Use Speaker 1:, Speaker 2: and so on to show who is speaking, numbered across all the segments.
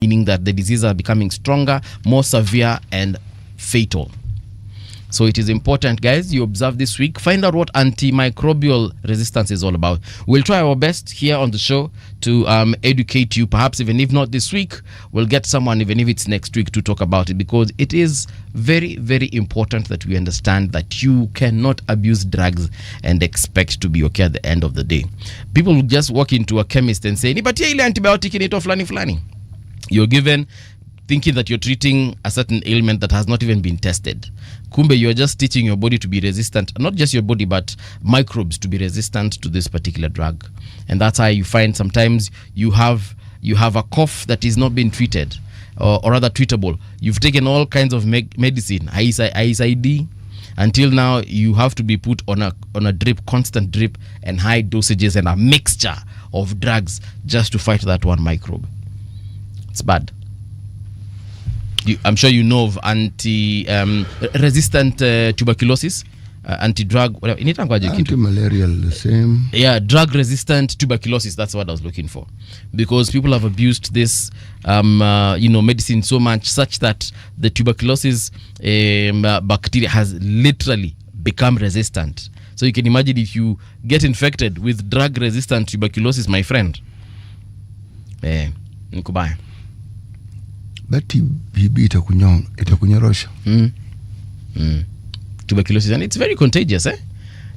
Speaker 1: meaning that the diseases are becoming stronger, more severe, and fatal. So it is important, guys, you observe this week. Find out what antimicrobial resistance is all about. We'll try our best here on the show to educate you. Perhaps even if not this week, we'll get someone, even if it's next week, to talk about it, because it is very, very important that we understand that you cannot abuse drugs and expect to be okay at the end of the day. People will just walk into a chemist and say, nipatia ile antibiotic inaitwa fulani fulani. You're given, thinking that you're treating a certain ailment that has not even been tested. Kumbe, you're just teaching your body to be resistant, not just your body, but microbes to be resistant to this particular drug. And that's how you find sometimes you have a cough that is not being treated, or rather treatable. You've taken all kinds of medicine, ISID, until now you have to be put on a drip, constant drip, and high dosages and a mixture of drugs just to fight that one microbe. It's bad. I'm sure you know of resistant tuberculosis, anti-drug, whatever.
Speaker 2: Anti-malarial, the same.
Speaker 1: Yeah, drug-resistant tuberculosis. That's what I was looking for, because people have abused this, medicine so much, such that the tuberculosis bacteria has literally become resistant. So you can imagine if you get infected with drug-resistant tuberculosis, my friend. Nikubaya.
Speaker 2: That TB itakunyorosha.
Speaker 1: Tuberculosis, and it's very contagious,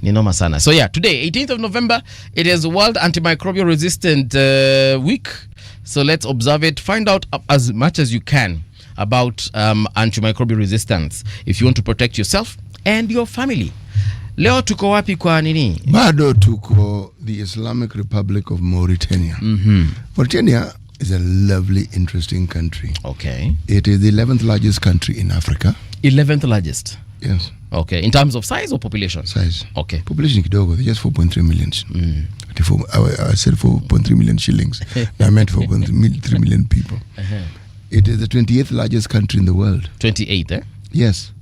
Speaker 1: Ni noma sana. So yeah, today, 18th of November, it is World Antimicrobial Resistant Week. So let's observe it. Find out as much as you can about antimicrobial resistance if you want to protect yourself and your family. Leo tuko wapi kwa nini?
Speaker 2: Bado tuko the Islamic Republic of Mauritania. Mauritania is a lovely, interesting country.
Speaker 1: Okay.
Speaker 2: It is the 11th largest country in Africa.
Speaker 1: 11th largest?
Speaker 2: Yes.
Speaker 1: Okay. In terms of size or population?
Speaker 2: Size.
Speaker 1: Okay.
Speaker 2: Population kidogo, just 4.3 million. I said 4.3 million shillings. I meant 4.3 million people. It is the 28th largest country in the world.
Speaker 1: 28th,
Speaker 2: Yes.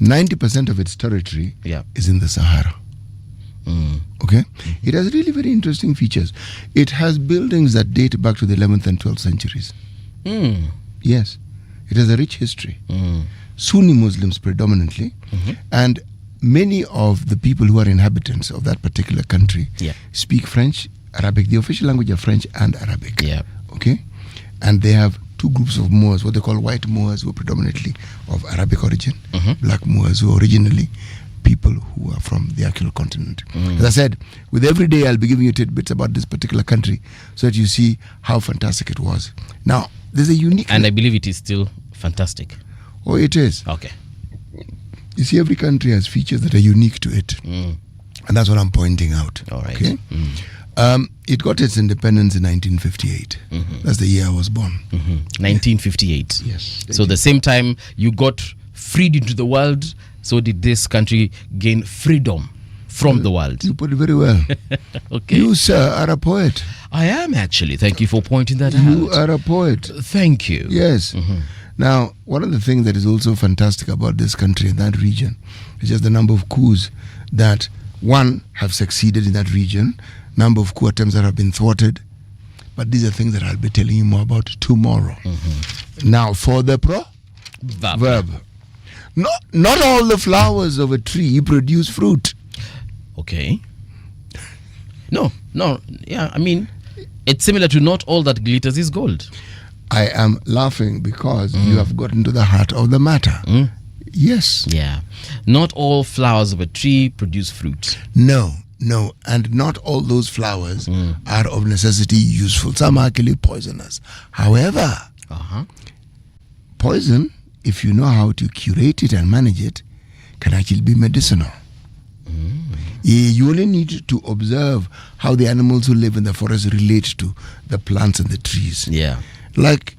Speaker 2: 90% of its territory is in the Sahara. Okay? It has really very interesting features. It has buildings that date back to the 11th and 12th centuries. Yes. It has a rich history. Sunni Muslims predominantly. And many of the people who are inhabitants of that particular country speak French, Arabic. The official language are French and Arabic. Okay? And they have two groups of Moors, what they call white Moors, who are predominantly of Arabic origin, black Moors, who are originally people who are from the Aquilo continent. As I said, with every day I'll be giving you tidbits about this particular country so that you see how fantastic it was. Now, there's a unique...
Speaker 1: And I believe it is still fantastic.
Speaker 2: Oh, it is.
Speaker 1: Okay.
Speaker 2: You see, every country has features that are unique to it. And that's what I'm pointing out.
Speaker 1: All right.
Speaker 2: Okay? It got its independence in 1958. That's the year I was born.
Speaker 1: 1958.
Speaker 2: Yes.
Speaker 1: So the same time you got freed into the world, so did this country gain freedom from the world.
Speaker 2: You put it very well.
Speaker 1: Okay.
Speaker 2: You, sir, are a poet.
Speaker 1: I am actually. Thank you for pointing that out.
Speaker 2: You are a poet.
Speaker 1: Thank you.
Speaker 2: Yes. Now, one of the things that is also fantastic about this country and that region is just the number of coups that, one, have succeeded in that region, number of coup attempts that have been thwarted. But these are things that I'll be telling you more about tomorrow. Now, for the verb. Not all the flowers of a tree produce fruit.
Speaker 1: Okay. No. Yeah, I mean, it's similar to not all that glitters is gold.
Speaker 2: I am laughing because you have gotten to the heart of the matter. Yes.
Speaker 1: Yeah. Not all flowers of a tree produce fruit.
Speaker 2: No. And not all those flowers are of necessity useful. Some are actually poisonous. However, poison, if you know how to curate it and manage it, can actually be medicinal. You only need to observe how the animals who live in the forest relate to the plants and the trees.
Speaker 1: Yeah.
Speaker 2: Like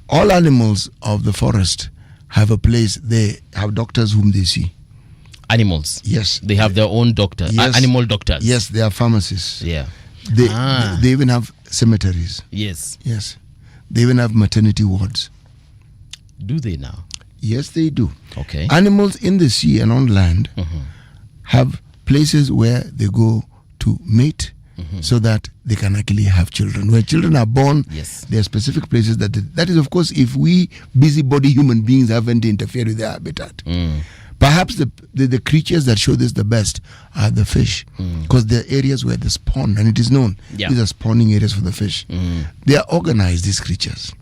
Speaker 2: all animals of the forest have a place. They have doctors whom they see.
Speaker 1: Animals?
Speaker 2: Yes.
Speaker 1: They have their own doctor.
Speaker 2: Yes.
Speaker 1: Animal doctors?
Speaker 2: Yes, they are pharmacists.
Speaker 1: Yeah.
Speaker 2: They even have cemeteries.
Speaker 1: Yes.
Speaker 2: They even have maternity wards.
Speaker 1: Do they now?
Speaker 2: Yes, they do.
Speaker 1: Okay.
Speaker 2: Animals in the sea and on land have places where they go to mate so that they can actually have children. When children are born,
Speaker 1: Yes.
Speaker 2: there are specific places that is, of course, if we busybody human beings haven't interfered with their habitat. Perhaps the creatures that show this the best are the fish, because they're areas where they spawn, and it is known these are spawning areas for the fish. They are organized, these creatures.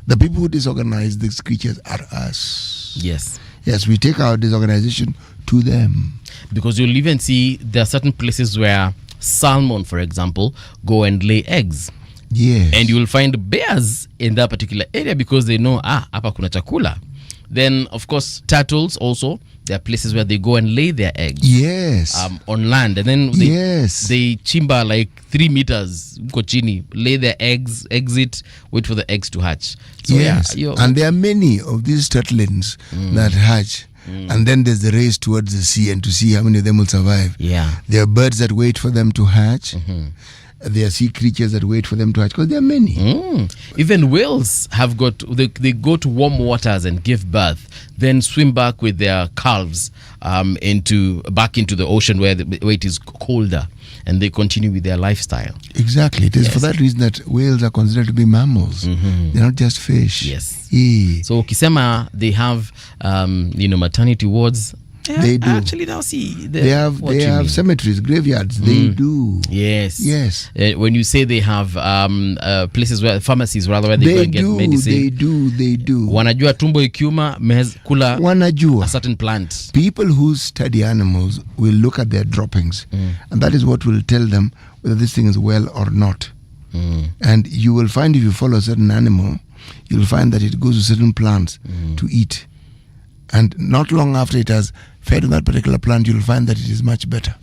Speaker 2: The people who disorganize these creatures are us.
Speaker 1: Yes.
Speaker 2: Yes, we take our disorganization to them.
Speaker 1: Because you'll even see there are certain places where salmon, for example, go and lay eggs.
Speaker 2: Yes.
Speaker 1: And you will find bears in that particular area because they know, hapa kuna chakula. Then, of course, turtles also, there are places where they go and lay their eggs.
Speaker 2: Yes.
Speaker 1: On land. And then they chimba like 3 meters, uko chini, lay their eggs, exit, wait for the eggs to hatch. So,
Speaker 2: yes. And there are many of these turtlings that hatch. And then there's the race towards the sea and to see how many of them will survive.
Speaker 1: Yeah.
Speaker 2: There are birds that wait for them to hatch. There are sea creatures that wait for them to hatch, because there are many.
Speaker 1: Even whales have they go to warm waters and give birth, then swim back with their calves back into the ocean where it is colder, and they continue with their lifestyle.
Speaker 2: Exactly. It is for that reason that whales are considered to be mammals. They're not just fish.
Speaker 1: Yes. So ukisema they have maternity wards.
Speaker 2: They do.
Speaker 1: I actually now see
Speaker 2: they have cemeteries, graveyards. They do.
Speaker 1: Yes.
Speaker 2: Yes.
Speaker 1: When you say they have places where pharmacies where they go and get medicine.
Speaker 2: They do.
Speaker 1: Wanajua tumbo ikiuma kula
Speaker 2: wanajua.
Speaker 1: A certain plant.
Speaker 2: People who study animals will look at their droppings, and that is what will tell them whether this thing is well or not. And you will find, if you follow a certain animal, you'll find that it goes to certain plants to eat. And not long after it has fed on that particular plant, you'll find that it is much better.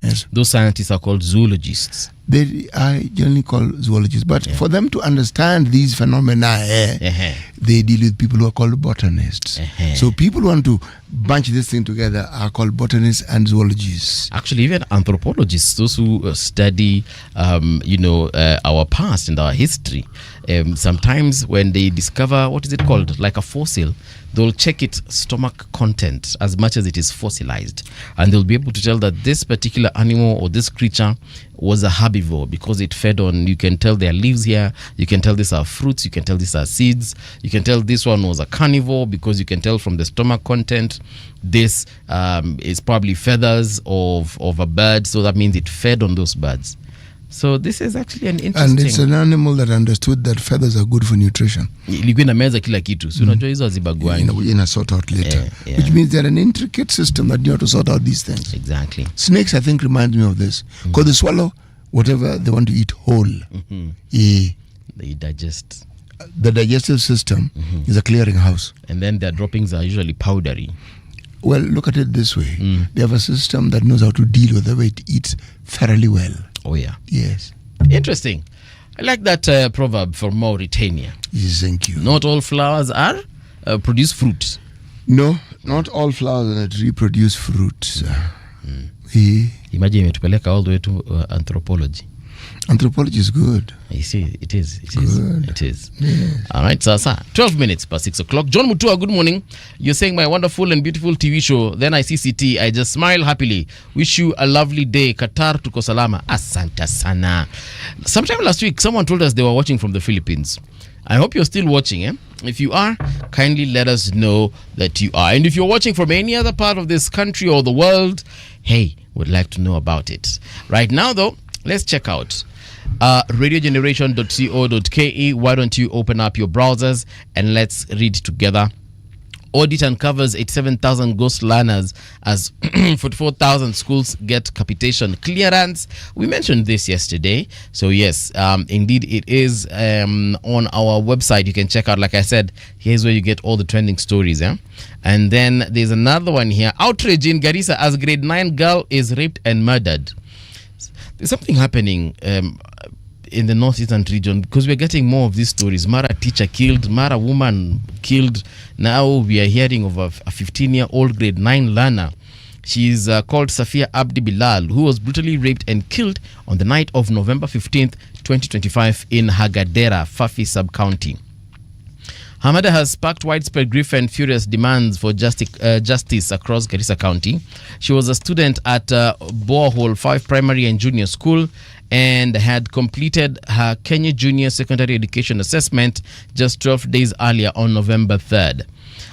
Speaker 2: Yes.
Speaker 1: Those scientists are called zoologists.
Speaker 2: They are generally called zoologists. But for them to understand these phenomena, they deal with people who are called botanists. So people who want to bunch this thing together are called botanists and zoologists.
Speaker 1: Actually, even anthropologists, those who study, our past and our history, sometimes when they discover, what is it called, like a fossil, they'll check its stomach content as much as it is fossilized, and they'll be able to tell that this particular animal or this creature was a herbivore because it fed on, you can tell there are leaves here, you can tell these are fruits, you can tell these are seeds, you can tell this one was a carnivore because you can tell from the stomach content this is probably feathers of a bird, so that means it fed on those birds. So this is actually an interesting...
Speaker 2: And it's an animal that understood that feathers are good for nutrition.
Speaker 1: Ilikuwa inameza kila kitu. So unajua hizo hazibagwani.
Speaker 2: In sort out later. Which means they're an intricate system that you have to sort out these things.
Speaker 1: Exactly.
Speaker 2: Snakes, I think, reminds me of this. Because they swallow whatever they want to eat whole.
Speaker 1: They digest.
Speaker 2: The digestive system is a clearinghouse.
Speaker 1: And then their droppings are usually powdery.
Speaker 2: Well, look at it this way. They have a system that knows how to deal with the way it eats fairly well.
Speaker 1: Oh, yeah.
Speaker 2: Yes.
Speaker 1: Interesting. I like that proverb from Mauritania.
Speaker 2: Yes, thank you.
Speaker 1: Not all flowers are produce fruit.
Speaker 2: No, not all flowers that reproduce fruits.
Speaker 1: Imagine imetupeleka all the way to anthropology.
Speaker 2: Anthropology is good.
Speaker 1: You see, it is.
Speaker 2: Good.
Speaker 1: It is.
Speaker 2: Yes.
Speaker 1: All right, Sasa. 12 minutes past 6 o'clock. John Mutua, good morning. You're saying my wonderful and beautiful TV show. Then I see CT. I just smile happily. Wish you a lovely day. Qatar tuko salama. Asante sana. Sometime last week, someone told us they were watching from the Philippines. I hope you're still watching. If you are, kindly let us know that you are. And if you're watching from any other part of this country or the world, hey, we'd like to know about it. Right now, though, let's check out radiogeneration.co.ke. Why don't you open up your browsers and let's read together. Audit uncovers 87,000 ghost learners as 44,000 schools get capitation clearance. We mentioned this yesterday. So yes, indeed it is on our website. You can check out, like I said, here's where you get all the trending stories. And then there's another one here. Outrage in Garissa as grade 9 girl is raped and murdered. There's something happening in the northeastern region because we're getting more of these stories. Mara teacher killed, Mara woman killed. Now we are hearing of a 15-year-old grade 9 learner. She's called Safia Abdi Bilal, who was brutally raped and killed on the night of November 15th, 2025 in Hagadera, Fafi sub-county. Her murder has sparked widespread grief and furious demands for justice across Garissa County. She was a student at Borehole 5 Primary and Junior School and had completed her Kenya Junior Secondary Education Assessment just 12 days earlier on November 3rd.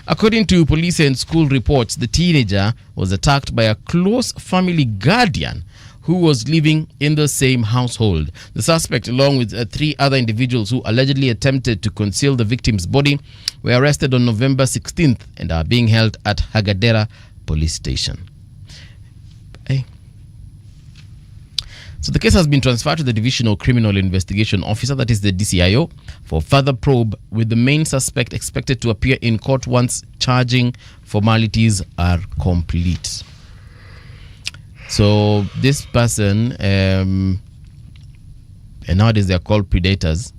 Speaker 1: According to police and school reports, the teenager was attacked by a close family guardian who was living in the same household. The suspect, along with 3 other individuals who allegedly attempted to conceal the victim's body, were arrested on November 16th and are being held at Hagadera Police Station. Hey. So the case has been transferred to the Divisional Criminal Investigation Officer, that is the DCIO, for further probe, with the main suspect expected to appear in court once charging formalities are complete. So this person, and nowadays they are called predators,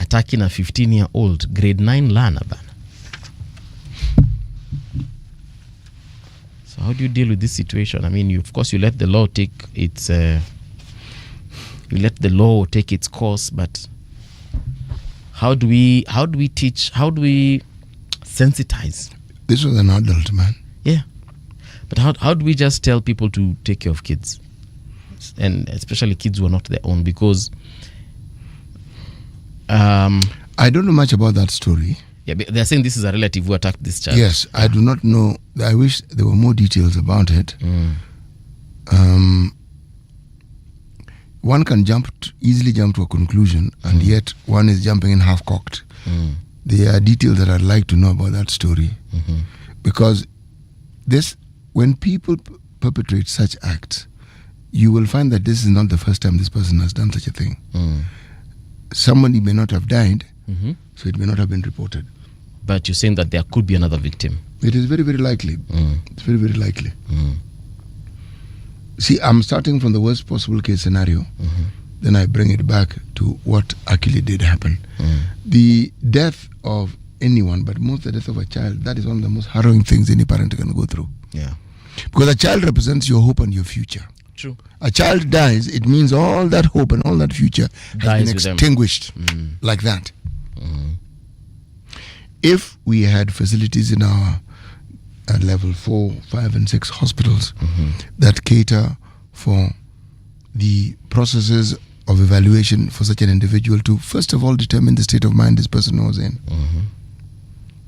Speaker 1: attacking a 15-year-old grade 9 learner. So how do you deal with this situation? I mean, of course, you let the law take its course, but how do we teach? How do we sensitize?
Speaker 2: This was an adult man.
Speaker 1: Yeah. But how do we just tell people to take care of kids, and especially kids who are not their own? Because
Speaker 2: I don't know much about that story.
Speaker 1: Yeah, they're saying this is a relative who attacked this child.
Speaker 2: Yes, I do not know. I wish there were more details about it. One can easily jump to a conclusion, and yet one is jumping in half-cocked. There are details that I'd like to know about that story, because when people perpetrate such acts, you will find that this is not the first time this person has done such a thing. Somebody may not have died, so it may not have been reported.
Speaker 1: But you're saying that there could be another victim?
Speaker 2: It is very, very likely. It's very, very likely. See, I'm starting from the worst possible case scenario, then I bring it back to what actually did happen. The death of anyone, but most the death of a child, that is one of the most harrowing things any parent can go through.
Speaker 1: Yeah.
Speaker 2: Because a child represents your hope and your future.
Speaker 1: True.
Speaker 2: A child dies, it means all that hope and all that future has been extinguished like that. If we had facilities in our level 4, 5 and 6 hospitals that cater for the processes of evaluation for such an individual to first of all determine the state of mind this person was in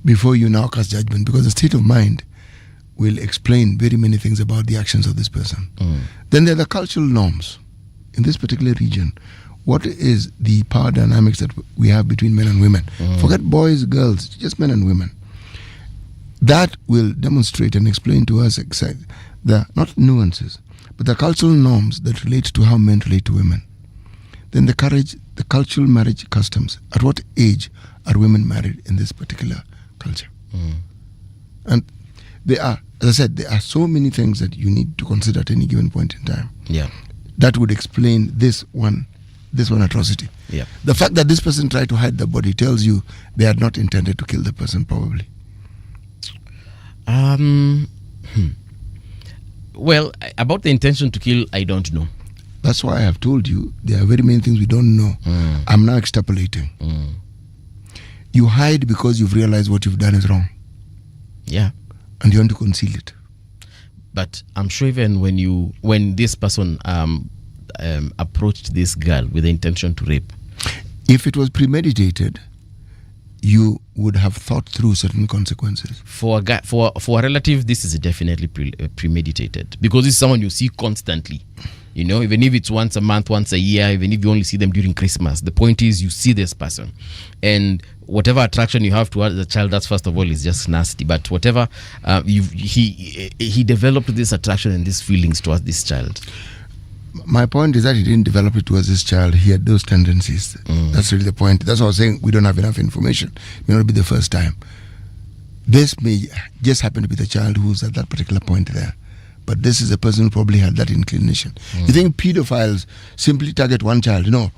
Speaker 2: before you now cast judgment, because the state of mind will explain very many things about the actions of this person. Then there are the cultural norms in this particular region. What is the power dynamics that we have between men and women? Forget boys, girls, just men and women. That will demonstrate and explain to us the not nuances, but the cultural norms that relate to how men relate to women. Then the cultural marriage customs. At what age are women married in this particular culture? And there are, as I said, there are so many things that you need to consider at any given point in time.
Speaker 1: Yeah.
Speaker 2: That would explain this one atrocity.
Speaker 1: Yeah.
Speaker 2: The fact that this person tried to hide the body tells you they had not intended to kill the person, probably.
Speaker 1: Well, about the intention to kill, I don't know.
Speaker 2: That's why I have told you there are very many things we don't know. I'm now extrapolating. You hide because you've realized what you've done is wrong.
Speaker 1: Yeah.
Speaker 2: And you want to conceal it.
Speaker 1: But I'm sure even when this person approached this girl with the intention to rape,
Speaker 2: if it was premeditated, you would have thought through certain consequences.
Speaker 1: For a relative, this is definitely premeditated, because this is someone you see constantly. You know, even if it's once a month, once a year, even if you only see them during Christmas, the point is you see this person, and whatever attraction you have towards the child, that's first of all is just nasty. But whatever he developed this attraction and these feelings towards this child.
Speaker 2: My point is that he didn't develop it towards this child. He had those tendencies. That's really the point. That's why I was saying we don't have enough information. It may not be the first time. This may just happen to be the child who's at that particular point there. But this is a person who probably had that inclination. You think pedophiles simply target one child? No.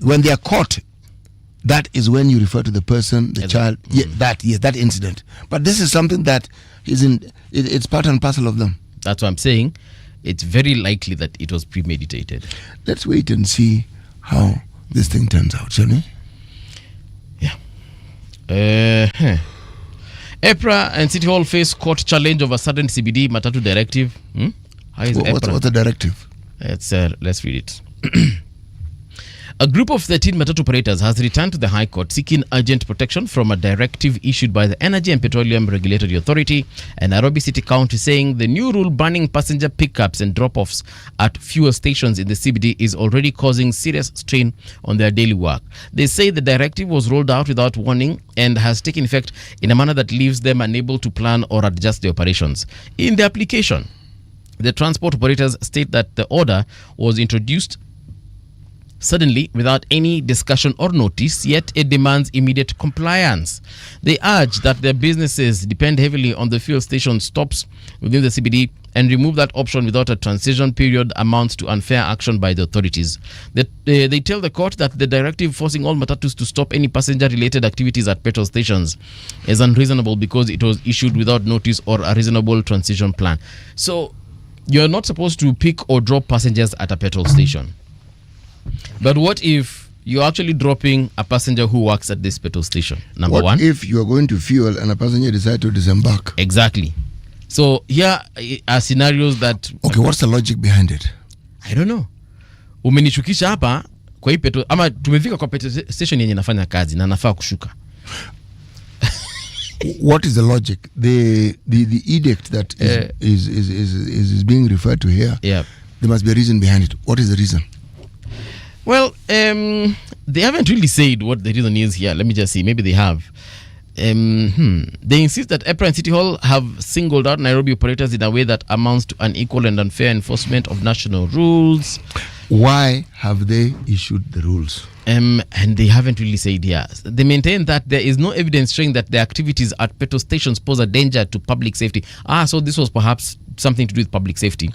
Speaker 2: When they are caught, that is when you refer to the person, the child, that incident. But this is something that it's part and parcel of them.
Speaker 1: That's what I'm saying. It's very likely that it was premeditated.
Speaker 2: Let's wait and see how this thing turns out, shall we?
Speaker 1: Yeah. EPRA and City Hall face court challenge over sudden CBD Matatu directive. How is
Speaker 2: what's the directive?
Speaker 1: Let's read it. A group of 13 Matatu operators has returned to the High Court seeking urgent protection from a directive issued by the Energy and Petroleum Regulatory Authority and Nairobi City County, saying the new rule banning passenger pickups and drop-offs at fuel stations in the CBD is already causing serious strain on their daily work. They say the directive was rolled out without warning and has taken effect in a manner that leaves them unable to plan or adjust their operations. In the application, the transport operators state that the order was introduced suddenly without any discussion or notice, yet it demands immediate compliance. They urge that their businesses depend heavily on the fuel station stops within the CBD, and remove that option without a transition period amounts to unfair action by the authorities. They tell the court that the directive forcing all matatus to stop any passenger-related activities at petrol stations is unreasonable because it was issued without notice or a reasonable transition plan. So you're not supposed to pick or drop passengers at a petrol station. But what if you're actually dropping a passenger who works at this petrol station? Number one.
Speaker 2: What if you're going to fuel and a passenger decides to disembark?
Speaker 1: Exactly. So here are scenarios that...
Speaker 2: Okay, what's the logic behind it?
Speaker 1: I don't know. Umenishukisha hapa kwa hii petrol, ama tumefika kwa petrol station yenye nafanya kazi na nafaa kushuka.
Speaker 2: What is the logic? The edict that is being referred to here.
Speaker 1: Yeah.
Speaker 2: There must be a reason behind it. What is the reason?
Speaker 1: Well, they haven't really said what the reason is here. Let me just see. Maybe they have. They insist that EPRA and City Hall have singled out Nairobi operators in a way that amounts to unequal and unfair enforcement of national rules.
Speaker 2: Why have they issued the rules?
Speaker 1: And they haven't really said here. They maintain that there is no evidence showing that the activities at petrol stations pose a danger to public safety. So this was perhaps something to do with public safety.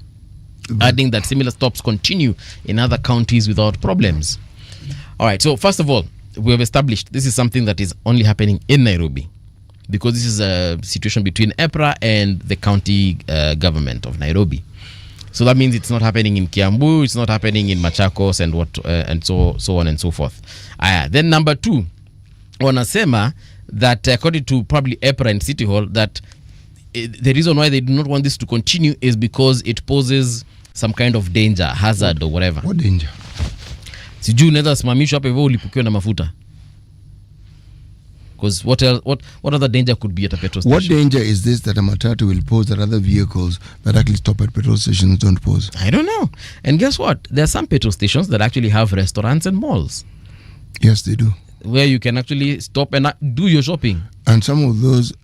Speaker 1: Adding that similar stops continue in other counties without problems. All right, so first of all, we have established this is something that is only happening in Nairobi because this is a situation between EPRA and the county government of Nairobi. So that means it's not happening in Kiambu, it's not happening in Machakos and so on and so forth. Then number two, wanasema that according to probably EPRA and City Hall, that the reason why they do not want this to continue is because it poses some kind of danger, hazard or whatever.
Speaker 2: What danger?
Speaker 1: Sijui unaweza simamishwa hapa hivyo ulipukiwa na mafuta. Because what other danger could be at a petrol station?
Speaker 2: What danger is this that a matatu will pose that other vehicles that actually stop at petrol stations don't pose?
Speaker 1: I don't know. And guess what? There are some petrol stations that actually have restaurants and malls.
Speaker 2: Yes, they do.
Speaker 1: Where you can actually stop and do your shopping.
Speaker 2: And some of those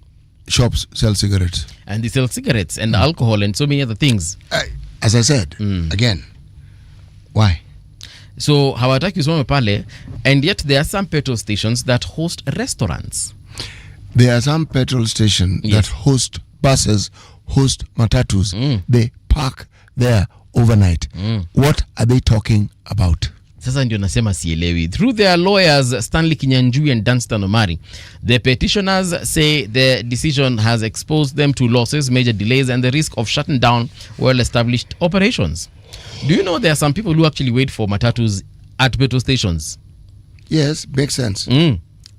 Speaker 2: shops sell cigarettes.
Speaker 1: And they sell cigarettes and alcohol and so many other things.
Speaker 2: As I said, again, why?
Speaker 1: So hawataki usome pale, and yet there are some petrol stations that host restaurants.
Speaker 2: There are some petrol stations that host buses, host matatus. They park there overnight. What are they talking about?
Speaker 1: Sasa ndio nasema sielewi. Through their lawyers Stanley Kinyanjui and Dunstan Omari, the petitioners say the decision has exposed them to losses, major delays and the risk of shutting down well-established operations. Do you know there are some people who actually wait for matatus at petrol stations?
Speaker 2: Yes, makes sense.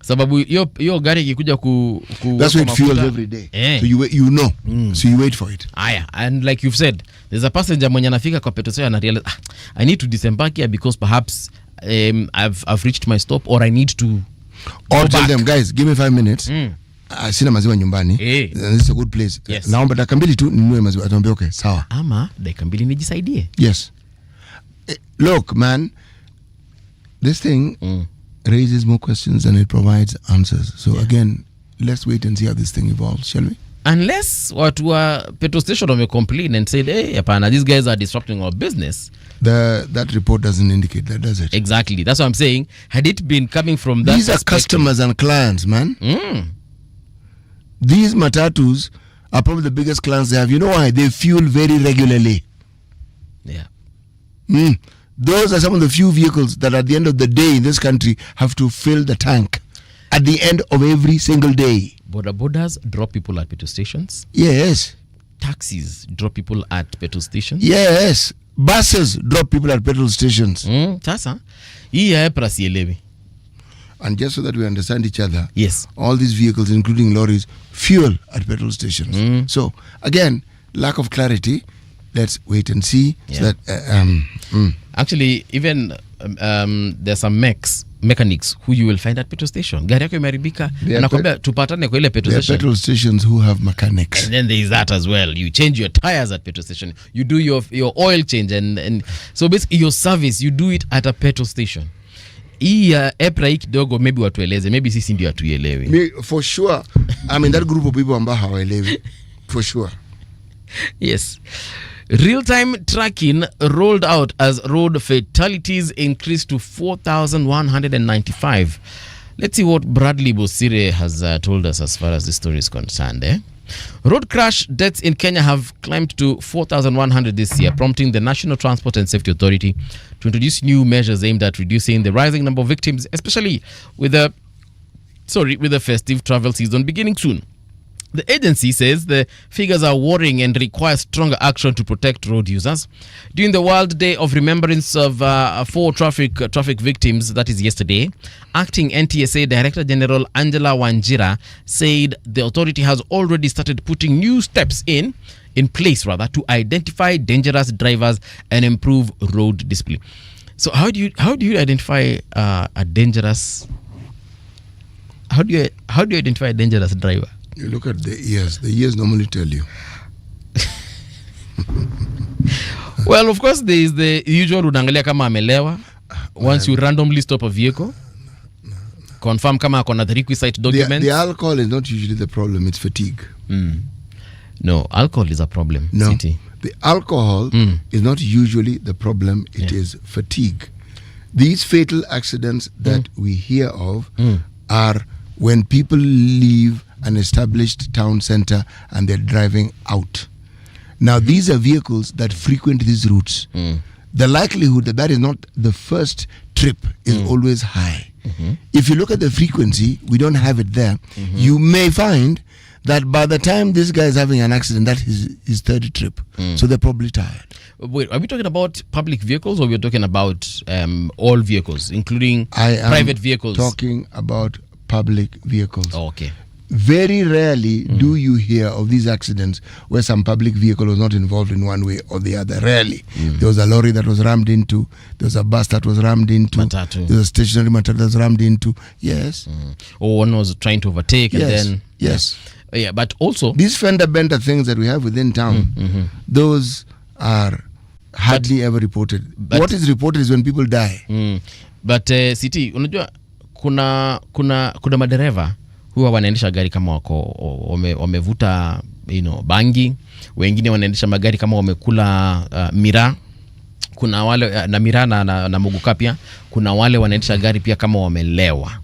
Speaker 1: Sababu yo gari ikikuja ku
Speaker 2: that's why it fuels every day. So you know. So you wait for it.
Speaker 1: And like you've said, there's a passenger mwenye anafika kwa petrol station and realize I need to disembark here because perhaps I've reached my stop or I need to
Speaker 2: or tell them, guys, give me 5 minutes. Sina maziwa nyumbani. This is a good place.
Speaker 1: Yes.
Speaker 2: Naomba dakika mbili tu ninunue maziwa. Ataambia okay, sawa.
Speaker 1: Ama dakika mbili nijisaidie.
Speaker 2: Yes. Look, man, this thing raises more questions than it provides answers. So again, let's wait and see how this thing evolves, shall we?
Speaker 1: Unless watu wa petrol station wame complain and said, hey, apana, these guys are disrupting our business.
Speaker 2: That report doesn't indicate that, does it?
Speaker 1: Exactly. That's what I'm saying. Had it been coming from that
Speaker 2: These are customers and clients, man. These matatus are probably the biggest clients they have. You know why? They fuel very regularly.
Speaker 1: Yeah.
Speaker 2: Those are some of the few vehicles that at the end of the day in this country have to fill the tank at the end of every single day.
Speaker 1: Borders drop people at petrol stations.
Speaker 2: Yes.
Speaker 1: Taxis drop people at petrol stations.
Speaker 2: Yes. Buses drop people at petrol stations.
Speaker 1: Sasa hii ya EPRA sielewi.
Speaker 2: and just so that we understand each other,
Speaker 1: yes,
Speaker 2: all these vehicles, including lorries, fuel at petrol stations. So again, lack of clarity. Let's wait and see. So that,
Speaker 1: actually, even there's some mechanics who you will find at petrol station. Gari yako imeharibika, anakuambia tupatane kwa ile petrol station.
Speaker 2: Petrol stations who have mechanics.
Speaker 1: And then there is that as well. You change your tires at petrol station. You do your oil change and so basically your service you do it at a petrol station. Hii EPRA hii kidogo maybe watueleze, maybe sisi ndio hatuelewi.
Speaker 2: For sure. I'm in that group of people ambao hawaelewi. For sure.
Speaker 1: Yes. Real-time tracking rolled out as road fatalities increased to 4,195. Let's see what Bradley Bosire has told us as far as this story is concerned. Road crash deaths in Kenya have climbed to 4,100 this year, prompting the National Transport and Safety Authority to introduce new measures aimed at reducing the rising number of victims, especially with the festive travel season beginning soon. The agency says the figures are worrying and require stronger action to protect road users. During the World Day of Remembrance of 4 traffic victims, that is yesterday, acting NTSA Director General Angela Wanjira said the authority has already started putting new steps in place to identify dangerous drivers and improve road discipline. So how do you identify a dangerous? How do you identify a dangerous driver?
Speaker 2: You look at the ears. The ears normally tell you.
Speaker 1: Well, of course, there is the usual unaangalia kama amelewa. Once you randomly stop a vehicle, confirm kama akona the requisite documents.
Speaker 2: The alcohol is not usually the problem. It's fatigue.
Speaker 1: No, alcohol is a problem.
Speaker 2: No,
Speaker 1: City.
Speaker 2: the alcohol is not usually the problem. It is fatigue. These fatal accidents that we hear of are when people leave an established town center and they're driving out. Now, these are vehicles that frequent these routes. The likelihood that is not the first trip is always high. If you look at the frequency, we don't have it there. You may find that by the time this guy is having an accident, that is his third trip. So they're probably tired.
Speaker 1: Wait, are we talking about public vehicles or we're talking about all vehicles, including private vehicles?
Speaker 2: Talking about public vehicles.
Speaker 1: Oh, okay.
Speaker 2: Very rarely do you hear of these accidents where some public vehicle was not involved in one way or the other. Rarely. There was a lorry that was rammed into. There was a bus that was rammed into.
Speaker 1: Matatu.
Speaker 2: There was a stationary matatu that was rammed into. Yes.
Speaker 1: Or one was trying to overtake and then...
Speaker 2: Yes.
Speaker 1: Yeah, but also...
Speaker 2: These fender-bender things that we have within town, those are hardly ever reported. What is reported is when people die.
Speaker 1: But City, unajua kuna madereva huwa wanaendesha gari kama wamevuta bangi, wengine wanaendesha magari kama wamekula miraa. Kuna wale na miraa na muguka pia. Kuna wale wanaendesha gari pia kama wamelewa.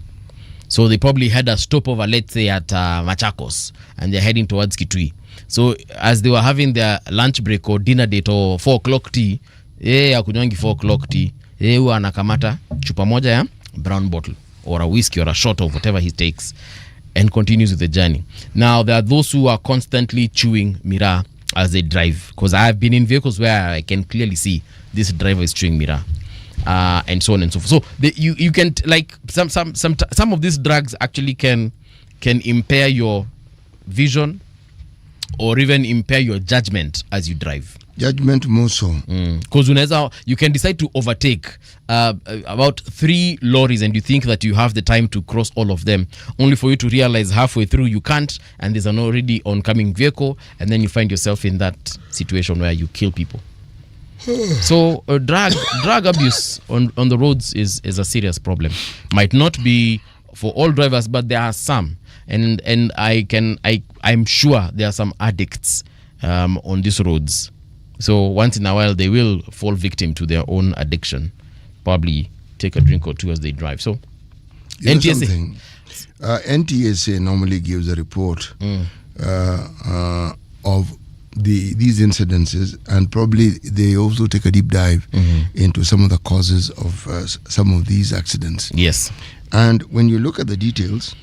Speaker 1: So they probably had a stopover, let's say at Machakos, and they're heading towards Kitui. So as they were having their lunch break or dinner date or 4 o'clock tea, akunywangi 4 o'clock tea, huwa anakamata chupa moja ya brown bottle or a whiskey or a shot of whatever he takes and continues with the journey. Now, there are those who are constantly chewing miraa as they drive, because I have been in vehicles where I can clearly see this driver is chewing miraa, and so on and so forth. So you can, like, some of these drugs actually can impair your vision or even impair your judgment as you drive.
Speaker 2: Judgment more so.
Speaker 1: Because you can decide to overtake about 3 lorries and you think that you have the time to cross all of them, only for you to realize halfway through you can't, and there's an already oncoming vehicle, and then you find yourself in that situation where you kill people. So drug abuse on the roads is a serious problem. Might not be for all drivers, but there are some, and I'm sure there are some addicts on these roads. So once in a while, they will fall victim to their own addiction. Probably take a drink or 2 as they drive. So,
Speaker 2: NTSA. NTSA normally gives a report of these incidences, and probably they also take a deep dive into some of the causes of some of these accidents.
Speaker 1: Yes.
Speaker 2: And when you look at the details,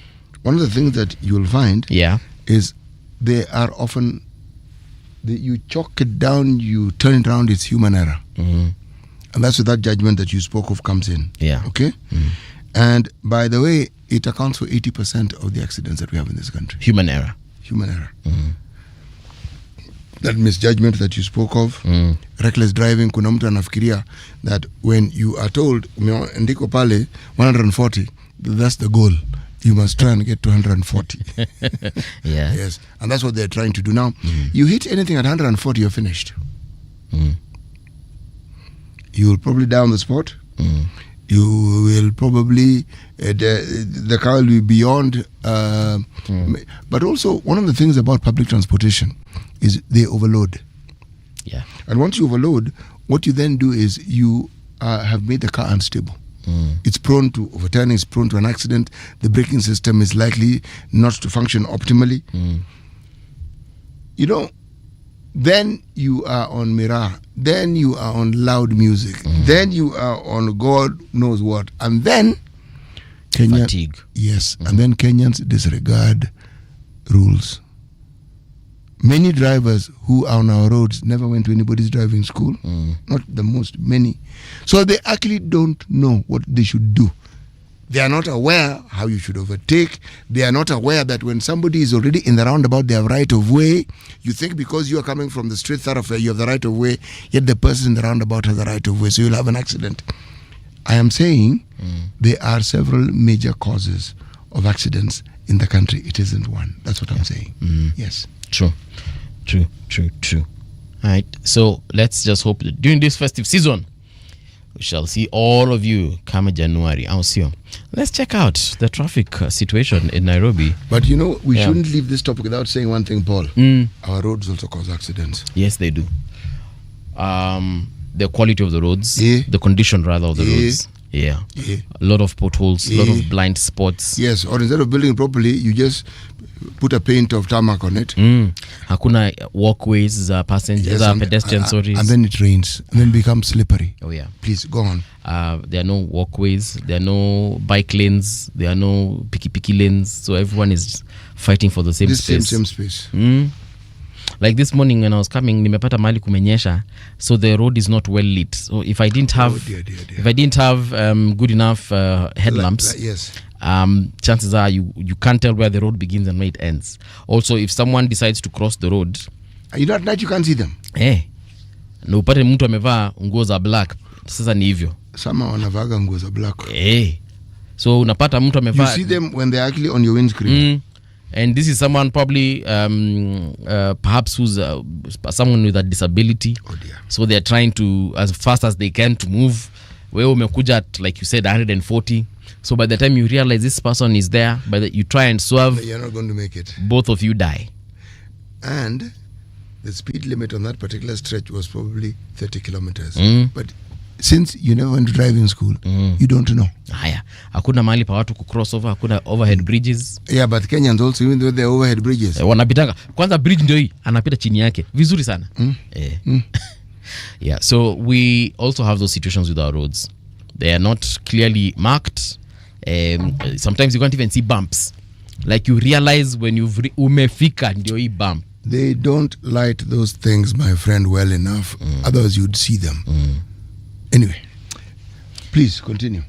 Speaker 2: one of the things that you'll find is they are often... you chalk it down, you turn it around, it's human error. And that's where that judgment that you spoke of comes in.
Speaker 1: Yeah.
Speaker 2: Okay? And by the way, it accounts for 80% of the accidents that we have in this country.
Speaker 1: Human error.
Speaker 2: That misjudgment that you spoke of, reckless driving. Kuna mtu anafikiria that when you are told ndiko pale 140, that's the goal. You must try and get to 140.
Speaker 1: Yeah.
Speaker 2: Yes, and that's what they're trying to do now. You hit anything at 140, you're finished. You will probably die on the spot. You will probably the car will be beyond. But also, one of the things about public transportation is they overload.
Speaker 1: Yeah.
Speaker 2: And once you overload, what you then do is you have made the car unstable. It's prone to overturning, it's prone to an accident. The braking system is likely not to function optimally. You know, then you are on mirror, then you are on loud music, then you are on God knows what, and then
Speaker 1: fatigue.
Speaker 2: Yes, and then Kenyans disregard rules. Many drivers who are on our roads never went to anybody's driving school. Not the most, many. So they actually don't know what they should do. They are not aware how you should overtake. They are not aware that when somebody is already in the roundabout, they have right of way. You think because you are coming from the street thoroughfare, you have the right of way, yet the person in the roundabout has the right of way, so you'll have an accident. I am saying there are several major causes of accidents in the country. It isn't one. That's what I'm saying. Yes.
Speaker 1: True. All right. So let's just hope that during this festive season, we shall see all of you come January. Let's check out the traffic situation in Nairobi.
Speaker 2: But you know, we shouldn't leave this topic without saying one thing, Paul. Our roads also cause accidents.
Speaker 1: Yes, they do. The quality of the roads, the condition rather of the roads. A lot of potholes, a lot of blind spots.
Speaker 2: Yes, or instead of building properly, you just put a paint of tarmac on it.
Speaker 1: Hakuna walkways, passengers, pedestrians,
Speaker 2: and then it rains, and then becomes slippery.
Speaker 1: Oh yeah.
Speaker 2: Please go on.
Speaker 1: There are no walkways, there are no bike lanes, there are no picky lanes, so everyone is fighting for the same space.
Speaker 2: Same space.
Speaker 1: Like this morning when I was coming, nimepata mahali kumenyesha, so the road is not well lit. So if I didn't have, good enough headlamps, chances are you can't tell where the road begins and where it ends. Also, if someone decides to cross the road,
Speaker 2: you know, at night you can't see them.
Speaker 1: Na upate mtu amevaa nguo za black, sasa ni hivyo.
Speaker 2: Sama wanavaga nguo za black.
Speaker 1: So unapata mtu amevaa.
Speaker 2: You see them when they're actually on your windscreen.
Speaker 1: And this is someone probably perhaps who's someone with a disability. So they're trying to, as fast as they can, to move. Wewe umekuja at, like you said, 140. So by the time you realize this person is there, you try and swerve,
Speaker 2: you're not going to make it.
Speaker 1: Both of you die.
Speaker 2: And the speed limit on that particular stretch was probably 30 kilometers. But since you never went to driving school, you don't know.
Speaker 1: Hakuna mahali pa watu kucross over, hakuna overhead bridges.
Speaker 2: Yeah, but Kenyans also, even though they're overhead bridges.
Speaker 1: Wanapitanga. Kwanza bridge ndio hii, anapita chini yake. Vizuri sana. Yeah, so we also have those situations with our roads. They are not clearly marked. Sometimes you can't even see bumps. Like you realize when you've umefika ndio hii bump.
Speaker 2: They don't light those things, my friend, well enough. Otherwise you'd see them. Anyway, please continue.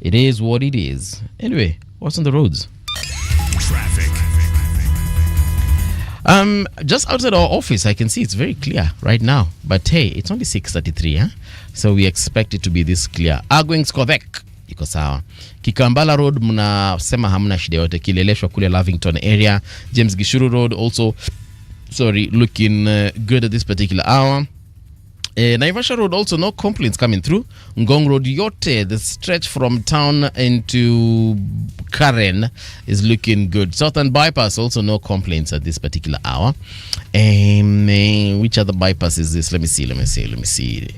Speaker 1: It is what it is. Anyway, what's on the roads?
Speaker 3: Traffic.
Speaker 1: Just outside our office, I can see it's very clear right now. But hey, it's only 6:33, so we expect it to be this clear. Going Skovek, iko sawa. Kikambala Road, mnasema hamna shida yote. Kileleshwa kule Lavington area. James Gishuru Road also, looking good at this particular hour. Naivasha Road also, no complaints coming through. Ngong Road yote, the stretch from town into Karen is looking good. Southern Bypass also, no complaints at this particular hour. Which other bypass is this? Let me see.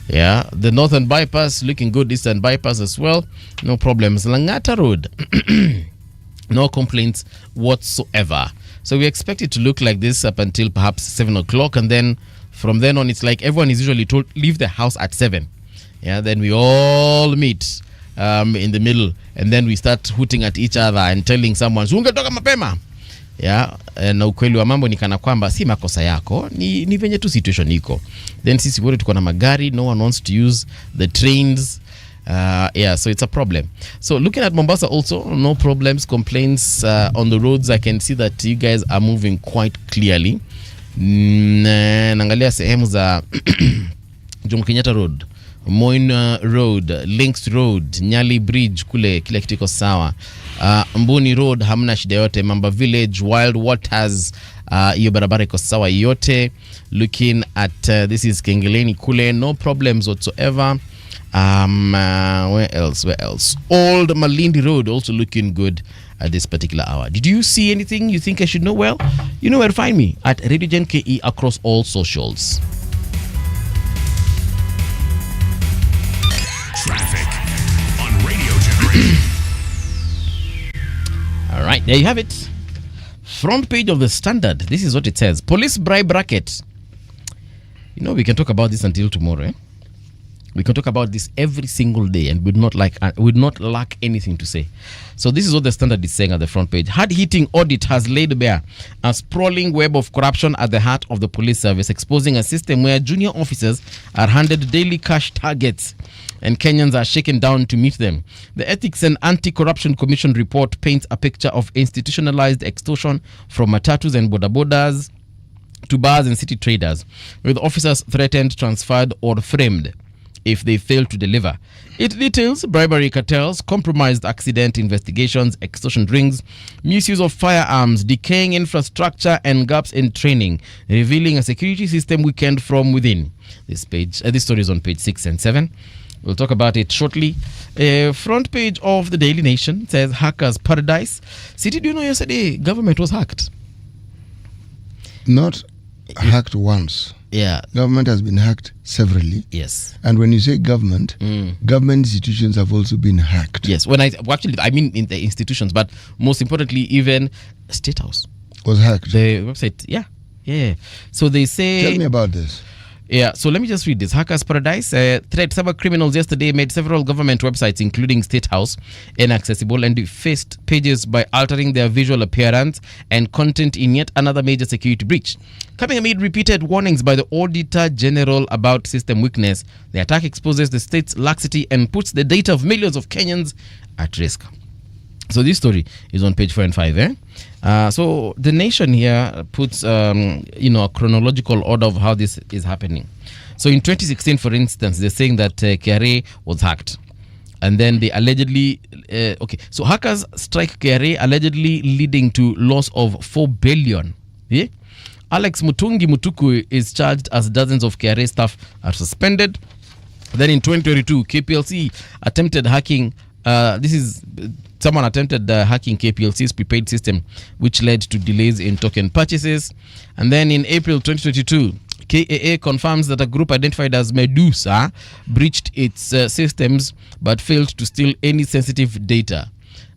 Speaker 1: Yeah, the Northern Bypass looking good. Eastern Bypass as well, no problems. Langata Road, no complaints whatsoever. So we expect it to look like this up until perhaps 7 o'clock, and then from then on, it's like everyone is usually told, leave the house at 7. Yeah, then we all meet in the middle, and then we start hooting at each other and telling someone, "Ungetoka mapema." Yeah, na ukweli wa mambo ni kana kwamba si makosa yako, ni venye tu situation iko. Then sisi wote tuko na magari, no one wants to use the trains. So it's a problem. So looking at Mombasa also, no problems, complaints on the roads. I can see that you guys are moving quite clearly. Naangalia sehemu za Jomo Kenyatta Road, Moina Road, Links Road, Nyali Bridge kule kila kitu iko sawa. Mbuni Road hamna shida yote. Mamba Village, Wild Waters, hiyo barabara iko sawa yote. Looking at this is Kengeleni kule, no problems whatsoever. Where else? Old Malindi Road also looking good at this particular hour. Did you see anything you think I should know? Well, you know where to find me, at Radio Gen KE across all socials.
Speaker 3: Traffic on Radio Gen.
Speaker 1: All right, there you have it. Front page of the Standard. This is what it says. Police bribe racket. You know, we can talk about this until tomorrow. We can talk about this every single day and would not lack anything to say. So this is what the Standard is saying at the front page. Hard-hitting audit has laid bare a sprawling web of corruption at the heart of the police service, exposing a system where junior officers are handed daily cash targets and Kenyans are shaken down to meet them. The Ethics and Anti-Corruption Commission report paints a picture of institutionalized extortion from matatus and bodabodas to bars and city traders, with officers threatened, transferred, or framed if they fail to deliver. It details bribery cartels, compromised accident investigations, extortion rings, misuse of firearms, decaying infrastructure, and gaps in training, revealing a security system weakened from within. This story is on page 6 and 7. We'll talk about it shortly. Front page of the Daily Nation says hackers paradise. City, do you know yesterday government was hacked?
Speaker 2: Not hacked once.
Speaker 1: Yeah.
Speaker 2: Government has been hacked severally.
Speaker 1: Yes.
Speaker 2: And when you say government, government institutions have also been hacked.
Speaker 1: Yes. I mean in the institutions, but most importantly, even State House
Speaker 2: was hacked.
Speaker 1: The website. Yeah. So they say.
Speaker 2: Tell me about this.
Speaker 1: Yeah, so let me just read this. Hackers Paradise. Threat cyber criminals yesterday made several government websites, including State House, inaccessible and defaced pages by altering their visual appearance and content in yet another major security breach. Coming amid repeated warnings by the Auditor General about system weakness, the attack exposes the state's laxity and puts the data of millions of Kenyans at risk. So this story is on page 4 and 5. So the Nation here puts a chronological order of how this is happening. So in 2016, for instance, they're saying that KRA was hacked, and then they allegedly so hackers strike KRA, allegedly leading to loss of 4 billion. Yeah? Alex Mutuku is charged as dozens of KRA staff are suspended. Then in 2022, KPLC attempted hacking. Someone attempted hacking KPLC's prepaid system, which led to delays in token purchases. And then in April 2022, KAA confirms that a group identified as Medusa breached its systems but failed to steal any sensitive data.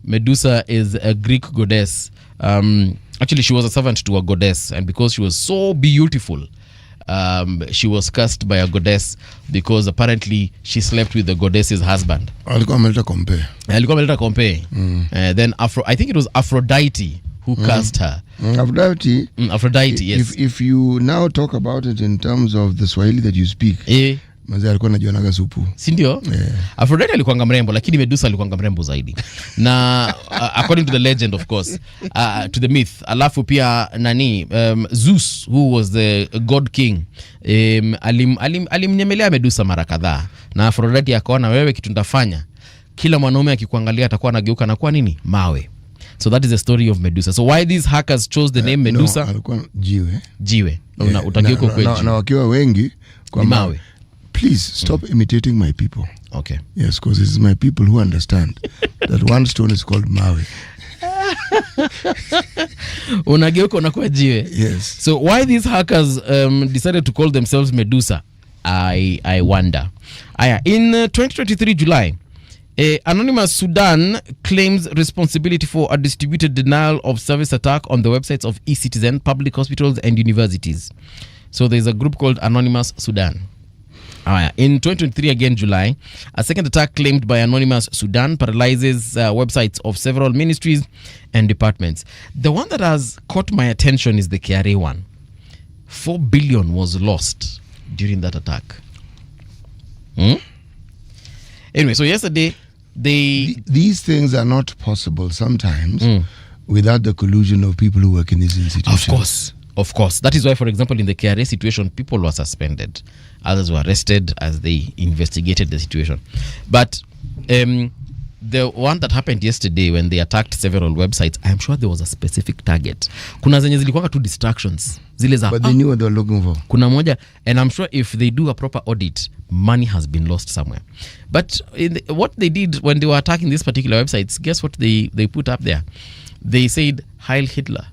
Speaker 1: Medusa is a Greek goddess. Actually, she was a servant to a goddess, and because she was so beautiful, she was cursed by a goddess because apparently she slept with the goddess's husband.
Speaker 2: Alikuwa ameleta compare.
Speaker 1: Then I think it was Aphrodite who cursed her. Aphrodite, yes.
Speaker 2: If you now talk about it in terms of the Swahili that you speak, Mazee alikuwa anajiona supu.
Speaker 1: Si ndio? Yeah. Aphrodite alikuwa mrembo, lakini Medusa alikuwa mrembo zaidi. Na according to the legend, of course, to the myth, alafu pia Zeus, who was the god king, alimnyemelea Medusa mara kadhaa. Na Aphrodite akaona, wewe kitu nitafanya, kila mwanaume akikuangalia atakuwa anageuka na kuwa nini? Mawe. So that is the story of Medusa. So why these hackers chose the name Medusa?
Speaker 2: Alikuwa jiwe.
Speaker 1: Jiwe. Utakiuko kwetu.
Speaker 2: Na wakiwa wengi kwa mawe. Please stop imitating my people.
Speaker 1: Okay.
Speaker 2: Yes, because it's my people who understand that one stone is called mawe.
Speaker 1: Unageuka unakuwa jiwe.
Speaker 2: Yes.
Speaker 1: So why these hackers decided to call themselves Medusa? I wonder. In 2023 July, Anonymous Sudan claims responsibility for a distributed denial of service attack on the websites of eCitizen, public hospitals, and universities. So there's a group called Anonymous Sudan. In 2023, again July, a second attack claimed by Anonymous Sudan paralyzes websites of several ministries and departments. The one that has caught my attention is the KRA one. 4 billion was lost during that attack. Anyway, so yesterday
Speaker 2: these things are not possible sometimes without the collusion of people who work in these institutions.
Speaker 1: Of course. That is why, for example, in the KRA situation, people were suspended, others were arrested as they investigated the situation. But the one that happened yesterday when they attacked several websites, I'm sure there was a specific target. Kuna zenye zilikuwa tu distractions. Zile za
Speaker 2: but they knew what they were looking for.
Speaker 1: Kuna moja, and I'm sure if they do a proper audit, money has been lost somewhere. But what they did when they were attacking these particular websites, guess what they put up there? They said, Heil Hitler.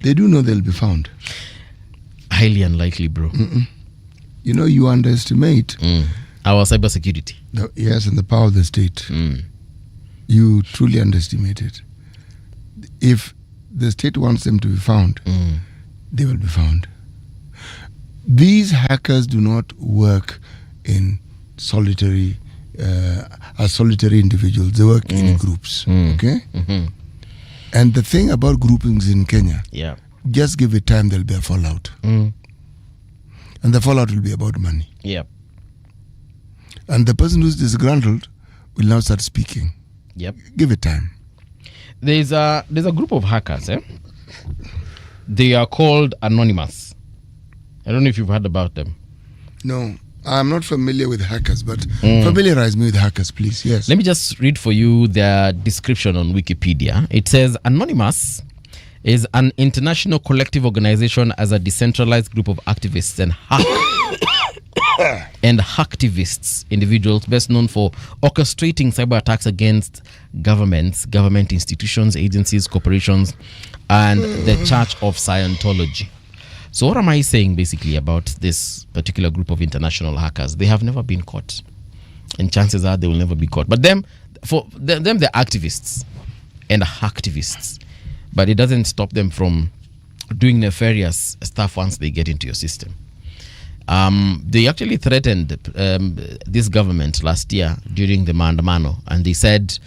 Speaker 2: They do know they'll be found.
Speaker 1: Highly unlikely, bro.
Speaker 2: You know, you underestimate
Speaker 1: our cybersecurity.
Speaker 2: Yes, and the power of the state. You truly underestimate it. If the state wants them to be found, they will be found. These hackers do not work in solitary, as solitary individuals. They work in groups. Okay? And the thing about groupings in Kenya, just give it time, there'll be a fallout. And the fallout will be about money.
Speaker 1: Yep.
Speaker 2: And the person who's disgruntled will now start speaking.
Speaker 1: Yep.
Speaker 2: Give it time.
Speaker 1: There's a group of hackers. They are called Anonymous. I don't know if you've heard about them.
Speaker 2: No, I'm not familiar with hackers, but familiarize me with hackers, please. Yes.
Speaker 1: Let me just read for you their description on Wikipedia. It says, Anonymous is an international collective organization as a decentralized group of activists and hacktivists, individuals best known for orchestrating cyber attacks against governments, government institutions, agencies, corporations, and the Church of Scientology. So what am I saying basically about this particular group of international hackers? They have never been caught, and chances are they will never be caught. But they're activists and hacktivists, but it doesn't stop them from doing nefarious stuff once they get into your system. They actually threatened this government last year during the maandamano, and they said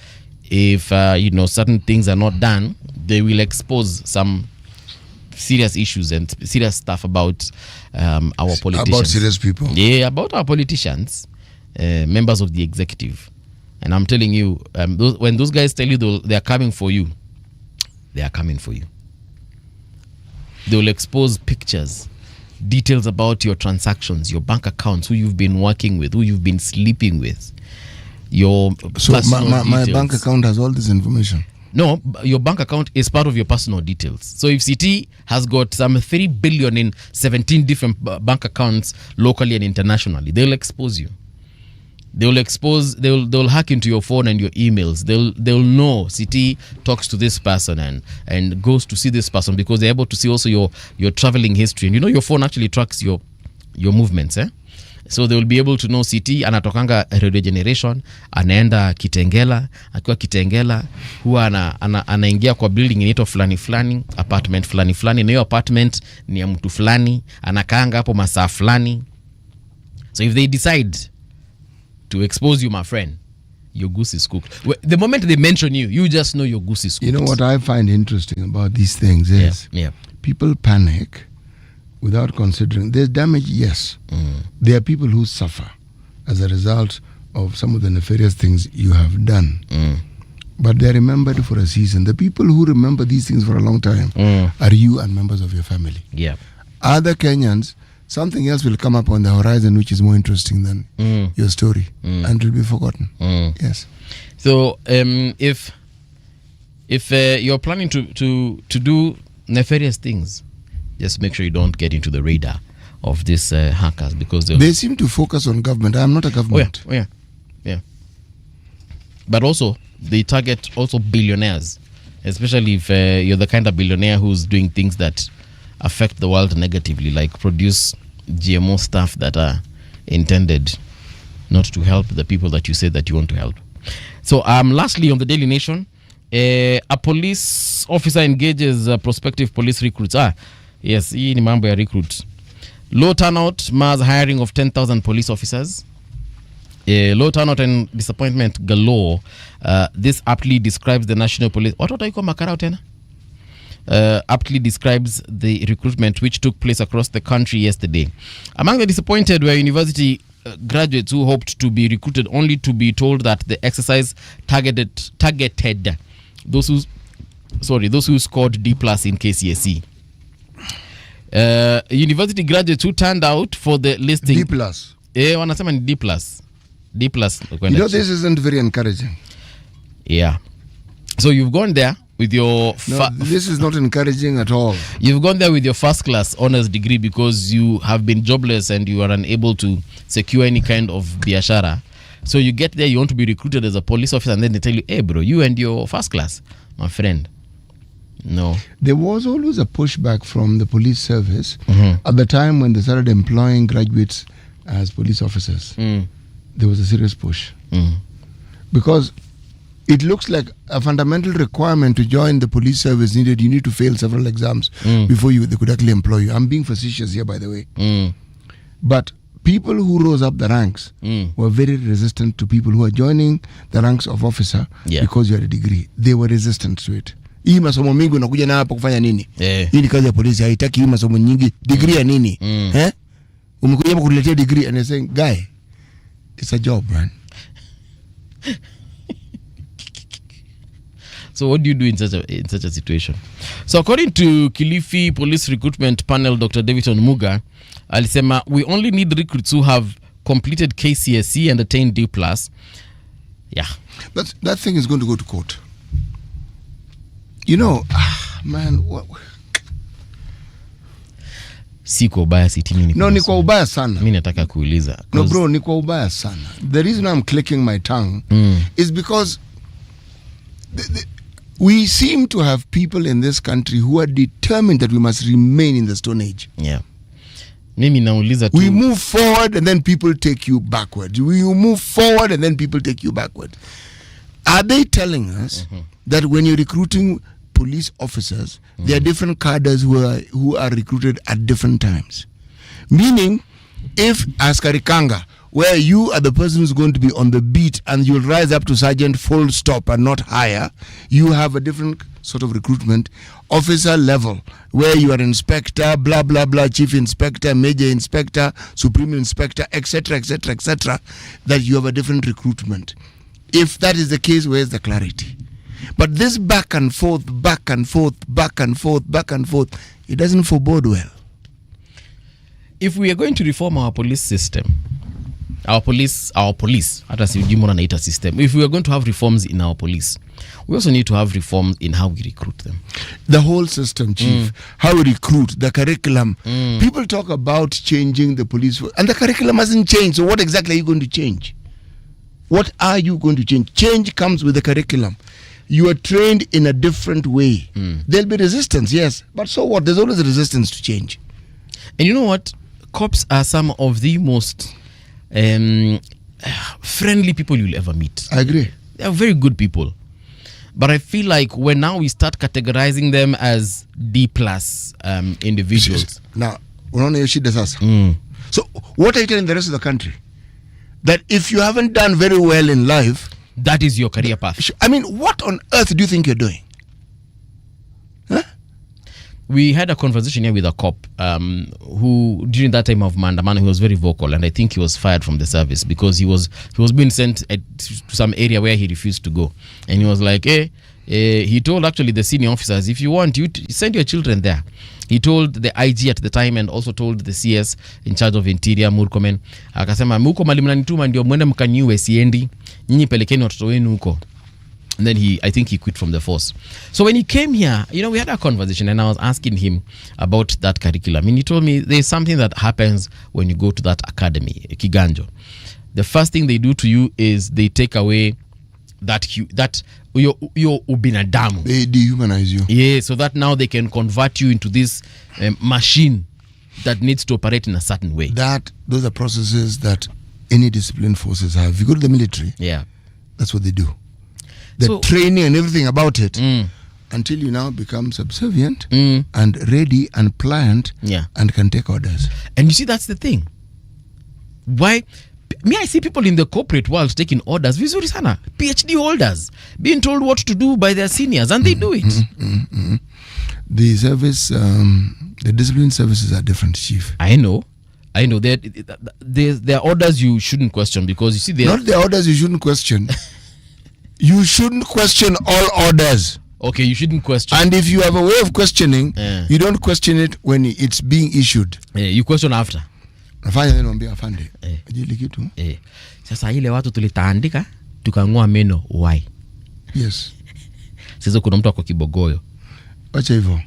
Speaker 1: if certain things are not done, they will expose some serious issues and serious stuff about our politicians.
Speaker 2: About serious people.
Speaker 1: Yeah, about our politicians, members of the executive. And I'm telling you, when those guys tell you they are coming for you, they are coming for you. They will expose pictures, details about your transactions, your bank accounts, who you've been working with, who you've been sleeping with. Your
Speaker 2: so my bank account has all this information.
Speaker 1: No, your bank account is part of your personal details. So if CT has got some 3 billion in 17 different bank accounts locally and internationally, they'll expose you. They'll hack into your phone and your emails. They'll know CT talks to this person and goes to see this person, because they're able to see also your traveling history. And your phone actually tracks your movements, So they will be able to know CT anatokanga Radio Generation, anaenda Kitengela, akiwa Kitengela huwa anaingia kwa building inaitwa fulani apartment fulani, na hiyo apartment ni ya mtu fulani, anakaanga hapo masaa fulani. So if they decide to expose you, my friend, your goose is cooked. The moment they mention you, you just know your goose is cooked.
Speaker 2: You know what I find interesting about these things is people panic without considering there's damage. Yes, there are people who suffer as a result of some of the nefarious things you have done, but they're remembered for a season. The people who remember these things for a long time are you and members of your family. Other Kenyans, something else will come up on the horizon which is more interesting than your story, and it will be forgotten. Yes.
Speaker 1: So if you're planning to do nefarious things, just make sure you don't get into the radar of these hackers, because
Speaker 2: they seem to focus on government. I'm not a government.
Speaker 1: Oh yeah. But also they target also billionaires, especially if you're the kind of billionaire who's doing things that affect the world negatively, like produce GMO stuff that are intended not to help the people that you say that you want to help. So lastly, on the Daily Nation, a police officer engages prospective police recruits. Yes, hii ni mambo ya recruit. Low turnout mars hiring of 10,000 police officers. Low turnout and disappointment galore. This aptly describes the national police. What are you call makarao tena? aptly describes the recruitment which took place across the country yesterday. Among the disappointed were university graduates who hoped to be recruited only to be told that the exercise targeted those who scored D+ in KCSE. University graduates who turned out for the listing
Speaker 2: D+.
Speaker 1: Wanasema ni D+. D+.
Speaker 2: This isn't very encouraging.
Speaker 1: Yeah. So you've gone there with your
Speaker 2: this is not encouraging at all.
Speaker 1: You've gone there with your first class honors degree because you have been jobless and you are unable to secure any kind of biashara. So you get there, you want to be recruited as a police officer, and then they tell you, hey bro, you and your first class, my friend. No.
Speaker 2: There was always a pushback from the police service at the time when they started employing graduates as police officers. There was a serious push. Because it looks like a fundamental requirement to join the police service needed. You need to fail several exams before they could actually employ you. I'm being facetious here, by the way. But people who rose up the ranks were very resistant to people who are joining the ranks of officer because you had a degree. They were resistant to it. Hii masomo mingi unakuja na hapa kufanya nini? Hii ni kazi ya polisi, haitaki hii masomo nyingi. Degree ya nini? Umekuja hapa kuletea degree, and they're saying, guy, it's a job, man.
Speaker 1: So what do you do in such a situation? So according to Kilifi Police Recruitment Panel, Dr. Davidson Muga alisema, we only need recruits who have completed KCSE and attained D+. Yeah.
Speaker 2: That thing is going to go to court. Man, what?
Speaker 1: Si kwa ubaya sitini.
Speaker 2: No, ni kwa ubaya sana.
Speaker 1: Mimi nataka kuuliza.
Speaker 2: No bro, ni kwa ubaya sana. The reason I'm clicking my tongue is because we seem to have people in this country who are determined that we must remain in the Stone Age.
Speaker 1: Yeah. Mimi nauliza tu.
Speaker 2: We move forward and then people take you backwards. We move forward and then people take you backwards. Are they telling us that when you're recruiting police officers, there are different cadres who are recruited at different times? Meaning, if as Karikanga, where you are the person who's going to be on the beat and you'll rise up to sergeant full stop and not higher, you have a different sort of recruitment. Officer level, where you are inspector, blah, blah, blah, chief inspector, major inspector, supreme inspector, etc., etc., etc., that you have a different recruitment. If that is the case, where's the clarity? But this back and forth, back and forth, back and forth, back and forth, it doesn't forebode well.
Speaker 1: If we are going to reform our police system, our police, hata sijui mbona naita system. If we are going to have reforms in our police, we also need to have reforms in how we recruit them.
Speaker 2: The whole system, chief. How we recruit, the curriculum. People talk about changing the police, and the curriculum hasn't changed. So what exactly are you going to change? What are you going to change? Change comes with the curriculum. You are trained in a different way. There'll be resistance, yes. But so what? There's always a resistance to change.
Speaker 1: And you know what? Cops are some of the most friendly people you'll ever meet.
Speaker 2: I agree.
Speaker 1: They are very good people. But I feel like when now we start categorizing them as D+ individuals.
Speaker 2: Now, unaona hiyo shida sasa. So what are you telling the rest of the country? That if you haven't done very well in life,
Speaker 1: that is your career path.
Speaker 2: I mean, what on earth do you think you're doing? Huh?
Speaker 1: We had a conversation here with a cop who, during that time of Mandamano, he was very vocal, and I think he was fired from the service because he was being sent to some area where he refused to go, and he was like, he told actually the senior officers, if you want, you send your children there. He told the IG at the time and also told the CS in charge of Interior, Murkomen, akasema muko mali mnanituma ndio mwende mkaniue siendi, nyinyi pelekeni watoto wenu huko. And then I think he quit from the force. So when he came here, we had a conversation and I was asking him about that curriculum. And he told me there's something that happens when you go to that academy, Kiganjo. The first thing they do to you is they take away that your ubinadamu.
Speaker 2: They dehumanize you.
Speaker 1: Yeah, so that now they can convert you into this machine that needs to operate in a certain way.
Speaker 2: Those are processes that any disciplined forces have. If you go to the military, that's what they do. The training and everything about it until you now become subservient and ready and pliant and can take orders.
Speaker 1: And you see, that's the thing. Why? I see people in the corporate world taking orders. Vizuri sana. PhD holders being told what to do by their seniors, and they do it.
Speaker 2: The service, the discipline services are different, Chief.
Speaker 1: I know. There are orders you shouldn't question, because you see,
Speaker 2: not the orders you shouldn't question. You shouldn't question all orders.
Speaker 1: Okay, you shouldn't question.
Speaker 2: And if you have a way of questioning, you don't question it when it's being issued.
Speaker 1: You question after.
Speaker 2: Nafanya neno ambia afande. Ajili kitu.
Speaker 1: Sasa ile watu tulitaandika tukang'oa meno, why?
Speaker 2: Yes.
Speaker 1: Sasa kuna mtu ako Kibogoyo.
Speaker 2: Acha hivyo.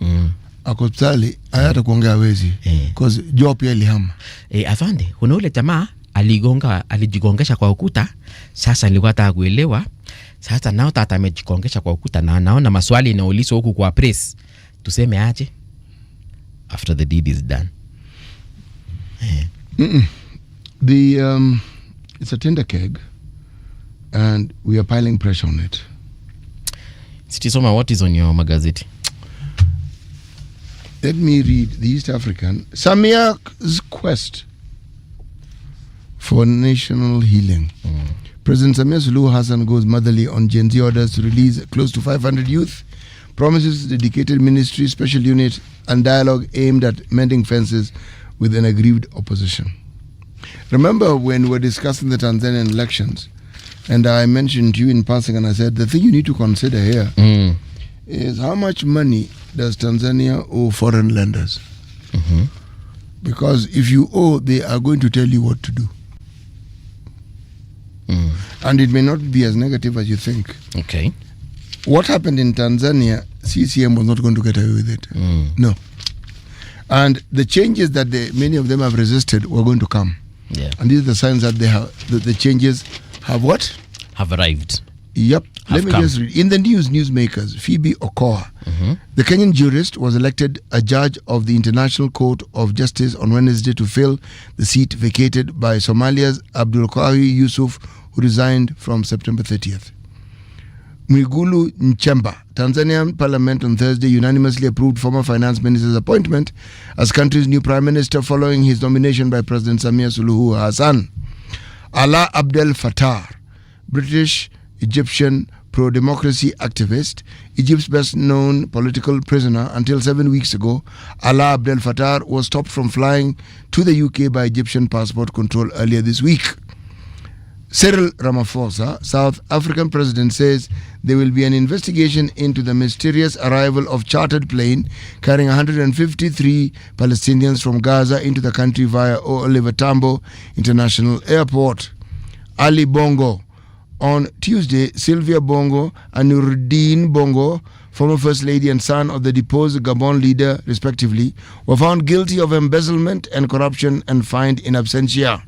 Speaker 2: Ako hospitali hata kuongea hawezi. Because job pia ilihama.
Speaker 1: Afande, kuna ule jamaa alijigongesha kwa ukuta. Sasa nilikuwa nataka kuelewa. Sasa nao tata amejigongesha kwa ukuta na naona maswali inaulizwa huku kwa press. Tuseme aje? After the deed is done.
Speaker 2: It's a tender keg, and we are piling pressure on it.
Speaker 1: Sitisoma, what is on your magazine?
Speaker 2: Let me read the East African. Samia's quest for national healing. President Samia Suluhu Hassan goes motherly on Gen Z orders to release close to 500 youth, promises dedicated ministry, special unit, and dialogue aimed at mending fences with an aggrieved opposition. Remember when we were discussing the Tanzanian elections, and I mentioned to you in passing, and I said, the thing you need to consider here is how much money does Tanzania owe foreign lenders? Because if you owe, they are going to tell you what to do. And it may not be as negative as you think.
Speaker 1: Okay.
Speaker 2: What happened in Tanzania, CCM was not going to get away with it. No. And the changes that many of them have resisted were going to come.
Speaker 1: Yeah.
Speaker 2: And these are the signs that the changes have what?
Speaker 1: Have arrived.
Speaker 2: Yep. Let me just read. In the news, newsmakers, Phoebe Okoa, the Kenyan jurist, was elected a judge of the International Court of Justice on Wednesday to fill the seat vacated by Somalia's Abdul Qawi Yusuf, who resigned from September 30th. Mwigulu Nchemba, Tanzanian parliament on Thursday unanimously approved former finance minister's appointment as country's new prime minister following his nomination by President Samia Suluhu Hassan. Alaa Abdel Fattah, British Egyptian pro-democracy activist, Egypt's best-known political prisoner until 7 weeks ago, Alaa Abdel Fattah was stopped from flying to the UK by Egyptian passport control earlier this week. Cyril Ramaphosa, South African president, says there will be an investigation into the mysterious arrival of chartered plane carrying 153 Palestinians from Gaza into the country via Oliver Tambo International Airport. Ali Bongo. On Tuesday, Sylvia Bongo and Nuruddin Bongo, former First Lady and son of the deposed Gabon leader, respectively, were found guilty of embezzlement and corruption and fined in absentia.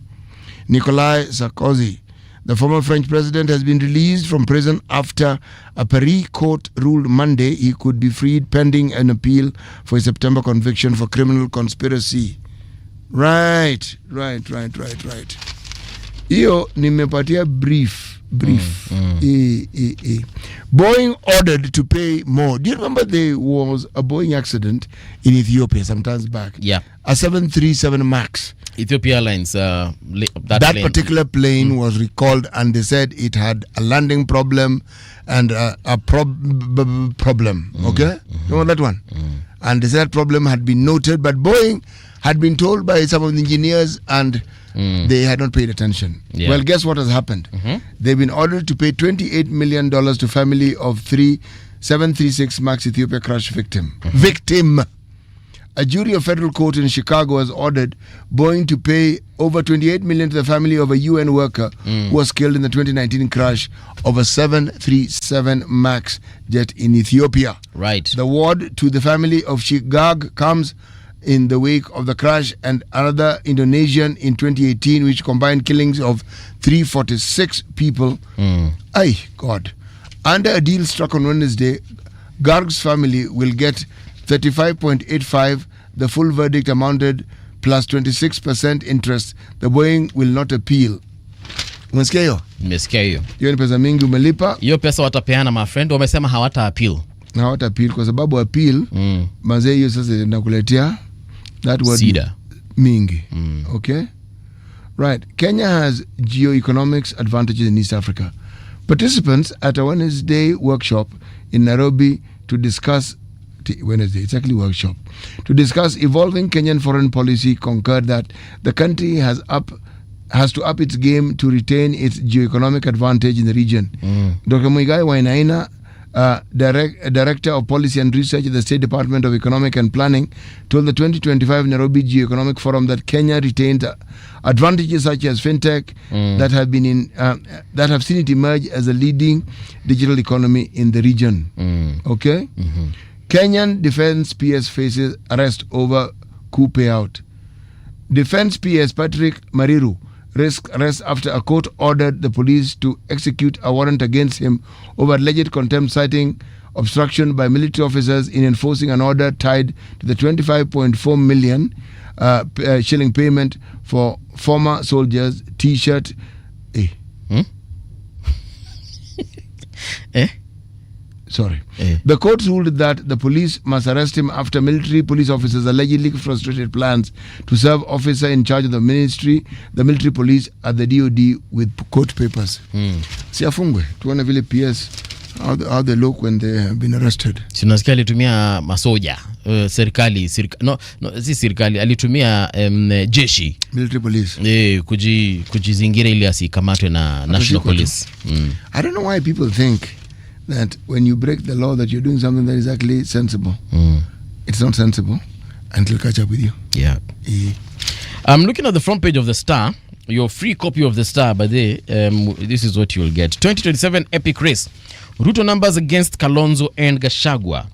Speaker 2: Nicolas Sarkozy, the former French president, has been released from prison after a Paris court ruled Monday he could be freed pending an appeal for his September conviction for criminal conspiracy. Right. Iyo nimepatia brief. Boeing ordered to pay more. Do you remember there was a Boeing accident in Ethiopia some times back?
Speaker 1: Yeah. A
Speaker 2: 737 MAX.
Speaker 1: Ethiopia Airlines, that plane.
Speaker 2: Particular plane was recalled, and they said it had a landing problem and a problem. Okay? You know that one? And they said that problem had been noted, but Boeing had been told by some of the engineers and they had not paid attention. Yeah. Well, guess what has happened? They've been ordered to pay $28 million to family of 3 737 MAX Ethiopia crash victim. A jury of federal court in Chicago has ordered Boeing to pay over $28 million to the family of a UN worker who was killed in the 2019 crash of a 737 MAX jet in Ethiopia.
Speaker 1: Right. The
Speaker 2: award to the family of Shigag comes in the wake of the crash and another Indonesian in 2018, which combined killings of 346 people. God. Under a deal struck on Wednesday, Garg's family will get 35.85, the full verdict amounted, plus 26% interest. The Boeing will not appeal. Umesikia hiyo?
Speaker 1: Nimesikia hiyo.
Speaker 2: Hiyo ni pesa mingi umelipa.
Speaker 1: Hiyo pesa watapeana, my friend. Wamesema hawata appeal.
Speaker 2: Hawata appeal kwa sababu appeal mazee hiyo sasa inakuletea that word
Speaker 1: Sida.
Speaker 2: Mingi. Okay? Right. Kenya has geo-economics advantages in East Africa. Participants at a Wednesday workshop in Nairobi to discuss Wednesday. It's actually a workshop to discuss evolving Kenyan foreign policy. Concurred that the country has to up its game to retain its geoeconomic advantage in the region. Dr. Muigai Wainaina, Director of Policy and Research at the State Department of Economic and Planning, told the 2025 Nairobi Geoeconomic Forum that Kenya retained advantages such as fintech that have seen it emerge as a leading digital economy in the region. Okay? Kenyan Defense PS faces arrest over coup payout. Defense PS Patrick Mariru risks arrest after a court ordered the police to execute a warrant against him over alleged contempt, citing obstruction by military officers in enforcing an order tied to the 25.4 million shilling payment for former soldiers' T-shirt. Sorry. The court ruled that the police must arrest him after military police officers allegedly frustrated plans to serve officer in charge of the military police at the DOD with court papers. Siafungwe tuone vile PS how they look when they have been arrested.
Speaker 1: Sinasikia alitumia masoja serikali si serikali alitumia jeshi
Speaker 2: military police
Speaker 1: kujizingira ili asikamatwe na national police.
Speaker 2: I don't know why people think that when you break the law that you're doing something that is actually sensible. It's not sensible and it'll catch up with you.
Speaker 1: I'm looking at the front page of the Star. Your free copy of the Star, by the this is what you'll get. 2027 epic race. Ruto numbers against Kalonzo and Gachagua.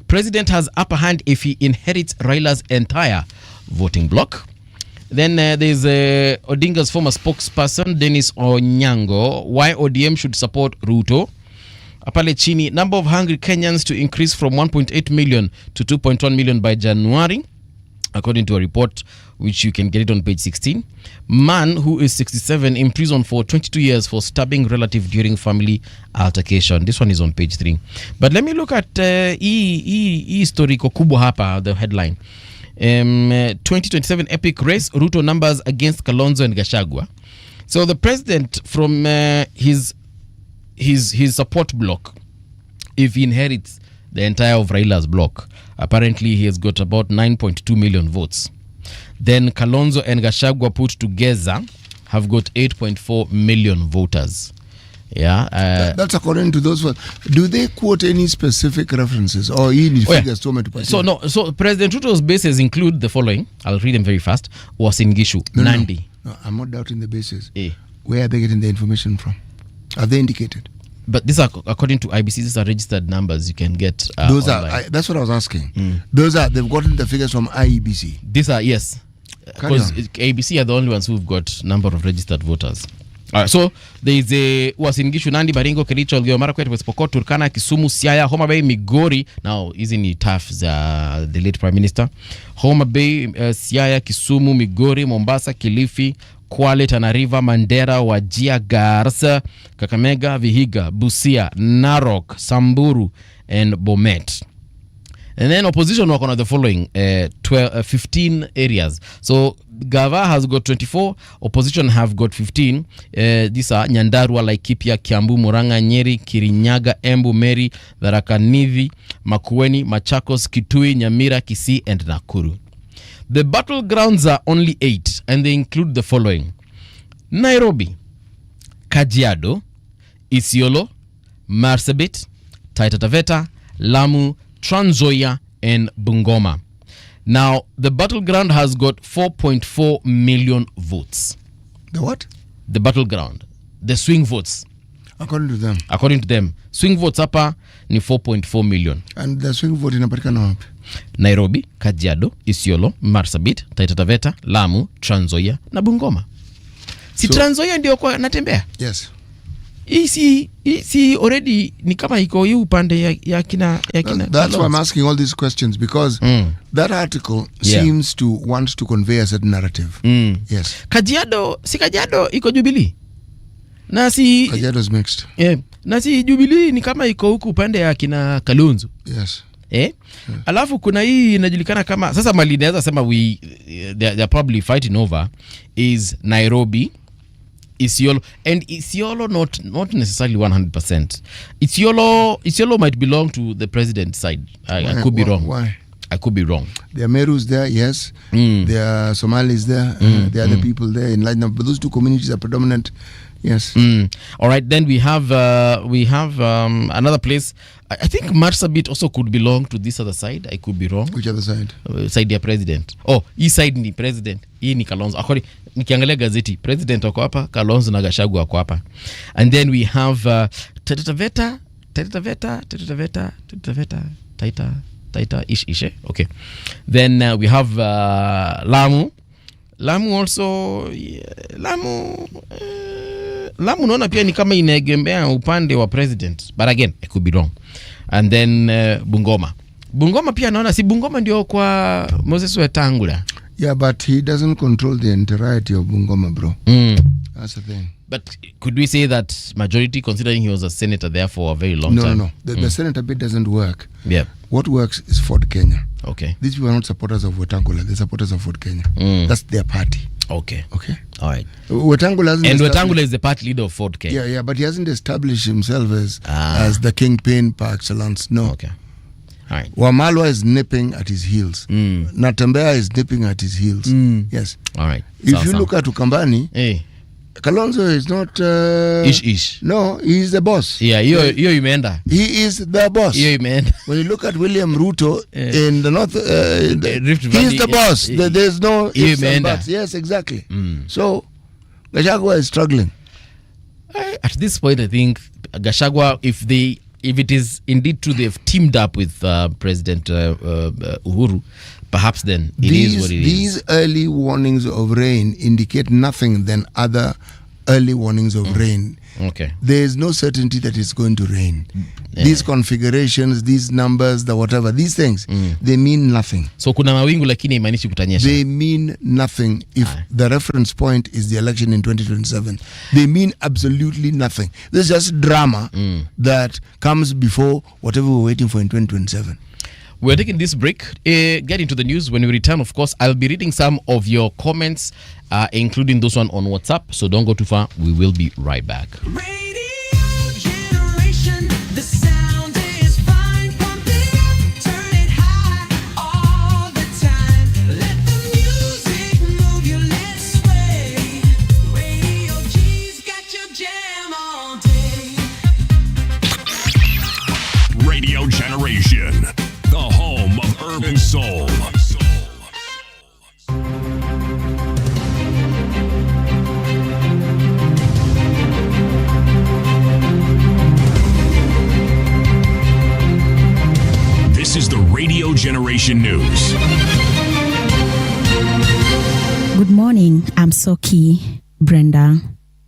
Speaker 1: President has upper hand if he inherits Raila's entire voting bloc. Then there's Odinga's former spokesperson, Dennis Onyango, why ODM should support Ruto. Apale chini, number of hungry Kenyans to increase from 1.8 million to 2.1 million by January, according to a report which you can get it on page 16. Man who is 67 imprisoned for 22 years for stabbing relative during family altercation. This one is on page 3. But let me look at historical kubwa hapa, the headline. 2027 epic race, Ruto numbers against Kalonzo and Gachagua. So the president from his support block, if he inherits the entire of Raila's block, apparently he has got about 9.2 million votes. Then Kalonzo and Gachagua put together have got 8.4 million voters.
Speaker 2: That's according to those. Do they quote any specific references or any figures?
Speaker 1: So President Ruto's bases include the following. I'll read them very fast. Uasin Gishu, Nandi.
Speaker 2: No, I'm not doubting the bases. Where are they getting the information from? Are they indicated?
Speaker 1: But these are, according to IBC, these are registered numbers you can get.
Speaker 2: Those online. That's what I was asking. They've gotten the figures from IEBC.
Speaker 1: These are, yes. Because ABC are the only ones who've got number of registered voters. So there is a Uasin Gishu, Nandi, Baringo, Kericho, Elgeyo Marakwet, West Pokot, Turkana, Kisumu, Siaya, Homa Bay, Migori. Now, isn't it tough, the late Prime Minister? Homa Bay, Siaya, Kisumu, Migori, Mombasa, Kilifi, Kwale, Tana River, Mandera, Wajir, Garissa, Kakamega, Vihiga, Busia, Narok, Samburu, and Bomet. And then opposition work on the following 15 areas. So Gava has got 24, opposition have got 15. These are Nyandarua, Laikipia, Kiambu, Muranga, Nyeri, Kirinyaga, Embu, Meri, Tharaka Nithi, Makueni, Machakos, Kitui, Nyamira, Kisii, and Nakuru. The battlegrounds are only 8, and they include the following: Nairobi, Kajiado, Isiolo, Marsabit, Taita Taveta, Lamu, Trans Nzoia, and Bungoma. Now, the battleground has got 4.4 million votes.
Speaker 2: The what?
Speaker 1: The battleground. The swing votes.
Speaker 2: According to them.
Speaker 1: According to them. Swing votes hapa ni 4.4 million.
Speaker 2: And the swing vote inapatikana wapi?
Speaker 1: Nairobi, Kajiado, Isiolo, Marsabit, Taita Taveta, Lamu, Trans Nzoia na Bungoma. Si so, Trans Nzoia ndio kwa natembea?
Speaker 2: Yes.
Speaker 1: Isi already ni kama iko yu upande ya kina
Speaker 2: That's why I'm asking all these questions, because that article seems to want to convey a certain narrative. Yes.
Speaker 1: Kajiado iko Jubilee.
Speaker 2: Kajiado is mixed.
Speaker 1: Na si Jubilee ni kama iko huku upande ya kina Kalonzo.
Speaker 2: Yes.
Speaker 1: Alafu kuna hii inajulikana kama sasa Malindi naweza sema they're probably fighting over is Nairobi, Isiolo, and Isiolo not necessarily 100%. Isiolo might belong to the president's side. I could be wrong.
Speaker 2: Why?
Speaker 1: I could be wrong.
Speaker 2: There are Merus there, yes. There are Somalis there. There are the people there in large number. But those two communities are predominant. Yes.
Speaker 1: All right. Then we have another place. I think Marsabit also could belong to this other side. I could be wrong.
Speaker 2: Which other side?
Speaker 1: Side ya president. Oh, east side ni president. Hii ni Kalonzo. Akori nikiangalia gazeti, president wako hapa, Kalonzo na Gachagua wako hapa. And then we have Taita Veta, Taita ish. Okay. Then we have Lamu. Lamu also Lamu naona pia ni kama inaegemea upande wa president, but again I could be wrong. And then Bungoma pia naona si Bungoma ndio kwa Moses Wetangula.
Speaker 2: Yeah, but he doesn't control the entirety of Bungoma, bro. That's the thing.
Speaker 1: But could we say that majority, considering he was a senator there for a very long time?
Speaker 2: No. The senator bit doesn't work.
Speaker 1: Yeah.
Speaker 2: What works is Ford Kenya.
Speaker 1: Okay.
Speaker 2: These people are not supporters of Wetangula. They're supporters of Ford Kenya. That's their party.
Speaker 1: Okay.
Speaker 2: All
Speaker 1: right.
Speaker 2: Wetangula
Speaker 1: is the party leader of Ford Kenya.
Speaker 2: Yeah, but he hasn't established himself as the kingpin par excellence. No.
Speaker 1: Okay. All right.
Speaker 2: Wamalwa is nipping at his heels. Natembea is nipping at his heels. Yes.
Speaker 1: All right.
Speaker 2: If you look at Ukambani, Kalonzo is not
Speaker 1: ish.
Speaker 2: No, he is the boss.
Speaker 1: Yeah, hiyo imeenda.
Speaker 2: He is the boss.
Speaker 1: Hiyo imeenda.
Speaker 2: When you look at William Ruto in the north,
Speaker 1: Rift Valley,
Speaker 2: he is the boss. There's no ifs and buts. Yes, exactly. So Gachagua is struggling.
Speaker 1: At this point, I think Gachagua, if it is indeed true they've teamed up with President Uhuru, perhaps then it is what it is.
Speaker 2: These early warnings of rain indicate nothing than other early warnings of rain.
Speaker 1: Okay.
Speaker 2: There is no certainty that it's going to rain. These configurations, these numbers, the whatever, these things, they mean nothing.
Speaker 1: So kuna mawingu lakini imaanishi kutanyesha.
Speaker 2: They mean nothing if the reference point is the election in 2027. They mean absolutely nothing. This is just drama that comes before whatever we're waiting for in 2027.
Speaker 1: We're taking this break. Get into the news. When we return, of course, I'll be reading some of your comments, including those one on WhatsApp. So don't go too far. We will be right back.
Speaker 4: Radio generation, the sound is fine. Pump it up, turn it high all the time. Let the music move you, let's sway. Radio G's got your jam all day.
Speaker 3: Radio Generation, the home of urban soul. This is the Radio Generation News.
Speaker 5: Good morning, I'm Soki Brenda.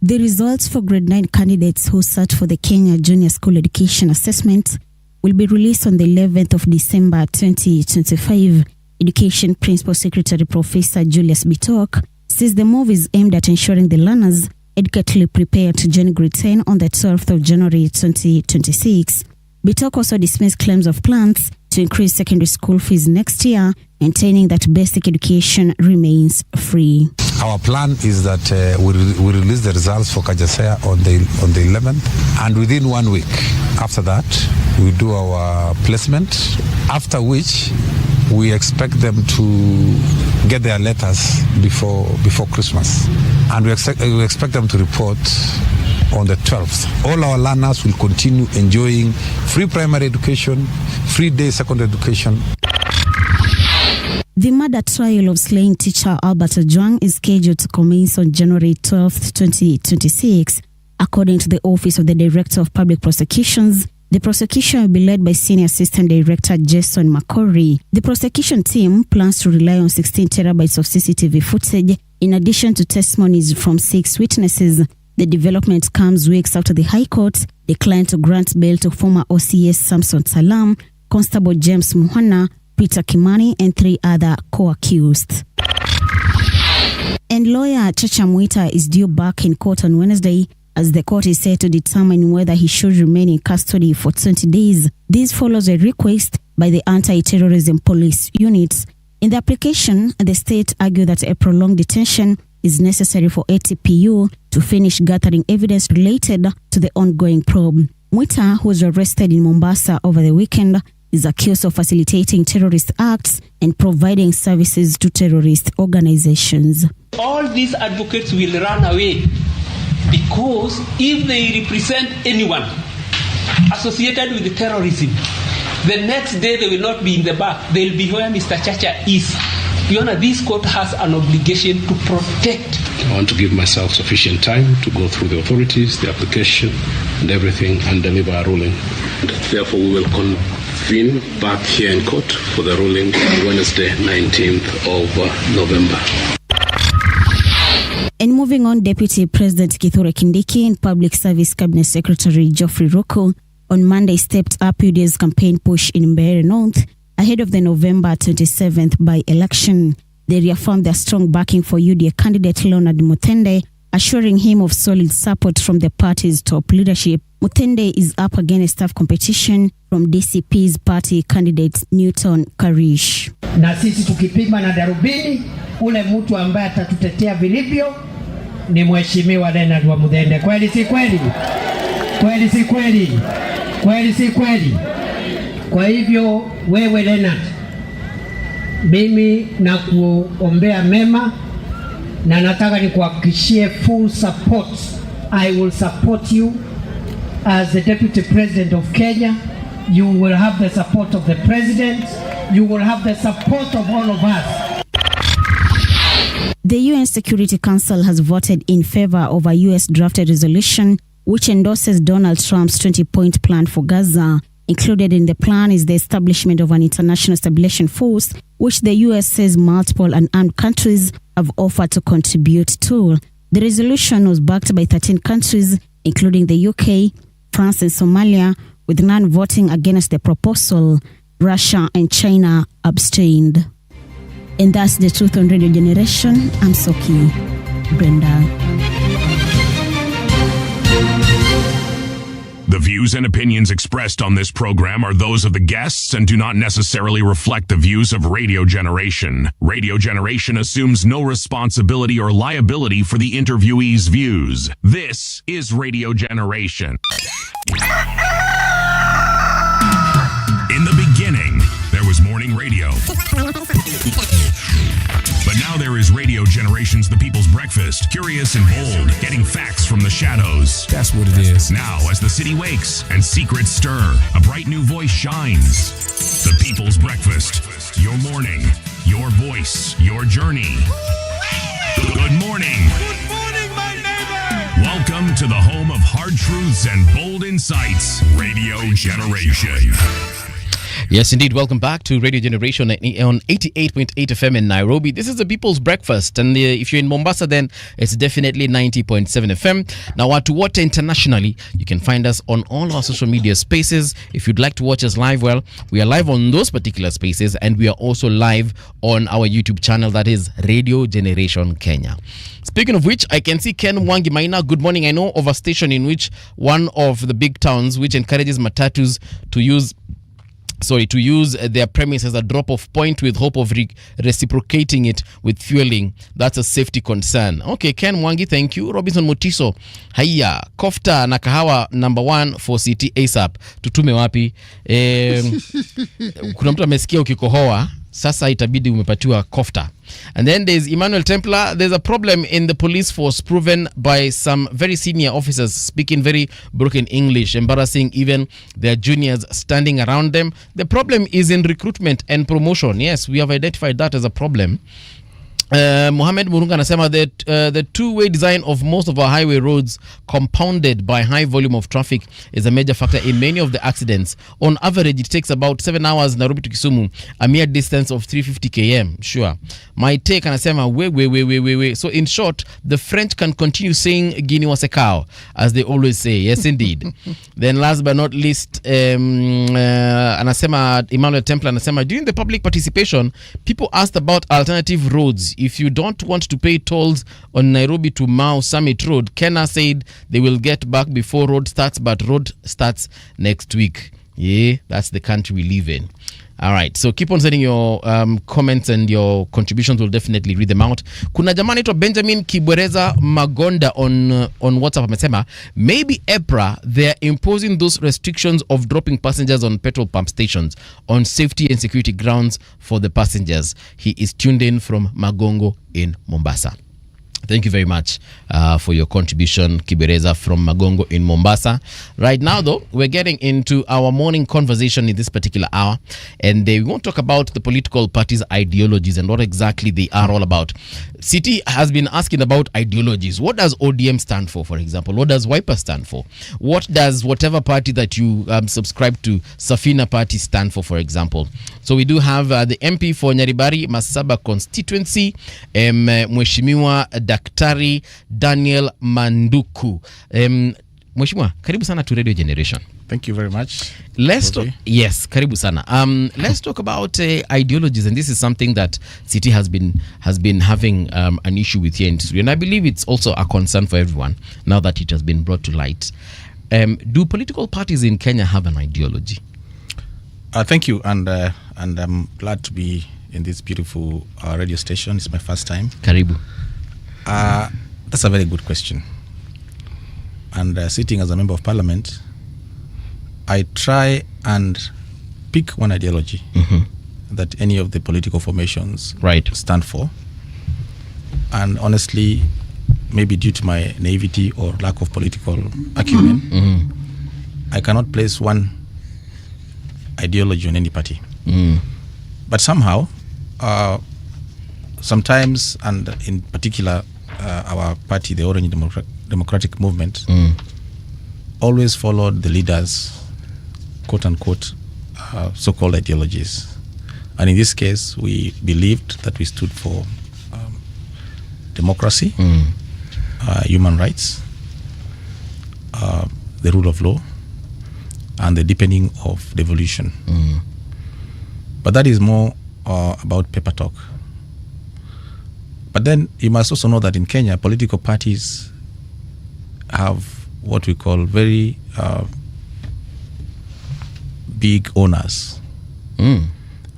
Speaker 5: The results for grade 9 candidates who sat for the Kenya Junior School Education Assessment will be released on the 11th of December 2025. Education Principal Secretary Professor Julius Bitok says the move is aimed at ensuring the learners adequately prepared to join grade 10 on the 12th of January 2026. Bitok also dismissed claims of plans to increase secondary school fees next year, maintaining that basic education remains free.
Speaker 6: Our plan is that we release the results for Kajasea on the 11th, and within 1 week after that, we do our placement, after which we expect them to get their letters before Christmas, and we expect them to report on the 12th. All our learners will continue enjoying free primary education, free day secondary education.
Speaker 5: The murder trial of slain teacher Albert Ojwang is scheduled to commence on January 12th, 2026. According to the Office of the Director of Public Prosecutions, the prosecution will be led by Senior Assistant Director Jason Makori. The prosecution team plans to rely on 16 terabytes of CCTV footage in addition to testimonies from 6 witnesses. The development comes weeks after the High Court declined to grant bail to former OCS Samson Salam, Constable James Muhana, Peter Kimani, and 3 other co-accused. And lawyer Chacha Mwita is due back in court on Wednesday as the court is set to determine whether he should remain in custody for 20 days. This follows a request by the Anti-Terrorism Police Unit. In the application, the state argued that a prolonged detention is necessary for ATPU to finish gathering evidence related to the ongoing probe. Mwita, who was arrested in Mombasa over the weekend, is accused of facilitating terrorist acts and providing services to terrorist organizations.
Speaker 7: All these advocates will run away because if they represent anyone associated with terrorism, the next day they will not be in the back. They'll be where Mr. Chacha is. Your Honor, this court has an obligation to protect.
Speaker 8: I want to give myself sufficient time to go through the authorities, the application, and everything, and deliver a ruling. Therefore, we will convene back here in court for the ruling on Wednesday, 19th of November.
Speaker 5: And moving on, Deputy President Kithure Kindiki and Public Service Cabinet Secretary Geoffrey Ruku on Monday stepped up UDA's campaign push in Mbeere North ahead of the November 27th by-election. They reaffirmed their strong backing for UDA candidate Leonard Muthende, assuring him of solid support from the party's top leadership. Muthende is up against tough competition from DCP's party candidate Newton Karish.
Speaker 9: Na sisi tukipima na darubini, ule mtu ambaye atatutetea vilivyo ni Mheshimiwa Leonard wa Muthende. Kweli si kweli? Kweli si kweli? Kweli si kweli? Kwa hivyo wewe Leonard, mimi na kuombea mema na nataka nikuhakikishie full support. I will support you as the Deputy President of Kenya. You will have the support of the President. You will have the support of all of us.
Speaker 5: The UN Security Council has voted in favor of a US drafted resolution which endorses Donald Trump's 20-point plan for Gaza. Included in the plan is the establishment of an international stabilization force, which the US says multiple unarmed countries have offered to contribute to. The resolution was backed by 13 countries, including the UK, France and Somalia, with none voting against the proposal. Russia and China abstained. And that's the Truth on Radio Generation. I'm Soki Brenda.
Speaker 3: The views and opinions expressed on this program are those of the guests and do not necessarily reflect the views of Radio Generation. Radio Generation assumes no responsibility or liability for the interviewee's views. This is Radio Generation. In the beginning, there was morning radio. But now there is Radio Generation's The People's Breakfast, curious and bold, getting facts from the shadows.
Speaker 10: That's what it is.
Speaker 3: Now, as the city wakes and secrets stir, a bright new voice shines. The People's Breakfast, your morning, your voice, your journey. Good morning.
Speaker 4: Good morning, my neighbor.
Speaker 3: Welcome to the home of hard truths and bold insights, Radio Generation.
Speaker 1: Yes, indeed. Welcome back to Radio Generation on 88.8 FM in Nairobi. This is the People's Breakfast. And if you're in Mombasa, then it's definitely 90.7 FM. Now, to watch internationally, you can find us on all our social media spaces. If you'd like to watch us live, well, we are live on those particular spaces. And we are also live on our YouTube channel, that is Radio Generation Kenya. Speaking of which, I can see Ken Mwangi Maina. Good morning. I know of a station in which one of the big towns which encourages matatus to use their premise as a drop-off point with hope of reciprocating it with fueling. That's a safety concern. Okay, Ken Mwangi, thank you. Robinson Mutiso, haya, kofta na kahawa number 1 for city ASAP. Tutume wapi? Kuna mtu amesikia ukikohoa, sasa itabidi umepatiwa kofta. And then there's Emmanuel Templar. There's a problem in the police force proven by some very senior officers speaking very broken English, embarrassing even their juniors standing around them. The problem is in recruitment and promotion. Yes, we have identified that as a problem. Mohamed Murunga anasema that the two-way design of most of our highway roads, compounded by high volume of traffic, is a major factor in many of the accidents. On average, it takes about 7 hours Nairobi to Kisumu, a mere distance of 350 km. Sure. My take anasema we. So in short, the French can continue saying Guinea was a cow, as they always say. Yes, indeed. Then last but not least, anasema Emmanuel Templar anasema during the public participation, people asked about alternative roads. If you don't want to pay tolls on Nairobi to Mau Summit Road, Kenya said they will get back before road starts, but road starts next week. Yeah, that's the country we live in. All right, so keep on sending your comments and your contributions. We'll definitely read them out. Kuna jamaa anaitwa Benjamin Kibwereza Magonda on WhatsApp amesema maybe EPRA they're imposing those restrictions of dropping passengers on petrol pump stations on safety and security grounds for the passengers. He is tuned in from Magongo in Mombasa. Thank you very much for your contribution, Kibereza from Magongo in Mombasa. Right now, though, we're getting into our morning conversation in this particular hour, and we won't talk about the political parties' ideologies and what exactly they are all about. City has been asking about ideologies. What does ODM stand for example? What does Wiper stand for? What does whatever party that you subscribe to, Safina Party, stand for example? So we do have the MP for Nyaribari Masaba constituency, Mheshimiwa Daktari Daniel Manduku. Mheshimiwa, karibu sana to Radio Generation.
Speaker 10: Thank you very much.
Speaker 1: Let's talk, yes, karibu sana. Let's talk about ideologies, and this is something that City has been having an issue with here in Studio, and I believe it's also a concern for everyone now that it has been brought to light. Do political parties in Kenya have an ideology?
Speaker 10: Thank you, and I'm glad to be in this beautiful radio station. It's my first time.
Speaker 1: Karibu.
Speaker 10: That's a very good question. And sitting as a member of parliament, I try and pick one ideology that any of the political formations stand for. And honestly, maybe due to my naivety or lack of political acumen, I cannot place one ideology on any party. But somehow, sometimes, and in particular, our party, the Orange Democratic Movement, always followed the leaders' quote-unquote so-called ideologies. And in this case, we believed that we stood for democracy, human rights, the rule of law, and the deepening of devolution. But that is more about paper talk. But then you must also know that in Kenya, political parties have what we call very big owners,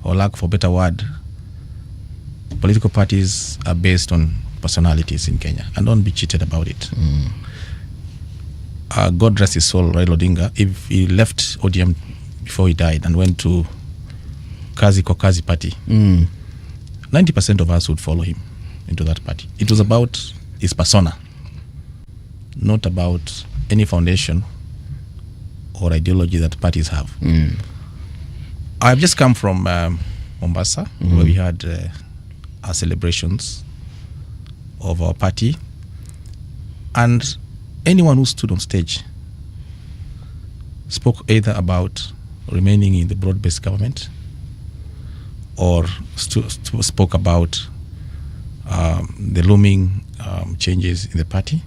Speaker 10: or lack for a better word. Political parties are based on personalities in Kenya, and don't be cheated about it. God rest his soul, Raila Odinga, if he left ODM before he died and went to Kazi Kokazi party, 90% of us would follow him into that party. It was about his persona, not about any foundation or ideology that parties have. I've just come from Mombasa, where we had our celebrations of our party, and anyone who stood on stage spoke either about remaining in the broad-based government or spoke about the looming changes in the party.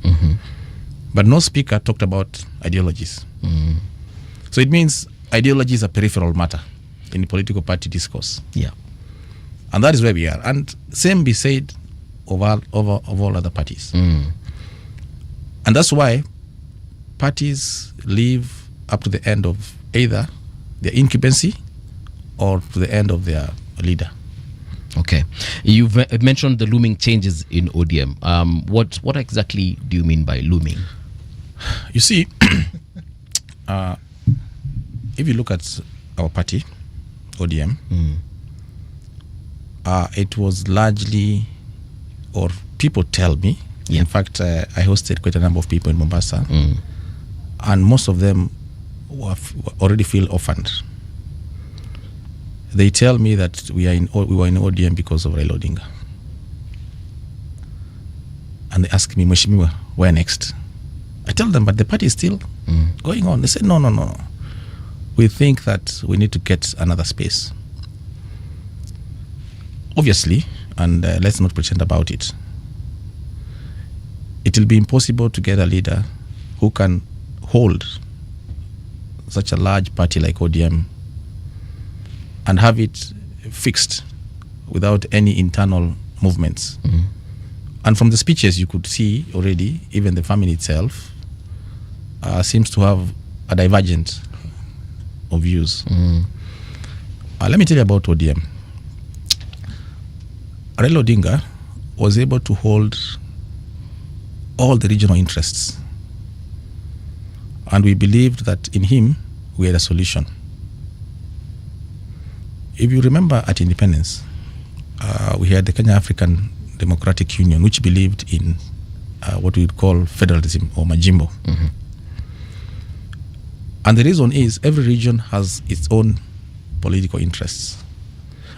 Speaker 10: But no speaker talked about ideologies. So it means ideology is a peripheral matter in the political party discourse.
Speaker 1: Yeah.
Speaker 10: And that is where we are. And same be said of all other parties. And that's why parties live up to the end of either their incubancy or to the end of their leader.
Speaker 1: Okay. You've mentioned the looming changes in ODM. What exactly do you mean by looming?
Speaker 10: You see, if you look at our party, ODM, it was largely, or people tell me, in fact, I hosted quite a number of people in Mombasa, and most of them already feel orphaned. They tell me that we were in ODM because of Raila Odinga. And they ask me, Mheshimiwa, where next? I tell them, but the party is still going on. They say, no. We think that we need to get another space. Obviously, and let's not pretend about it, it will be impossible to get a leader who can hold such a large party like ODM and have it fixed without any internal movements. And from the speeches you could see already, even the family itself seems to have a divergence of views. Let me tell you about ODM. Raila Odinga was able to hold all the regional interests. And we believed that in him, we had a solution. If you remember at independence, we had the Kenya African Democratic Union, which believed in what we would call federalism or majimbo.
Speaker 1: Mm-hmm.
Speaker 10: And the reason is every region has its own political interests.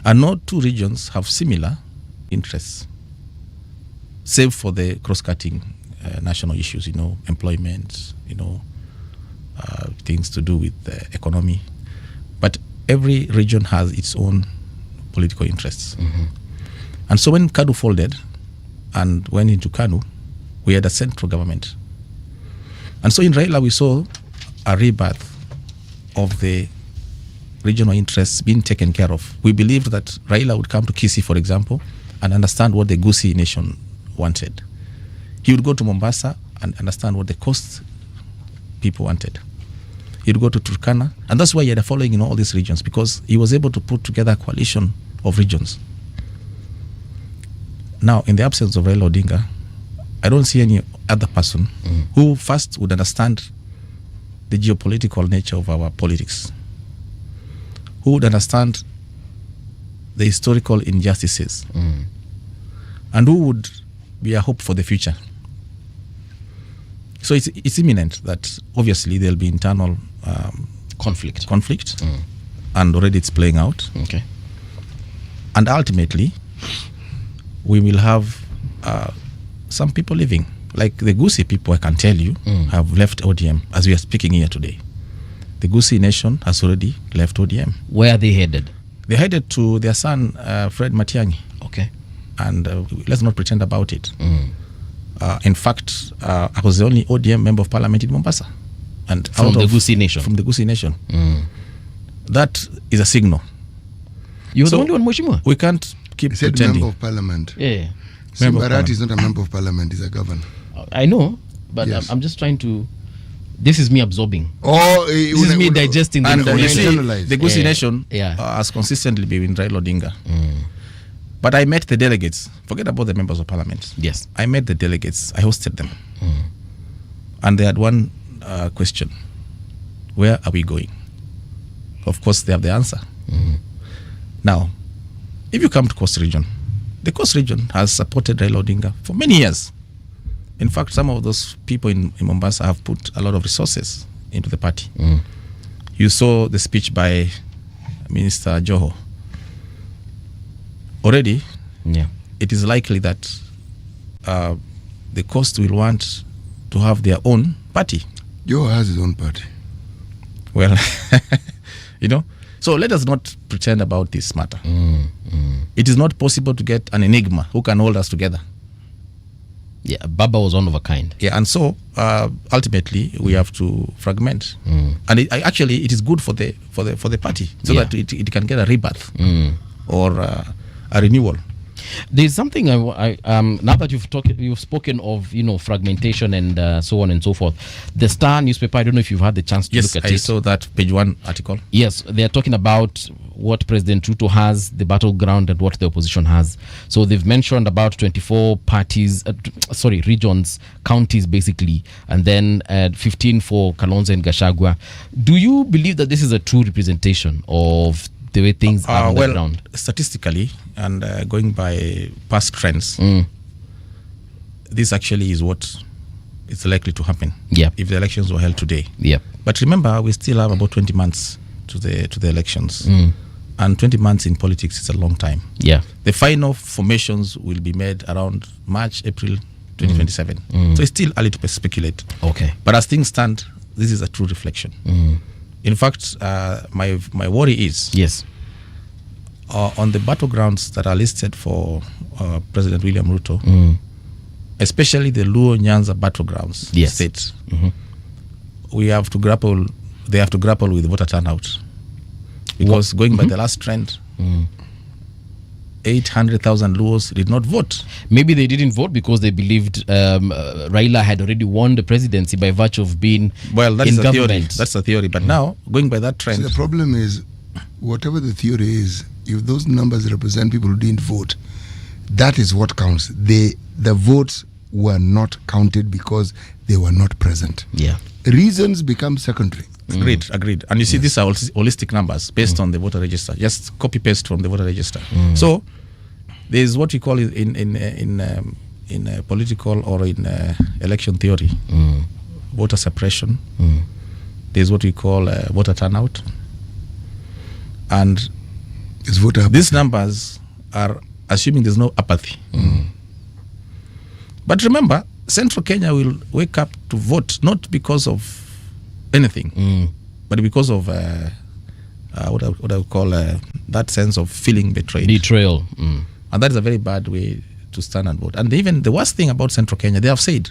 Speaker 10: And no two regions have similar interests, save for the cross-cutting national issues, employment, things to do with the economy. But every region has its own political interests.
Speaker 1: Mm-hmm.
Speaker 10: And so when KANU folded and went into KANU, we had a central government. And so in Raila, we saw a rebirth of the regional interests being taken care of. We believed that Raila would come to Kisii, for example, and understand what the Gusii nation wanted. He would go to Mombasa and understand what the coast people wanted. He would go to Turkana, and that's why he had a following in all these regions, because he was able to put together a coalition of regions. Now, in the absence of Raila Odinga, I don't see any other person who first would understand the geopolitical nature of our politics, who would understand the historical injustices, and who would be a hope for the future. So it's imminent that obviously there'll be internal
Speaker 1: conflict,
Speaker 10: and already it's playing out.
Speaker 1: Okay.
Speaker 10: And ultimately, we will have some people leaving. Like the Gusii people, I can tell you, have left ODM as we are speaking here today. The Gusii nation has already left ODM.
Speaker 1: Where are they headed?
Speaker 10: They're headed to their son, Fred Matiang'i.
Speaker 1: Okay.
Speaker 10: And let's not pretend about it. In fact, I was the only ODM member of parliament in Mombasa. And
Speaker 1: from the Gusii nation?
Speaker 10: From the Gusii nation. That is a signal.
Speaker 1: You're the only one, Mheshimiwa?
Speaker 10: We can't keep
Speaker 2: He said
Speaker 10: pretending.
Speaker 2: member of parliament.
Speaker 1: Yeah.
Speaker 2: Simbarati is not a member of parliament, he's a governor.
Speaker 1: I know, but
Speaker 2: Yes.
Speaker 1: I'm just trying to... This is me absorbing.
Speaker 2: Oh,
Speaker 1: this is me digesting the
Speaker 10: And you see,
Speaker 1: information.
Speaker 10: the Gusii nation
Speaker 1: Yeah.
Speaker 10: has consistently been with Raila Odinga. But I met the delegates. Forget about the members of parliament.
Speaker 1: Yes.
Speaker 10: I met the delegates. I hosted them. And they had one question. Where are we going? Of course, they have the answer. Now, if you come to Coast Region, the Coast Region has supported Raila Odinga for many years. In fact, some of those people in Mombasa have put a lot of resources into the party. You saw the speech by Minister Joho. Already, it is likely that the Coast will want to have their own party.
Speaker 2: Joho has his own party.
Speaker 10: Well, so let us not pretend about this matter. It is not possible to get an enigma who can hold us together.
Speaker 1: Yeah, Baba was one of a kind.
Speaker 10: Yeah, and so ultimately we have to fragment, and it is good for the party so that it can get a rebirth or a renewal.
Speaker 1: There's something now that you've spoken of fragmentation and so on and so forth. The Star newspaper, I don't know if you've had the chance to look at it.
Speaker 10: Yes, I saw that page 1 article.
Speaker 1: Yes, they are talking about what President Ruto has, the battleground, and what the opposition has. So they've mentioned about 24 regions, counties basically, and then 15 for Kalonzo and Gachagua. Do you believe that this is a true representation of the way things are on the ground?
Speaker 10: Statistically, and going by past trends, this actually is what is likely to happen. If the elections were held today. But remember, we still have about 20 months to the elections, and 20 months in politics is a long time. The final formations will be made around March, April 2027. So it's still early to speculate.
Speaker 1: Okay.
Speaker 10: But as things stand, this is a true reflection. In fact, my worry is on the battlegrounds that are listed for President William Ruto, especially the Luo Nyanza battlegrounds states. They have to grapple with voter turnout, because going by the last trend, 800,000 Luos did not vote.
Speaker 1: Maybe they didn't vote because they believed Raila had already won the presidency by virtue of being in government.
Speaker 10: That's a theory. But now, going by that trend...
Speaker 2: See, the problem is whatever the theory is, if those numbers represent people who didn't vote, that is what counts. The votes were not counted because they were not present.
Speaker 1: Yeah.
Speaker 2: Reasons become secondary.
Speaker 10: Agreed. And you see, these are holistic numbers based on the voter register. Just copy paste from the voter register. So there is what we call in political or in election theory, voter suppression. There is what we call voter turnout, and these numbers are assuming there's no apathy. But remember, Central Kenya will wake up to vote not because of anything, but because of what I would call that sense of feeling betrayal. And that is a very bad way to stand and vote. And even the worst thing about Central Kenya, they have said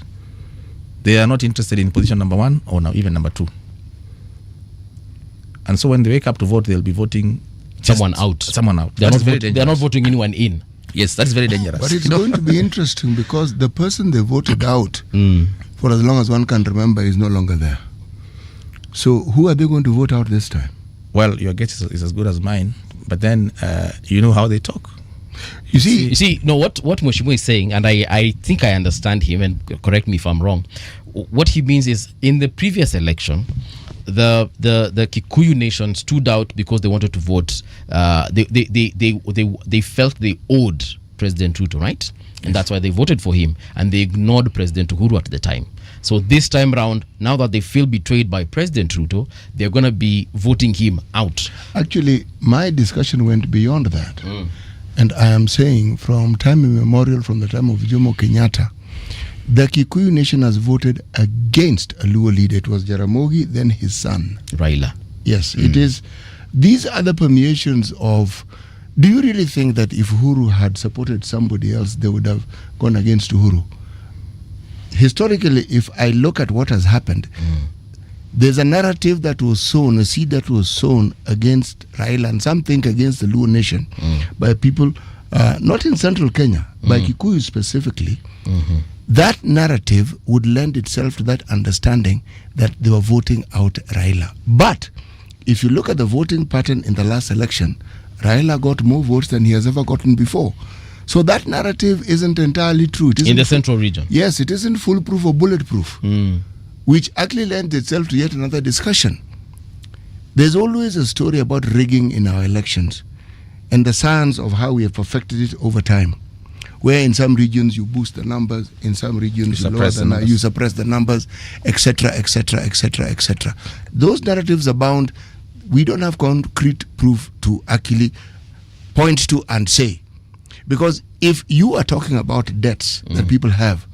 Speaker 10: they are not interested in position number 1 or now even number 2. And so when they wake up to vote, they'll be voting
Speaker 1: someone out. They're not voting anyone in.
Speaker 10: Yes, that's very dangerous.
Speaker 2: But it's going to be interesting because the person they voted out, for as long as one can remember, is no longer there. So who are they going to vote out this time?
Speaker 10: Well, your guess is as good as mine. But then you know how they talk.
Speaker 1: You see, no, what Mheshimiwa is saying, and I think I understand him, and correct me if I'm wrong. What he means is, in the previous election, the Kikuyu nation stood out because they wanted to vote. They felt they owed President Ruto, right? And that's why they voted for him, and they ignored President Uhuru at the time. So this time round, now that they feel betrayed by President Ruto, they're going to be voting him out.
Speaker 2: Actually, my discussion went beyond that. And I am saying, from time immemorial, from the time of Jomo Kenyatta, the Kikuyu nation has voted against a Luo leader. It was Jaramogi, then his son,
Speaker 1: Raila.
Speaker 2: Yes, it is. These are the permeations of. Do you really think that if Uhuru had supported somebody else, they would have gone against Uhuru? Historically, if I look at what has happened, there's a narrative that was sown, a seed that was sown against Raila, and some think against the Luo nation by people, not in central Kenya, by Kikuyu specifically. That narrative would lend itself to that understanding that they were voting out Raila. But if you look at the voting pattern in the last election, Raila got more votes than he has ever gotten before. So that narrative isn't entirely true.
Speaker 1: In the central region?
Speaker 2: Yes, it isn't foolproof or bulletproof, which actually lends itself to yet another discussion. There's always a story about rigging in our elections and the science of how we have perfected it over time, where in some regions you boost the numbers, in some regions you suppress the numbers, etc., etc., etc., etc. Those narratives abound. We don't have concrete proof to actually point to and say. Because if you are talking about debts that people have,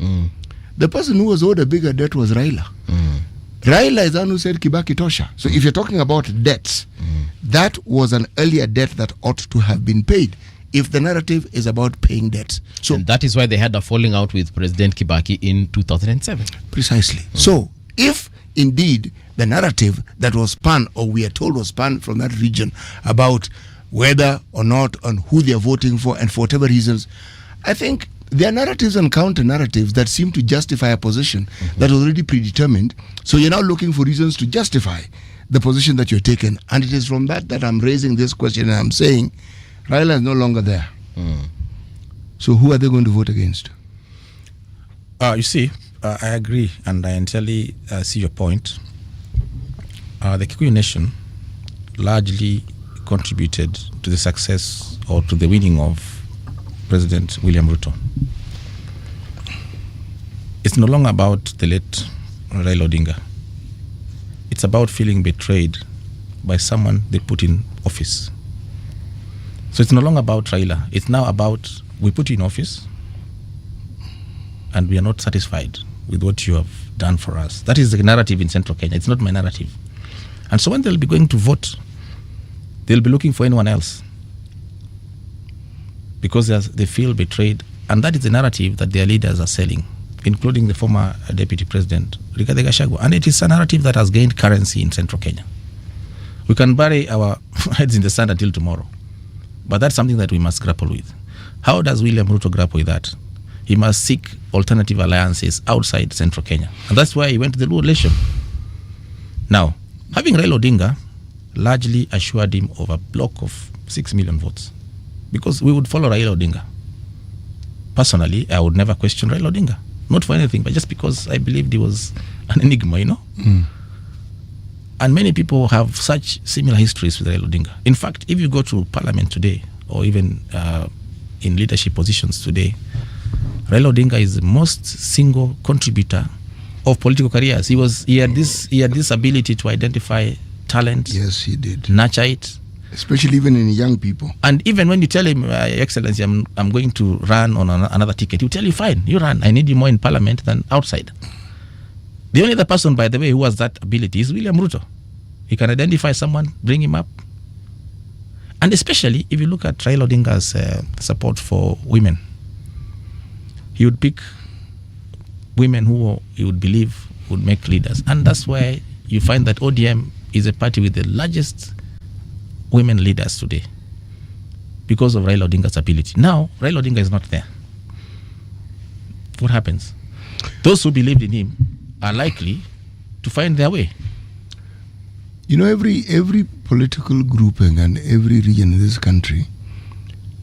Speaker 2: the person who was owed a bigger debt was Raila. Raila is the one who said Kibaki tosha. So if you're talking about debts, that was an earlier debt that ought to have been paid if the narrative is about paying debts. So,
Speaker 1: and that is why they had a falling out with President Kibaki in 2007.
Speaker 2: Precisely. So if indeed the narrative that was spun, or we are told was spun from that region, about whether or not on who they are voting for and for whatever reasons, I think there are narratives and counter narratives that seem to justify a position that was already predetermined. So you're now looking for reasons to justify the position that you're taking. And it is from that I'm raising this question, and I'm saying Raila is no longer there. So who are they going to vote against?
Speaker 10: You see, I agree, and I entirely see your point. The Kikuyu nation largely contributed to the success or to the winning of President William Ruto. It's no longer about the late Raila Odinga. It's about feeling betrayed by someone they put in office. So it's no longer about Raila. It's now about, we put you in office and we are not satisfied with what you have done for us. That is the narrative in Central Kenya. It's not my narrative. And so when they'll be going to vote, they'll be looking for anyone else because they feel betrayed. And that is the narrative that their leaders are selling, including the former Deputy President, Rigathi Gachagua. And it is a narrative that has gained currency in Central Kenya. We can bury our heads in the sand until tomorrow, but that's something that we must grapple with. How does William Ruto grapple with that? He must seek alternative alliances outside Central Kenya. And that's why he went to the Luo election. Now, having Raila Odinga, largely assured him of a block of 6 million votes because we would follow Raila Odinga. Personally, I would never question Raila Odinga, not for anything, but just because I believed he was an enigma, And many people have such similar histories with Raila Odinga. In fact, if you go to parliament today, or even in leadership positions today, Raila Odinga is the most single contributor of political careers. He had this ability to identify talent.
Speaker 2: Yes, he did.
Speaker 10: Nurture it.
Speaker 2: Especially even in young people.
Speaker 10: And even when you tell him, Excellency, I'm going to run on another ticket, he'll tell you, fine, you run. I need you more in parliament than outside. The only other person, by the way, who has that ability is William Ruto. He can identify someone, bring him up. And especially if you look at Raila Odinga's support for women, he would pick women who he would believe would make leaders. And that's why you find that ODM is a party with the largest women leaders today because of Raila Odinga's ability. Now, Raila Odinga is not there. What happens? Those who believed in him are likely to find their way.
Speaker 2: Every political grouping and every region in this country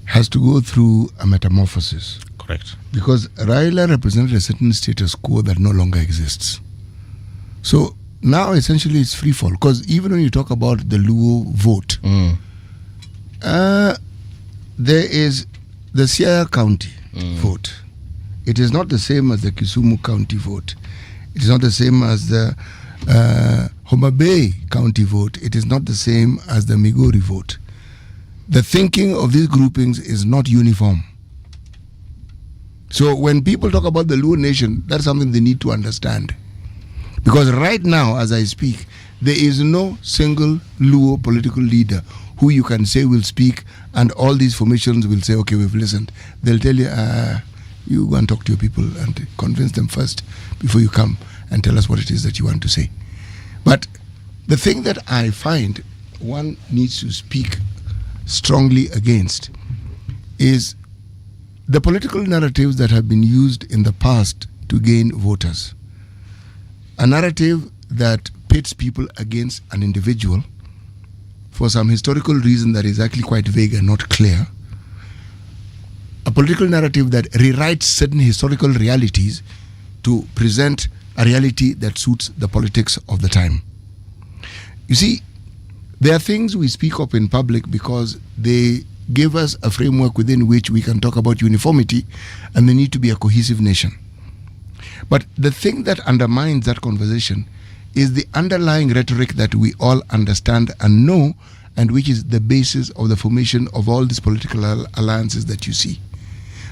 Speaker 2: has to go through a metamorphosis.
Speaker 10: Correct. Because
Speaker 2: Raila represented a certain status quo that no longer exists. So now essentially it's free fall. Because even when you talk about the Luo vote, there is the Siaya County vote. It is not the same as the Kisumu County vote. It is not the same as the Homa Bay County vote. It is not the same as the Migori vote. The thinking of these groupings is not uniform. So when people talk about the Luo nation, that's something they need to understand. Because right now, as I speak, there is no single Luo political leader who you can say will speak and all these formations will say, okay, we've listened. They'll tell you, you go and talk to your people and convince them first before you come and tell us what it is that you want to say. But the thing that I find one needs to speak strongly against is the political narratives that have been used in the past to gain voters. A narrative that pits people against an individual for some historical reason that is actually quite vague and not clear. A political narrative that rewrites certain historical realities to present a reality that suits the politics of the time. You see, there are things we speak up in public because they give us a framework within which we can talk about uniformity and the need to be a cohesive nation. But the thing that undermines that conversation is the underlying rhetoric that we all understand and know, and which is the basis of the formation of all these political alliances that you see.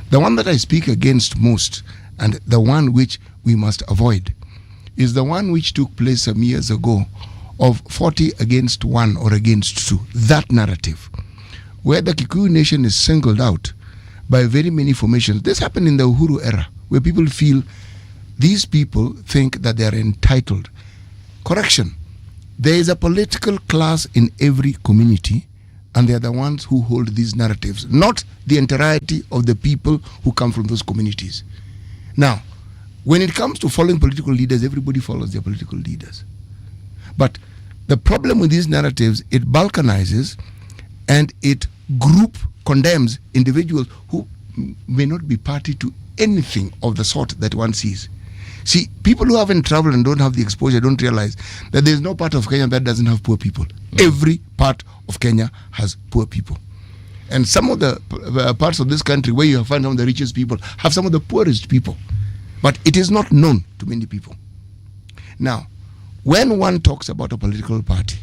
Speaker 2: The one that I speak against most, and the one which we must avoid, is the one which took place some years ago of 40 against 1 or against 2. That narrative, where the Kikuyu nation is singled out by very many formations. This happened in the Uhuru era, where people feel these people think that they are entitled. Correction. There is a political class in every community, and they are the ones who hold these narratives, not the entirety of the people who come from those communities. Now, when it comes to following political leaders, everybody follows their political leaders. But the problem with these narratives, it balkanizes and it condemns individuals who may not be party to anything of the sort that one sees. See, people who haven't traveled and don't have the exposure don't realize that there's no part of Kenya that doesn't have poor people. Every part of Kenya has poor people. And some of the parts of this country where you find some of the richest people have some of the poorest people. But it is not known to many people. Now, when one talks about a political party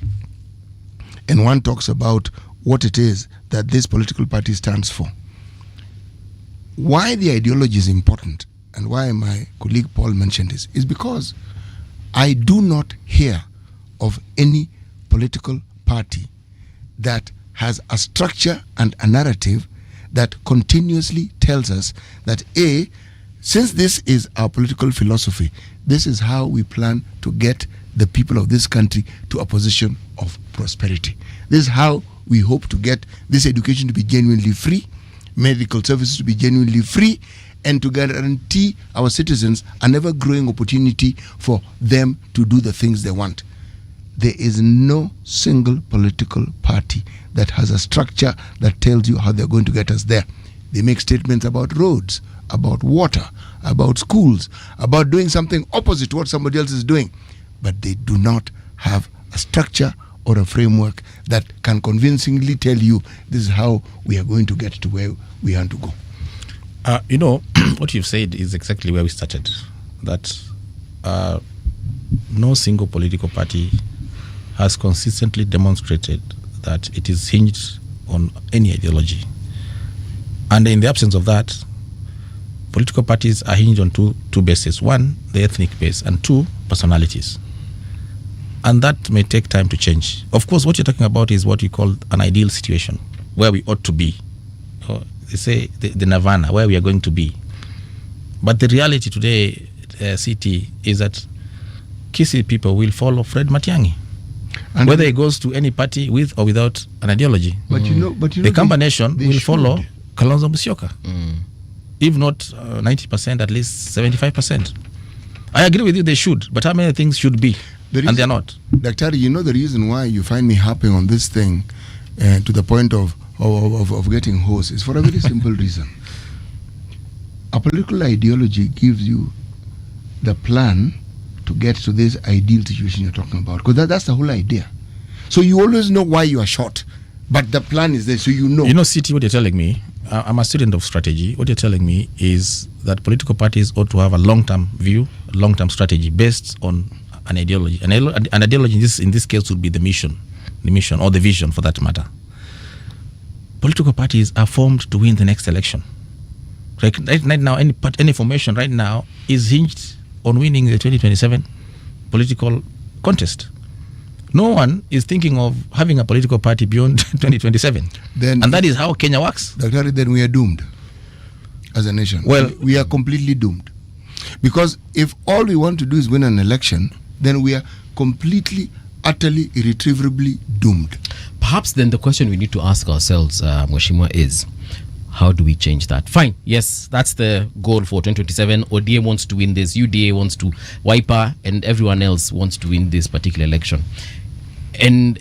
Speaker 2: and one talks about what it is that this political party stands for, why the ideology is important and why my colleague Paul mentioned this is because I do not hear of any political party that has a structure and a narrative that continuously tells us that A, since this is our political philosophy, this is how we plan to get the people of this country to a position of prosperity. This is how we hope to get this education to be genuinely free, medical services to be genuinely free, and to guarantee our citizens an ever-growing opportunity for them to do the things they want. there is no single political party that has a structure that tells you how they're going to get us there. They make statements about roads, about water, about schools, about doing something opposite to what somebody else is doing. But they do not have a structure or a framework that can convincingly tell you this is how we are going to get to where we want to go.
Speaker 10: What you've said is exactly where we started. That no single political party has consistently demonstrated that it is hinged on any ideology. And in the absence of that, political parties are hinged on two bases. One, the ethnic base, and two, personalities. And that may take time to change. Of course, what you're talking about is what you call an ideal situation, where we ought to be. They say the nirvana, where we are going to be. But the reality today, CT, is that Kisii people will follow Fred Matiang'i, and whether he goes to any party with or without an ideology.
Speaker 2: But
Speaker 10: the Kamba Nation will follow Kalonzo Musyoka. If not 90%, at least 75%. I agree with you, they should. But how many things should be? And they're not.
Speaker 2: Daktari, you know the reason why you find me harping on this thing to the point of getting hoarse is for a very simple reason. A political ideology gives you the plan to get to this ideal situation you're talking about. Because that's the whole idea. So you always know why you are short. But the plan is there, so you know.
Speaker 10: You know, CT, what you're telling me, I'm a student of strategy. What you're telling me is that political parties ought to have a long-term view, long-term strategy based on an ideology. An ideology in this case would be the mission or the vision for that matter. Political parties are formed to win the next election. Right now, any formation right now is hinged on winning the 2027 political contest. No one is thinking of having a political party beyond 2027. And that is how Kenya works.
Speaker 2: Daktari, then we are doomed as a nation.
Speaker 10: Well,
Speaker 2: we are completely doomed. Because if all we want to do is win an election, then we are completely, utterly, irretrievably doomed.
Speaker 1: Perhaps then the question we need to ask ourselves, Mheshimiwa, is how do we change that? Fine, yes, that's the goal for 2027. ODM wants to win this, UDA wants to, Wiper and everyone else wants to win this particular election. And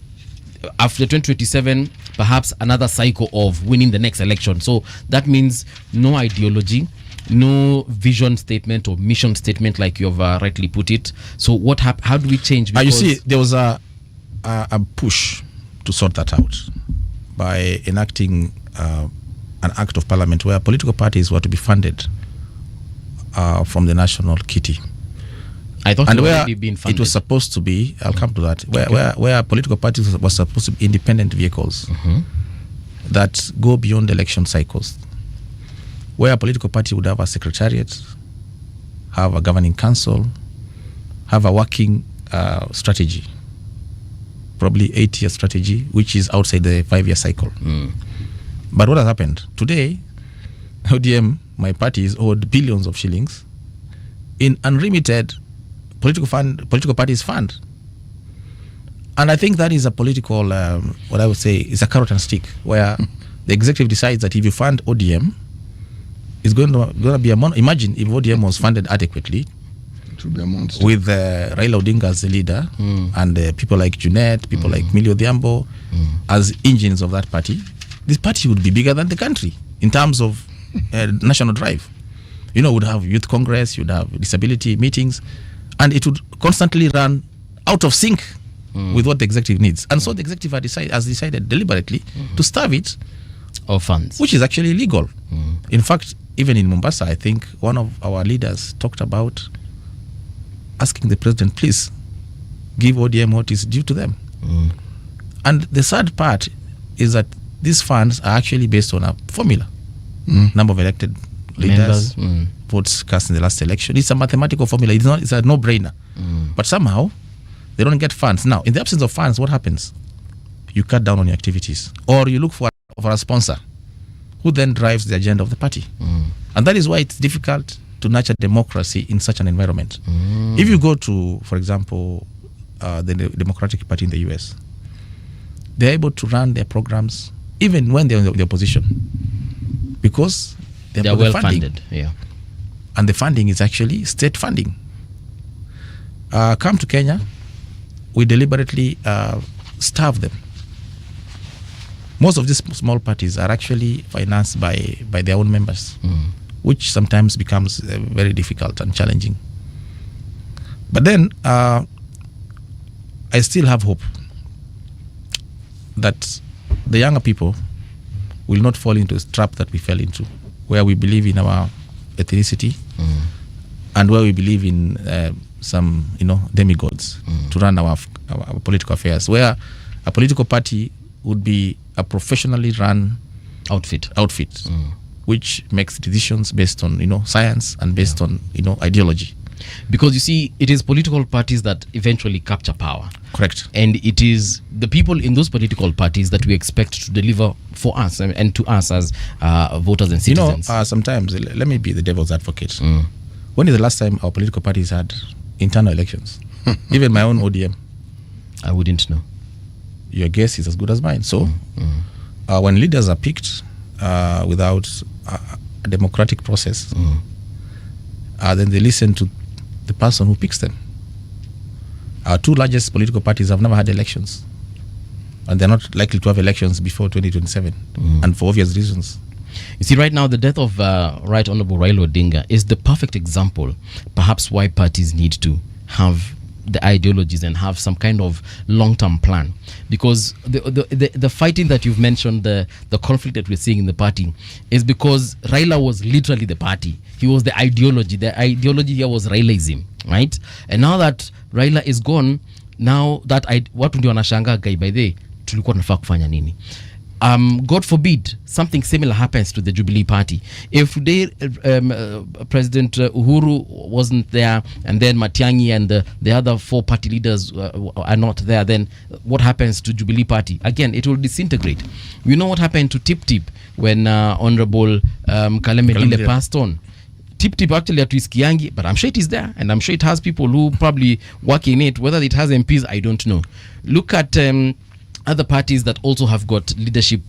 Speaker 1: after 2027, perhaps another cycle of winning the next election. So that means no ideology, no vision statement or mission statement, like you've rightly put it. So how do we change?
Speaker 10: You see, there was a push to sort that out by enacting an act of parliament where political parties were to be funded from the national kitty.
Speaker 1: I thought
Speaker 10: and
Speaker 1: it
Speaker 10: where
Speaker 1: already been funded.
Speaker 10: It was supposed to be, I'll come to that, where political parties were supposed to be independent vehicles that go beyond election cycles, where a political party would have a secretariat, have a governing council, have a working strategy, probably 8-year strategy, which is outside the 5-year cycle. But what has happened? Today, ODM, my party, is owed billions of shillings in unlimited political parties fund. And I think that is a political, what I would say, is a carrot and stick, where the executive decides that if you fund ODM, it's going to be imagine if ODM was funded adequately,
Speaker 2: it would be a monster.
Speaker 10: With Raila Odinga as the leader and people like Junet, people like Millie Odhiambo as engines of that party. This party would be bigger than the country in terms of national drive. You know, would have youth congress, you'd have disability meetings, and it would constantly run out of sync with what the executive needs. And so the executive has decided deliberately to starve it
Speaker 1: of funds,
Speaker 10: which is actually illegal. In fact, even in Mombasa, I think one of our leaders talked about asking the president, please give ODM what is due to them. And the sad part is that these funds are actually based on a formula. Number of elected leaders, votes cast in the last election. It's a mathematical formula. It's a no-brainer. But somehow, they don't get funds. Now, in the absence of funds, what happens? You cut down on your activities. Or you look for a sponsor who then drives the agenda of the party. And that is why it's difficult to nurture democracy in such an environment. If you go to, for example, the Democratic Party in the US, they're able to run their programs even when they're in the opposition, because they're
Speaker 1: well funded. Yeah.
Speaker 10: And the funding is actually state funding. Come to Kenya, we deliberately starve them. Most of these small parties are actually financed by their own members, which sometimes becomes very difficult and challenging. But then I still have hope that the younger people will not fall into a trap that we fell into, where we believe in our ethnicity and where we believe in some demigods to run our political affairs, where a political party would be a professionally run outfit, which makes decisions based on science and based on ideology.
Speaker 1: Because you see, it is political parties that eventually capture power.
Speaker 10: Correct.
Speaker 1: And it is the people in those political parties that we expect to deliver for us and to us as voters and citizens.
Speaker 10: Sometimes, let me be the devil's advocate. When is the last time our political parties had internal elections? Even my own ODM.
Speaker 1: I wouldn't know.
Speaker 10: Your guess is as good as mine. So, when leaders are picked without a democratic process, then they listen to the person who picks them. Our two largest political parties have never had elections, and they're not likely to have elections before 2027, and for obvious reasons.
Speaker 1: You see, right now, the death of Right Honorable Raila Odinga is the perfect example, perhaps, why parties need to have the ideologies and have some kind of long-term plan. Because the fighting that you've mentioned, the conflict that we're seeing in the party, is because Raila was literally the party. He was the ideology. The ideology here was Railaism, right? And now that Raila is gone, now that watu ndio wanashangaa guy, by the way, tulikuwa tunafaa kufanya nini? God forbid something similar happens to the Jubilee Party. If today President Uhuru wasn't there, and then Matiang'i and the other four party leaders are not there, then what happens to Jubilee Party? Again, it will disintegrate. We know what happened to Tip Tip when Honorable Kalemegile passed on. Tip Tip actually hatuisikiangi, but I'm sure it is there, and I'm sure it has people who probably work in it. Whether it has MPs, I don't know. Look at other parties that also have got leadership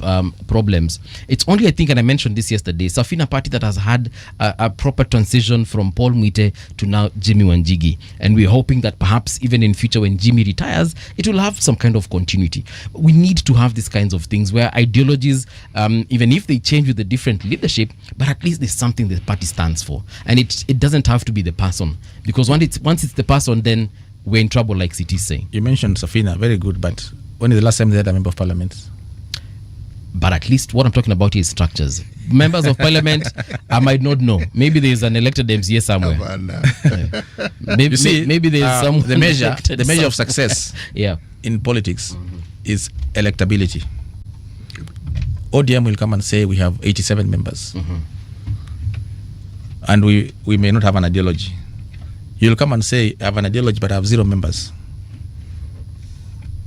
Speaker 1: problems. It's only, I think, and I mentioned this yesterday, Safina Party that has had a proper transition from Paul Mwite to now Jimmy Wanjigi. And we're hoping that perhaps even in future when Jimmy retires, it will have some kind of continuity. We need to have these kinds of things where ideologies, even if they change with the different leadership, but at least there's something the party stands for. And it doesn't have to be the person. Because once it's the person, then we're in trouble, like City is saying.
Speaker 10: You mentioned Safina, very good, but when is the last time they had a member of parliament?
Speaker 1: But at least what I'm talking about is structures. Members of parliament, I might not know. Maybe there's an elected MCA somewhere. Maybe there's some
Speaker 10: the measure of success in politics is electability. ODM will come and say we have 87 members. And we may not have an ideology. You'll come and say I have an ideology but I have 0 members.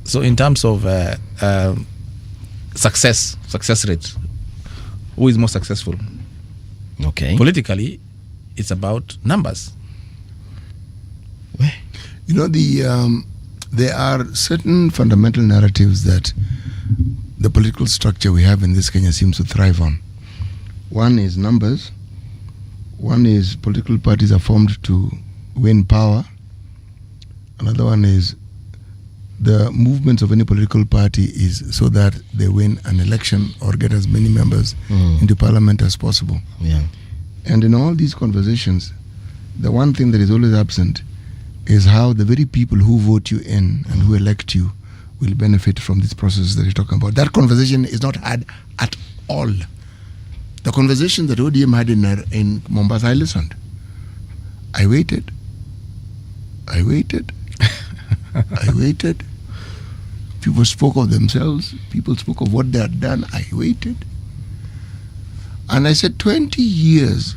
Speaker 10: So in terms of success rate, who is more successful?
Speaker 1: Okay.
Speaker 10: Politically, it's about numbers.
Speaker 2: There are certain fundamental narratives that the political structure we have in this Kenya seems to thrive on. One is numbers. One is political parties are formed to win power. Another one is the movements of any political party is so that they win an election or get as many members into parliament as possible.
Speaker 1: Yeah.
Speaker 2: And in all these conversations, the one thing that is always absent is how the very people who vote you in and who elect you will benefit from this process that you're talking about. That conversation is not had at all. The conversation that ODM had in Mombasa, I listened. I waited. I waited. People spoke of themselves. People spoke of what they had done. I waited. And I said 20 years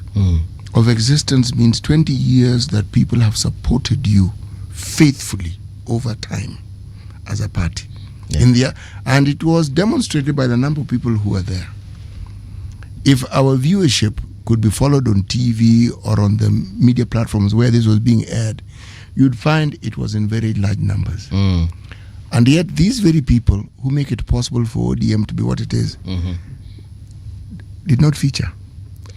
Speaker 2: of existence means 20 years that people have supported you faithfully over time as a party.
Speaker 1: Yeah.
Speaker 2: And it was demonstrated by the number of people who were there. If our viewership could be followed on TV or on the media platforms where this was being aired, you'd find it was in very large numbers. And yet these very people who make it possible for ODM to be what it is did not feature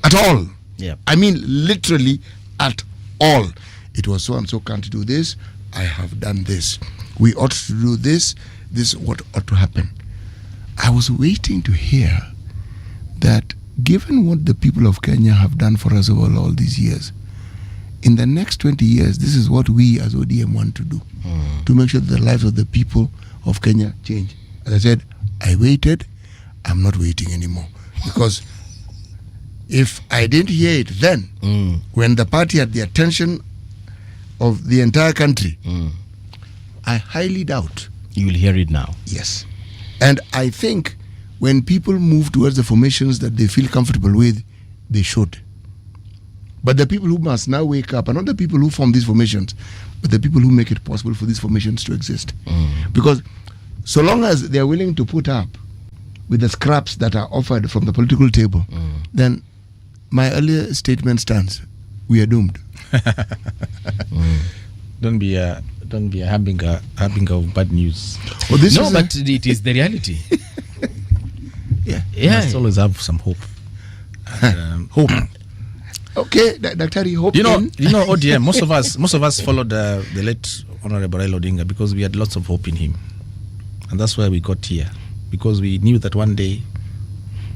Speaker 2: at all.
Speaker 1: Yeah.
Speaker 2: I mean literally at all. It was so and so can't do this, I have done this. We ought to do this. This is what ought to happen. I was waiting to hear that given what the people of Kenya have done for us over all these years, in the next 20 years, this is what we as ODM want to do, to make sure that the lives of the people of Kenya change. As I said, I waited. I'm not waiting anymore. Because if I didn't hear it then, when the party had the attention of the entire country, I highly doubt
Speaker 1: You will hear it now.
Speaker 2: Yes. And I think when people move towards the formations that they feel comfortable with, they should. But the people who must now wake up are not the people who form these formations, but the people who make it possible for these formations to exist. Because so long as they are willing to put up with the scraps that are offered from the political table, then my earlier statement stands. We are doomed.
Speaker 10: Don't be a harbinger of bad news.
Speaker 2: Oh, this
Speaker 1: No,
Speaker 2: is
Speaker 1: but it is the reality.
Speaker 10: You
Speaker 1: Yeah.
Speaker 10: must always have some hope. And, hope.
Speaker 2: okay, Dr. Hope.
Speaker 10: You know, ODM. Most of us followed the late Honorable Raila Odinga because we had lots of hope in him, and that's why we got here, because we knew that one day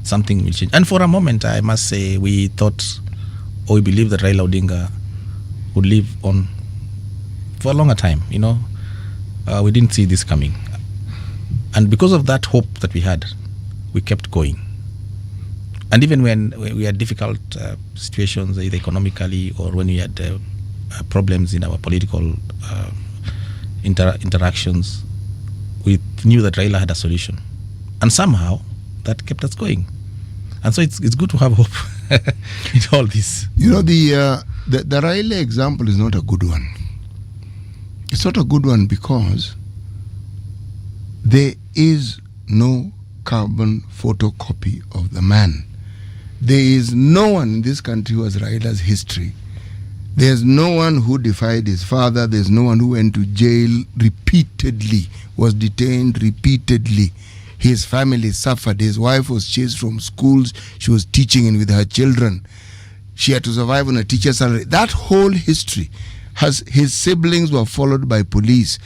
Speaker 10: something will change. And for a moment, I must say, we thought, or we believed that Raila Odinga would live on for a longer time. You know, we didn't see this coming, and because of that hope that we had, we kept going. And even when we had difficult situations, either economically or when we had problems in our political interactions, we knew that Raila had a solution, and somehow that kept us going. And so it's good to have hope in all this.
Speaker 2: You know, the Raila example is not a good one. It's not a good one because there is no carbon photocopy of the man. There is no one in this country who has Raila's history. There's no one who defied his father. There's no one who went to jail repeatedly, was detained repeatedly. His family suffered. His wife was chased from schools. She was teaching in with her children. She had to survive on a teacher's salary. That whole history has, his siblings were followed by police.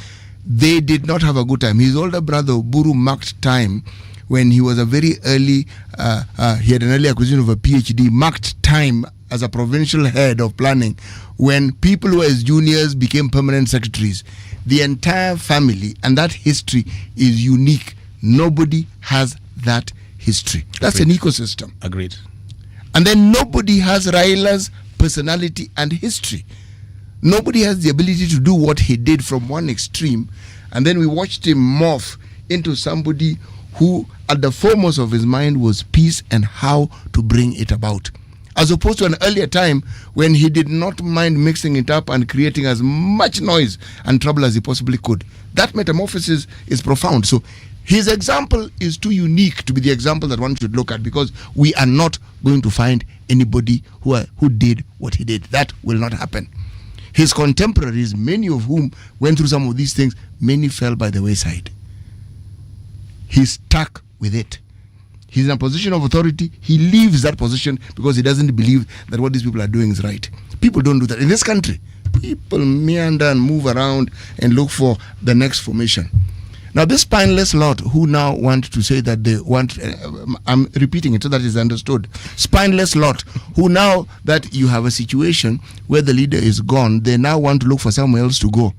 Speaker 2: They did not have a good time. His older brother, Oburu, marked time when he was a very early, he had an early acquisition of a PhD, marked time as a provincial head of planning when people who were his juniors became permanent secretaries. The entire family and that history is unique. Nobody has that history. That's an ecosystem.
Speaker 10: Agreed.
Speaker 2: And then nobody has Raila's personality and history. Nobody has the ability to do what he did from one extreme, and then we watched him morph into somebody who at the foremost of his mind was peace and how to bring it about, as opposed to an earlier time when he did not mind mixing it up and creating as much noise and trouble as he possibly could. That metamorphosis is profound. So his example is too unique to be the example that one should look at, because we are not going to find anybody who did what he did. That will not happen. His contemporaries, many of whom went through some of these things, many fell by the wayside. He's stuck with it. He's in a position of authority. He leaves that position because he doesn't believe that what these people are doing is right. People don't do that. In this country, people meander and move around and look for the next formation. Now, this spineless lot who now want to say that they want, I'm repeating it so that it's understood. Spineless lot who now that you have a situation where the leader is gone, they now want to look for somewhere else to go.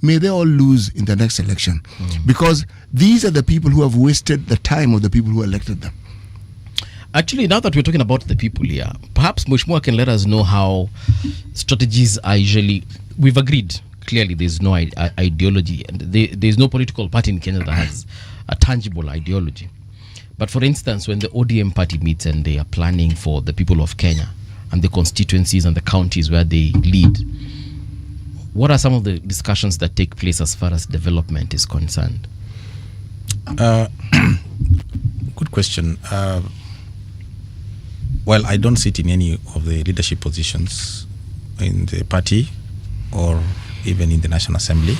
Speaker 2: May they all lose in the next election, because these are the people who have wasted the time of the people who elected them.
Speaker 1: Actually, now that we're talking about the people here, perhaps Mheshimiwa can let us know how strategies are usually, we've agreed, clearly there's no ideology, and there's no political party in Kenya that has a tangible ideology. But for instance, when the ODM party meets and they are planning for the people of Kenya and the constituencies and the counties where they lead, what are some of the discussions that take place as far as development is concerned?
Speaker 10: Good question. Well, I don't sit in any of the leadership positions in the party or even in the National Assembly.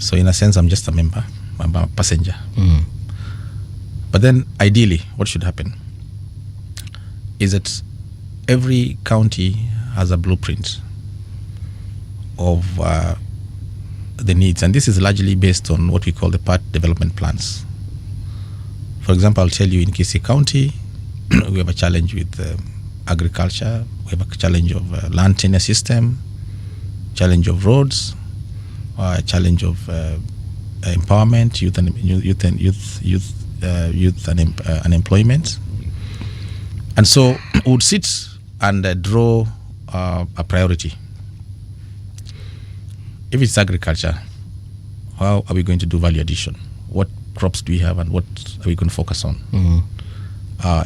Speaker 10: So in a sense, I'm just a member. I'm a passenger. But then ideally, what should happen is that every county has a blueprint of the needs, and this is largely based on what we call the part development plans. For example, I'll tell you in Kisii County, we have a challenge with agriculture, we have a challenge of land tenure system, challenge of roads, challenge of empowerment, youth and unemployment. And so we would sit and draw a priority. If it's agriculture, how are we going to do value addition? What crops do we have and what are we going to focus on?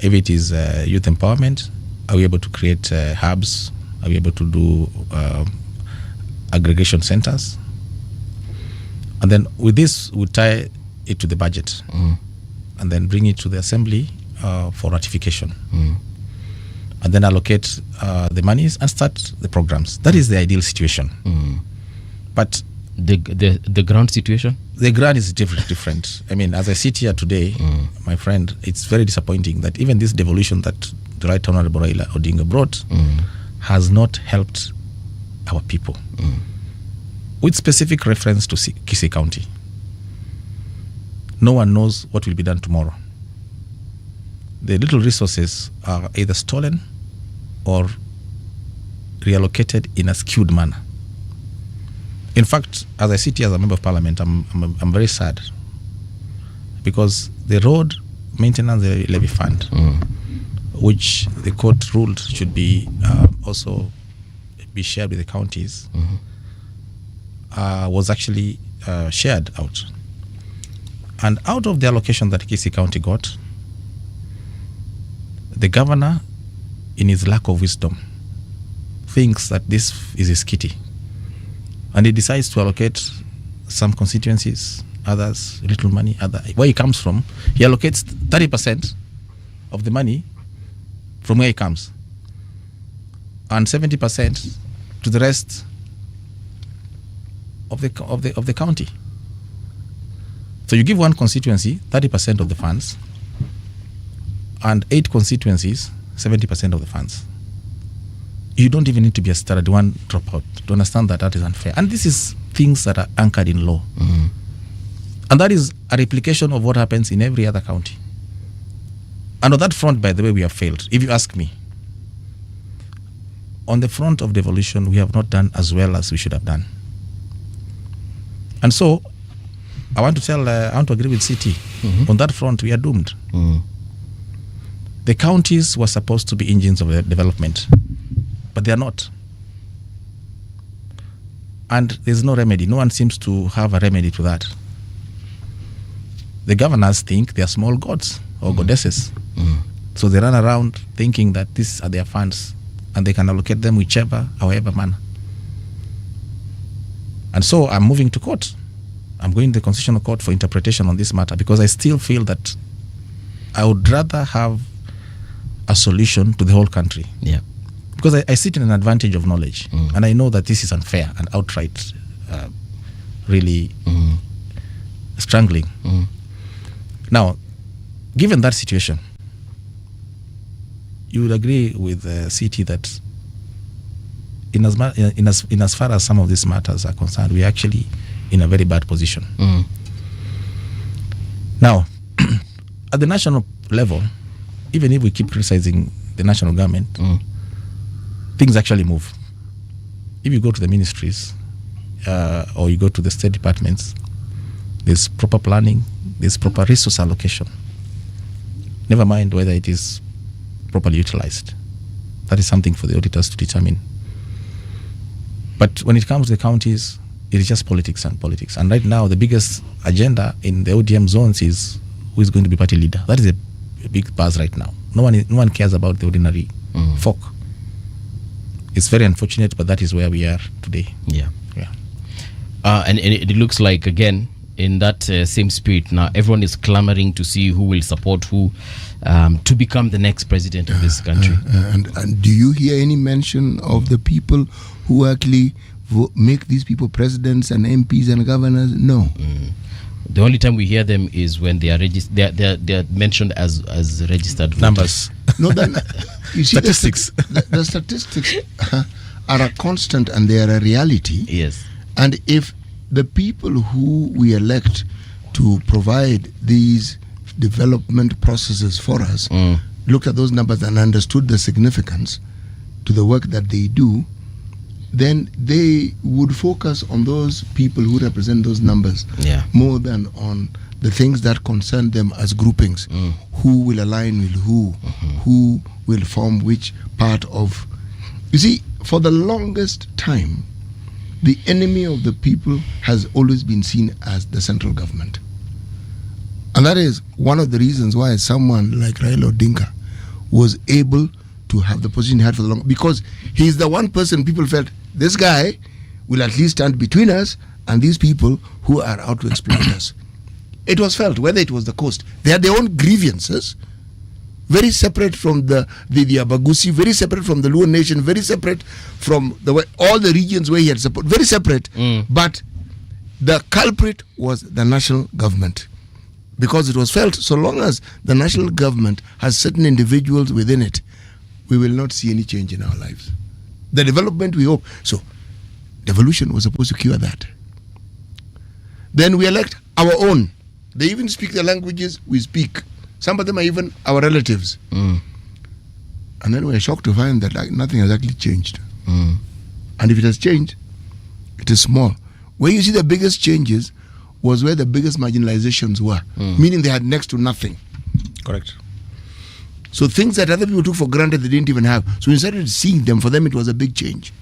Speaker 10: If it is youth empowerment, are we able to create hubs? Are we able to do aggregation centers? And then with this, we tie it to the budget and then bring it to the assembly for ratification. And then allocate the monies and start the programs. That is the ideal situation. But
Speaker 1: the ground situation?
Speaker 10: The ground is different. I mean, as I sit here today, my friend, it's very disappointing that even this devolution that the Right Honorable Raila Odinga brought has not helped our people. With specific reference to Kisii County. No one knows what will be done tomorrow. The little resources are either stolen or reallocated in a skewed manner. In fact, as I sit here as a member of parliament, I'm very sad because the road maintenance levy fund, which the court ruled should be also be shared with the counties, was actually shared out. And out of the allocation that Kisii County got, the governor, in his lack of wisdom, thinks that this is his kitty. And he decides to allocate some constituencies, others, little money, where he comes from. He allocates 30% of the money from where he comes, and 70% to the rest of the county. So you give one constituency 30% of the funds, and 8 constituencies 70% of the funds. You don't even need to be a standard one dropout to understand that that is unfair. And this is things that are anchored in law. And that is a replication of what happens in every other county. And on that front, by the way, we have failed, if you ask me. On the front of devolution, we have not done as well as we should have done. And so, I want to agree with CT. On that front, we are doomed. The counties were supposed to be engines of development, but they are not. And there's no remedy. No one seems to have a remedy to that. The governors think they are small gods or goddesses. So they run around thinking that these are their funds and they can allocate them however manner. And so I'm moving to court. I'm going to the Constitutional Court for interpretation on this matter because I still feel that I would rather have a solution to the whole country.
Speaker 1: Yeah.
Speaker 10: Because I sit in an advantage of knowledge, and I know that this is unfair and outright really strangling. Now, given that situation, you would agree with CT that in as far as some of these matters are concerned, we're actually in a very bad position. Now, at the national level, even if we keep criticizing the national government, things actually move. If you go to the ministries or you go to the state departments, there's proper planning, there's proper resource allocation. Never mind whether it is properly utilized. That is something for the auditors to determine. But when it comes to the counties, it is just politics and politics. And right now, the biggest agenda in the ODM zones is who is going to be party leader. That is a big buzz right now. No one cares about the ordinary folk. It's very unfortunate, but that is where we are today.
Speaker 1: Yeah. And it looks like, again, in that same spirit, now everyone is clamoring to see who will support who to become the next president of this country.
Speaker 2: And do you hear any mention of the people who actually make these people presidents and MPs and governors? No.
Speaker 1: The only time we hear them is when they are they're mentioned as registered voters.
Speaker 10: Numbers.
Speaker 2: No, you see,
Speaker 10: statistics.
Speaker 2: The statistics are a constant and they are a reality.
Speaker 1: Yes.
Speaker 2: And if the people who we elect to provide these development processes for us looked at those numbers and understood the significance to the work that they do, then they would focus on those people who represent those numbers more than on the things that concern them as groupings. Who will align with who will form which part of. You see, for the longest time, the enemy of the people has always been seen as the central government. And that is one of the reasons why someone like Raila Odinga was able to have the position he had for the long, because he's the one person people felt, this guy will at least stand between us and these people who are out to exploit us. It was felt, whether it was the coast, they had their own grievances, very separate from the Abagusi, very separate from the Luo nation, very separate from all the regions where he had support, very separate. But the culprit was the national government, because it was felt so long as the national government has certain individuals within it, we will not see any change in our lives. The development we hope. So devolution was supposed to cure that. Then we elect our own. They even speak the languages we speak. Some of them are even our relatives. And then we're shocked to find that nothing has actually changed. And if it has changed, it is small. Where you see the biggest changes was where the biggest marginalizations were, meaning they had next to nothing.
Speaker 10: Correct.
Speaker 2: So things that other people took for granted they didn't even have. So we started seeing them. For them, it was a big change.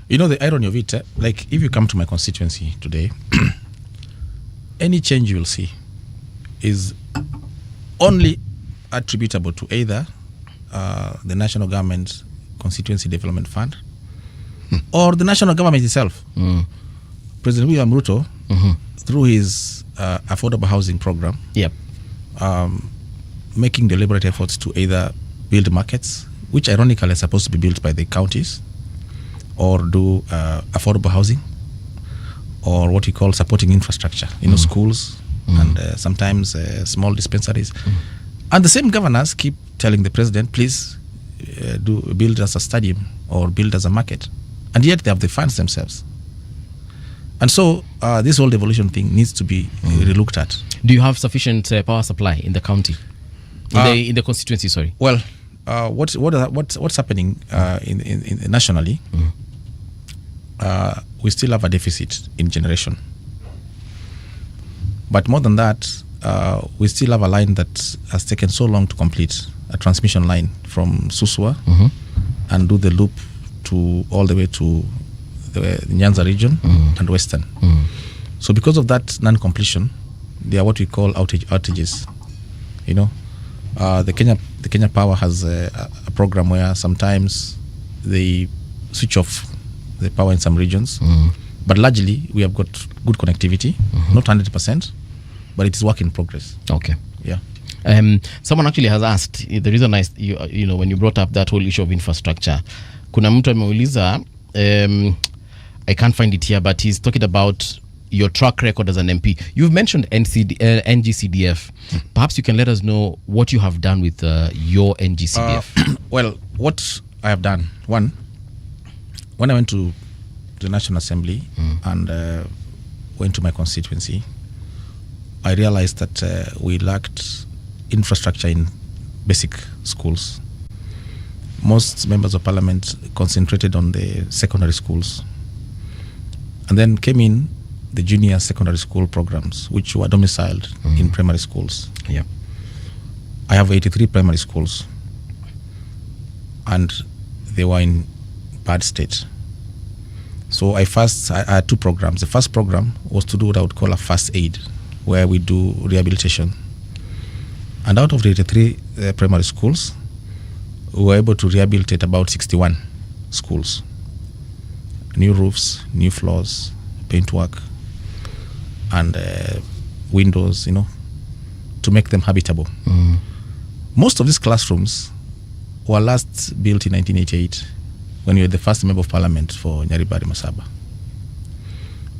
Speaker 10: You know, the irony of it, like if you come to my constituency today, any change you will see is only attributable to either the national government constituency development fund or the national government itself. President William Ruto, through his affordable housing program, making deliberate efforts to either build markets, which ironically are supposed to be built by the counties, or do affordable housing, or what we call supporting infrastructure, schools and sometimes small dispensaries. And the same governors keep telling the president, please build us a stadium or build us a market. And yet they have the funds themselves. And so this whole devolution thing needs to be relooked at.
Speaker 1: Do you have sufficient power supply in the county? In the constituency, sorry.
Speaker 10: Well, what's happening in nationally? We still have a deficit in generation. But more than that, we still have a line that has taken so long to complete, a transmission line from Suswa and do the loop to all the way to the Nyanza region and Western. So because of that non-completion, they are what we call outages. The Kenya Power has a program where sometimes they switch off the power in some regions, but largely we have got good connectivity, not 100%, but it is work in progress.
Speaker 1: Okay.
Speaker 10: Yeah.
Speaker 1: Someone actually has asked, the reason when you brought up that whole issue of infrastructure, kuna mtu ameuliza, I can't find it here, but he's talking about your track record as an MP. You've mentioned NGCDF. Perhaps you can let us know what you have done with your NGCDF.
Speaker 10: Well, what I have done, one, when I went to the National Assembly and went to my constituency, I realized that we lacked infrastructure in basic schools. Most members of parliament concentrated on the secondary schools. And then came in the junior secondary school programs, which were domiciled in primary schools.
Speaker 1: Yeah.
Speaker 10: I have 83 primary schools, and they were in bad state. So I had two programs. The first program was to do what I would call a first aid, where we do rehabilitation. And out of the 83 primary schools, we were able to rehabilitate about 61 schools. New roofs, new floors, paintwork, and windows, to make them habitable. Most of these classrooms were last built in 1988, when you were the first member of parliament for Nyaribari Masaba.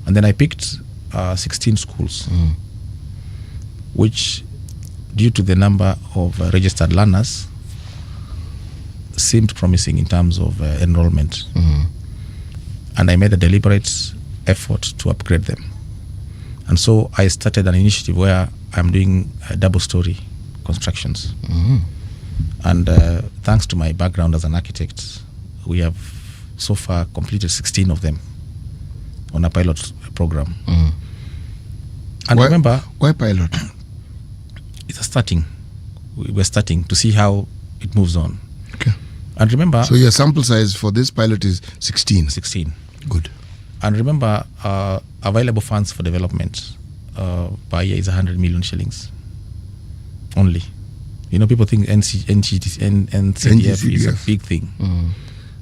Speaker 10: And then I picked 16 schools, which, due to the number of registered learners, seemed promising in terms of enrollment. And I made a deliberate effort to upgrade them. And so I started an initiative where I'm doing double-story constructions. And thanks to my background as an architect, we have so far completed 16 of them on a pilot program. And remember,
Speaker 2: why pilot?
Speaker 10: It's a starting. We're starting to see how it moves on.
Speaker 2: Okay.
Speaker 10: And remember,
Speaker 2: So your sample size for this pilot is 16.
Speaker 10: 16.
Speaker 2: Good.
Speaker 10: And remember, available funds for development per year is 100 million shillings only. You know, people think NCDF is a big thing.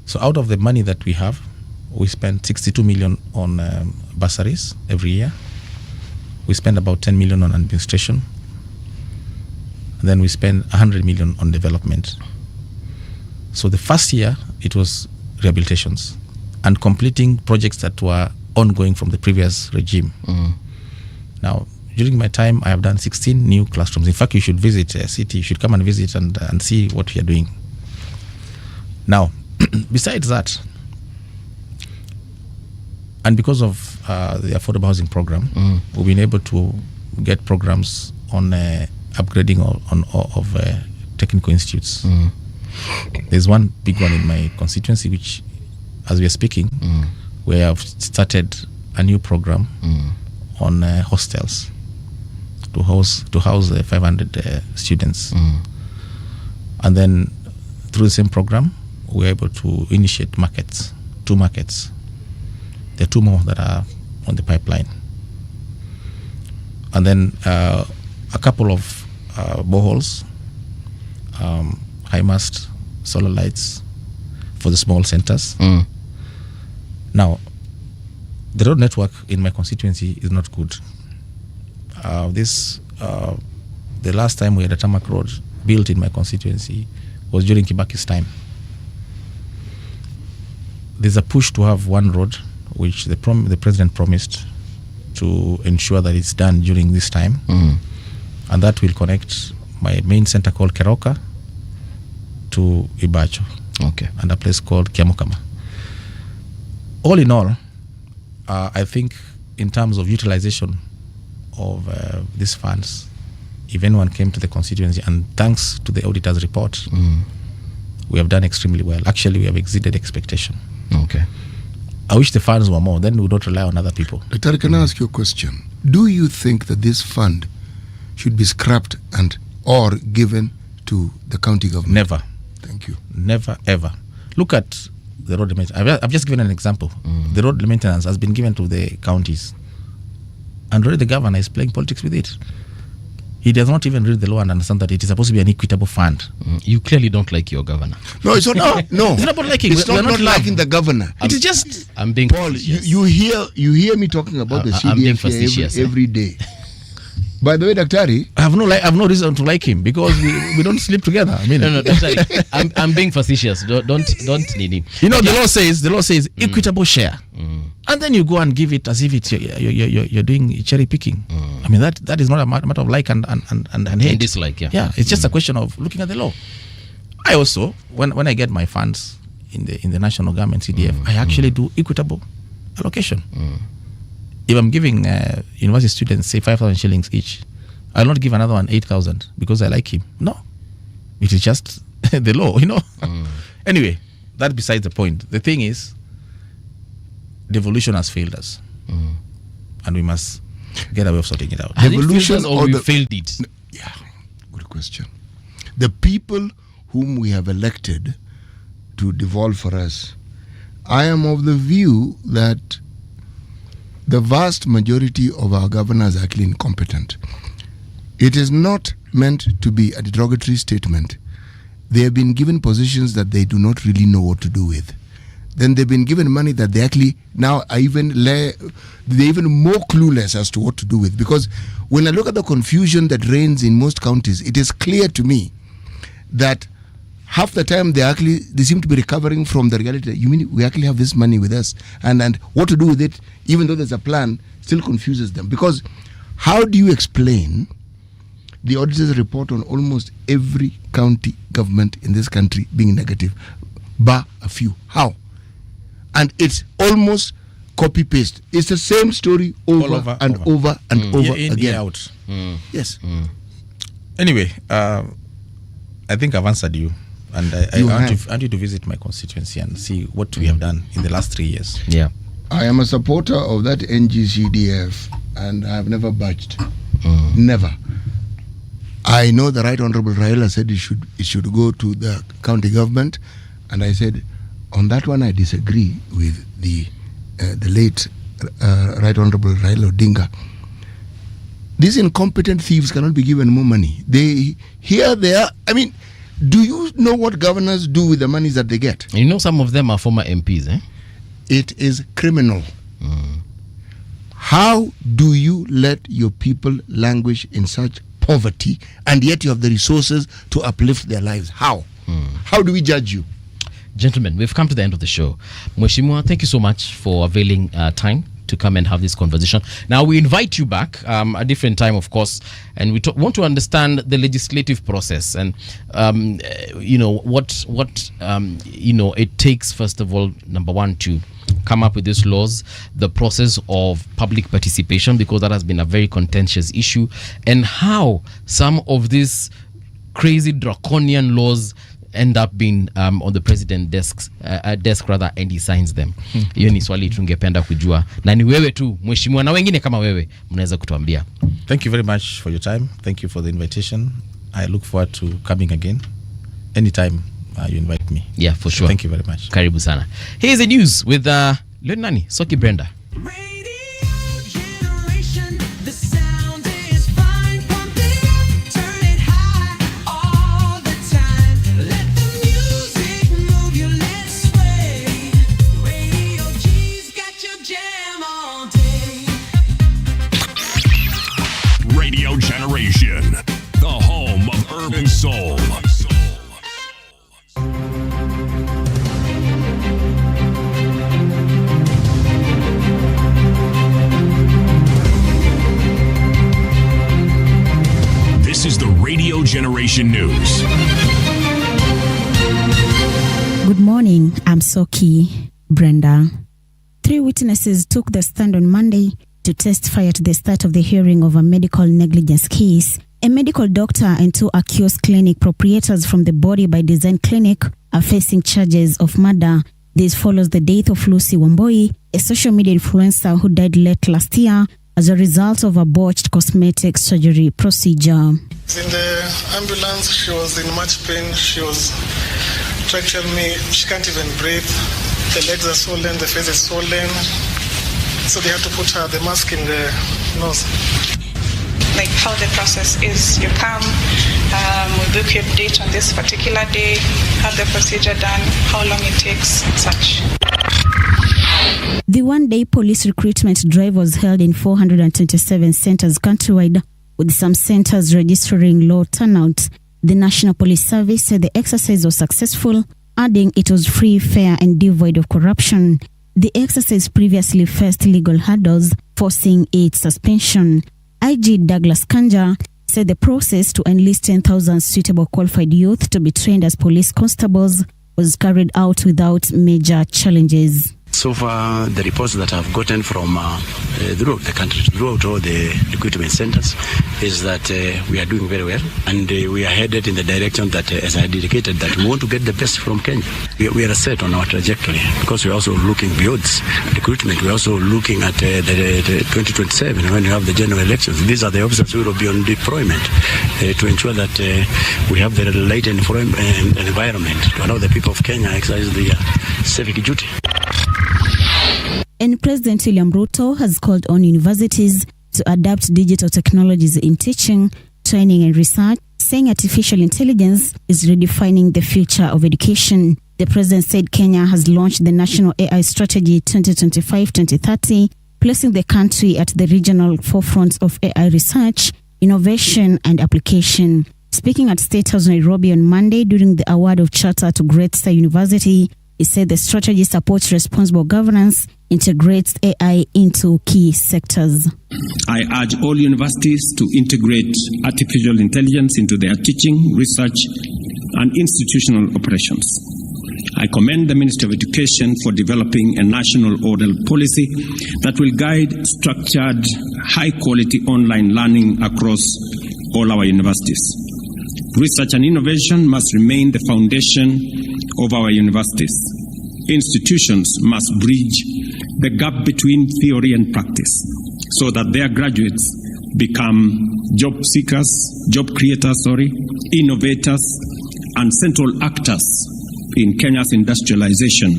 Speaker 10: So out of the money that we have, we spend 62 million on bursaries every year. We spend about 10 million on administration. And then we spend 100 million on development. So the first year, it was rehabilitations and completing projects that were ongoing from the previous regime. Now, during my time, I have done 16 new classrooms. In fact, you should visit a city. You should come and visit and see what we are doing. Now, besides that, and because of the affordable housing program, we've been able to get programs on upgrading of technical institutes. There's one big one in my constituency, which, as we are speaking, we have started a new program on hostels to house 500 students. And then through the same program, we're able to initiate markets, 2 markets. There are 2 more that are on the pipeline. And then a couple of boreholes, high mast solar lights for the small centers. Now, the road network in my constituency is not good. The last time we had a tarmac road built in my constituency was during Kibaki's time. There's a push to have one road, which the president promised to ensure that it's done during this time, and that will connect my main center called Keroka to Ibacho, and a place called Kiamukama. All in all, I think in terms of utilization of these funds, if anyone came to the constituency, and thanks to the auditor's report, we have done extremely well. Actually, we have exceeded expectation. I wish the funds were more, then we would not rely on other people.
Speaker 2: Dr. Can I ask you a question? Do you think that this fund should be scrapped and or given to the county government?
Speaker 10: Never.
Speaker 2: Thank you.
Speaker 10: Never, ever. Look at the road maintenance. I've just given an example. The road maintenance has been given to the counties. And already the governor is playing politics with it. He does not even read the law and understand that it is supposed to be an equitable fund.
Speaker 1: You clearly don't like your governor.
Speaker 2: No, it's not. No,
Speaker 10: it's not about liking.
Speaker 2: It's not liking the governor.
Speaker 10: It is just.
Speaker 1: I'm being
Speaker 2: Paul.
Speaker 1: facetious.
Speaker 2: You hear me talking about the
Speaker 1: I'm being
Speaker 2: CDF
Speaker 1: facetious,
Speaker 2: here every day. By the way, Daktari,
Speaker 10: I have no reason to like him because we don't sleep together. I mean,
Speaker 1: No, Daktari, I'm being facetious. Don't need him.
Speaker 10: You know, the law says equitable share, and then you go and give it as if it's you're doing cherry picking. I mean, that is not a matter of like and hate.
Speaker 1: And dislike, yeah.
Speaker 10: It's just a question of looking at the law. I also, when I get my funds in the national government CDF, I actually do equitable allocation. If I'm giving university students, say 5,000 shillings each, I'll not give another one 8,000 because I like him. No, it is just the law, you know. Anyway, that's besides the point. The thing is, devolution has failed us, and we must get a way of sorting it out.
Speaker 1: Has it failed us or we failed it?
Speaker 2: Yeah, good question. The people whom we have elected to devolve for us, I am of the view that the vast majority of our governors are actually incompetent. It is not meant to be a derogatory statement. They have been given positions that they do not really know what to do with. Then they've been given money that they actually now are they're even more clueless as to what to do with. Because when I look at the confusion that reigns in most counties, it is clear to me that half the time they seem to be recovering from the reality that, you mean we actually have this money with us, and what to do with it, even though there's a plan, still confuses them. Because how do you explain the auditor's report on almost every county government in this country being negative, bar a few? How? And it's almost copy paste. It's the same story over and over
Speaker 10: year in,
Speaker 2: again.
Speaker 10: year out.
Speaker 2: Yes.
Speaker 10: Anyway, I think I've answered you, and I want you to visit my constituency and see what we have done in the last 3 years.
Speaker 1: Yeah,
Speaker 2: I am a supporter of that NGCDF, and I have never budged. Never. I know the Right Honorable Raila said it should go to the county government, and I said on that one I disagree with the late Right Honorable Raila Odinga. These incompetent thieves cannot be given more money. They are. I mean, do you know what governors do with the money that they get?
Speaker 1: You know, some of them are former MPs, eh?
Speaker 2: It is criminal. How do you let your people languish in such poverty, and yet you have the resources to uplift their lives? How? How do we judge you?
Speaker 1: Gentlemen, we've come to the end of the show. Mheshimiwa, thank you so much for availing time to come and have this conversation. Now we invite you back a different time, of course, and we want to understand the legislative process and you know what you know it takes. First of all, number one, to come up with these laws, the process of public participation, because that has been a very contentious issue, and how some of these crazy draconian laws end up being on the president desk rather, and he signs them. Hiyo ni swali tungependa kujua, na ni wewe tu mheshimiwa na wengine kama wewe mnaweza kutuambia.
Speaker 10: Thank you very much for your time. Thank you for the invitation. I look forward to coming again anytime you invite me.
Speaker 1: Yeah, for sure.
Speaker 10: Thank you very much.
Speaker 1: Karibu sana. Here's the news with Nani Soki Brenda.
Speaker 3: Radio Generation, the home of urban soul. This is the Radio Generation News.
Speaker 5: Good morning, I'm Soki Brenda. 3 witnesses took the stand on Monday to testify at the start of the hearing of a medical negligence case. A medical doctor and 2 accused clinic proprietors from the Body by Design clinic are facing charges of murder. This follows the death of Lucy Wamboi, a social media influencer who died late last year as a result of a botched cosmetic surgery procedure.
Speaker 11: In the ambulance, she was in much pain. She was trying to tell me she can't even breathe. The legs are swollen, the face is swollen. So they had to put the mask in the nose.
Speaker 12: Like how the process is, you come, we book your date on this particular day, have the procedure done, how long it takes, such.
Speaker 5: The one-day police recruitment drive was held in 427 centers countrywide, with some centers registering low turnout. The National Police Service said the exercise was successful, adding it was free, fair, and devoid of corruption. The exercise previously faced legal hurdles, forcing its suspension. IG Douglas Kanja said the process to enlist 10,000 suitable qualified youth to be trained as police constables was carried out without major challenges.
Speaker 13: So far, the reports that I've gotten from throughout the country, throughout all the recruitment centers, is that we are doing very well, and we are headed in the direction that, as I indicated, that we want to get the best from Kenya. We are set on our trajectory, because we're also looking beyond recruitment. We're also looking at the 2027, when you have the general elections. These are the officers who will be on deployment to ensure that we have the right environment to allow the people of Kenya exercise their civic duty.
Speaker 5: And President William Ruto has called on universities to adapt digital technologies in teaching, training and research, saying artificial intelligence is redefining the future of education. The president said Kenya has launched the National AI Strategy 2025-2030, placing the country at the regional forefront of AI research, innovation and application. Speaking at State House Nairobi on Monday during the award of charter to Great Star University, he said the strategy supports responsible governance, integrates AI into key sectors.
Speaker 14: I urge all universities to integrate artificial intelligence into their teaching, research, and institutional operations. I I commend the Ministry of Education for developing a national oral policy that will guide structured, high-quality online learning across all our universities. Research and innovation must remain the foundation of our universities. Institutions must bridge the gap between theory and practice so that their graduates become job seekers, job creators, innovators, and central actors in Kenya's industrialization.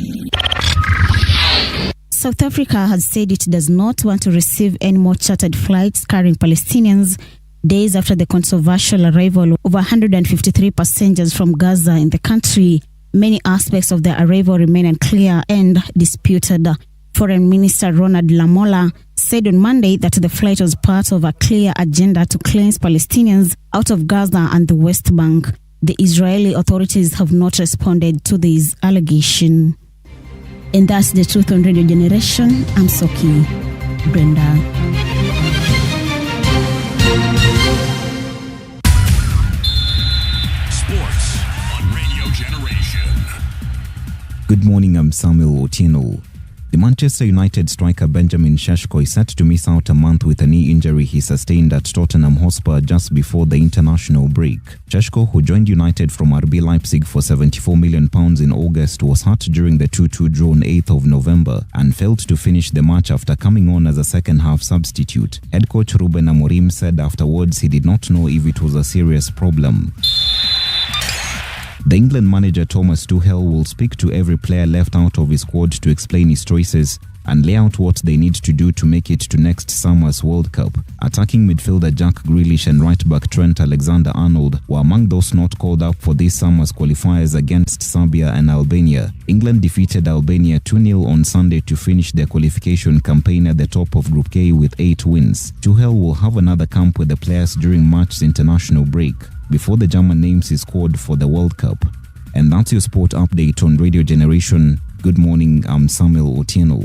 Speaker 5: South Africa has said it does not want to receive any more chartered flights carrying Palestinians days after the controversial arrival of 153 passengers from Gaza in the country. Many aspects of the arrival remain unclear and disputed. Foreign Minister Ronald Lamola said on Monday that the flight was part of a clear agenda to cleanse Palestinians out of Gaza and the West Bank. The Israeli authorities have not responded to this allegation. And that's the truth on Radio Generation. I'm Soki Brenda.
Speaker 3: Sports on Radio Generation.
Speaker 15: Good morning, I'm Samuel Otieno. The Manchester United striker Benjamin Šeško is set to miss out a month with a knee injury he sustained at Tottenham Hotspur just before the international break. Šeško, who joined United from RB Leipzig for £74 million in August, was hurt during the 2-2 draw on 8th of November and failed to finish the match after coming on as a second-half substitute. Head coach Ruben Amorim said afterwards he did not know if it was a serious problem. The England manager Thomas Tuchel will speak to every player left out of his squad to explain his choices and lay out what they need to do to make it to next summer's World Cup. Attacking midfielder Jack Grealish and right-back Trent Alexander-Arnold were among those not called up for this summer's qualifiers against Serbia and Albania. England defeated Albania 2-0 on Sunday to finish their qualification campaign at the top of Group K with 8 wins. Tuchel will have another camp with the players during March's international break before the German names his squad for the World Cup. And that's your sport update on Radio Generation. Good morning, I'm Samuel Otieno.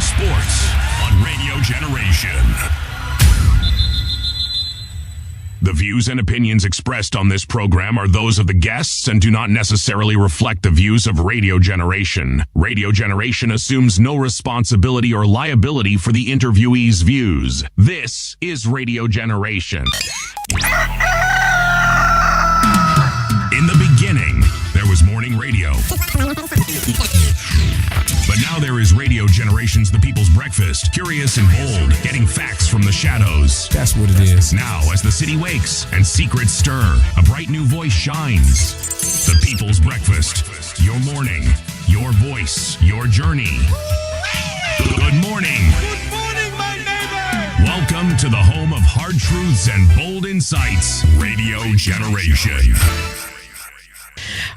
Speaker 3: Sports on Radio Generation. The views and opinions expressed on this program are those of the guests and do not necessarily reflect the views of Radio Generation. Radio Generation assumes no responsibility or liability for the interviewee's views. This is Radio Generation. In the beginning, there was morning radio. But now there is Radio Generation's The People's Breakfast. Curious and bold, getting facts from the shadows.
Speaker 16: That's what it is.
Speaker 3: Now, as the city wakes and secrets stir, a bright new voice shines. The People's Breakfast. Your morning, your voice, your journey. Good morning.
Speaker 4: Good morning, my neighbor.
Speaker 3: Welcome to the home of hard truths and bold insights. Radio Generation.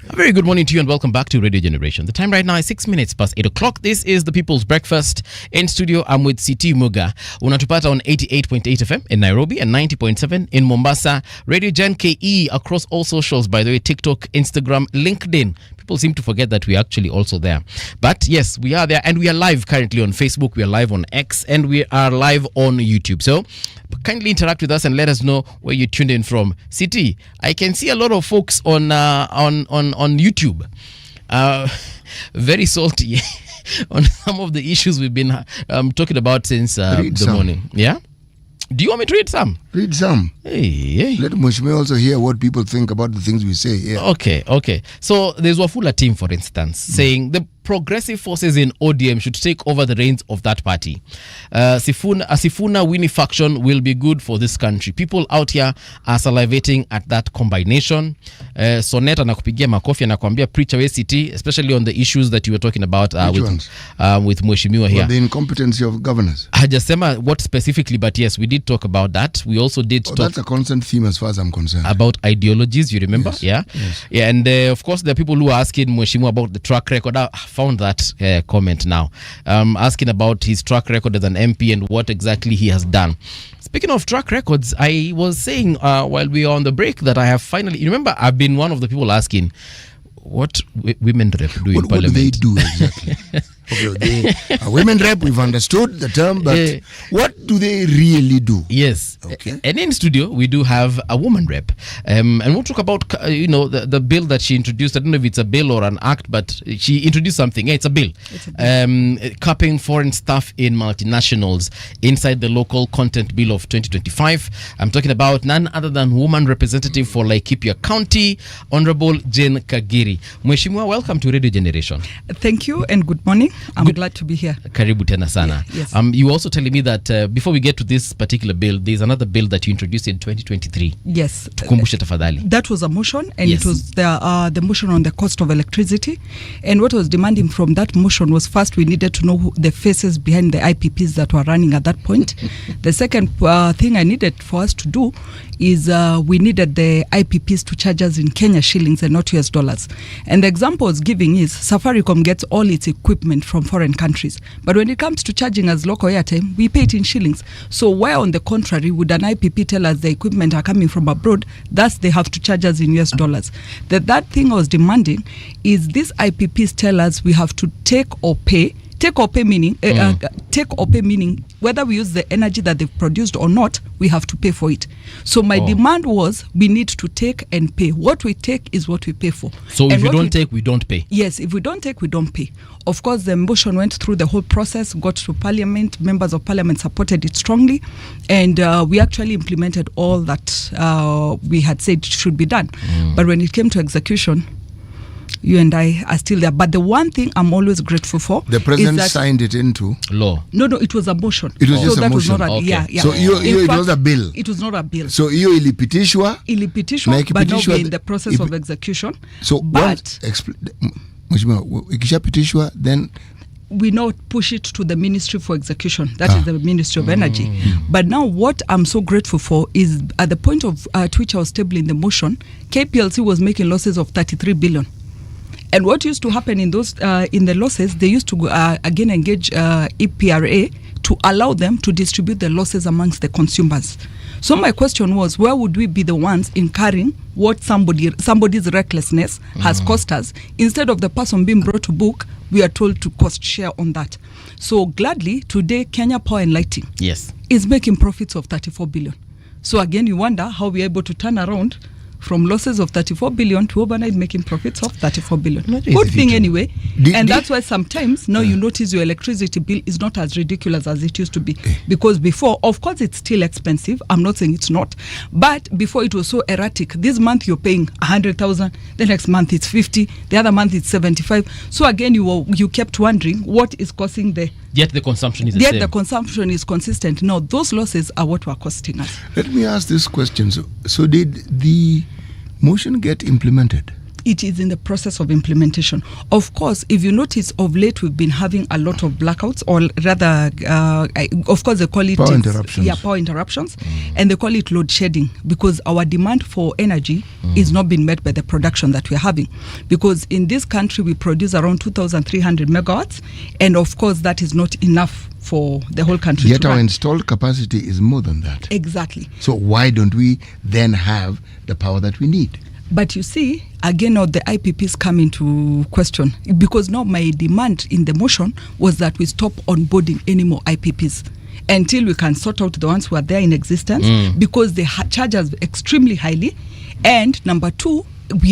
Speaker 1: A very good morning to you and welcome back to Radio Generation. The time right now is 6 minutes past 8 o'clock. This is the People's Breakfast. In studio, I'm with CT Muga. Unatupata on 88.8 FM in Nairobi and 90.7 in Mombasa. Radio Gen KE across all socials, by the way, TikTok, Instagram, LinkedIn. People seem to forget that we're actually also there. But yes, we are there and we are live currently on Facebook, we are live on X, and we are live on YouTube. So kindly interact with us and let us know where you tuned in from. CT, I can see a lot of folks on YouTube. Very salty on some of the issues we've been talking about since the morning. Yeah? Do you want me to read some?
Speaker 2: Read some.
Speaker 1: Hey.
Speaker 2: Let Mushme also hear what people think about the things we say. Yeah.
Speaker 1: Okay. So there's Wafula team, for instance, saying the progressive forces in ODM should take over the reins of that party. Sifuna Winnie faction will be good for this country. People out here are salivating at that combination. Sonet anakupigia makofi anakuambia preach away city, especially on the issues that you were talking about with Mheshimiwa here.
Speaker 2: The incompetency of governors.
Speaker 1: Hajasema what specifically, but yes, we did talk about that. We also did talk.
Speaker 2: That's a constant theme as far as I'm concerned.
Speaker 1: About ideologies, you remember?
Speaker 2: Yes.
Speaker 1: Yeah. And of course, there are people who are asking Mheshimiwa about the track record. I found that comment now. Asking about his track record as an MP and what exactly he has done. Speaking of track records, I was saying while we were on the break that I have finally, you remember, I've been one of the people asking, what women rep do in
Speaker 2: What do
Speaker 1: parliament?
Speaker 2: they do exactly? Okay, a women rep, we've understood the term, but what do they really do?
Speaker 1: Yes.
Speaker 2: Okay.
Speaker 1: And in studio, we do have a woman rep. And we'll talk about, the bill that she introduced. I don't know if it's a bill or an act, but she introduced something. Yeah, it's a bill. Capping foreign staff in multinationals inside the local content bill of 2025. I'm talking about none other than woman representative for Laikipia County, Honorable Jane Kagiri. Mheshimiwa, welcome to Radio Generation.
Speaker 16: Thank you and good morning. I'm glad to be here.
Speaker 1: Karibu tena sana.
Speaker 16: Yes.
Speaker 1: You were also telling me that before we get to this particular bill, there's another bill that you introduced in 2023.
Speaker 16: Yes.
Speaker 1: Tukumbushe tafadhali.
Speaker 16: That was a motion, and
Speaker 1: Yes.
Speaker 16: it was the motion on the cost of electricity. And what was demanding from that motion was, first, we needed to know who the faces behind the IPPs that were running at that point. The second thing I needed for us to do is we needed the IPPs to charge us in Kenya shillings and not US dollars. And the example I was giving is Safaricom gets all its equipment from foreign countries. But when it comes to charging us local airtime, we pay it in shillings. So where, on the contrary, would an IPP tell us the equipment are coming from abroad, thus they have to charge us in US dollars? That thing I was demanding is these IPPs tell us we have to take or pay. Take or pay meaning whether we use the energy that they've produced or not, we have to pay for it. So my demand was, we need to take and pay. What we take is what we pay for.
Speaker 1: So if you don't take, we don't pay.
Speaker 16: Yes, if we don't take, we don't pay. Of course, the motion went through the whole process, got to Parliament. Members of Parliament supported it strongly, and we actually implemented all that we had said should be done. But when it came to execution, you and I are still there. But the one thing I'm always grateful for,
Speaker 2: the president signed it into
Speaker 1: law.
Speaker 16: No, it was a motion.
Speaker 2: It was just
Speaker 16: so
Speaker 2: a
Speaker 16: that
Speaker 2: motion.
Speaker 16: Was not a,
Speaker 1: Okay.
Speaker 16: yeah.
Speaker 2: So it was a bill.
Speaker 16: It was not a bill.
Speaker 2: So hiyo ilipitishwa,
Speaker 16: But now we're in the process of execution.
Speaker 2: So
Speaker 16: but
Speaker 2: Mheshimiwa, ikishapitishwa, then
Speaker 16: we now push it to the Ministry for Execution. That is the Ministry of Energy. But now what I'm so grateful for is at the point of at which I was tabling the motion, KPLC was making losses of 33 billion. And what used to happen in those in the losses, they used to again engage EPRA to allow them to distribute the losses amongst the consumers. So my question was, where would we be the ones incurring what somebody's recklessness has cost us? Instead of the person being brought to book, we are told to cost share on that. So gladly, today, Kenya Power and Lighting is making profits of 34 billion. So again, you wonder how we are able to turn around from losses of 34 billion to overnight making profits of 34 billion. Good thing anyway. And that's why sometimes now you notice your electricity bill is not as ridiculous as it used to be. Because before, of course, it's still expensive. I'm not saying it's not. But before it was so erratic. This month you're paying 100,000. The next month it's 50. The other month it's 75. So again, you kept wondering what is causing the...
Speaker 1: Yet the consumption is the same.
Speaker 16: Yet the consumption is consistent. No, those losses are what were costing us.
Speaker 2: Let me ask this question. So did the motion get implemented?
Speaker 16: It is in the process of implementation. Of course, if you notice, of late we've been having a lot of blackouts, or rather, of course, they call it
Speaker 2: power interruptions.
Speaker 16: Yeah, power interruptions, and they call it load shedding because our demand for energy is not being met by the production that we're having. Because in this country, we produce around 2,300 megawatts, and of course, that is not enough for the whole country.
Speaker 2: Yet
Speaker 16: to
Speaker 2: our
Speaker 16: run.
Speaker 2: installed capacity is more than that.
Speaker 16: Exactly.
Speaker 2: So why don't we then have the power that we need?
Speaker 16: But you see, again, now the IPPs come into question because now my demand in the motion was that we stop onboarding any more IPPs until we can sort out the ones who are there in existence because they charge us extremely highly. And number two,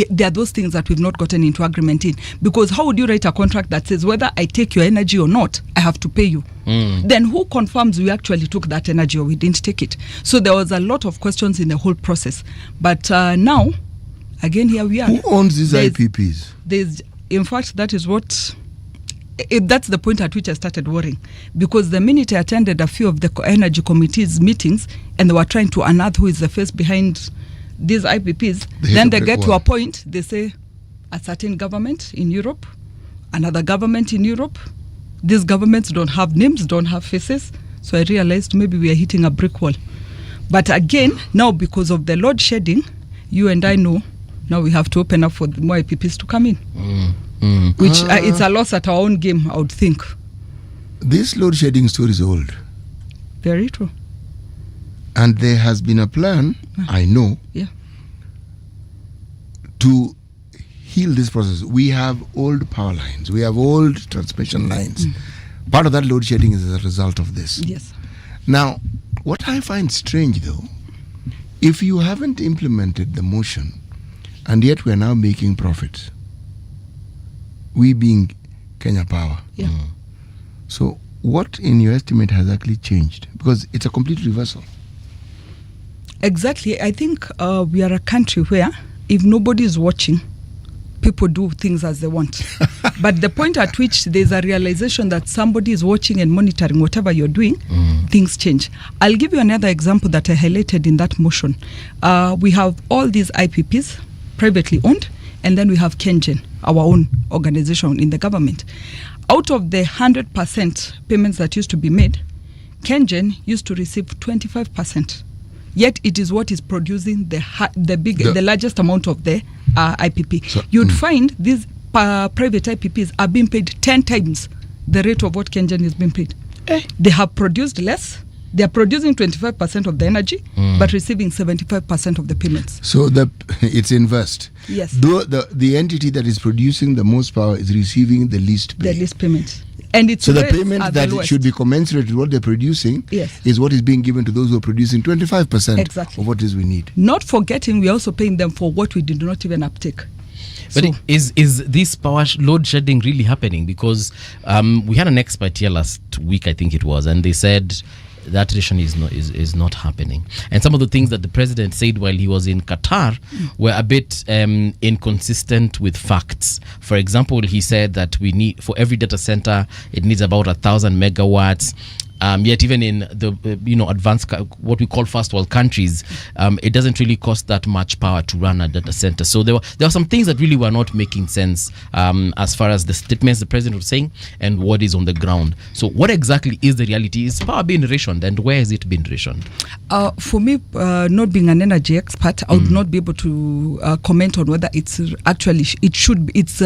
Speaker 16: there are those things that we've not gotten into agreement in. Because how would you write a contract that says whether I take your energy or not, I have to pay you? Then who confirms we actually took that energy or we didn't take it? So there was a lot of questions in the whole process. But now, again, here we are.
Speaker 2: Who owns these IPPs?
Speaker 16: In fact, that is what... that's the point at which I started worrying. Because the minute I attended a few of the energy committee's meetings and they were trying to unearth who is the face behind these IPPs, then they get to a point, they say a certain government in Europe, another government in Europe. These governments don't have names, don't have faces. So I realized maybe we are hitting a brick wall. But again, now because of the load shedding, you and I know, now we have to open up for more IPPs to come in. Which it's a loss at our own game, I would think.
Speaker 2: This load shedding story is old.
Speaker 16: Very true.
Speaker 2: And there has been a plan, I know, to kill this process. We have old power lines. We have old transmission lines. Part of that load shedding is as a result of this.
Speaker 16: Yes.
Speaker 2: Now, what I find strange though, if you haven't implemented the motion and yet we are now making profits, we being Kenya Power.
Speaker 16: Yeah.
Speaker 2: So what in your estimate has actually changed? Because it's a complete reversal.
Speaker 16: Exactly. I think we are a country where if nobody is watching, people do things as they want. But the point at which there's a realization that somebody is watching and monitoring whatever you're doing, things change. I'll give you another example that I highlighted in that motion. We have all these IPPs, privately owned, and then we have KenGen, our own organization in the government. Out of the 100% payments that used to be made, KenGen used to receive 25%. Yet it is what is producing the largest amount of the IPP. So, you'd find these private IPPs are being paid 10 times the rate of what KenGen is being paid. They have produced less. They are producing 25% of the energy, but receiving 75% of the payments.
Speaker 2: So it's inversed.
Speaker 16: Yes.
Speaker 2: Though the entity that is producing the most power is receiving the least pay.
Speaker 16: The least payment. And it's
Speaker 2: so the payment that should be commensurate with what they're producing is what is being given to those who are producing 25% of what is we need.
Speaker 16: Not forgetting we're also paying them for what we did not even uptake.
Speaker 1: But is this power load shedding really happening? Because we had an expert here last week, I think it was, and they said that situation is not happening. And some of the things that the president said while he was in Qatar were a bit inconsistent with facts. For example, he said that we need, for every data center, it needs about 1,000 megawatts. Yet even in the advanced, what we call first world countries, it doesn't really cost that much power to run a data center. So there were some things that really were not making sense as far as the statements the president was saying and what is on the ground. So what exactly is the reality? Is power being rationed, and where has it been rationed?
Speaker 16: For me, not being an energy expert, I would not be able to comment on whether it's actually it's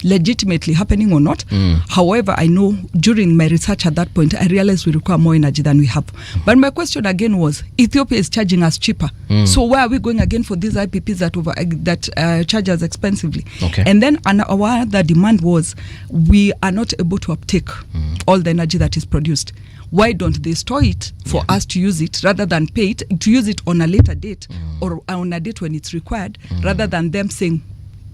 Speaker 16: legitimately happening or not. However, I know during my research at that point, I realized we require more energy than we have. But my question again was, Ethiopia is charging us cheaper. So where are we going again for these IPPs that charge us expensively?
Speaker 1: Okay.
Speaker 16: And then our other demand was, we are not able to uptake all the energy that is produced. Why don't they store it for us to use it rather than pay it, to use it on a later date or on a date when it's required, rather than them saying,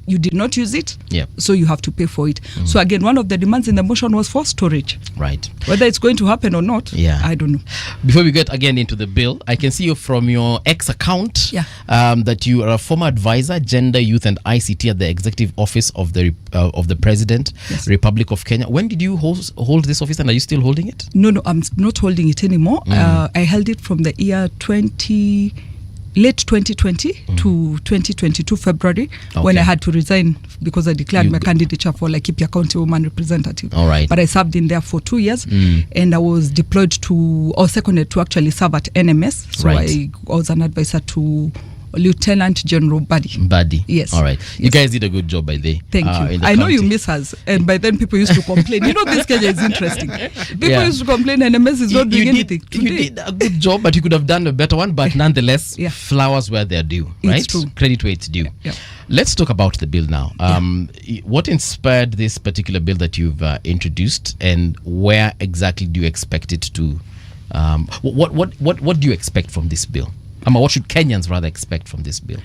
Speaker 16: you did not use it, so you have to pay for it. So again, one of the demands in the motion was for storage.
Speaker 1: Right.
Speaker 16: Whether it's going to happen or not, I don't know. Before
Speaker 1: we get again into the bill, I can see you from your X account that you are a former advisor, Gender, Youth and ICT at the Executive Office of the President, Republic of Kenya. When did you hold this office, and are you still holding it?
Speaker 16: No, I'm not holding it anymore. I held it from the year late 2020 to 2022 February, when I had to resign because I declared my candidature for Laikipia County Woman Representative.
Speaker 1: All right.
Speaker 16: But I served in there for 2 years, and I was deployed or seconded to actually serve at NMS. So I was an advisor to Lieutenant General Buddy. Yes.
Speaker 1: All right. You guys did a good job by the
Speaker 16: Thank you. I know you miss us, and by then people used to complain. This Kenya is interesting. People used to complain NMS is not doing anything.
Speaker 1: You did a good job, but you could have done a better one. But nonetheless, flowers where they're due, right?
Speaker 16: It's true.
Speaker 1: Credit where it's due.
Speaker 16: Yeah.
Speaker 1: Let's talk about the bill now. What inspired this particular bill that you've introduced, and where exactly do you expect it to? What do you expect from this bill? What should Kenyans rather expect from this bill?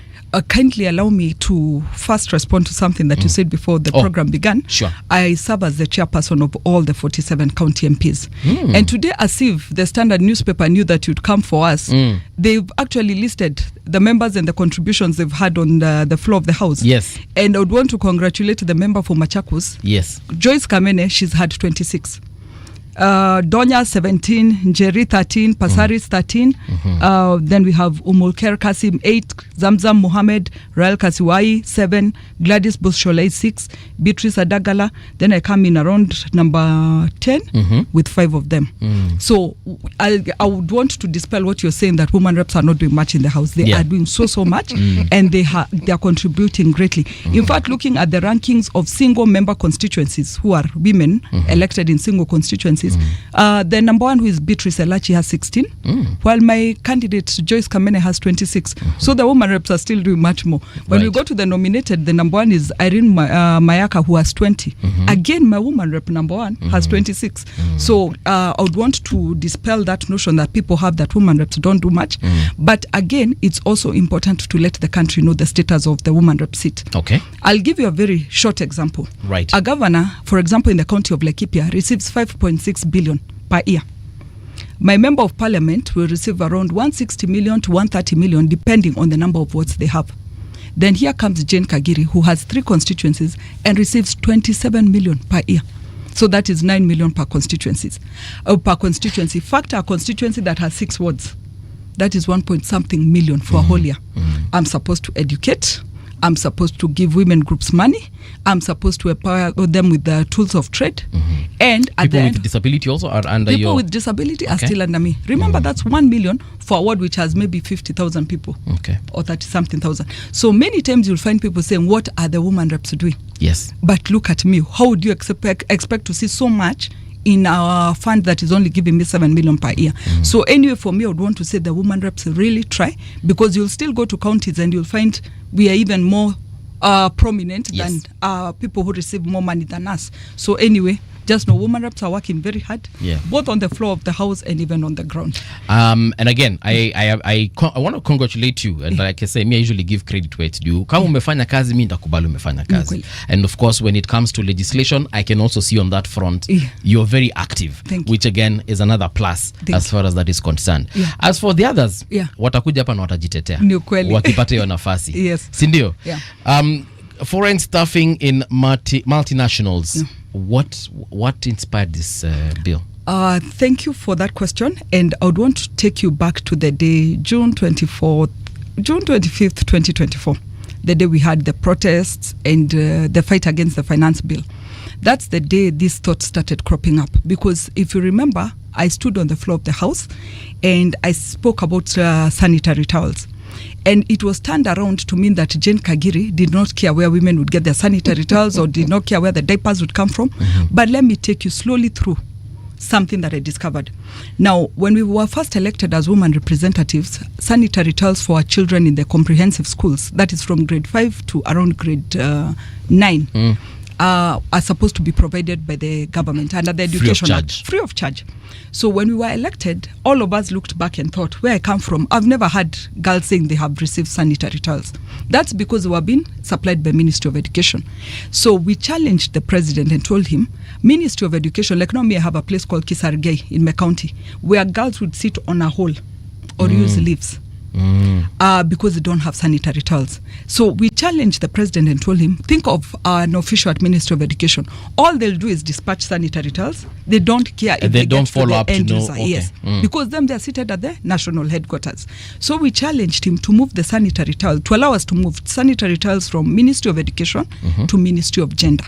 Speaker 16: Kindly allow me to first respond to something that you said before the program began.
Speaker 1: Sure.
Speaker 16: I serve as the chairperson of all the 47 county MPs. And today, as if the Standard newspaper knew that you'd come for us, they've actually listed the members and the contributions they've had on the floor of the House.
Speaker 1: Yes.
Speaker 16: And I would want to congratulate the member for Machakos.
Speaker 1: Yes.
Speaker 16: Joyce Kamene, she's had 26. Donya 17, Njeri 13, Pasaris 13. Then we have Umulker Kasim 8, Zamzam Mohammed, Rael Kasiwai 7, Gladys Busholai 6, Beatrice Adagala. Then I come in around number 10 with 5 of them. So I would want to dispel what you're saying, that women reps are not doing much in the House. They are doing so much, and they are contributing greatly. In fact, looking at the rankings of single member constituencies who are women elected in single constituencies, constituencies. The number one, who is Beatrice Elachi, has 16, while my candidate Joyce Kamene has 26. So the woman reps are still doing much more. When we go to the nominated, the number one is Irene Mayaka, who has 20. Again, my woman rep number one has 26. So I would want to dispel that notion that people have that woman reps don't do much. But again, it's also important to let the country know the status of the woman rep seat.
Speaker 1: Okay.
Speaker 16: I'll give you a very short example.
Speaker 1: Right.
Speaker 16: A governor, for example, in the county of Laikipia, receives 5.6 billion per year. My member of parliament will receive around 160 million to 130 million, depending on the number of votes they have. Then here comes Jane Kagiri, who has 3 constituencies and receives 27 million per year. So that is 9 million per constituency. Factor a constituency that has 6 wards. That is 1-point-something million for a whole year. I'm supposed to educate. I'm supposed to give women groups money. I'm supposed to empower them with the tools of trade. And at
Speaker 1: People
Speaker 16: the
Speaker 1: with
Speaker 16: end,
Speaker 1: disability also are under
Speaker 16: people
Speaker 1: your...
Speaker 16: with disability are still under me. Remember, that's 1 million for a ward which has maybe 50,000 people. Or 30-something thousand. So many times you'll find people saying, what are the woman reps doing?
Speaker 1: Yes.
Speaker 16: But look at me. How would you expect to see so much in our fund that is only giving me 7 million per year? So anyway, for me, I would want to say the woman reps really try, because you'll still go to counties and you'll find we are even more prominent than people who receive more money than us. So anyway, just know women reps are working very hard, both on the floor of the house and even on the ground.
Speaker 1: And again, I want to congratulate you, and like I say, me I usually give credit where it's due. Kama umefanya kazi, mi ndakubali umefanya kazi. And of course, when it comes to legislation, I can also see on that front you're very active, which again is another plus as far as that is concerned. As for the others, watakuja hapa na watajitetea
Speaker 16: Ni ukweli.
Speaker 1: wakipata hiyo nafasi.
Speaker 16: Yes.
Speaker 1: Si ndio? Foreign staffing in multinationals. What inspired this bill?
Speaker 16: Thank you for that question, and I would want to take you back to the day June 25th, 2024, the day we had the protests and the fight against the finance bill. That's the day this thought started cropping up, because if you remember, I stood on the floor of the House and I spoke about sanitary towels. And it was turned around to mean that Jane Kagiri did not care where women would get their sanitary towels or did not care where the diapers would come from. But let me take you slowly through something that I discovered. Now, when we were first elected as women representatives, sanitary towels for our children in the comprehensive schools, that is from grade 5 to around grade 9, are supposed to be provided by the government under the Education Act. Free of charge. So when we were elected, all of us looked back and thought, where I come from, I've never had girls saying they have received sanitary towels. That's because they were being supplied by Ministry of Education. So we challenged the president and told him, Ministry of Education, like now me, I have a place called Kisargei in my county, where girls would sit on a hole or use leaves. Because they don't have sanitary towels. So we challenged the president and told him, think of an official at Ministry of Education. All they'll do is dispatch sanitary towels. They don't care if they don't follow up to know. Yes, because them they're seated at the national headquarters. So we challenged him to move the sanitary towels, to allow us to move sanitary towels from Ministry of Education to Ministry of Gender.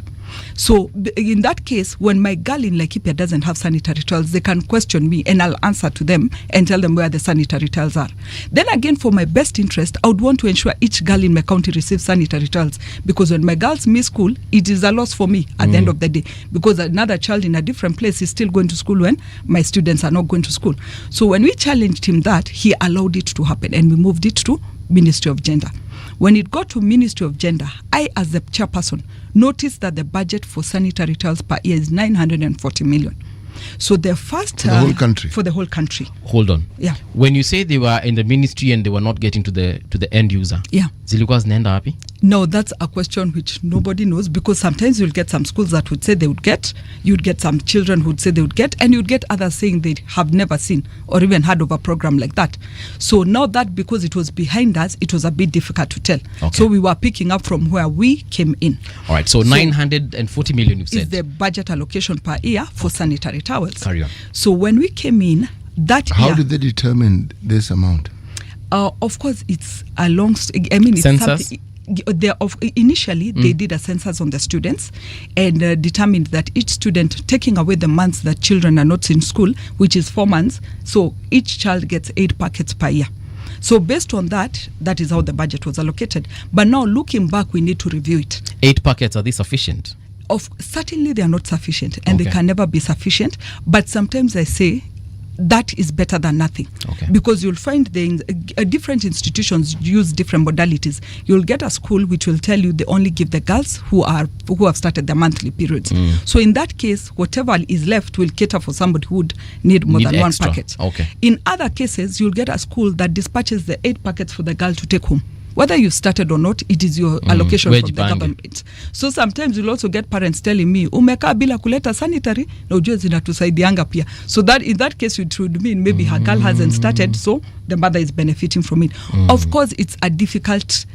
Speaker 16: So in that case, when my girl in Laikipia doesn't have sanitary towels, they can question me and I'll answer to them and tell them where the sanitary towels are. Then again, for my best interest, I would want to ensure each girl in my county receives sanitary towels, because when my girls miss school, it is a loss for me at the end of the day, because another child in a different place is still going to school when my students are not going to school. So when we challenged him that, he allowed it to happen and we moved it to Ministry of Gender. When it got to Ministry of Gender, I, as the chairperson, noticed that the budget for sanitary towels per year is 940 million. So the first...
Speaker 2: For the whole country?
Speaker 16: For the whole country.
Speaker 1: Hold on.
Speaker 16: Yeah.
Speaker 1: When you say they were in the ministry and they were not getting to the end user, zilikuwa zinaenda wapi?
Speaker 16: No, that's a question which nobody knows, because sometimes you'll get some schools that would say they would get, you'd get some children who would say they would get, and you'd get others saying they have never seen or even heard of a program like that. So now that, because it was behind us, it was a bit difficult to tell.
Speaker 1: Okay.
Speaker 16: So we were picking up from where we came in.
Speaker 1: All right, so 940 million you've said.
Speaker 16: Is the budget allocation per year for sanitary towels.
Speaker 1: Carry on.
Speaker 16: So when we came in, that
Speaker 2: How
Speaker 16: year...
Speaker 2: did they determine this amount?
Speaker 16: Of course, it's a long... it's
Speaker 1: census?
Speaker 16: something... Initially, they did a census on the students and determined that each student, taking away the months that children are not in school, which is 4 months, so each child gets 8 packets per year. So based on that, that is how the budget was allocated. But now looking back, we need to review it.
Speaker 1: 8 packets, are they sufficient?
Speaker 16: Certainly they are not sufficient, and they
Speaker 1: Okay.
Speaker 16: can never be sufficient. But sometimes I say that is better than nothing, because you'll find different institutions use different modalities. You'll get a school which will tell you they only give the girls who have started their monthly periods. So in that case, whatever is left will cater for somebody who would need more than
Speaker 1: extra.
Speaker 16: one packet.
Speaker 1: Okay.
Speaker 16: In other cases, you'll get a school that dispatches the 8 packets for the girl to take home. Whether you started or not, it is your allocation from the
Speaker 1: Wajipange.
Speaker 16: government. So sometimes you'll also get parents telling me, umekaa bila kuleta sanitary, na ujue zinatusaidianga pia. So that in that case, it would mean maybe her girl hasn't started, so the mother is benefiting from it. Of course, it's difficult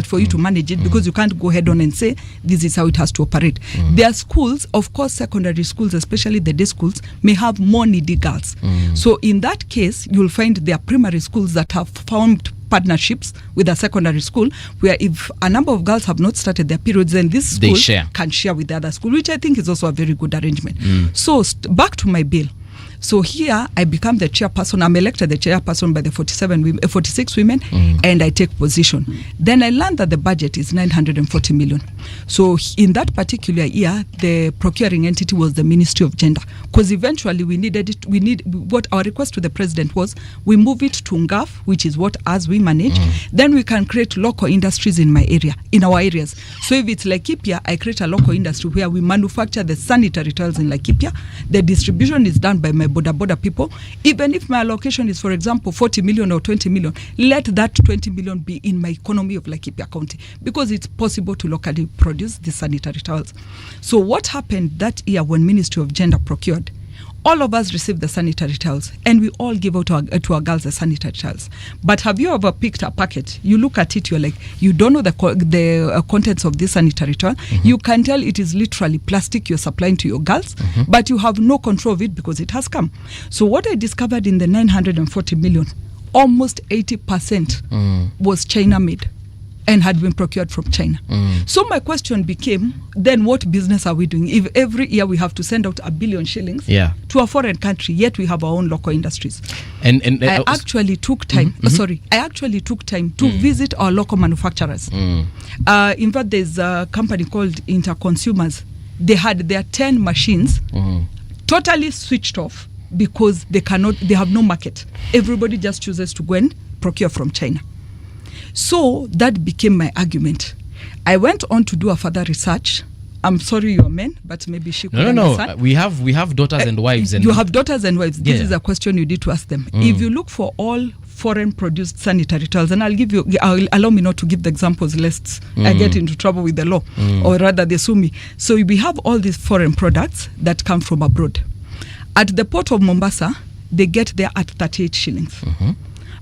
Speaker 16: for you to manage it, because you can't go head on and say this is how it has to operate. There are schools, of course, secondary schools, especially the day schools, may have more needy girls. So in that case, you'll find there are primary schools that have formed partnerships with a secondary school, where if a number of girls have not started their periods, then this school can share with the other school, which I think is also a very good arrangement. So back to my bill. So here I become the chairperson. I'm elected the chairperson by the 46 women, and I take position. Then I learned that the budget is 940 million. So in that particular year, the procuring entity was the Ministry of Gender, because eventually we needed it. What our request to the president was, we move it to NGAF, which is what as we manage. Then we can create local industries in our areas. So if it's Laikipia, I create a local industry where we manufacture the sanitary towels in Laikipia. The distribution is done by my border people. Even if my allocation is, for example, 40 million or 20 million, let that 20 million be in my economy of Laikipia County, because it's possible to locally produce the sanitary towels. So what happened that year when Ministry of Gender procured, all of us received the sanitary towels, and we all give out to our girls the sanitary towels. But have you ever picked a packet? You look at it, you're like, you don't know the contents of this sanitary towel. You can tell it is literally plastic you're supplying to your girls, but you have no control of it because it has come. So what I discovered in the 940 million, almost 80% was China made and had been procured from China. So my question became, then what business are we doing if every year we have to send out 1 billion shillings to a foreign country, yet we have our own local industries? And I actually took time, to visit our local manufacturers. In fact, there's a company called Interconsumers. They had their 10 machines totally switched off because they have no market. Everybody just chooses to go and procure from China. So that became my argument. I went on to do a further research. I'm sorry you're men, but maybe she could understand.
Speaker 1: We have daughters and wives. And
Speaker 16: you have daughters and wives. This is a question you need to ask them. If you look for all foreign produced sanitary towels, and allow me not to give the examples lest I get into trouble with the law, or rather they sue me. So we have all these foreign products that come from abroad. At the port of Mombasa, they get there at 38 shillings.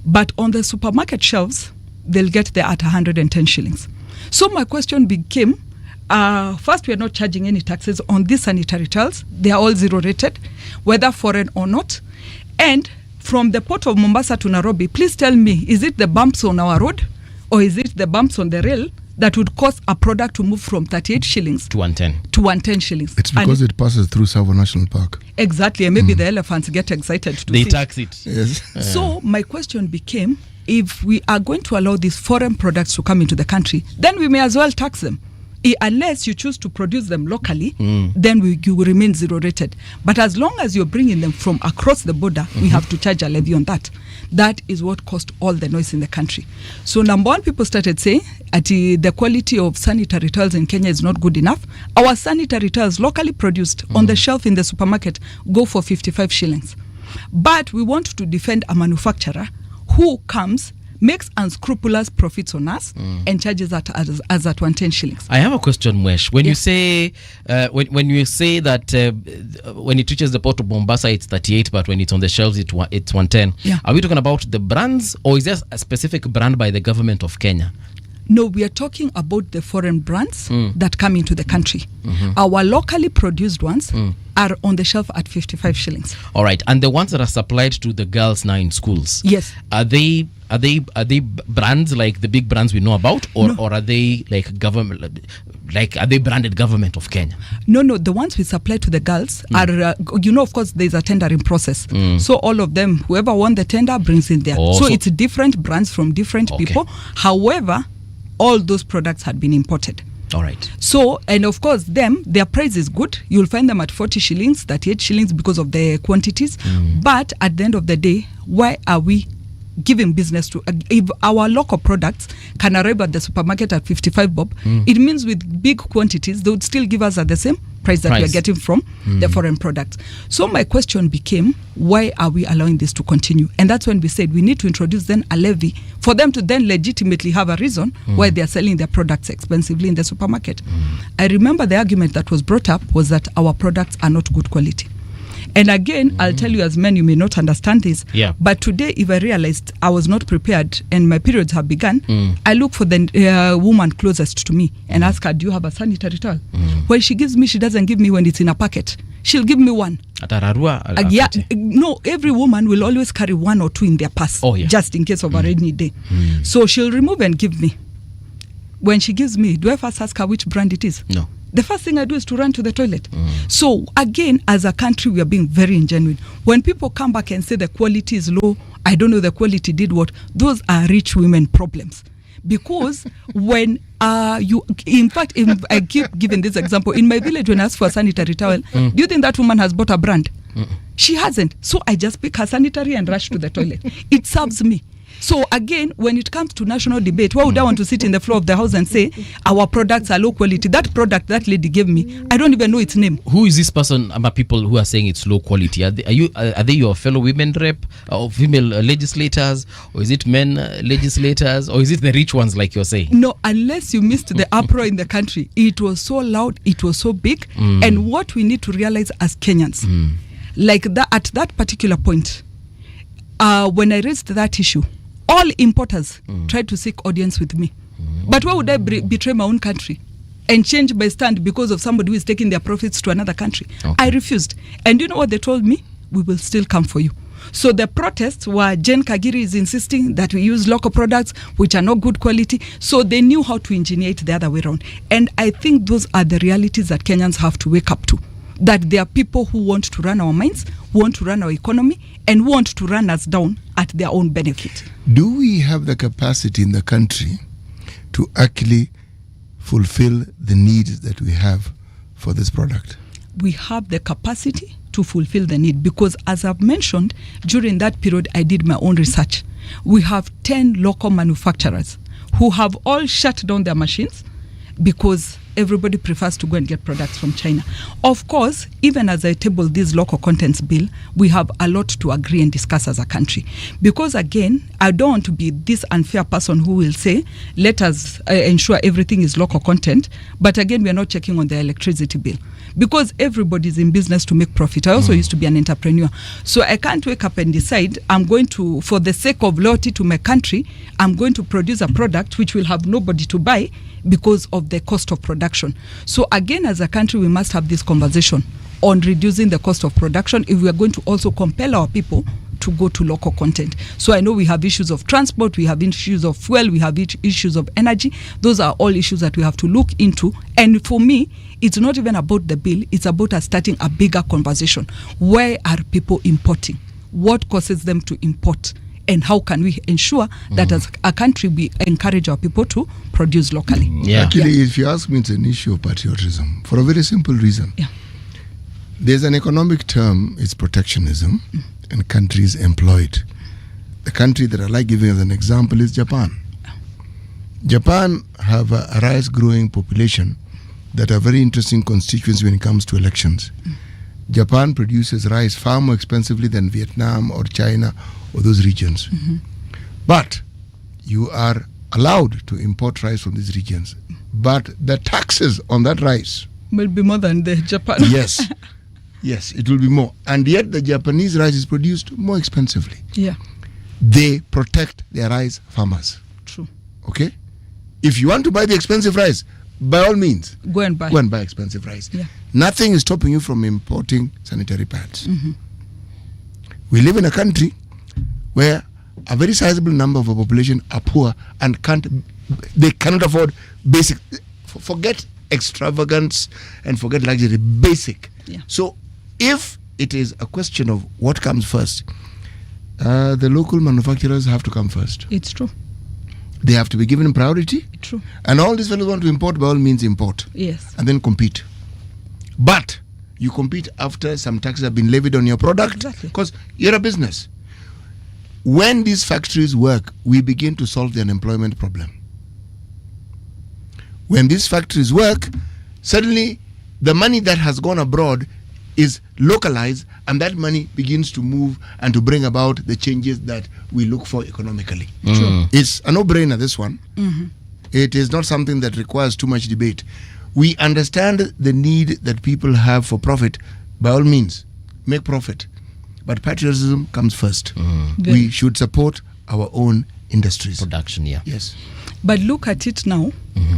Speaker 16: But on the supermarket shelves, they'll get there at 110 shillings. So my question became, first, we are not charging any taxes on these sanitary towels. They are all zero rated, whether foreign or not. And from the port of Mombasa to Nairobi, please tell me, is it the bumps on our road, or is it the bumps on the rail that would cause a product to move from 38 shillings
Speaker 1: to 110?
Speaker 16: To 110 shillings.
Speaker 2: It's because it passes through Tsavo National Park.
Speaker 16: Exactly, and maybe the elephants get excited to
Speaker 1: They
Speaker 16: see.
Speaker 1: tax it.
Speaker 2: Yes.
Speaker 16: So my question became, if we are going to allow these foreign products to come into the country, then we may as well tax them. Unless you choose to produce them locally, then you will remain zero rated. But as long as you're bringing them from across the border, we have to charge a levy on that. That is what caused all the noise in the country. So number one, people started saying the quality of sanitary towels in Kenya is not good enough. Our sanitary towels locally produced on the shelf in the supermarket go for 55 shillings. But we want to defend a manufacturer who comes, makes unscrupulous profits on us, and charges us at 110 shillings.
Speaker 1: I have a question, Mwesh. When you say when you say that when it reaches the port of Mombasa it's 38, but when it's on the shelves it's 110. Are we talking about the brands, or is there a specific brand by the government of Kenya?
Speaker 16: No, we are talking about the foreign brands that come into the country. Our locally produced ones are on the shelf at 55 shillings.
Speaker 1: All right, and the ones that are supplied to the girls now in schools,
Speaker 16: yes,
Speaker 1: are they brands like the big brands we know about, or are they like government, like are they branded government of Kenya?
Speaker 16: No, the ones we supply to the girls are of course there's a tendering process, so all of them, whoever won the tender brings in there. So it's different brands from different people. However, all those products had been imported.
Speaker 1: All right.
Speaker 16: So, and of course, their price is good. You'll find them at 40 shillings, 38 shillings because of the quantities. But at the end of the day, why are we giving business to if our local products can arrive at the supermarket at 55 bob, it means with big quantities they would still give us at the same price that we are getting from the foreign products. So my question became, why are we allowing this to continue? And that's when we said we need to introduce then a levy for them to then legitimately have a reason why they are selling their products expensively in the supermarket. I remember the argument that was brought up was that our products are not good quality. And again, I'll tell you, as men, you may not understand this.
Speaker 1: Yeah.
Speaker 16: But today, if I realized I was not prepared and my periods have begun, I look for the woman closest to me and ask her, do you have a sanitary towel? When she gives me, she doesn't give me when it's in a packet. She'll give me one. Yeah, no, every woman will always carry one or two in their purse, just in case of a rainy day. So she'll remove and give me. When she gives me, do I first ask her which brand it is?
Speaker 1: No.
Speaker 16: The first thing I do is to run to the toilet. So again, as a country, we are being very ingenuine. When people come back and say the quality is low, I don't know the quality did what, those are rich women problems. Because when in fact, if I keep giving this example, in my village when I ask for a sanitary towel, do you think that woman has bought a brand? She hasn't. So I just pick her sanitary and rush to the toilet. It serves me. So again, when it comes to national debate, why would I want to sit in the floor of the house and say our products are low quality? That product that lady gave me, I don't even know its name.
Speaker 1: Who is this person about people who are saying it's low quality? Are they your fellow women rep or female legislators, or is it men legislators, or is it the rich ones like you're saying?
Speaker 16: No, unless you missed the uproar in the country. It was so loud, it was so big. And what we need to realize as Kenyans, like that at that particular point, when I raised that issue, all importers tried to seek audience with me. But why would I betray my own country and change my stand because of somebody who is taking their profits to another country? I refused. And you know what they told me? We will still come for you. So the protests were Jen Kagiri is insisting that we use local products which are not good quality. So they knew how to engineer it the other way around. And I think those are the realities that Kenyans have to wake up to. That there are people who want to run our minds, who want to run our economy, and want to run us down at their own benefit.
Speaker 2: Do we have the capacity in the country to actually fulfill the needs that we have for this product?
Speaker 16: We have the capacity to fulfill the need because, as I've mentioned, during that period I did my own research. We have 10 local manufacturers who have all shut down their machines because everybody prefers to go and get products from China. Of course, even as I table this local contents bill, we have a lot to agree and discuss as a country. Because again, I don't want to be this unfair person who will say, let us ensure everything is local content, but again, we are not checking on the electricity bill. Because everybody's in business to make profit. I also used to be an entrepreneur. So I can't wake up and decide I'm going to, for the sake of loyalty to my country, I'm going to produce a product which will have nobody to buy because of the cost of production. So again, as a country, we must have this conversation on reducing the cost of production if we are going to also compel our people to go to local content. So I know we have issues of transport, we have issues of fuel, we have issues of energy. Those are all issues that we have to look into. And for me, it's not even about the bill, it's about us starting a bigger conversation. Where are people importing? What causes them to import? And how can we ensure that as a country we encourage our people to produce locally?
Speaker 2: Actually, if you ask me, it's an issue of patriotism for a very simple reason. There's an economic term, it's protectionism, and countries employ it. The country that I like giving as an example is Japan. Japan have a rice growing population that are very interesting constituents when it comes to elections. Japan produces rice far more expensively than Vietnam or China or those regions. But you are allowed to import rice from these regions. But the taxes on that rice
Speaker 16: will be more than the Japan.
Speaker 2: Yes, it will be more. And yet the Japanese rice is produced more expensively. They protect their rice farmers.
Speaker 16: True.
Speaker 2: Okay? If you want to buy the expensive rice, by all means,
Speaker 16: go and buy
Speaker 2: expensive rice. Nothing is stopping you from importing sanitary pads. We live in a country where a very sizable number of the population are poor and they cannot afford basic, forget extravagance and forget luxury, basic. So if it is a question of what comes first, the local manufacturers have to come first.
Speaker 16: It's true.
Speaker 2: They have to be given priority.
Speaker 16: True.
Speaker 2: And all these fellows want to import, by all means import.
Speaker 16: Yes.
Speaker 2: And then compete. But you compete after some taxes have been levied on your product.
Speaker 16: Exactly.
Speaker 2: Because you're a business. When these factories work, we begin to solve the unemployment problem. When these factories work, suddenly the money that has gone abroad is localized, and that money begins to move and to bring about the changes that we look for economically. It's a no-brainer, this one. It is not something that requires too much debate. We understand the need that people have for profit. By all means, make profit. But patriotism comes first. We should support our own industries.
Speaker 1: Production, yeah.
Speaker 2: Yes.
Speaker 16: But look at it now.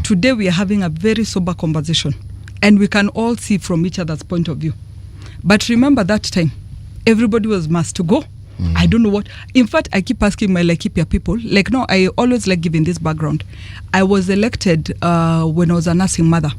Speaker 16: Today we are having a very sober conversation, and we can all see from each other's point of view. But remember that time, everybody was masked to go. I don't know what. In fact, I keep asking my Laikipia people, like, no, I always like giving this background. I was elected when I was a nursing mother.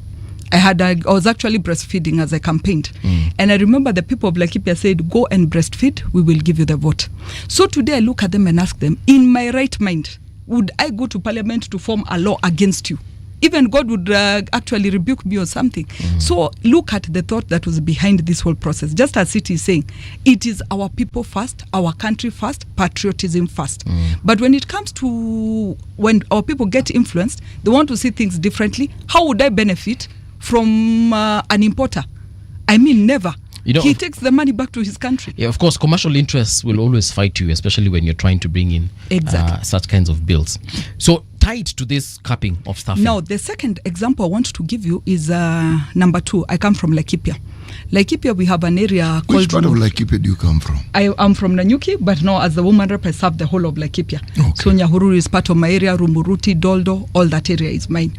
Speaker 16: I was actually breastfeeding as I campaigned. And I remember the people of Laikipia said, go and breastfeed, we will give you the vote. So today I look at them and ask them, in my right mind, would I go to parliament to form a law against you? Even God would actually rebuke me or something. So look at the thought that was behind this whole process. Just as it is saying, it is our people first, our country first, patriotism first. But when it comes to when our people get influenced, they want to see things differently. How would I benefit from an importer? I mean, never. He takes the money back to his country.
Speaker 1: Yeah, of course, commercial interests will always fight you, especially when you're trying to bring in such kinds of bills. So, tied to this capping of staffing.
Speaker 16: Now, the second example I want to give you is number 2. I come from Laikipia. Laikipia, we have an area called...
Speaker 2: Which part of Laikipia do you come from?
Speaker 16: I am from Nanyuki, but now as the woman rep, I serve the whole of Laikipia.
Speaker 2: Okay.
Speaker 16: So Nyahururu is part of my area, Rumuruti, Doldo, all that area is mine.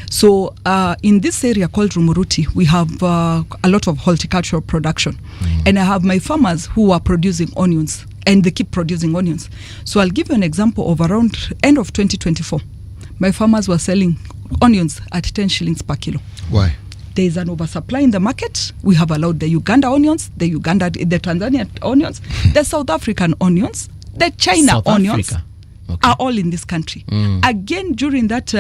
Speaker 16: So in this area called Rumuruti, we have a lot of horticultural production. And I have my farmers who are producing onions, and they keep producing onions. So I'll give you an example of around end of 2024. My farmers were selling onions at 10 shillings per kilo.
Speaker 2: Why?
Speaker 16: There is an oversupply in the market. We have allowed the Uganda onions, the Tanzania onions, the South African onions, the China
Speaker 1: South
Speaker 16: onions
Speaker 1: Africa.
Speaker 16: are all in this country. Again, during that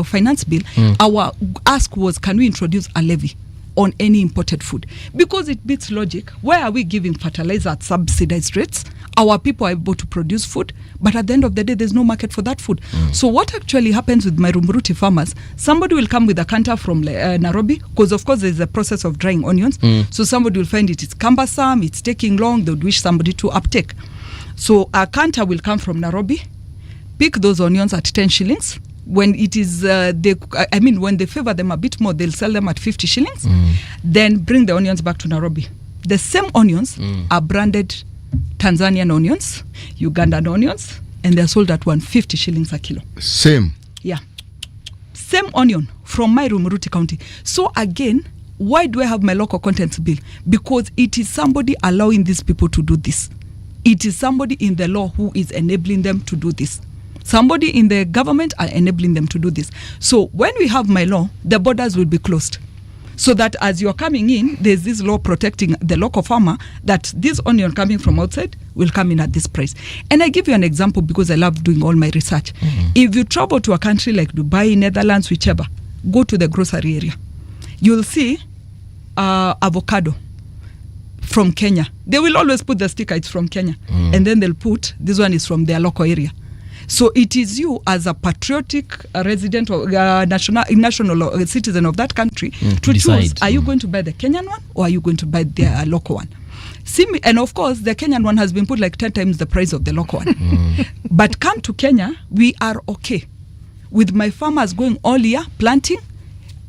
Speaker 16: finance bill, our ask was, can we introduce a levy on any imported food? Because it beats logic. Why are we giving fertilizer at subsidized rates? Our people are able to produce food, but at the end of the day, there's no market for that food. So what actually happens with my Rumuruti farmers, somebody will come with a canter from Nairobi, because of course there's a process of drying onions. So somebody will find it's cumbersome, it's taking long, they would wish somebody to uptake. So a canter will come from Nairobi, pick those onions at 10 shillings. When it is, when they favor them a bit more, they'll sell them at 50 shillings. Then bring the onions back to Nairobi. The same onions are branded Tanzanian onions, Ugandan onions, and they're sold at 150 shillings a kilo.
Speaker 2: Same.
Speaker 16: Yeah. Same onion from my Rumuruti County. So again, why do I have my local contents bill? Because it is somebody allowing these people to do this. It is somebody in the law who is enabling them to do this. Somebody in the government are enabling them to do this. So when we have my law, the borders will be closed. So that as you're coming in, there's this law protecting the local farmer that this onion coming from outside will come in at this price. And I give you an example because I love doing all my research. If you travel to a country like Dubai, Netherlands, whichever, go to the grocery area. You'll see avocado from Kenya. They will always put the sticker, it's from Kenya. And then they'll put, this one is from their local area. So it is you as a patriotic resident or national citizen of that country to
Speaker 1: decide.
Speaker 16: choose, are you going to buy the Kenyan one or are you going to buy their local one? And of course, the Kenyan one has been put like 10 times the price of the local one. But come to Kenya, we are okay with my farmers going all year planting,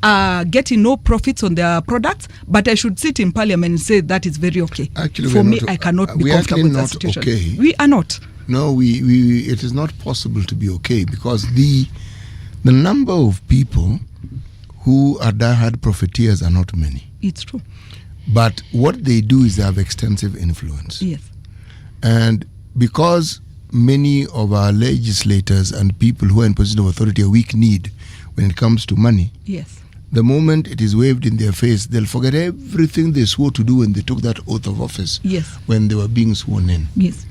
Speaker 16: getting no profits on their products, but I should sit in parliament and say that is very okay.
Speaker 2: Actually,
Speaker 16: for me, I cannot be comfortable with that situation.
Speaker 2: Okay.
Speaker 16: We are not.
Speaker 2: No, it is not possible to be okay because the number of people who are diehard profiteers are not many.
Speaker 16: It's true.
Speaker 2: But what they do is they have extensive influence.
Speaker 16: Yes.
Speaker 2: And because many of our legislators and people who are in position of authority are weak-kneed when it comes to money,
Speaker 16: yes,
Speaker 2: the moment it is waved in their face, they'll forget everything they swore to do when they took that oath of office.
Speaker 16: Yes.
Speaker 2: When they were being sworn in.
Speaker 16: Yes.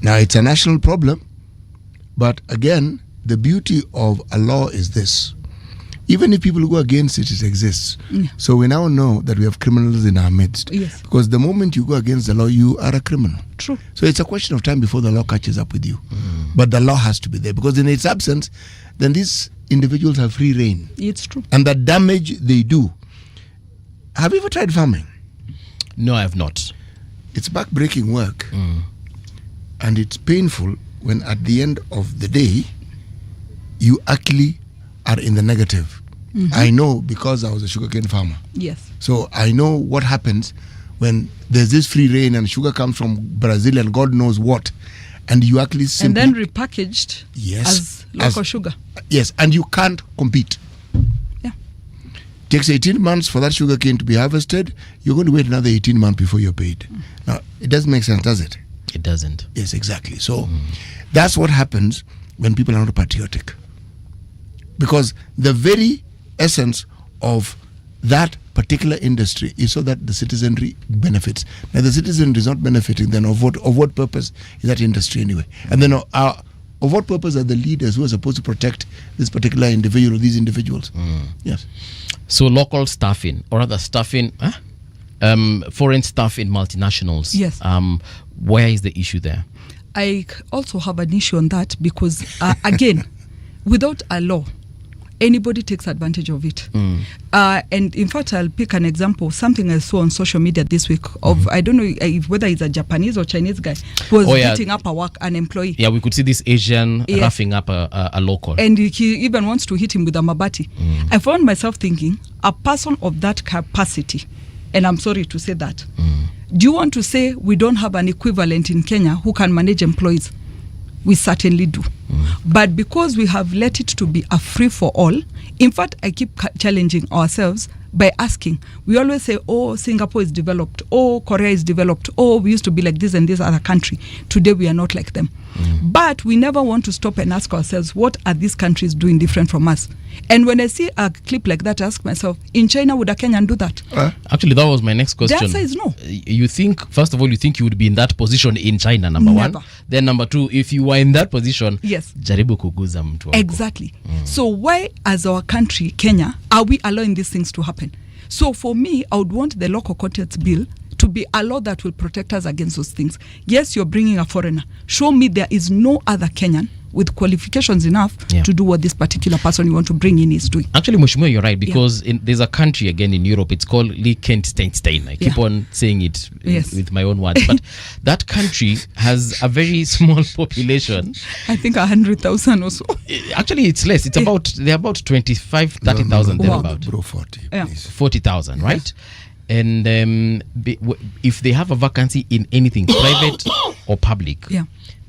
Speaker 2: Now, it's a national problem, But again, the beauty of a law is this. Even if people go against it, it exists.
Speaker 16: Yeah.
Speaker 2: So we now know that we have criminals in our midst.
Speaker 16: Yes.
Speaker 2: Because the moment you go against the law, you are a criminal.
Speaker 16: True.
Speaker 2: So it's a question of time before the law catches up with you. But the law has to be there, because in its absence, then these individuals have free reign.
Speaker 16: It's true.
Speaker 2: And the damage they do. Have you ever tried farming?
Speaker 1: No, I have not.
Speaker 2: It's back-breaking work. And it's painful when at the end of the day, you actually are in the negative. I know, because I was a sugarcane farmer.
Speaker 16: Yes.
Speaker 2: So I know what happens when there's this free reign and sugar comes from Brazil and God knows what, and you actually simply...
Speaker 16: And then repackaged
Speaker 2: Yes,
Speaker 16: as local sugar.
Speaker 2: Yes, and you can't compete.
Speaker 16: Yeah.
Speaker 2: Takes 18 months for that sugar cane to be harvested. You're going to wait another 18 months before you're paid. Now, it doesn't make sense, does it?
Speaker 1: It doesn't.
Speaker 2: Yes, exactly. So that's what happens when people are not patriotic. Because the very essence of that particular industry is so that the citizenry benefits. Now, the citizenry is not benefiting, then of what purpose is that industry anyway? And then of what purpose are the leaders who are supposed to protect this particular individual or these individuals? Yes.
Speaker 1: So local staffing, or rather staffing, foreign staff in multinationals.
Speaker 16: Yes.
Speaker 1: Where is the issue there?
Speaker 16: I also have an issue on that because, again, without a law, anybody takes advantage of it. And in fact, I'll pick an example, something I saw on social media this week of, I don't know whether it's a Japanese or Chinese guy who was beating up an employee.
Speaker 1: Yeah, we could see this Asian roughing up a local.
Speaker 16: And he even wants to hit him with a mabati. I found myself thinking, a person of that capacity, and I'm sorry to say that, do you want to say we don't have an equivalent in Kenya who can manage employees? We certainly do. But because we have let it to be a free for all, in fact, I keep challenging ourselves by asking. We always say, oh, Singapore is developed, oh, Korea is developed, oh, we used to be like this and this other country. Today we are not like them. But we never want to stop and ask ourselves, what are these countries doing different from us? And when I see a clip like that, I ask myself, in China, would a Kenyan do that?
Speaker 1: Actually, that was my next question.
Speaker 16: The answer is no.
Speaker 1: You think, first of all, you think you would be in that position in China, number
Speaker 16: Never.
Speaker 1: one. Then number two, if you were in that position,
Speaker 16: yes,
Speaker 1: jaribu kuguza mtu wako.
Speaker 16: Exactly. So why, as our country, Kenya, are we allowing these things to happen? So for me, I would want the local contents bill to be a law that will protect us against those things. Yes, you're bringing a foreigner. Show me there is no other Kenyan with qualifications enough to do what this particular person you want to bring in is doing.
Speaker 1: Actually, Mheshimiwa, you're right, because there's a country again in Europe, it's called Liechtenstein. I keep on saying it with my own words, but that country has a very small population.
Speaker 16: I think 100,000 or so.
Speaker 1: Actually, it's less. It's about, they're about 25, 30,000, they're about.
Speaker 2: Bro, 40.
Speaker 1: 40,000, right? And if they have a vacancy in anything, private or public,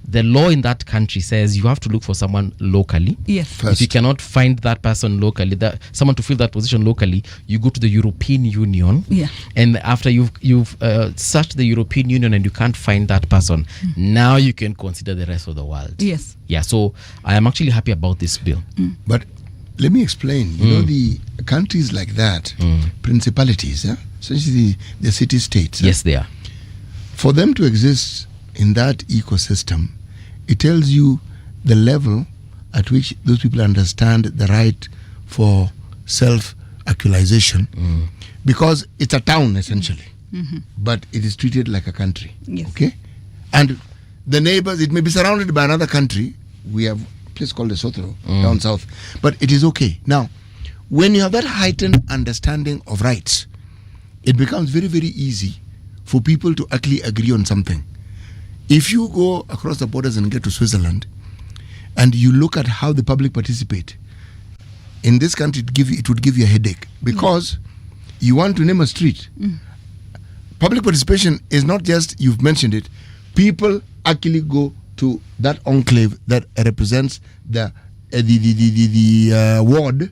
Speaker 1: the law in that country says you have to look for someone locally.
Speaker 16: Yes.
Speaker 1: If you cannot find that person locally, someone to fill that position locally, you go to the European Union.
Speaker 16: Yeah.
Speaker 1: And after you've searched the European Union and you can't find that person, now you can consider the rest of the world.
Speaker 16: Yes.
Speaker 1: Yeah. So I am actually happy about this bill.
Speaker 2: But let me explain. You know, the countries like that, principalities, essentially the city-states.
Speaker 1: Yes, they are.
Speaker 2: For them to exist in that ecosystem, it tells you the level at which those people understand the right for self-actualization, because it's a town essentially, but it is treated like a country.
Speaker 16: Yes.
Speaker 2: Okay, and the neighbors, it may be surrounded by another country. We have a place called Lesotho down south, but it is okay. Now, when you have that heightened understanding of rights, it becomes very, very easy for people to actually agree on something. If you go across the borders and get to Switzerland and you look at how the public participate, in this country it would give you a headache, because you want to name a street. Public participation is not just, you've mentioned it, people actually go to that enclave that represents the ward,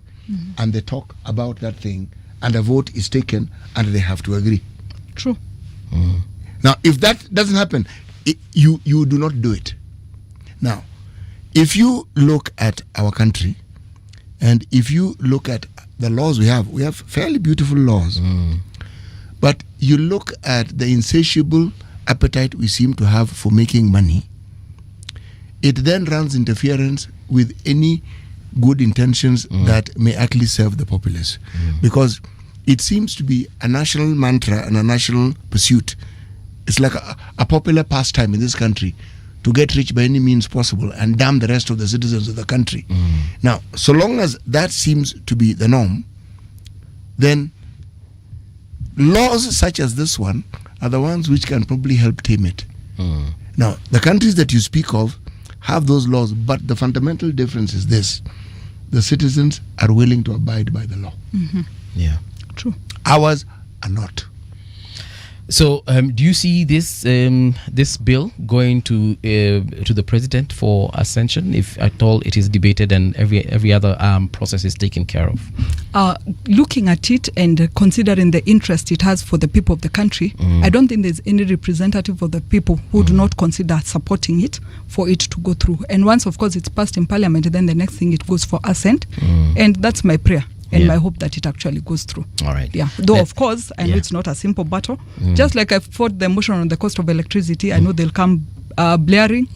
Speaker 2: and they talk about that thing, and a vote is taken and they have to agree.
Speaker 16: True.
Speaker 2: Now, if that doesn't happen, you do not do it. Now, if you look at our country, and if you look at the laws we have fairly beautiful laws, but you look at the insatiable appetite we seem to have for making money, it then runs interference with any good intentions that may actually serve the populace. Because it seems to be a national mantra and a national pursuit. It's like a popular pastime in this country to get rich by any means possible and damn the rest of the citizens of the country. Now, so long as that seems to be the norm, then laws such as this one are the ones which can probably help tame it. Now, the countries that you speak of have those laws, but the fundamental difference is this: the citizens are willing to abide by the law.
Speaker 1: Yeah,
Speaker 16: true.
Speaker 2: Ours are not.
Speaker 1: So, do you see this this bill going to the president for ascension, if at all it is debated and every other process is taken care of?
Speaker 16: Looking at it and considering the interest it has for the people of the country, I don't think there's any representative of the people who do not consider supporting it for it to go through. And once, of course, it's passed in Parliament, then the next thing it goes for assent, and that's my prayer. And my hope that it actually goes through.
Speaker 1: All right.
Speaker 16: Yeah. Though, of course, I know it's not a simple battle. Just like I fought the motion on the cost of electricity, I know they'll come blaring,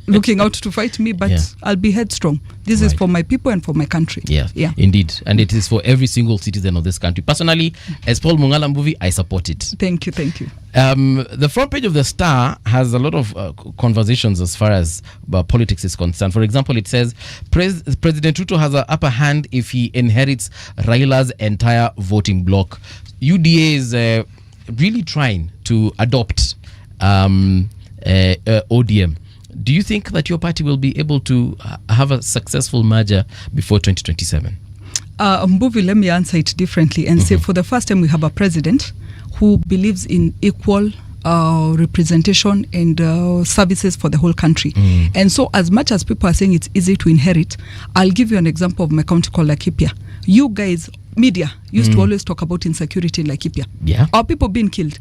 Speaker 16: looking out to fight me, but I'll be headstrong. This is for my people and for my country.
Speaker 1: Yeah, indeed. And it is for every single citizen of this country. Personally, as Paul Mungala Mbuvi, I support it.
Speaker 16: Thank you.
Speaker 1: The front page of the Star has a lot of conversations as far as politics is concerned. For example, it says President Ruto has an upper hand if he inherits Raila's entire voting bloc. UDA is really trying to adopt ODM. Do you think that your party will be able to have a successful merger before 2027?
Speaker 16: Mbuvi, let me answer it differently and say, for the first time, we have a president who believes in equal representation and services for the whole country. And so, as much as people are saying it's easy to inherit, I'll give you an example of my county called Laikipia. You guys, media, used to always talk about insecurity in Laikipia.
Speaker 1: Yeah.
Speaker 16: Our people being killed.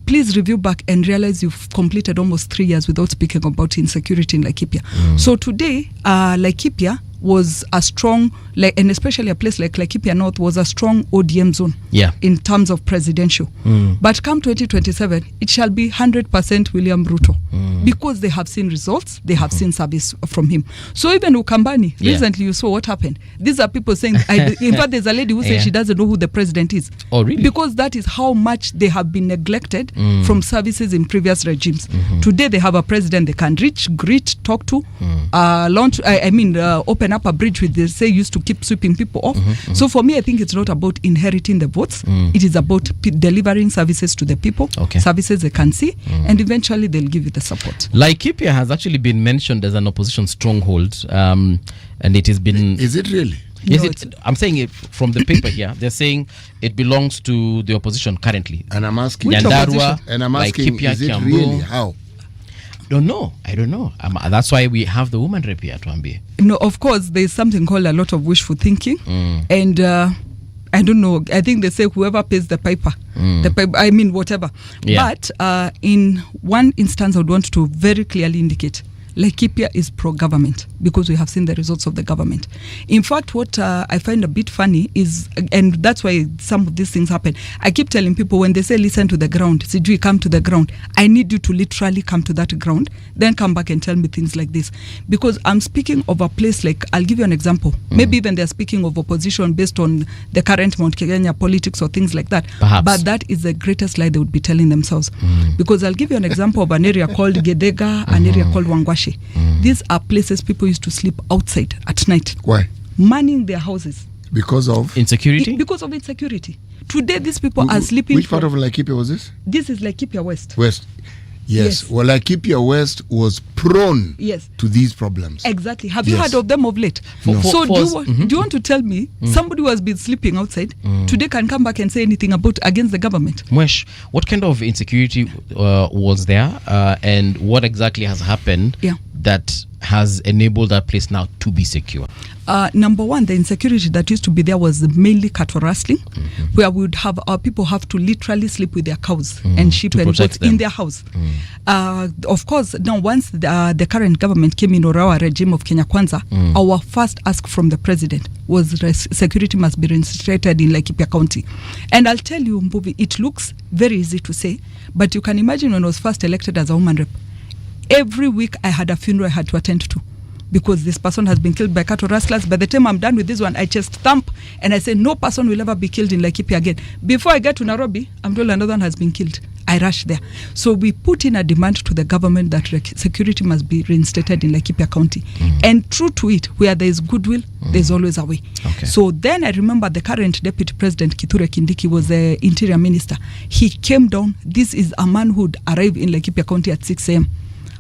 Speaker 16: Please review back and realize you've completed almost 3 years without speaking about insecurity in Laikipia. So today, Laikipia was a strong, and especially a place like Laikipia North was a strong ODM zone in terms of presidential. But come 2027, it shall be 100% William Ruto because they have seen results, they have seen service from him. So even Ukambani, recently you saw what happened. These are people saying, in fact, there's a lady who says she doesn't know who the president is.
Speaker 1: Oh, really?
Speaker 16: Because that is how much they have been neglected from services in previous regimes. Today they have a president they can reach, greet, talk to, launch, open up a bridge with this, say used to keep sweeping people off. So for me, I think it's not about inheriting the votes. It is about delivering services to the people, services they can see, and eventually they'll give you the support.
Speaker 1: Laikipia has actually been mentioned as an opposition stronghold, and it has been...
Speaker 2: Is it really?
Speaker 1: Yes, I'm saying it from the paper here. They're saying it belongs to the opposition currently.
Speaker 2: And I'm asking,
Speaker 1: Nyandarua,
Speaker 2: Laikipia, is it
Speaker 1: Kiambu.
Speaker 2: really? How?
Speaker 1: I don't know. That's why we have the woman rep here to Ambie.
Speaker 16: No, of course, there's something called a lot of wishful thinking. And I don't know. I think they say whoever pays the piper. Whatever.
Speaker 1: Yeah.
Speaker 16: But in one instance, I would want to very clearly indicate Laikipia is pro-government because we have seen the results of the government. In fact, what I find a bit funny is, and that's why some of these things happen, I keep telling people when they say listen to the ground, Sijui, come to the ground, I need you to literally come to that ground, then come back and tell me things like this. Because I'm speaking of a place like, I'll give you an example. Maybe even they're speaking of opposition based on the current Mount Kenya politics or things like that.
Speaker 1: Perhaps.
Speaker 16: But that is the greatest lie they would be telling themselves. Because I'll give you an example of an area called Gedega, an area called Wangwashi. These are places people used to sleep outside at night.
Speaker 2: Why?
Speaker 16: Manning their houses.
Speaker 2: Because of?
Speaker 1: Insecurity?
Speaker 16: Because of insecurity. Today, these people are sleeping.
Speaker 2: Which part of Laikipia was this?
Speaker 16: This is Laikipia West.
Speaker 2: West. Yes. Well, Laikipia West was prone to these problems.
Speaker 16: Exactly. Have you heard of them of late?
Speaker 2: No.
Speaker 16: So do you want to tell me somebody who has been sleeping outside today can come back and say anything against the government?
Speaker 1: Mwesh, what kind of insecurity was there, and what exactly has happened that has enabled that place now to be secure?
Speaker 16: Number one, the insecurity that used to be there was mainly cattle rustling, where we would have our people have to literally sleep with their cows and sheep and goats in their house. Of course, now once the current government came in, or our regime of Kenya Kwanza, our first ask from the president was security must be reinstated in Laikipia County. And I'll tell you, Mbuvi, it looks very easy to say, but you can imagine when I was first elected as a woman rep, Every week I had a funeral I had to attend to, because this person has been killed by cattle rustlers. By the time I'm done with this one, I just thump and I say, no person will ever be killed in Laikipia again. Before I get to Nairobi, I'm told another one has been killed. I rush there. So we put in a demand to the government that security must be reinstated in Laikipia County. And true to it, where there is goodwill, there's always a way.
Speaker 1: Okay.
Speaker 16: So then I remember the current Deputy President, Kithure Kindiki, was the Interior Minister. He came down. This is a man who would arrive in Laikipia County at 6 a.m.,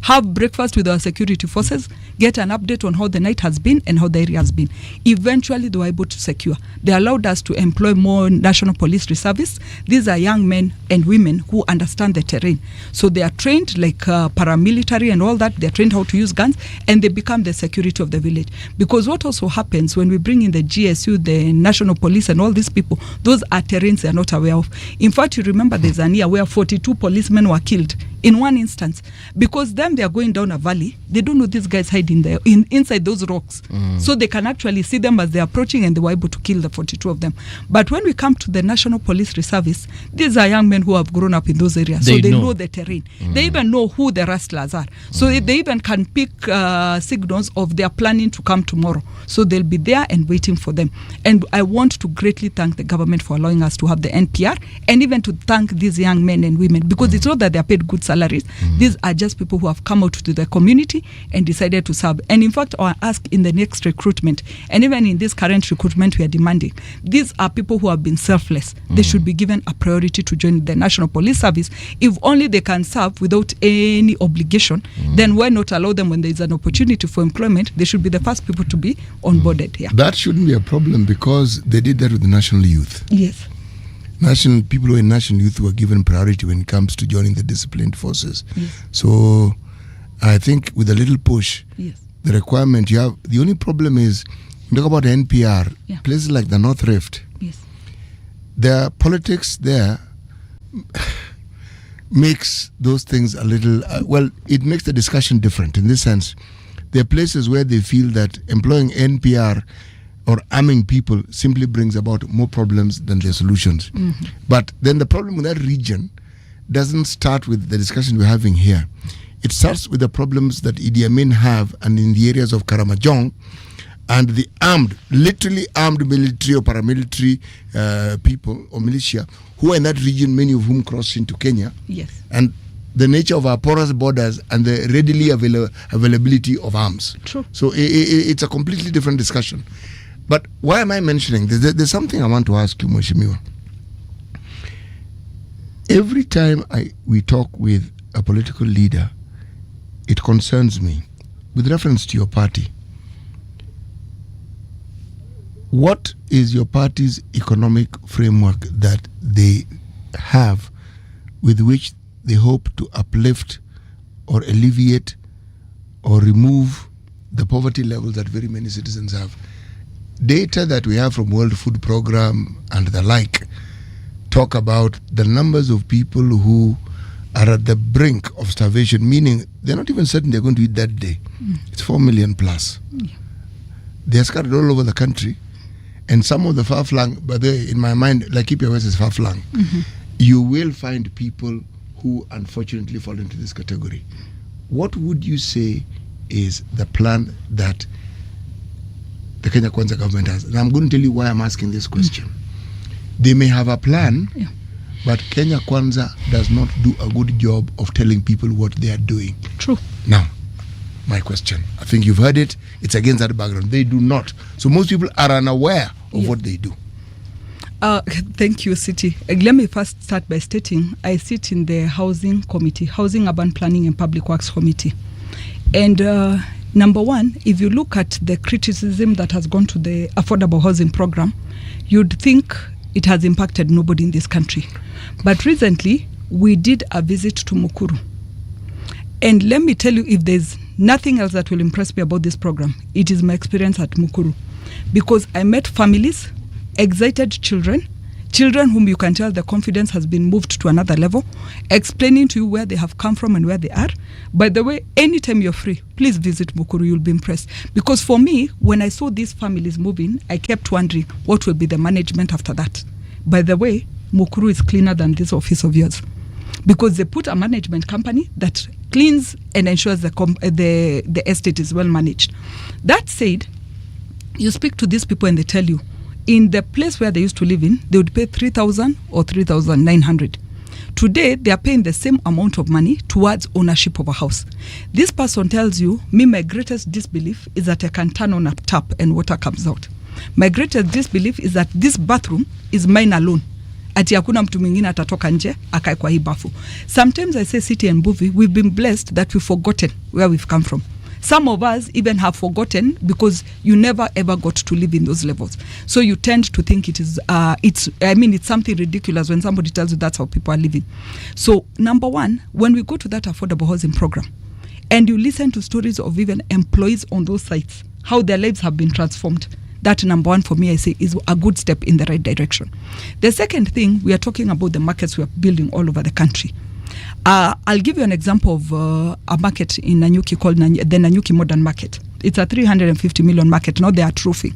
Speaker 16: have breakfast with our security forces, get an update on how the night has been and how the area has been. Eventually, they were able to secure. They allowed us to employ more National Police Reservists. These are young men and women who understand the terrain. So they are trained like paramilitary and all that. They're trained how to use guns, and they become the security of the village. Because what also happens when we bring in the GSU, the National Police and all these people, those are terrains they are not aware of. In fact, you remember there's an year where 42 policemen were killed in one instance, because them they are going down a valley, they don't know these guys hiding there inside those rocks, so they can actually see them as they're approaching, and they were able to kill the 42 of them. But when we come to the National Police Reservice, these are young men who have grown up in those areas, so they know the terrain. They even know who the rustlers are, so they even can pick signals of they are planning to come tomorrow, so they'll be there and waiting for them. And I want to greatly thank the government for allowing us to have the NPR, and even to thank these young men and women, because it's not that they are paid good salaries. These are just people who have come out to the community and decided to serve. And in fact, I ask in the next recruitment, and even in this current recruitment we are demanding, these are people who have been selfless. They should be given a priority to join the National Police Service. If only they can serve without any obligation, then why not allow them when there is an opportunity for employment? They should be the first people to be onboarded here.
Speaker 2: That shouldn't be a problem, because they did that with the National Youth.
Speaker 16: Yes.
Speaker 2: National people who are in National Youth were given priority when it comes to joining the disciplined forces.
Speaker 16: Yes.
Speaker 2: So I think with a little push, the requirement you have, the only problem is, you talk about NPR, places like the North Rift, the politics there makes those things a little, well, it makes the discussion different in this sense. There are places where they feel that employing NPR or arming people simply brings about more problems than their solutions. But then the problem with that region doesn't start with the discussion we're having here. It starts with the problems that Idi Amin have, and in the areas of Karamajong, and the armed, literally armed military or paramilitary people or militia who are in that region, many of whom cross into Kenya.
Speaker 16: Yes.
Speaker 2: And the nature of our porous borders and the readily availability of arms.
Speaker 16: True.
Speaker 2: So it's a completely different discussion. But why am I mentioning this? There's something I want to ask you, Mheshimiwa. Every time we talk with a political leader, it concerns me, with reference to your party. What is your party's economic framework that they have with which they hope to uplift or alleviate or remove the poverty levels that very many citizens have? Data that we have from World Food Program and the like talk about the numbers of people who are at the brink of starvation, meaning they're not even certain they're going to eat that day. It's 4 million plus. They're scattered all over the country, and some of the far-flung, but in my mind, Laikipia West is far-flung. You will find people who unfortunately fall into this category. What would you say is the plan that the Kenya Kwanza government has? And I'm going to tell you why I'm asking this question. They may have a plan, but Kenya Kwanza does not do a good job of telling people what they are doing.
Speaker 16: True.
Speaker 2: Now, my question, I think you've heard it, it's against that background. They do not. So most people are unaware of what they do.
Speaker 16: Thank you, City. Let me first start by stating I sit in the Housing Committee, Housing, Urban Planning and Public Works Committee. And number one, if you look at the criticism that has gone to the affordable housing program, you'd think it has impacted nobody in this country. But recently, we did a visit to Mukuru. And let me tell you, if there's nothing else that will impress me about this program, it is my experience at Mukuru. Because I met families, excited children whom you can tell the confidence has been moved to another level, explaining to you where they have come from and where they are. By the way, anytime you're free, please visit Mukuru, you'll be impressed. Because for me, when I saw these families moving, I kept wondering what will be the management after that. By the way, Mukuru is cleaner than this office of yours. Because they put a management company that cleans and ensures the estate is well managed. That said, you speak to these people and they tell you, in the place where they used to live in, they would pay 3,000 or 3,900. Today, they are paying the same amount of money towards ownership of a house. This person tells you, me, my greatest disbelief is that I can turn on a tap and water comes out. My greatest disbelief is that this bathroom is mine alone. Ati hakuna mtu mwingine atatoka nje akae kwa hii bafu. Sometimes I say City and Mbuvi, we've been blessed that we've forgotten where we've come from. Some of us even have forgotten because you never ever got to live in those levels. So you tend to think it's something ridiculous when somebody tells you that's how people are living. So number one, when we go to that affordable housing program and you listen to stories of even employees on those sites, how their lives have been transformed, that number one for me, I say, is a good step in the right direction. The second thing, we are talking about the markets we are building all over the country. I'll give you an example of a market in Nanyuki called the Nanyuki Modern Market. It's a 350 million market. Now they are trophy.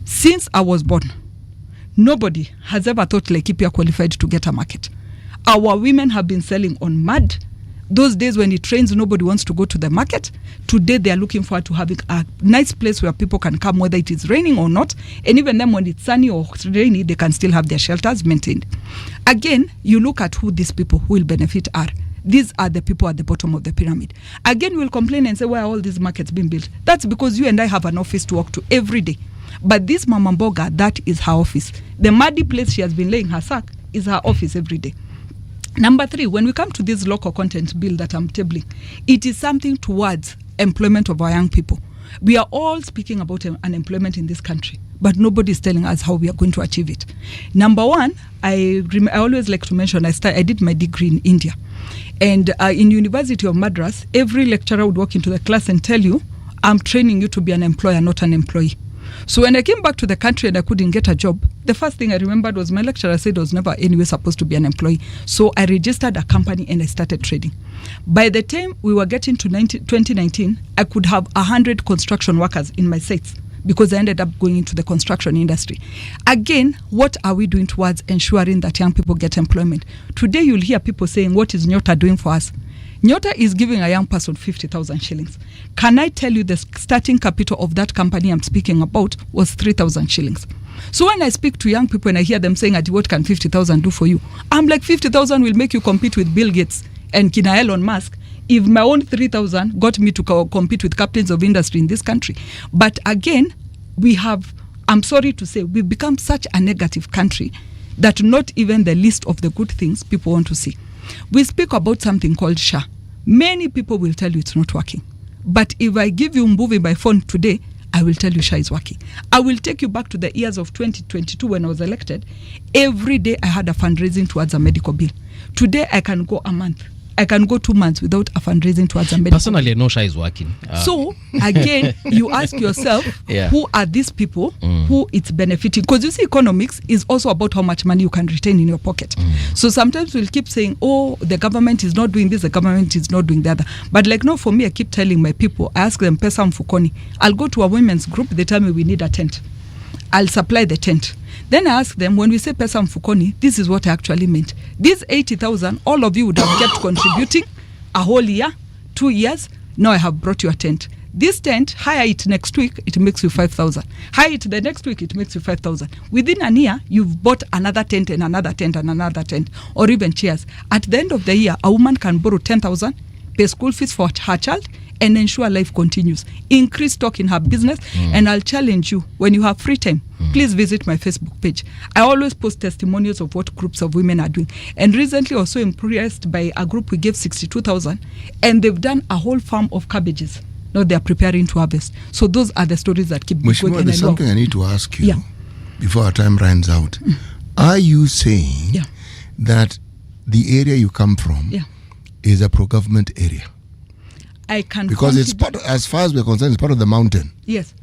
Speaker 16: Since I was born, nobody has ever thought Laikipia qualified to get a market. Our women have been selling on mud. Those days when it rains, nobody wants to go to the market. Today, they are looking forward to having a nice place where people can come, whether it is raining or not. And even then, when it's sunny or rainy, they can still have their shelters maintained. Again, you look at who these people who will benefit are. These are the people at the bottom of the pyramid. Again, we'll complain and say, why are all these markets being built? That's because you and I have an office to walk to every day. But this Mama Mboga, that is her office. The muddy place she has been laying her sack is her office every day. Number three, when we come to this local content bill that I'm tabling, it is something towards employment of our young people. We are all speaking about unemployment in this country, but nobody is telling us how we are going to achieve it. Number one, I always like to mention, I did my degree in India. And in University of Madras, every lecturer would walk into the class and tell you, I'm training you to be an employer, not an employee. So when I came back to the country and I couldn't get a job, the first thing I remembered was my lecturer said I was never anyway supposed to be an employee. So I registered a company and I started trading. By the time we were getting to 2019, I could have 100 construction workers in my sites because I ended up going into the construction industry. Again, what are we doing towards ensuring that young people get employment? Today you'll hear people saying, what is Nyota doing for us? Nyota is giving a young person 50,000 shillings. Can I tell you the starting capital of that company I'm speaking about was 3,000 shillings. So when I speak to young people and I hear them saying, what can 50,000 do for you? I'm like, 50,000 will make you compete with Bill Gates and Kina Elon Musk. If my own 3,000 got me to compete with captains of industry in this country. But again, I'm sorry to say, we've become such a negative country that not even the list of the good things people want to see. We speak about something called SHA. Many people will tell you it's not working. But if I give you Mbuvi by phone today, I will tell you SHA is working. I will take you back to the years of 2022 when I was elected. Every day I had a fundraising towards a medical bill. Today I can go a month. I can go 2 months without a fundraising towards a medical.
Speaker 1: Personally, I know SHA is working.
Speaker 16: So, again, you ask yourself, who are these people who it's benefiting? Because you see, economics is also about how much money you can retain in your pocket. So sometimes we'll keep saying, the government is not doing this, the government is not doing the other. But like, no, for me, I keep telling my people, I ask them, pesa mfukoni. I'll go to a women's group, they tell me we need a tent. I'll supply the tent. Then I ask them, when we say pesa mfukoni, this is what I actually meant. These 80,000, all of you would have kept contributing a whole year, 2 years. Now I have brought you a tent. This tent, hire it next week, it makes you 5,000. Hire it the next week, it makes you 5,000. Within a year, you've bought another tent and another tent and another tent, or even chairs. At the end of the year, a woman can borrow 10,000, pay school fees for her child, and ensure life continues. Increase stock in her business, and I'll challenge you, when you have free time, please visit my Facebook page. I always post testimonials of what groups of women are doing. And recently I was so impressed by a group we gave 62,000, and they've done a whole farm of cabbages. Now they are preparing to harvest. So those are the stories that keep
Speaker 2: Mheshimiwa,
Speaker 16: going.
Speaker 2: there's something I need to ask you before our time runs out. Are you saying that the area you come from is a pro-government area?
Speaker 16: I can
Speaker 2: because it's part of, as far as we're concerned, it's part of the mountain.
Speaker 16: Yes.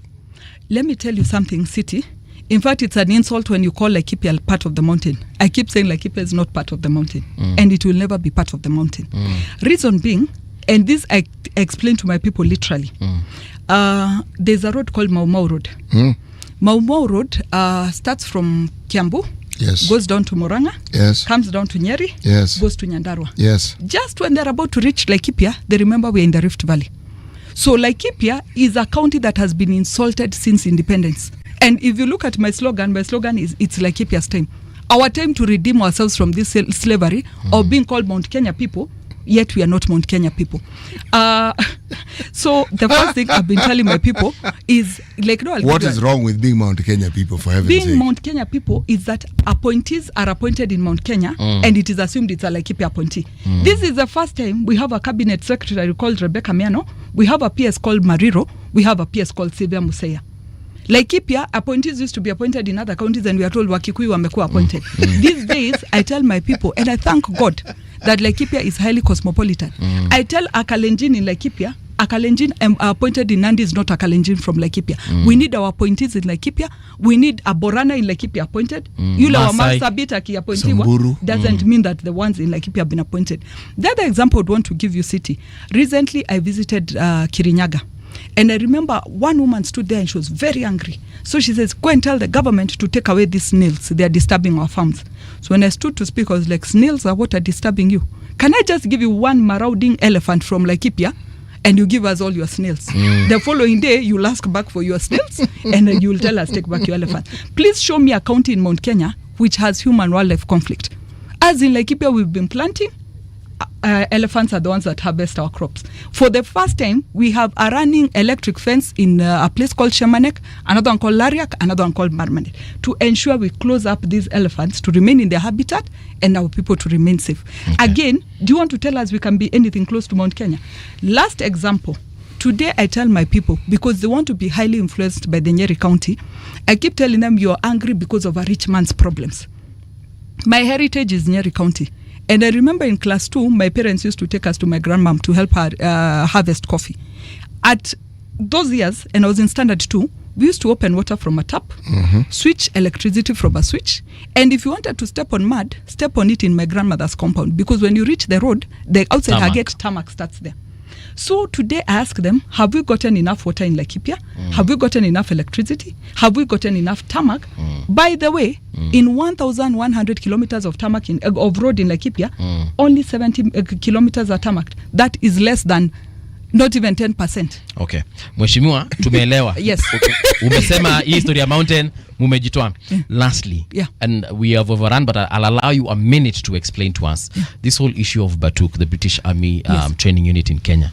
Speaker 16: Let me tell you something, City. In fact, it's an insult when you call Laikipia part of the mountain. I keep saying Laikipia is not part of the mountain, and it will never be part of the mountain. Reason being, and this I explain to my people literally, there's a road called Mau Mau Road. Mau Mau Road starts from Kiambu
Speaker 2: Yes.
Speaker 16: goes down to Moranga,
Speaker 2: Yes.
Speaker 16: comes down to Nyeri,
Speaker 2: Yes.
Speaker 16: goes to Nyandarua.
Speaker 2: Yes.
Speaker 16: Just when they're about to reach Laikipia, they remember we're in the Rift Valley. So Laikipia is a county that has been insulted since independence. And if you look at my slogan is it's Laikipia's time. Our time to redeem ourselves from this slavery of being called Mount Kenya people, yet we are not Mount Kenya people. So the first thing I've been telling my people is like, no,
Speaker 2: What is wrong with being Mount Kenya people, for heaven's
Speaker 16: being
Speaker 2: sake?
Speaker 16: Mount Kenya people is that appointees are appointed in Mount Kenya and it is assumed it's a Laikipia appointee. This is the first time we have a cabinet secretary called Rebecca Miano, we have a PS called Mariro, we have a PS called Sylvia Museya. Laikipia, appointees used to be appointed in other counties and we are told Wakikuyu wamekuwa appointed. These days, I tell my people, and I thank God that Laikipia is highly cosmopolitan. I tell a Kalenjin in Laikipia, a Kalenjin appointed in Nandi is not a Kalenjin from Laikipia. We need our appointees in Laikipia. We need a Borana in Laikipia appointed. Yule wa Marsabit akiappointiwa doesn't mean that the ones in Laikipia have been appointed. The other example I would want to give you, City. Recently, I visited Kirinyaga. And I remember one woman stood there and she was very angry. So she says, go and tell the government to take away these snails. They are disturbing our farms. So when I stood to speak, I was like, snails are what are disturbing you? Can I just give you one marauding elephant from Laikipia and you give us all your snails? The following day, you'll ask back for your snails and then you'll tell us, take back your elephant. Please show me a county in Mount Kenya which has human-wildlife conflict. As in Laikipia, we've been planting. Elephants are the ones that harvest our crops. For the first time, we have a running electric fence in a place called Shemanek, another one called Lariak, another one called Marmanet, to ensure we close up these elephants to remain in their habitat and our people to remain safe. Again, do you want to tell us we can be anything close to Mount Kenya? Last example. Today, I tell my people, because they want to be highly influenced by the Nyeri County, I keep telling them you're angry because of a rich man's problems. My heritage is Nyeri County. And I remember in class 2, my parents used to take us to my grandmom to help her harvest coffee. At those years, and I was in standard 2, we used to open water from a tap, switch electricity from a switch. And if you wanted to step on mud, step on it in my grandmother's compound. Because when you reach the road, the outside her gate, tarmac starts there. So today I ask them, have we gotten enough water in Laikipia? Have we gotten enough electricity? Have we gotten enough tarmac? By the way, in 1,100 kilometers of tarmac of road in Laikipia, only 70 kilometers are tarmacked. That is less than not even 10%.
Speaker 1: Okay. Mheshimiwa, tumeelewa.
Speaker 16: Yes.
Speaker 1: Umesema hii story ya mountain mumejitoa. Lastly, and we have overrun, but I'll allow you a minute to explain to us this whole issue of Batuk, the British Army training unit in Kenya.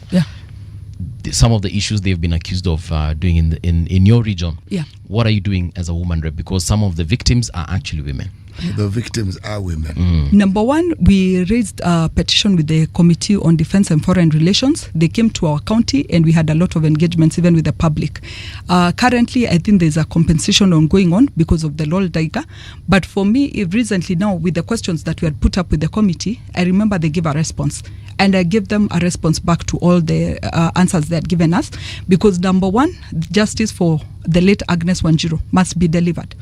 Speaker 1: Some of the issues they've been accused of doing in your region. What are you doing as a woman rep? Because some of the victims are actually women.
Speaker 2: The victims are women.
Speaker 16: Number one, we raised a petition with the Committee on Defense and Foreign Relations. They came to our county and we had a lot of engagements even with the public. Currently, I think there's a compensation going on because of the LOL Daiga. But for me, recently now, with the questions that we had put up with the committee, I remember they gave a response. And I gave them a response back to all the answers they had given us. Because number one, justice for the late Agnes Wanjiru must be delivered.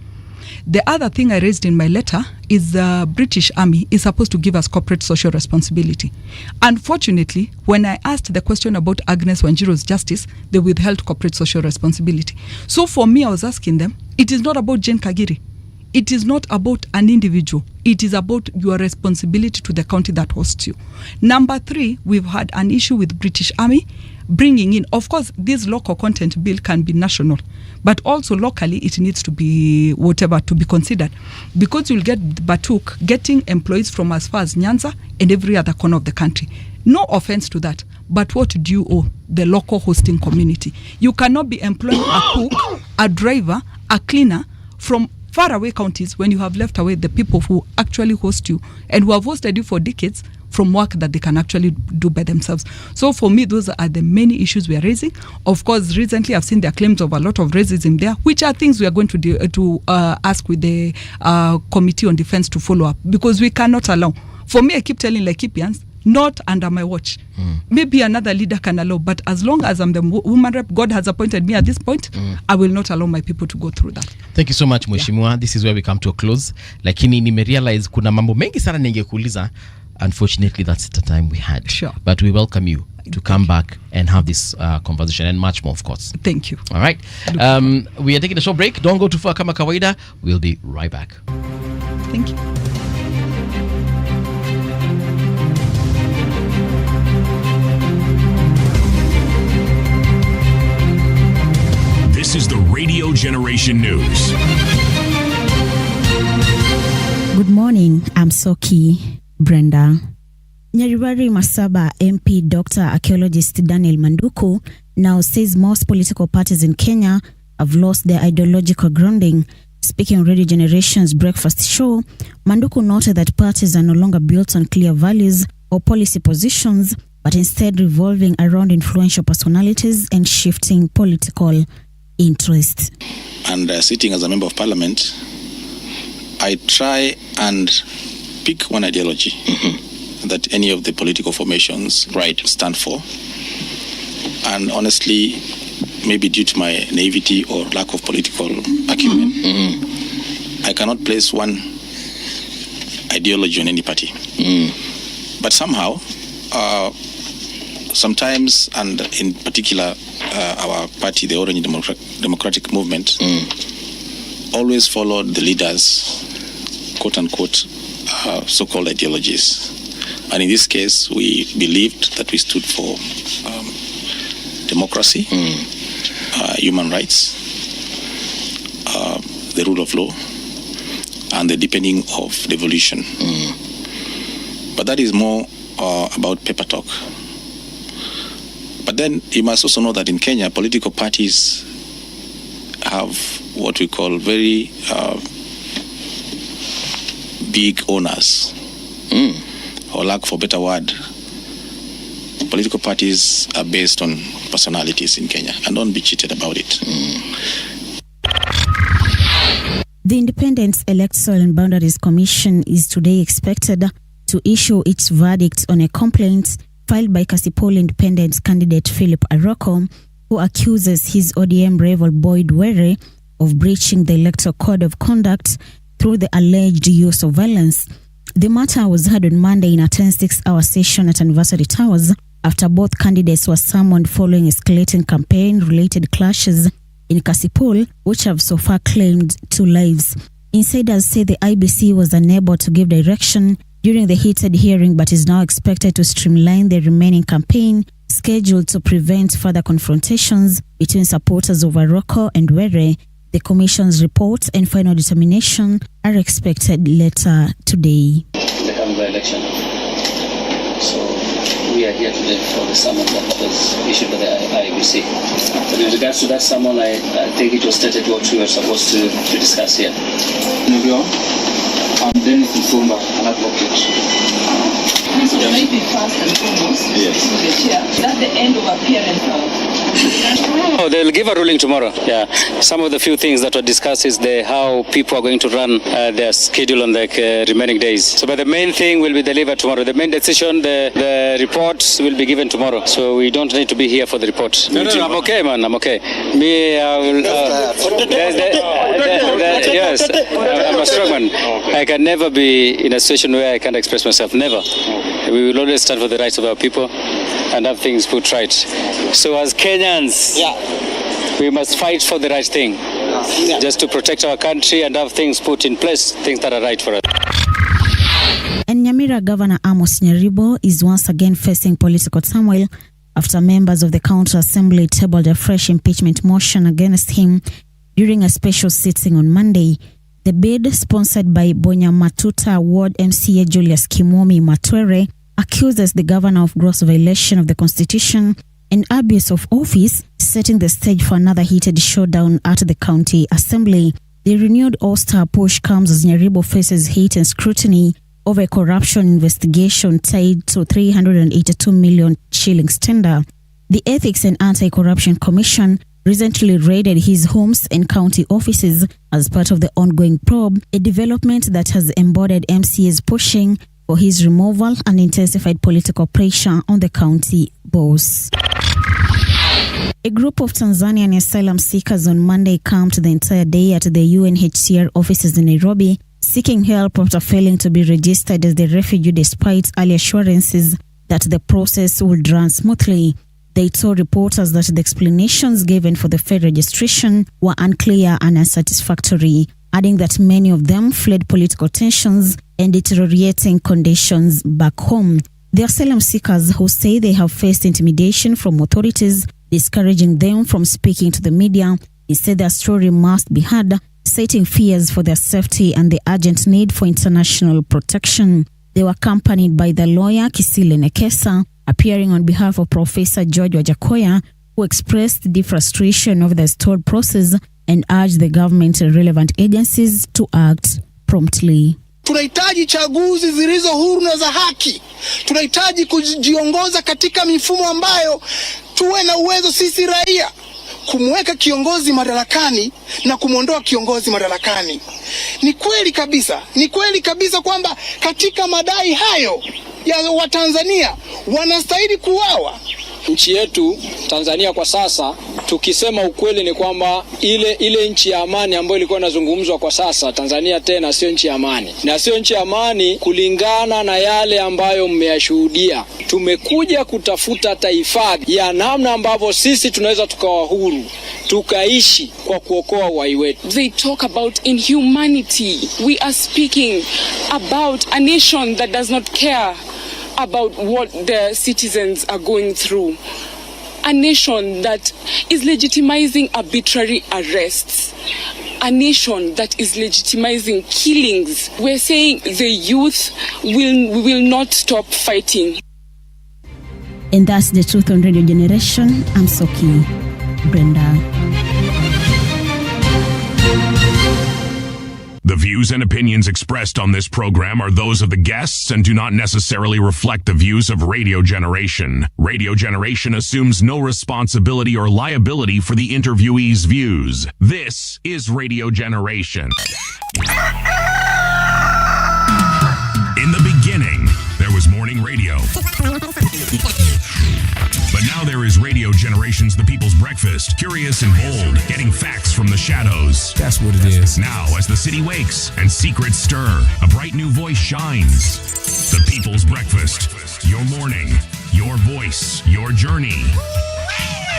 Speaker 16: The other thing I raised in my letter is the British Army is supposed to give us corporate social responsibility. Unfortunately, when I asked the question about Agnes Wanjiru's justice, they withheld corporate social responsibility. So for me, I was asking them, it is not about Jane Kagiri. It is not about an individual. It is about your responsibility to the county that hosts you. Number 3, we've had an issue with British Army bringing in, of course, this local content bill can be national, but also locally it needs to be whatever to be considered, because you'll get Batuk getting employees from as far as Nyanza and every other corner of the country. No offense to that, but what do you owe the local hosting community? You cannot be employing a cook, a driver, a cleaner from faraway counties when you have left away the people who actually host you and who have hosted you for decades from work that they can actually do by themselves. So for me, those are the many issues we are raising. Of course, recently I've seen their claims of a lot of racism there, which are things we are going to ask with the Committee on Defense to follow up, because we cannot allow. For me, I keep telling Laikipians, not under my watch. Maybe another leader can allow, but as long as I'm the woman rep God has appointed me at this point, I will not allow my people to go through that.
Speaker 1: Thank you so much, Mheshimiwa. This is where we come to a close. Lakini nimerealize kuna mambo mengi sana ningekuuliza. Unfortunately, that's the time we had.
Speaker 16: Sure.
Speaker 1: But we welcome you to come back and have this conversation and much more, of course.
Speaker 16: Thank you.
Speaker 1: All right. We are taking a short break. Don't go too far. Kama kawaida. We'll be right back.
Speaker 16: Thank you.
Speaker 3: This is the Radio Generation News.
Speaker 5: Good morning, I'm Soki Brenda. Nyaribari Masaba MP Dr. Archaeologist Daniel Manduku now says most political parties in Kenya have lost their ideological grounding. Speaking on Radio Generation's breakfast show, Manduku noted that parties are no longer built on clear values or policy positions, but instead revolving around influential personalities and shifting political interest.
Speaker 17: And sitting as a member of parliament, I try and pick one ideology that any of the political formations stand for. And honestly, maybe due to my naivety or lack of political acumen, I cannot place one ideology on any party. But somehow, sometimes, and in particular, our party, the Orange Democratic Movement, always followed the leaders' quote-unquote so-called ideologies. And in this case, we believed that we stood for democracy, human rights, the rule of law, and the deepening of devolution. But that is more about paper talk. But then you must also know that in Kenya, political parties have what we call very big owners, or lack for a better word. Political parties are based on personalities in Kenya, and don't be cheated about it.
Speaker 5: The Independent Electoral and Boundaries Commission is today expected to issue its verdict on a complaint filed by Kasipul independent candidate Philip Aroko, who accuses his ODM rival Boyd Were of breaching the Electoral Code of Conduct through the alleged use of violence. The matter was heard on Monday in a 10-6-hour session at Anniversary Towers after both candidates were summoned following escalating campaign-related clashes in Kasipul, which have so far claimed 2 lives. Insiders say the IBC was unable to give direction during the heated hearing, but is now expected to streamline the remaining campaign, scheduled to prevent further confrontations between supporters of Aroko and Were. The Commission's report and final determination are expected later today.
Speaker 18: They have the election. So we are here today for the summon that was issued by the IBC. But in regards to that summon, I think it was stated what we were supposed to discuss here.
Speaker 19: I'm Dennis Msumba, an advocate.
Speaker 20: So maybe first and foremost, to the chair, that's the end of appearance
Speaker 18: Oh, they'll give a ruling tomorrow. Yeah, some of the few things that were discussed is how people are going to run their schedule on the remaining days. So, but the main thing will be delivered tomorrow. The main decision, the reports will be given tomorrow. So we don't need to be here for the report. No, I'm okay, man. I'm okay. Me, I will. Yes, I'm a strong man. I can never be in a situation where I can't express myself. Never. We will always stand for the rights of our people and have things put right. So as Kenyans, we must fight for the right thing, just to protect our country and have things put in place, things that are right for us.
Speaker 5: And Nyamira Governor Amos Nyaribo is once again facing political turmoil after members of the County Assembly tabled a fresh impeachment motion against him during a special sitting on Monday. The bid, sponsored by Bonya Matuta Ward MCA Julius Kimomi Matwere, accuses the governor of gross violation of the Constitution and abuse of office, setting the stage for another heated showdown at the County Assembly. The renewed all-star push comes as Nyaribo faces hate and scrutiny over a corruption investigation tied to 382 million shillings tender. The Ethics and Anti-Corruption Commission recently raided his homes and county offices as part of the ongoing probe, a development that has embodied MCA's pushing for his removal and intensified political pressure on the county boss. A group of Tanzanian asylum seekers on Monday camped the entire day at the UNHCR offices in Nairobi, seeking help after failing to be registered as the refugee despite early assurances that the process would run smoothly. They told reporters that the explanations given for the failed registration were unclear and unsatisfactory. adding that many of them fled political tensions and deteriorating conditions back home. They are asylum seekers who say they have faced intimidation from authorities, discouraging them from speaking to the media. Instead, their story must be heard, citing fears for their safety and the urgent need for international protection. They were accompanied by the lawyer Kisile Nekesa, appearing on behalf of Professor George Wajakoya, who expressed the frustration of the stalled process and urged the government and relevant agencies to act promptly.
Speaker 21: Tunahitaji chaguzi zilizo huru na za haki. Tunahitaji kujiongoza katika mifumo ambayo tuwe na uwezo sisi raia kumweka kiongozi madarakani na kumwondoa kiongozi madarakani. Ni kweli kabisa kwamba katika madai hayo ya Watanzania wanastahili kuuawa.
Speaker 22: Nchi yetu Tanzania kwa sasa, tukisema ukweli ni kwamba ile nchi ya amani ambayo ilikuwa inazungumzwa kwa sasa, Tanzania tena sio nchi ya amani. Na sio nchi ya amani kulingana na yale ambayo mmeyashuhudia. Tumekuja kutafuta taifa ya namna ambavyo sisi tunaweza tukawa huru, tukaishi kwa kuokoa uhai wetu.
Speaker 23: They talk about inhumanity. We are speaking about a nation that does not care about what their citizens are going through. A nation that is legitimizing arbitrary arrests. A nation that is legitimizing killings. We're saying the youth will not stop fighting.
Speaker 5: And that's the truth on Radio Generation. I'm Soki Brenda.
Speaker 3: The views and opinions expressed on this program are those of the guests and do not necessarily reflect the views of Radio Generation. Radio Generation assumes no responsibility or liability for the interviewee's views. This is Radio Generation. In the beginning, there was morning radio. But now there is Radio Generation's The People's Breakfast, curious and bold, getting facts from the shadows.
Speaker 24: That's what it is.
Speaker 3: Now, as the city wakes and secrets stir, a bright new voice shines. The People's Breakfast, your morning, your voice, your journey.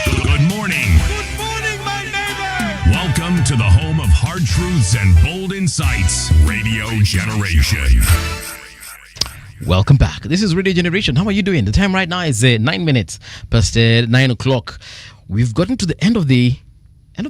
Speaker 3: Good morning.
Speaker 4: Good morning, my neighbor.
Speaker 3: Welcome to the home of hard truths and bold insights, Radio Generation.
Speaker 1: Welcome back. This is Radio Generation. How are you doing? The time right now is 9 minutes past 9 o'clock. We've gotten to the end of the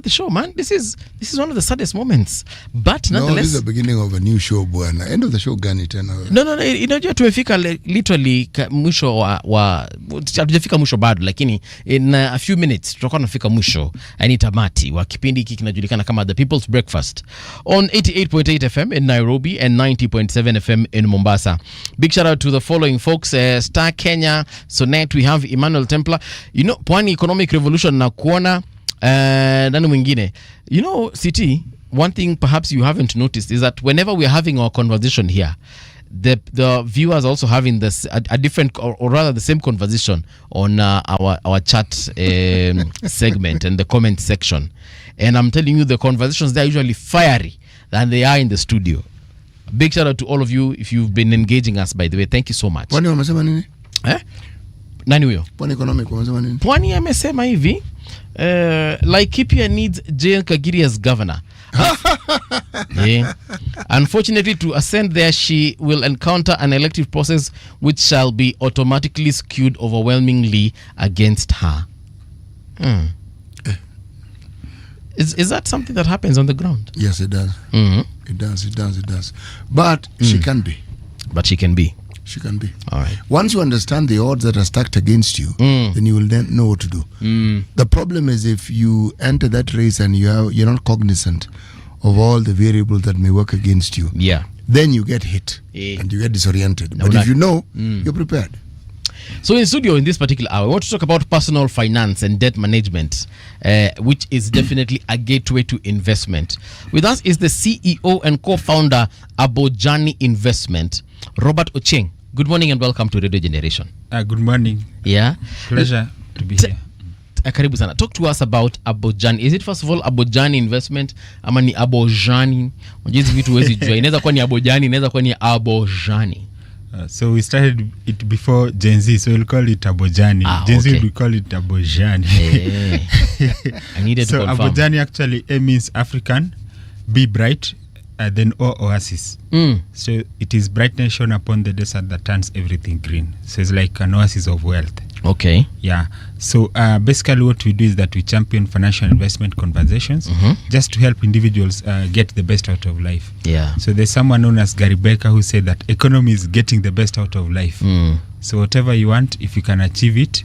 Speaker 1: show, man. This is one of the saddest moments, but nonetheless,
Speaker 2: this is the beginning of a new show, bwana. End of the show gani tena?
Speaker 1: No, inajua tumefika literally mwisho wa hatujafika mwisho bado, lakini in a few minutes tutakuwa tunafika mwisho, yani tamati wa kipindi hiki kinajulikana kama The People's Breakfast on 88.8 FM in Nairobi and 90.7 FM in Mombasa. Big shout out to the following folks: Star Kenya, Sonet, we have Emmanuel Templar, Pwani Economic Revolution na kuona nani mwingine. CT, one thing perhaps you haven't noticed is that whenever we are having our conversation here, the viewers also having this a different or rather the same conversation on our chat segment and the comment section. And I'm telling you, the conversations there are usually fiery than they are in the studio. Big shout out to all of you if you've been engaging us, by the way. Thank you so much.
Speaker 2: Pwani wamesema nini?
Speaker 1: Nani huyo?
Speaker 2: Pwani Economic wamesema nini?
Speaker 1: Pwani amesema hivi, Laikipia needs Jane Kagiri as governor. Yeah. Unfortunately, to ascend there, she will encounter an elective process which shall be automatically skewed overwhelmingly against her. Is that something that happens on the ground?
Speaker 2: Yes, it does.
Speaker 1: Mm-hmm.
Speaker 2: It does. But she can be.
Speaker 1: But she can be.
Speaker 2: She can be.
Speaker 1: All right.
Speaker 2: Once you understand the odds that are stacked against you, then you will then know what to do. The problem is if you enter that race and you're not cognizant of all the variables that may work against you, then you get hit and you get disoriented. But if you know, you're prepared.
Speaker 1: So in studio in this particular hour, we want to talk about personal finance and debt management, which is definitely a gateway to investment. With us is the CEO and co-founder Abojani Investment, Robert Ocheng. Good morning and welcome to Radio Generation.
Speaker 25: Good morning.
Speaker 1: Yeah.
Speaker 25: Pleasure to be here.
Speaker 1: Karibu sana. Talk to us about Abojani. Is it first of all Abojani Investment ama ni Abojani? Unajua vitu huwezi jua. Inaweza kuwa ni Abojani, inaweza kuwa ni Abojani.
Speaker 25: So we started it before Gen Z, so we'll call it Abojani. Gen Z will call it Abojani.
Speaker 1: I needed to confirm.
Speaker 25: Abojani actually means African, be bright, then oasis. So it is brightness shone upon the desert that turns everything green. So it's like an oasis of wealth.
Speaker 1: Okay.
Speaker 25: Yeah. So basically what we do is that we champion financial investment conversations just to help individuals get the best out of life.
Speaker 1: Yeah.
Speaker 25: So there's someone known as Gary Becker who said that economy is getting the best out of life. So whatever you want, if you can achieve it,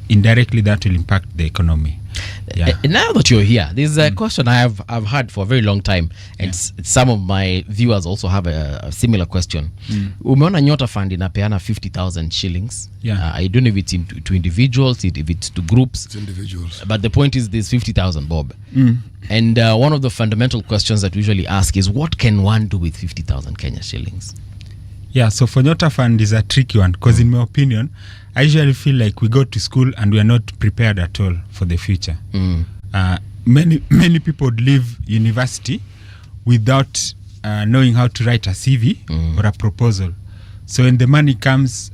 Speaker 25: indirectly that will impact the economy. Yeah.
Speaker 1: Now that you're here, this is a question I've had for a very long time, and some of my viewers also have a similar question. Umeona Nyota Fund inapeana 50,000 shillings.
Speaker 25: Yeah.
Speaker 1: I don't know if it's to individuals, if it's to groups.
Speaker 2: It's individuals.
Speaker 1: But the point is there's 50,000, Bob. And one of the fundamental questions that we usually ask is, what can one do with 50,000 Kenya shillings?
Speaker 25: Yeah, so for Nyota Fund is a tricky one because in my opinion, I usually feel like we go to school and we are not prepared at all for the future. Many people would leave university without knowing how to write a CV or a proposal. So when the money comes,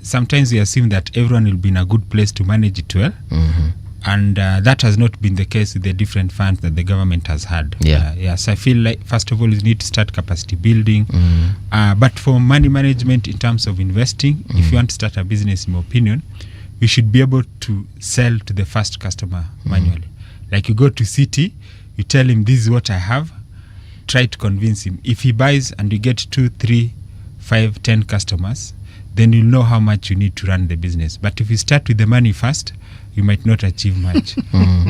Speaker 25: sometimes we assume that everyone will be in a good place to manage it well. And that has not been the case with the different funds that the government has had. So I feel like, first of all, we need to start capacity building. But for money management in terms of investing, if you want to start a business, in my opinion, you should be able to sell to the first customer manually. Like you go to City, you tell him, this is what I have. Try to convince him. If he buys and you get 2, 3, 5, 10 customers, then you'll know how much you need to run the business. But if you start with the money first, you might not achieve much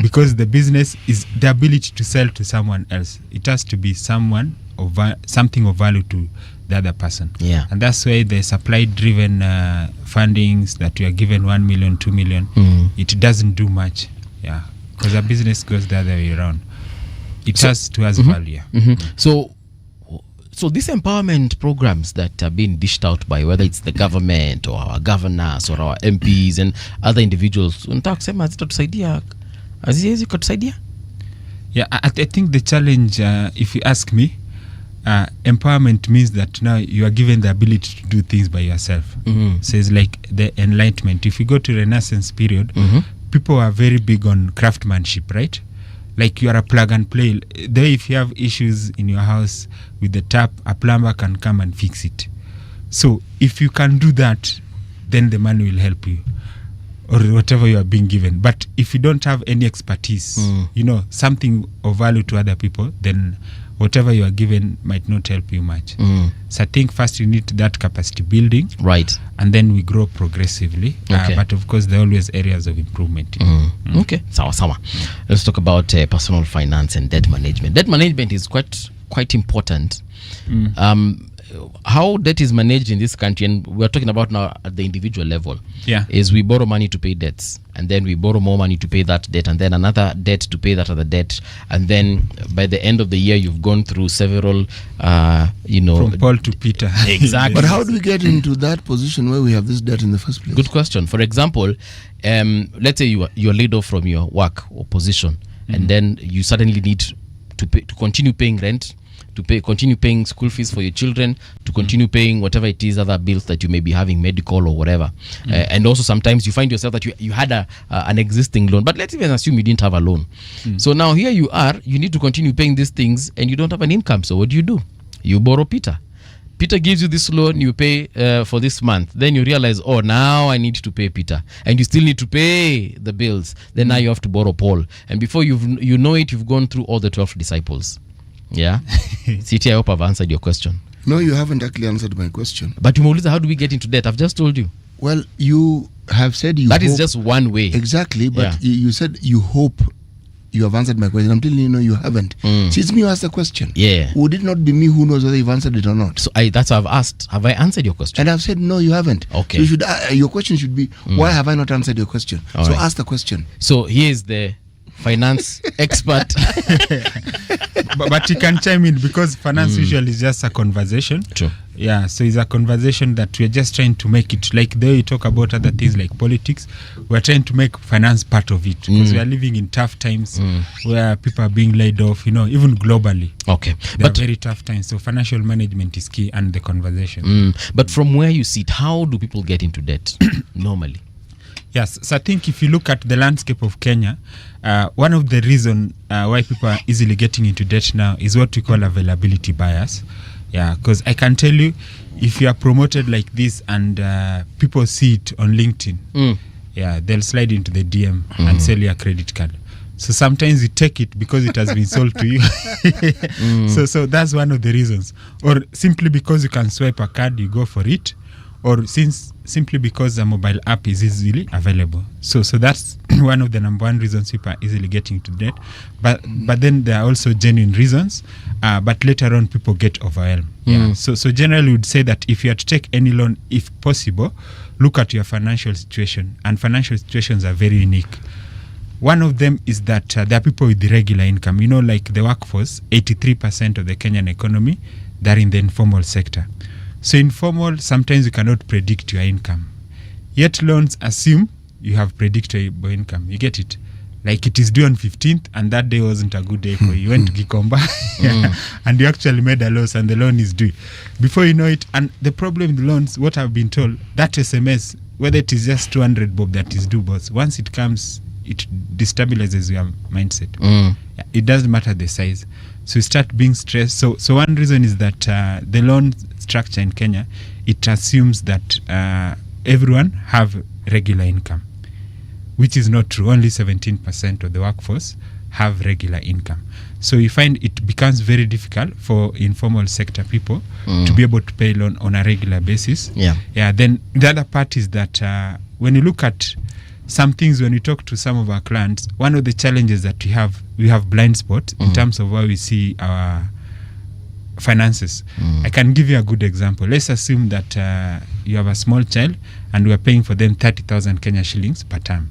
Speaker 25: because the business is the ability to sell to someone else. It has to be someone of something of value to the other person.
Speaker 1: Yeah.
Speaker 25: And that's why the supply-driven fundings that we are given 1 million, 2 million, it doesn't do much. Yeah, because a business goes the other way around. It has to has value.
Speaker 1: So these empowerment programs that are being dished out by whether it's the government or our governors or our MPs and other individuals, unataka kusema zitatusaidia, haziwezi kutusaidia?
Speaker 25: Yeah, I think the challenge, if you ask me, empowerment means that now you are given the ability to do things by yourself. So it's like the enlightenment. If you go to Renaissance period, people are very big on craftsmanship, right? Like you are a plug and play. There, if you have issues in your house with the tap, a plumber can come and fix it. So if you can do that, then the money will help you or whatever you are being given. But if you don't have any expertise, you know, something of value to other people, then whatever you are given might not help you much. So I think first you need that capacity building,
Speaker 1: right,
Speaker 25: and then we grow progressively. But of course there are always areas of improvement.
Speaker 1: Okay, sawa. Let's talk about personal finance and debt management. Debt management is quite important. How debt is managed in this country, and we're talking about now at the individual level, is we borrow money to pay debts, and then we borrow more money to pay that debt, and then another debt to pay that other debt, and then by the end of the year you've gone through several
Speaker 25: from Paul to Peter.
Speaker 1: Exactly.
Speaker 2: But how do we get into that position where we have this debt in the first place?
Speaker 1: Good question. For example, let's say you're laid off from your work or position, and then you suddenly need to continue paying rent, continue paying school fees for your children, to continue paying whatever it is, other bills that you may be having, medical or whatever. And also sometimes you find yourself that you had an existing loan, but let's even assume you didn't have a loan. So now here you are, you need to continue paying these things and you don't have an income. So what do? You borrow Peter. Peter gives you this loan, you pay for this month. Then you realize, oh, now I need to pay Peter. And you still need to pay the bills. Then now you have to borrow Paul. And before you know it, you've gone through all the 12 disciples. Yeah. CT, I hope I've answered your question.
Speaker 2: No, you haven't actually answered my question.
Speaker 1: But Umauliza, how do we get into debt? I've just told you.
Speaker 2: Well, you have said you
Speaker 1: That
Speaker 2: hope.
Speaker 1: is just one way.
Speaker 2: Exactly, but you said you hope you have answered my question. I'm telling you, no, you haven't. See, it's me who asked the question.
Speaker 1: Yeah.
Speaker 2: Would it not be me who knows whether you've answered it or not?
Speaker 1: So that's why I've asked, have I answered your question?
Speaker 2: And I've said, no, you haven't.
Speaker 1: Okay.
Speaker 2: So you should, your question should be, why have I not answered your question?
Speaker 1: All
Speaker 2: so
Speaker 1: right.
Speaker 2: ask the question.
Speaker 1: So here's the finance expert.
Speaker 25: but you can chime in because finance usually is just a conversation.
Speaker 1: True.
Speaker 25: Yeah, so it's a conversation that we're just trying to make it, like there you talk about other things like politics, we're trying to make finance part of it because we are living in tough times where people are being laid off, even globally.
Speaker 1: Okay.
Speaker 25: But very tough times. So financial management is key and the conversation.
Speaker 1: But from where you sit, how do people get into debt normally?
Speaker 25: Yes, so I think if you look at the landscape of Kenya, one of the reasons why people are easily getting into debt now is what we call availability bias. Yeah, because I can tell you, if you are promoted like this and people see it on LinkedIn, yeah, they'll slide into the DM and sell you a credit card. So sometimes you take it because it has been sold to you. So that's one of the reasons. Or simply because you can swipe a card, you go for it. Or simply because the mobile app is easily available. So that's one of the number one reasons people are easily getting to debt. But then there are also genuine reasons. But later on, people get overwhelmed. Yeah. So generally, we would say that if you are to take any loan, if possible, look at your financial situation. And financial situations are very unique. One of them is that there are people with irregular income. You know, like the workforce, 83% of the Kenyan economy, they're in the informal sector. So informal, sometimes you cannot predict your income. Yet loans assume you have predictable income. You get it? Like it is due on 15th and that day wasn't a good day for you. You went to Gikomba and you actually made a loss and the loan is due. Before you know it, and the problem with loans, what I've been told, that SMS, whether it is just 200 bob that is due, boss, once it comes, it destabilizes your mindset. Yeah, it doesn't matter the size. So you start being stressed. So one reason is that the loan structure in Kenya, it assumes that everyone have regular income, which is not true. Only 17% of the workforce have regular income. So you find it becomes very difficult for informal sector people to be able to pay loan on a regular basis. Yeah. Then the other part is that when you look at some things, when we talk to some of our clients, one of the challenges that we have blind spots in terms of how we see our finances. I can give you a good example. Let's assume that you have a small child and we are paying for them 30,000 Kenya shillings per term.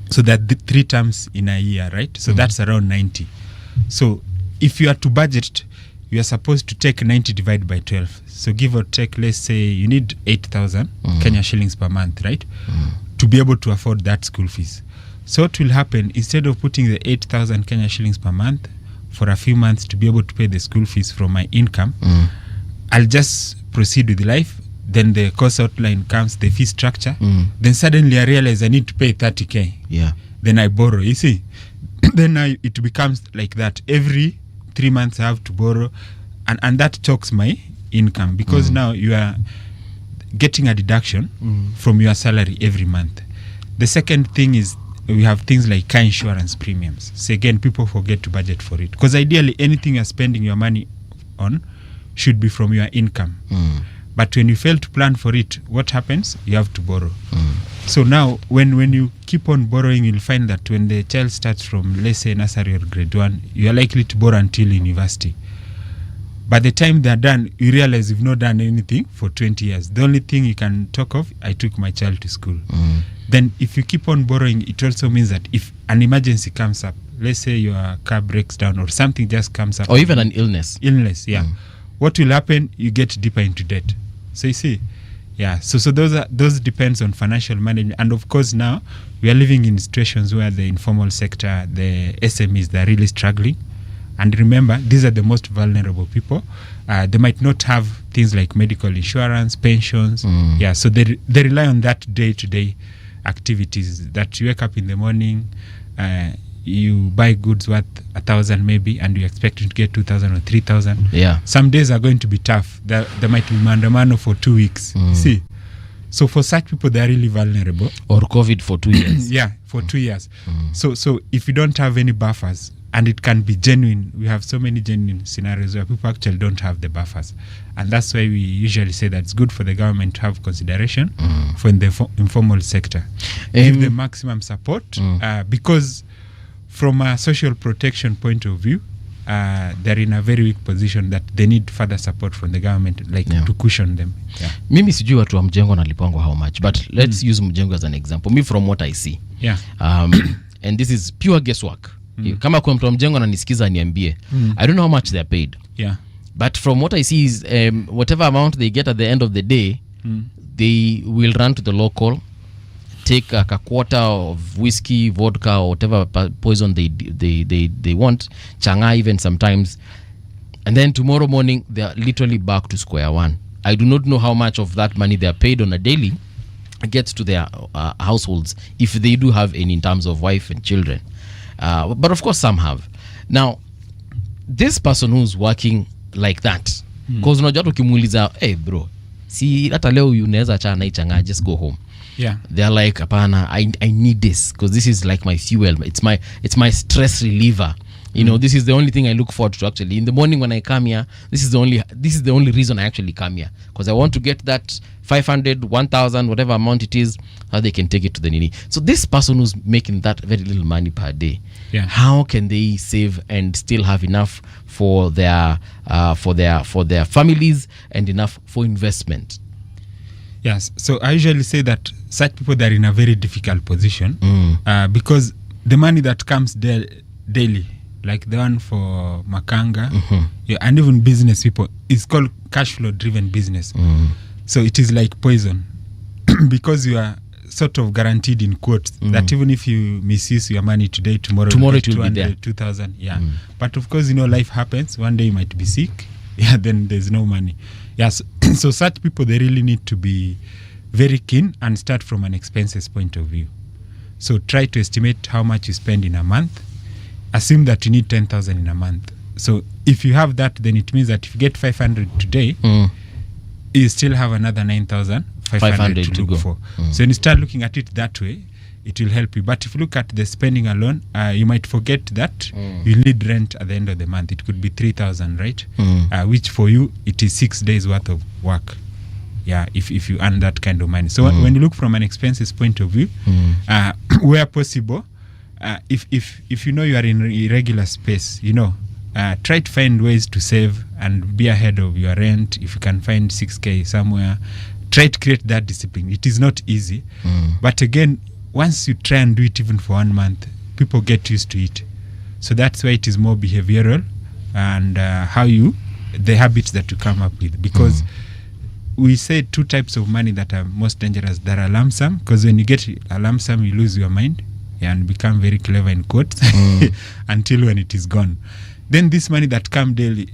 Speaker 25: So that 3 terms in a year, right? So that's around 90. So if you are to budget, you are supposed to take 90 divided by 12. So give or take, let's say you need 8,000 Kenya shillings per month, right? To be able to afford that school fees. So what will happen, instead of putting the 8,000 Kenya shillings per month for a few months to be able to pay the school fees from my income, I'll just proceed with life. Then the course outline comes, the fee structure. Then suddenly I realize I need to pay 30K.
Speaker 1: Yeah.
Speaker 25: Then I borrow, you see. Then it becomes like that. Every 3 months I have to borrow. And that chokes my income because now you are getting a deduction from your salary every month. The second thing is we have things like car insurance premiums. So again, people forget to budget for it. Because ideally, anything you're spending your money on should be from your income. But when you fail to plan for it, what happens? You have to borrow. So now, when you keep on borrowing, you'll find that when the child starts from, let's say, nursery or grade 1, you are likely to borrow until university. By the time they're done, you realize you've not done anything for 20 years. The only thing you can talk of, I took my child to school. Then if you keep on borrowing, it also means that if an emergency comes up, let's say your car breaks down or something just comes up.
Speaker 1: Or even an illness.
Speaker 25: Yeah. What will happen? You get deeper into debt. So you see, yeah. So those depends on financial management. And of course now, we are living in situations where the informal sector, the SMEs, they're really struggling. And remember, these are the most vulnerable people. They might not have things like medical insurance, pensions. Yeah, so they rely on that day-to-day activities that you wake up in the morning, you buy goods worth 1,000 maybe, and you expect to get 2,000 or 3,000.
Speaker 1: Yeah.
Speaker 25: Some days are going to be tough. There might be mandamano for 2 weeks. See? So for such people, they are really vulnerable.
Speaker 1: Or COVID for 2 years.
Speaker 25: Yeah, for 2 years. So if you don't have any buffers, and it can be genuine. We have so many genuine scenarios where people actually don't have the buffers. And that's why we usually say that it's good for the government to have consideration for in the informal sector. Give them maximum support because from a social protection point of view, they're in a very weak position that they need further support from the government, to cushion them. Yeah.
Speaker 1: Mimi sijui watu wa Mjengo nalipangwa how much, but let's use Mjengo as an example. Me from what I see.
Speaker 25: Yeah.
Speaker 1: And this is pure guesswork. Kama kwa mtu wa Mjengo ananisikiza niambie. I don't know how much they're paid.
Speaker 25: Yeah.
Speaker 1: But from what I see is whatever amount they get at the end of the day, they will run to the local, take a quarter of whiskey, vodka, or whatever poison they want, changa even sometimes, and then tomorrow morning they are literally back to square one. I do not know how much of that money they are paid on a daily, gets to their households, if they do have any, in terms of wife and children. But of course some have. Now this person who's working like that, because unajua ukimuuliza, hey bro, si hata leo unaweza achana na ichanga, just go home.
Speaker 25: Yeah,
Speaker 1: they're like, apana, I need this because this is like my fuel, it's my stress reliever. You know, this is the only thing I look forward to actually in the morning when I come here. This is the only reason I actually come here, because I want to get that 500, 1,000, whatever amount it is, how they can take it to the nini. So this person who's making that very little money per day, how can they save and still have enough for their families and enough for investment?
Speaker 25: Yes, so I usually say that such people, they're in a very difficult position because the money that comes daily, like the one for Makanga, and even business people, is called cash flow driven business. So it is like poison because you are sort of guaranteed in quotes that even if you misuse your money today, tomorrow
Speaker 1: it will be there.
Speaker 25: 2,000. But of course, you know, life happens. One day you might be sick. Then there's no money. So such people, they really need to be very keen and start from an expenses point of view. So try to estimate how much you spend in a month. Assume that you need 10,000 in a month. So if you have that, then it means that if you get 500 today, you still have another 9,500 to look for. So when you start looking at it that way, it will help you. But if you look at the spending alone, you might forget that you need rent at the end of the month. It could be 3,000, right? Which for you, it is 6 days worth of work. If you earn that kind of money. So when you look from an expenses point of view, where possible, if you know you are in irregular space, you know, try to find ways to save and be ahead of your rent. If you can find 6K somewhere, try to create that discipline. It is not easy, but again, once you try and do it even for 1 month, people get used to it. So that's why it is more behavioral and the habits that you come up with. Because we say 2 types of money that are most dangerous. There are lump sum, because when you get a lump sum, you lose your mind and become very clever in quotes until when it is gone. Then this money that come daily,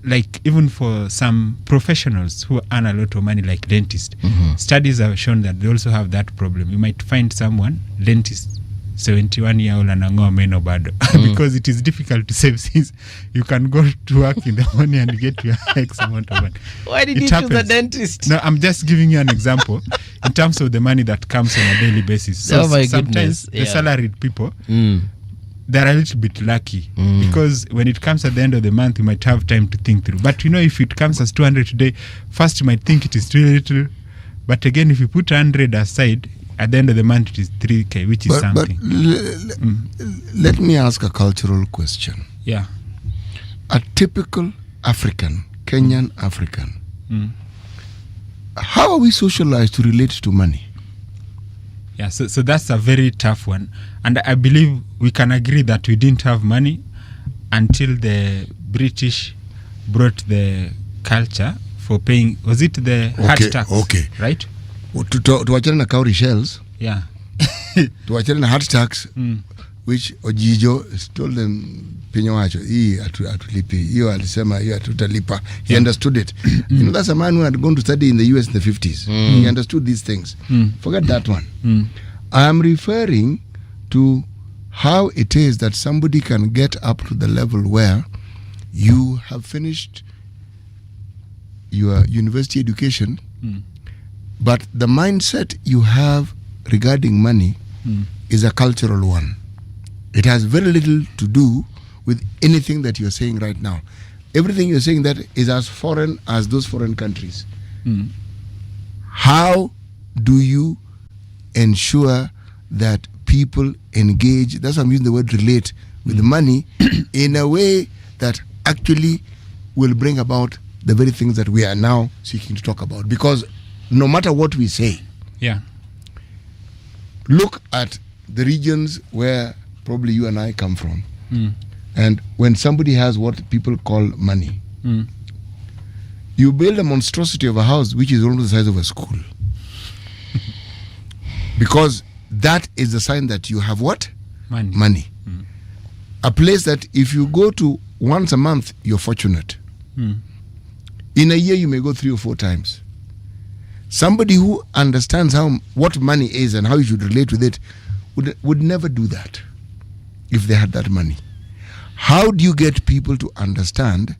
Speaker 25: like even for some professionals who earn a lot of money, like dentists, studies have shown that they also have that problem. You might find someone, dentist, 71-year-old anangoa meno bado because it is difficult to save since you can go to work in the morning and get your X amount of money.
Speaker 1: Why did you choose the dentist?
Speaker 25: No, I'm just giving you an example in terms of the money that comes on a daily basis. So sometimes the salaried people, they're a little bit lucky because when it comes at the end of the month, you might have time to think through. But you know, if it comes as 200 today, first you might think it is too little. But again, if you put 100 aside, at the end of the month, it is 3K, which is something.
Speaker 2: Let me ask a cultural question.
Speaker 25: Yeah.
Speaker 2: A typical African, Kenyan African, how are we socialized to relate to money?
Speaker 25: Yeah, so that's a very tough one. And I believe we can agree that we didn't have money until the British brought the culture for paying, was it the hard tax?
Speaker 2: Okay.
Speaker 25: Right?
Speaker 2: Tuachane na cowrie shells.
Speaker 25: Yeah.
Speaker 2: Tuachane na hard tax, which Ojijo told them, Pinyowacho, hiyo alisema hiyo atutalipa. He understood it. You know, that's a man who had gone to study in the US in the 50s. He understood these things. Forget that one. I am referring to how it is that somebody can get up to the level where you have finished your university education, but the mindset you have regarding money is a cultural one. It has very little to do with anything that you're saying right now. Everything you're saying that is as foreign as those foreign countries. How do you ensure that people engage, that's why I'm using the word relate, with the money in a way that actually will bring about the very things that we are now seeking to talk about? Because no matter what we say, look at the regions where probably you and I come from. And when somebody has what people call money, you build a monstrosity of a house which is almost the size of a school. Because that is the sign that you have what? Money. A place that if you go to once a month, you're fortunate. In a year, you may go 3 or 4 times. Somebody who understands what money is and how you should relate with it would never do that if they had that money. How do you get people to understand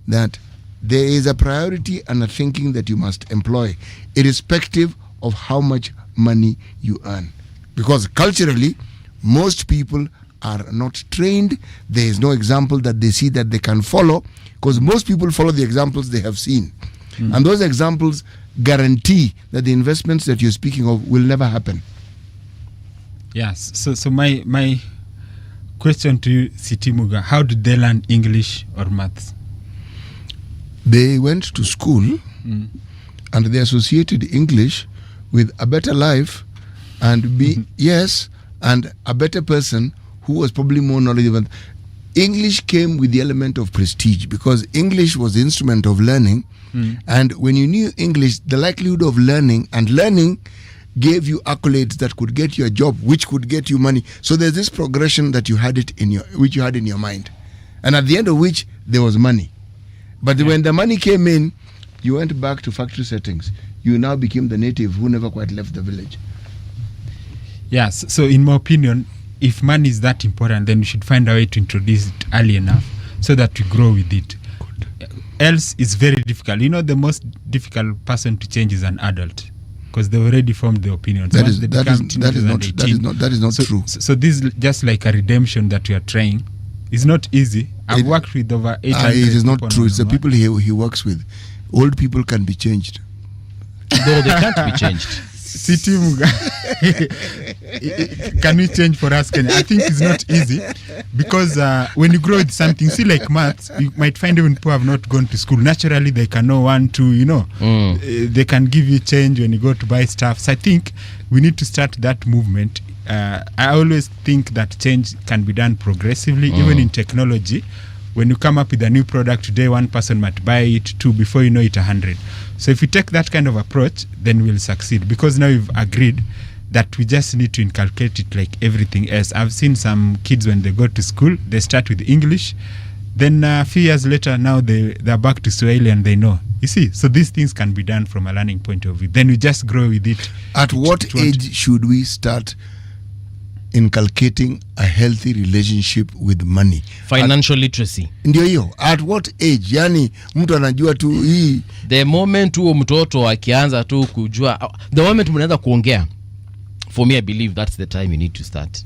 Speaker 2: that there is a priority and a thinking that you must employ, irrespective of how much money you earn? Because culturally, most people are not trained. There is no example that they see that they can follow, because most people follow the examples they have seen. And those examples guarantee that the investments that you're speaking of will never happen.
Speaker 25: Yes. So my question to you, Sitimuga, how did they learn English or maths?
Speaker 2: They went to school and they associated English with a better life and and a better person who was probably more knowledgeable. English came with the element of prestige because English was the instrument of learning. And when you knew English, the likelihood of learning gave you accolades that could get you a job, which could get you money. So there's this progression that you had in your mind, and at the end of which there was money. But when the money came in, you went back to factory settings. You now became the native who never quite left the village.
Speaker 25: Yes. So in my opinion, if money is that important, then we should find a way to introduce it early enough so that we grow with it. Else it's very difficult. You know, the most difficult person to change is an adult, because they already formed the opinion.
Speaker 2: That is not true.
Speaker 25: So this is just like a redemption that we are trying. It's not easy. I've worked with over 800
Speaker 2: it is not
Speaker 25: people
Speaker 2: true. It's the people he works with. Old people can be changed.
Speaker 1: No, they can't be changed.
Speaker 25: Sitimuga, can we change for us, Kenya? I think it's not easy, because when you grow with something, see, like maths, you might find even people have not gone to school. Naturally, they can know 1, 2, you know. They can give you change when you go to buy stuff. So I think we need to start that movement. I always think that change can be done progressively, even in technology. When you come up with a new product today, one person might buy it, 2, before you know it, 100. So if we take that kind of approach, then we'll succeed, because now we've agreed that we just need to inculcate it like everything else. I've seen some kids, when they go to school, they start with English, then a few years later, now they're back to Swahili and they know. You see, so these things can be done from a learning point of view. Then we just grow with it.
Speaker 2: At what age should we start inculcating a healthy relationship with money?
Speaker 1: Financial literacy.
Speaker 2: Ndio hiyo. At what age? Yani mtu anajua tu hii.
Speaker 1: The moment huo mtoto akianza tu kujua, the moment mnaanza kuongea, for me I believe that's the time you need to start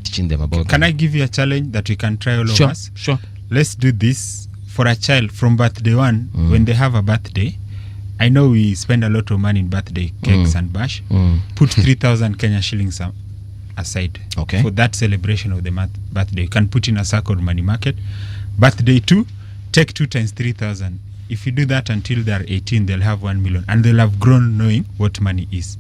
Speaker 1: teaching them about.
Speaker 25: Can I give you a challenge that we can try all of us?
Speaker 1: Sure.
Speaker 25: Let's do this for a child from birthday 1. When they have a birthday, I know we spend a lot of money in birthday cakes and bash. Put 3,000 Kenya shillings aside for that celebration of the birthday. You can put in a circle money market. Birthday 2, take 2 times 3,000. If you do that until they're 18, they'll have 1 million, and they'll have grown knowing what money is.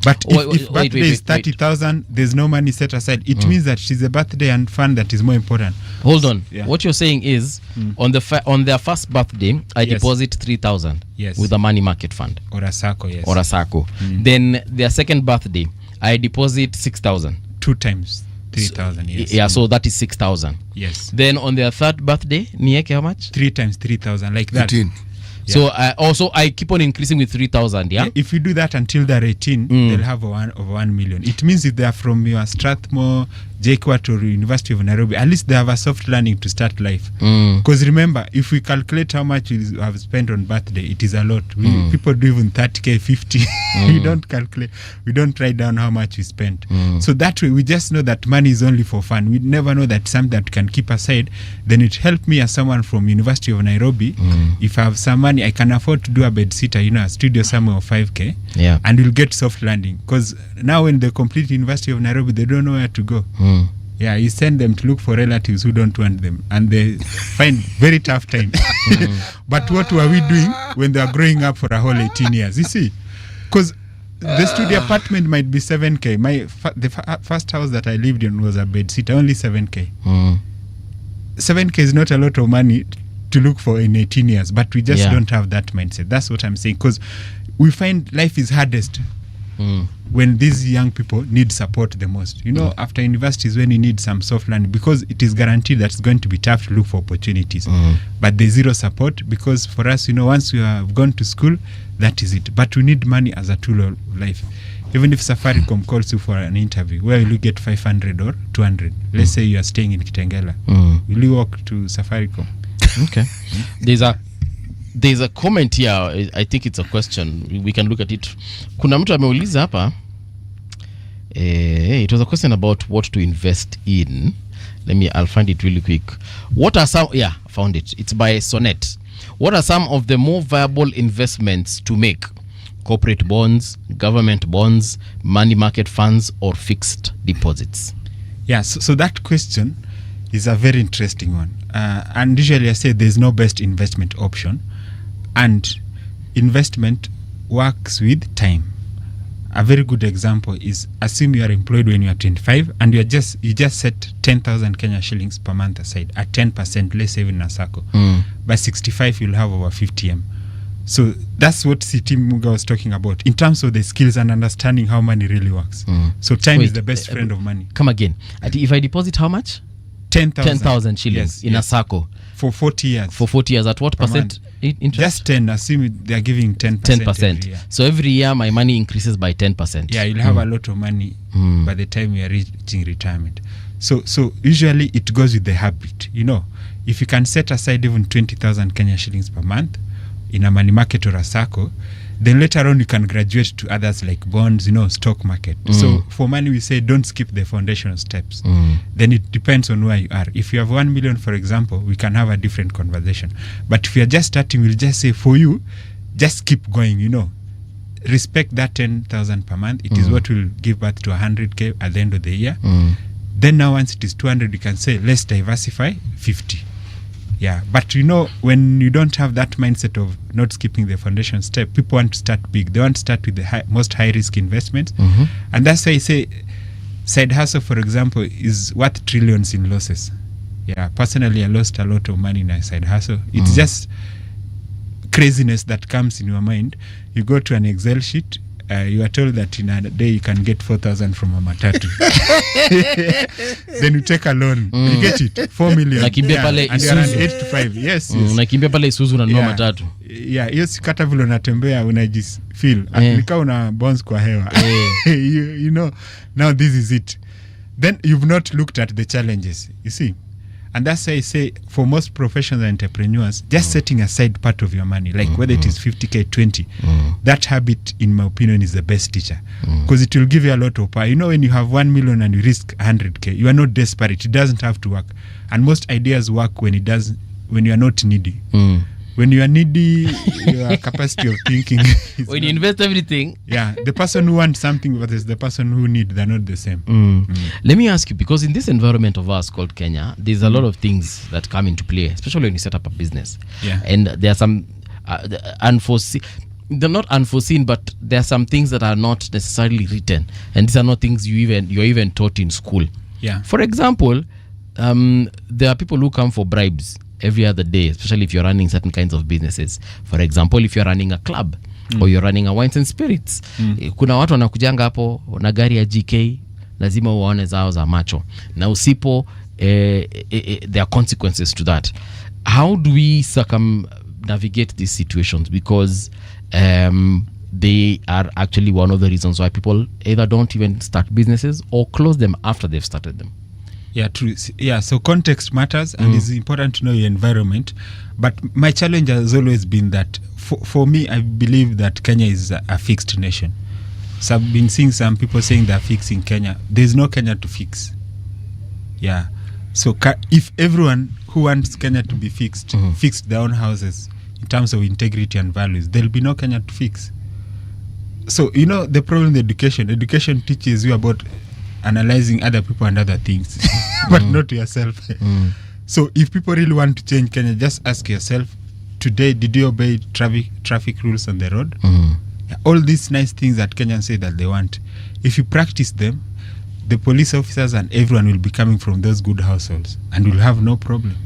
Speaker 25: But if birthday is 30,000, there's no money set aside. It means that she's a birthday and fun that is more important.
Speaker 1: Hold on. What you're saying is, on their first birthday, I deposit 3,000 with a money market fund
Speaker 25: or a circle.
Speaker 1: Or a circle. Then their second birthday, I deposit 6,000.
Speaker 25: 2 times 3,000.
Speaker 1: So that is 6,000.
Speaker 25: Yes.
Speaker 1: Then on their third birthday, nieke how much?
Speaker 25: 3 times 3,000, like that.
Speaker 2: 18.
Speaker 1: So I keep on increasing with 3,000.
Speaker 25: If you do that until they're 18, they'll have over 1 million. It means if they're from your Strathmore, JKUAT, or University of Nairobi, at least they have a soft learning to start life. Because remember, if we calculate how much we have spent on birthday, it is a lot. People do even 30k, 50. We don't calculate. We don't write down how much we spent. So that way, we just know that money is only for fun. We never know that something that we can keep aside. Then it helped me as someone from University of Nairobi. If I have some money, I can afford to do a bed sitter, a studio somewhere of 5k. And we'll get soft landing. Because now when they complete University of Nairobi, they don't know where to go. You send them to look for relatives who don't want them, and they find very tough time. But what were we doing when they are growing up for a whole 18 years? You see, because the studio apartment might be 7k. The first house that I lived in was a bed sitter, only 7k. 7k is not a lot of money to look for in 18 years, but we just don't have that mindset. That's what I'm saying, because we find life is hardest when these young people need support the most. You know, after universities, when you need some soft landing, because it is guaranteed that it's going to be tough to look for opportunities. But there's zero support, because for us, you know, once we have gone to school, that is it. But we need money as a tool of life. Even if Safaricom calls you for an interview, where will you get 500 or 200? Let's say you are staying in Kitengela. Will you walk to Safaricom?
Speaker 1: Okay. There's a comment here. I think it's a question. We can look at it. Kuna mtu ameuliza hapa. It was a question about what to invest in. I'll find it really quick. What are some? Yeah, found it. It's by Sonnet. What are some of the more viable investments to make? Corporate bonds, government bonds, money market funds, or fixed deposits?
Speaker 25: Yeah, so that question is a very interesting one. And usually I say there's no best investment option. And investment works with time. A very good example is, assume you are employed when you are 25 and you just set 10,000 Kenya shillings per month aside at 10%, let's say in a circle. By 65 you'll have over 50M. So that's what CT Muga was talking about in terms of the skills and understanding how money really works. So time is the best friend of money.
Speaker 1: Come again. If I deposit how much?
Speaker 25: 10,000
Speaker 1: shillings in a circle.
Speaker 25: For 40 years.
Speaker 1: For 40 years. At what percent interest?
Speaker 25: Just 10. Assume they are giving 10%.
Speaker 1: 10%.
Speaker 25: Every year.
Speaker 1: So every year my money increases by 10%.
Speaker 25: Yeah, you'll have a lot of money by the time you are reaching retirement. So usually it goes with the habit. You know, if you can set aside even 20,000 Kenya shillings per month in a money market or a circle, then later on you can graduate to others like bonds, you know, stock market. So for money we say don't skip the foundational steps. Then it depends on where you are. If you have 1 million, for example, we can have a different conversation. But if you are just starting, we'll just say for you, just keep going, you know. Respect that 10,000 per month. It is what will give birth to 100K at the end of the year. Then now once it is 200, you can say let's diversify 50. Yeah, but you know, when you don't have that mindset of not skipping the foundation step, people want to start big. They want to start with the most high-risk investments. And that's why I say side hustle, for example, is worth trillions in losses. Yeah, personally, I lost a lot of money in a side hustle. It's just craziness that comes in your mind. You go to an Excel sheet, you are told that in a day you can get 4,000 from a matatu. Then you take a loan. You get it, 4 million.
Speaker 1: Nakimbia pale
Speaker 25: and you're around 8 to 5. Yes.
Speaker 1: Nakimbia pale Isuzu na nunua matatu.
Speaker 25: Yeah, hiyo sikata vile unatembea unajifeel. Nika una bounce kwa hewa. You know, now this is it. Then you've not looked at the challenges, you see. And that's why I say for most professional entrepreneurs, just setting aside part of your money, like whether it is 50K, 20, that habit, in my opinion, is the best teacher. Because it will give you a lot of power. You know, when you have 1 million and you risk 100K, you are not desperate. It doesn't have to work. And most ideas work when you are not needy. When you are needy, your capacity of thinking is
Speaker 1: when you invest everything.
Speaker 25: Yeah, the person who wants something versus the person who need, they're not the same.
Speaker 1: Let me ask you, because in this environment of ours called Kenya, there's a lot of things that come into play, especially when you set up a business.
Speaker 25: Yeah.
Speaker 1: And there are some unforeseen, they're not unforeseen, but there are some things that are not necessarily written, and these are not things you're even taught in school.
Speaker 25: Yeah.
Speaker 1: For example, there are people who come for bribes every other day, especially if you're running certain kinds of businesses. For example, if you're running a club or you're running a wines and spirits, kuna watu wanakujanga hapo na gari ya GK, lazima uone zao za macho, na usipo there are consequences to that. How do we circumnavigate these situations? Because they are actually one of the reasons why people either don't even start businesses or close them after they've started them.
Speaker 25: Yeah, true. Yeah, so context matters, and it's important to know your environment. But my challenge has always been that for me, I believe that Kenya is a fixed nation. So I've been seeing some people saying they're fixing Kenya. There's no Kenya to fix. Yeah. So if everyone who wants Kenya to be fixed, fixed their own houses in terms of integrity and values, there'll be no Kenya to fix. So, you know, the problem with education teaches you about analyzing other people and other things, but not yourself. So if people really want to change Kenya, just ask yourself, today, did you obey traffic rules on the road? Yeah, all these nice things that Kenyans say that they want, if you practice them, the police officers and everyone will be coming from those good households and will have no problem.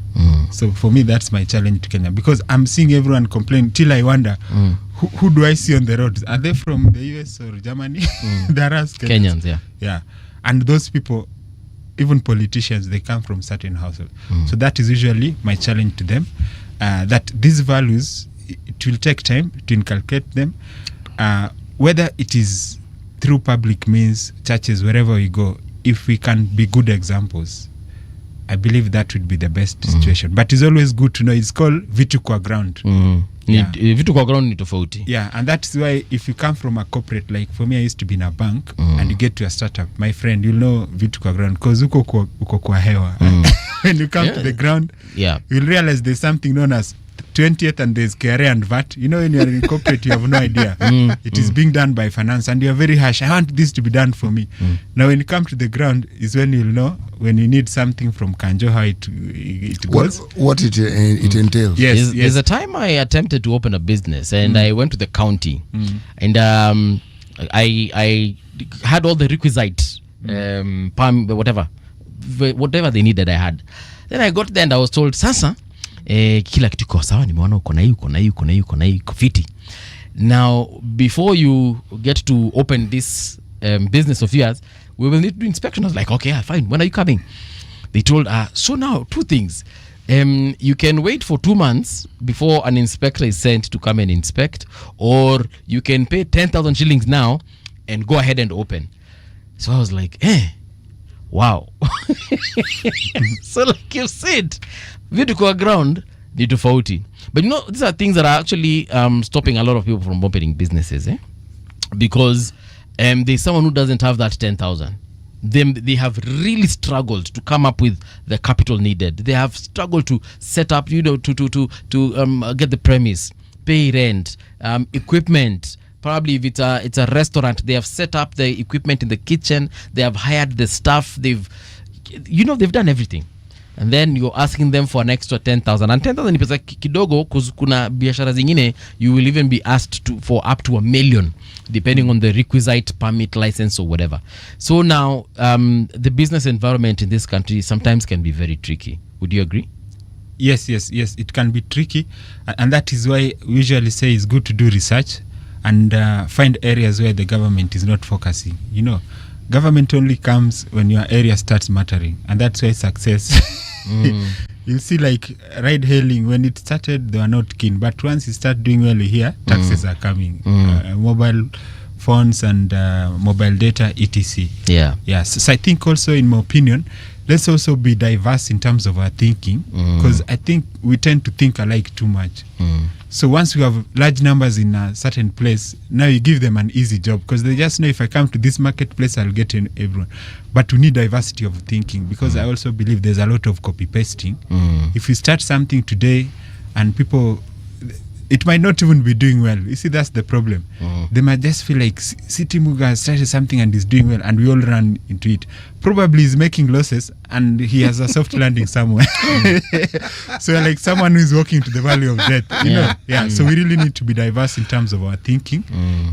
Speaker 25: So for me, that's my challenge to Kenya, because I'm seeing everyone complain till I wonder who do I see on the roads? Are they from the US or Germany? There are
Speaker 1: Kenyans, yeah.
Speaker 25: Yeah. And those people, even politicians, they come from certain households. So that is usually my challenge to them, that these values, it will take time to inculcate them, whether it is through public means, churches, wherever we go. If we can be good examples, I believe that would be the best situation. But it's always good to know, it's called vitu kwa ground.
Speaker 1: Vitu kwa ground ni tofauti.
Speaker 25: Yeah, and that's why if you come from a corporate, like for me, I used to be in a bank, and you get to a startup, my friend, you'll know vitu kwa ground, because uko kwa hewa. When you come to the ground, you'll realize there's something known as 20th and there's KRA and VAT. You know, when you're in corporate, you have no idea. It is being done by finance, and you're very harsh. I want this to be done for me. Now, when you come to the ground, is when you'll know when you need something from Kanjo, how it goes.
Speaker 2: What it entails.
Speaker 1: Yes, there's a time I attempted to open a business, and I went to the county, and I had all the requisite whatever they needed. I had. Then I got there and I was told, Sasa, kila kitu kwa sawa, nimeona uko na hii fiti. Now, before you get to open this business of yours, we will need to do inspection. I was like, okay, fine. When are you coming? They told, so now, two things. You can wait for 2 months before an inspector is sent to come and inspect, or you can pay 10,000 shillings now and go ahead and open. So I was like, wow. So like you said, vitu kwa ground ni tofauti. But you know, these are things that are actually stopping a lot of people from opening businesses, because there's someone who doesn't have that 10,000. They have really struggled to come up with the capital needed. They have struggled to set up, to get the premise, pay rent, equipment. Probably if it's a restaurant, they have set up the equipment in the kitchen. They have hired the staff. They've done everything. And then you're asking them for an extra 10,000. And 10,000 ni pesa kidogo, because kuna biashara zingine you will even be asked for up to 1 million, depending on the requisite permit, license, or whatever. So now, the business environment in this country sometimes can be very tricky. Would you agree?
Speaker 25: Yes, it can be tricky, and that is why we usually say it's good to do research and find areas where the government is not focusing. You know, government only comes when your area starts mattering, and that's why success. You see, like ride hailing, when it started, they were not keen, but once you start doing well here, taxes are coming, mobile phones and mobile data, etc. So I think also, in my opinion, let's also be diverse in terms of our thinking, because I think we tend to think alike too much. So once we have large numbers in a certain place, now you give them an easy job, because they just know, if I come to this marketplace, I'll get in everyone. But we need diversity of thinking, because I also believe there's a lot of copy pasting. If we start something today and people, it might not even be doing well. You see, that's the problem. They might just feel like City Muga has started something and is doing well, and we all run into it. Probably he's making losses and he has a soft landing somewhere. So like someone who is walking to the valley of death, you know. So we really need to be diverse in terms of our thinking,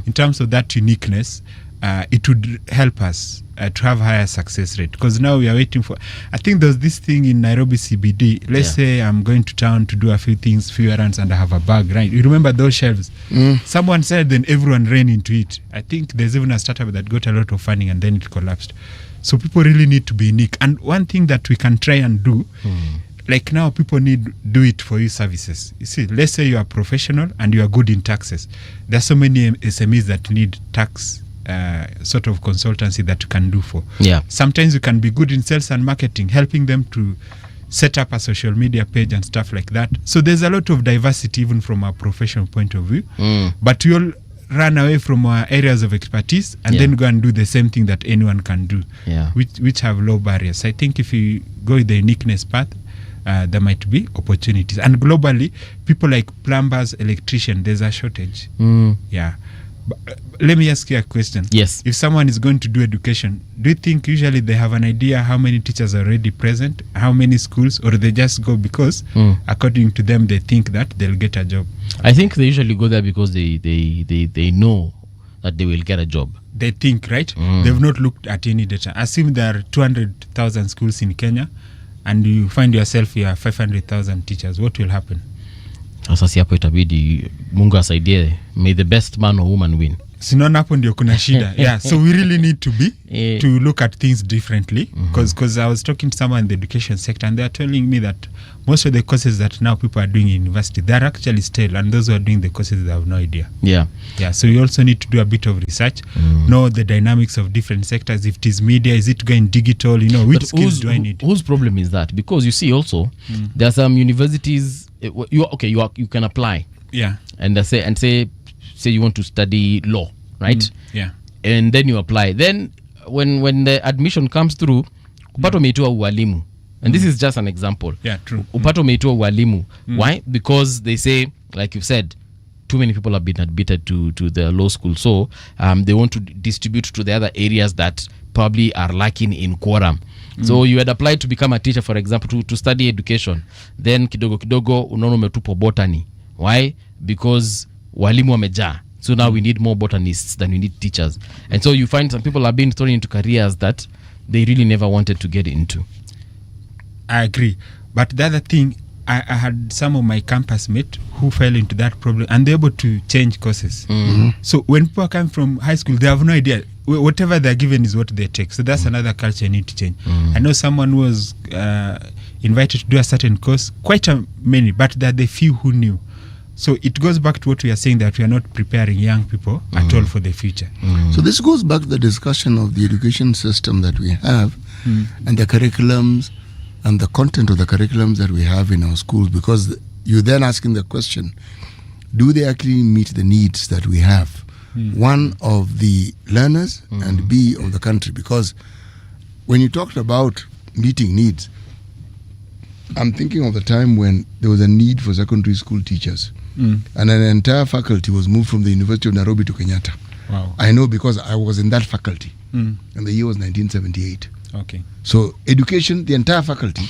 Speaker 25: in terms of that uniqueness. It would help us to have higher success rate, because now we are waiting for, I think there's this thing in Nairobi CBD. Let's say I'm going to town to do a few errands, and I have a bag, right? You remember those shelves? Someone said, then everyone ran into it. I think there's even a startup that got a lot of funding and then it collapsed. So people really need to be unique. And one thing that we can try and do, like now people need do it for you services. You see, let's say you are professional and you are good in taxes. There's so many SMEs that need tax sort of consultancy that you can do for. Sometimes you can be good in sales and marketing, helping them to set up a social media page and stuff like that. So there's a lot of diversity even from a professional point of view. But we all run away from our areas of expertise and then go and do the same thing that anyone can do, which have low barriers. I think if you go with the uniqueness path, there might be opportunities. And globally, people like plumbers, electricians, there's a shortage. But let me ask you a question.
Speaker 1: Yes.
Speaker 25: If someone is going to do education, do you think usually they have an idea how many teachers are already present, how many schools, or they just go because according to them they think that they'll get a job?
Speaker 1: I think they usually go there because they know that they will get a job.
Speaker 25: They think, right? They've not looked at any data. Assume there are 200,000 schools in Kenya and you find yourself here 500,000 teachers. What will happen?
Speaker 1: Sasa si hapo itabidi Mungu asaidie, may the best man or woman win.
Speaker 25: Sinaona hapo ndio kuna shida. Yeah, so we really need to be to look at things differently, because I was talking to someone in the education sector and they are telling me that most of the courses that now people are doing in university, they're actually stale, and those who are doing the courses, they have no idea.
Speaker 1: Yeah,
Speaker 25: so you also need to do a bit of research, know the dynamics of different sectors. If it is media, is it going digital, which skills do I need?
Speaker 1: Whose problem is that? Because you see also there are some universities you can apply, and say you want to study law, right? And then you apply. Then when the admission comes through, upato umeitwa ualimu. And this is just an example.
Speaker 25: Yeah, true.
Speaker 1: Upato umeitwa ualimu. Why? Because they say, like you said, too many people have been admitted to the law school. So they want to distribute to the other areas that probably are lacking in quorum. So you had applied to become a teacher, for example, to study education. Then kidogo unaona umetupwa botany. Why? Because walimu wamejaa. So now we need more botanists than we need teachers. And so you find some people are being thrown into careers that they really never wanted to get into.
Speaker 25: I agree. But the other thing, I had some of my campus mates who fell into that problem, and they're able to change courses. So when people come from high school, they have no idea. Whatever they're given is what they take. So that's another culture you need to change. I know someone who was invited to do a certain course, quite many, but there are the few who knew. So it goes back to what we are saying, that we are not preparing young people at all for the future.
Speaker 2: So this goes back to the discussion of the education system that we have and the curriculums and the content of the curriculums that we have in our schools, because you're then asking the question, do they actually meet the needs that we have? One, of the learners, and B, of the country. Because when you talked about meeting needs, I'm thinking of the time when there was a need for secondary school teachers. And an entire faculty was moved from the University of Nairobi to Kenyatta.
Speaker 25: Wow.
Speaker 2: I know because I was in that faculty. And the year was 1978.
Speaker 25: Okay.
Speaker 2: So education, the entire faculty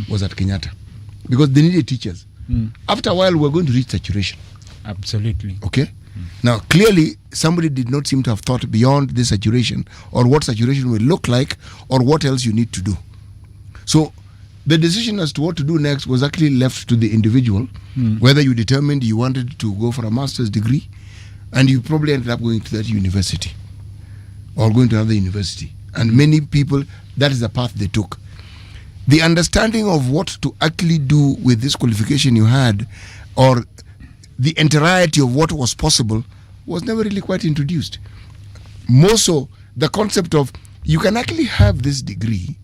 Speaker 2: was at Kenyatta because they needed teachers. After a while, we're going to reach saturation.
Speaker 25: Absolutely.
Speaker 2: Okay. Now, clearly, somebody did not seem to have thought beyond this saturation, or what saturation will look like, or what else you need to do. So the decision as to what to do next was actually left to the individual, whether you determined you wanted to go for a master's degree, and you probably ended up going to that university or going to another university. And many people, that is the path they took. The understanding of what to actually do with this qualification you had, or the entirety of what was possible, was never really quite introduced. More so, the concept of you can actually have this degree,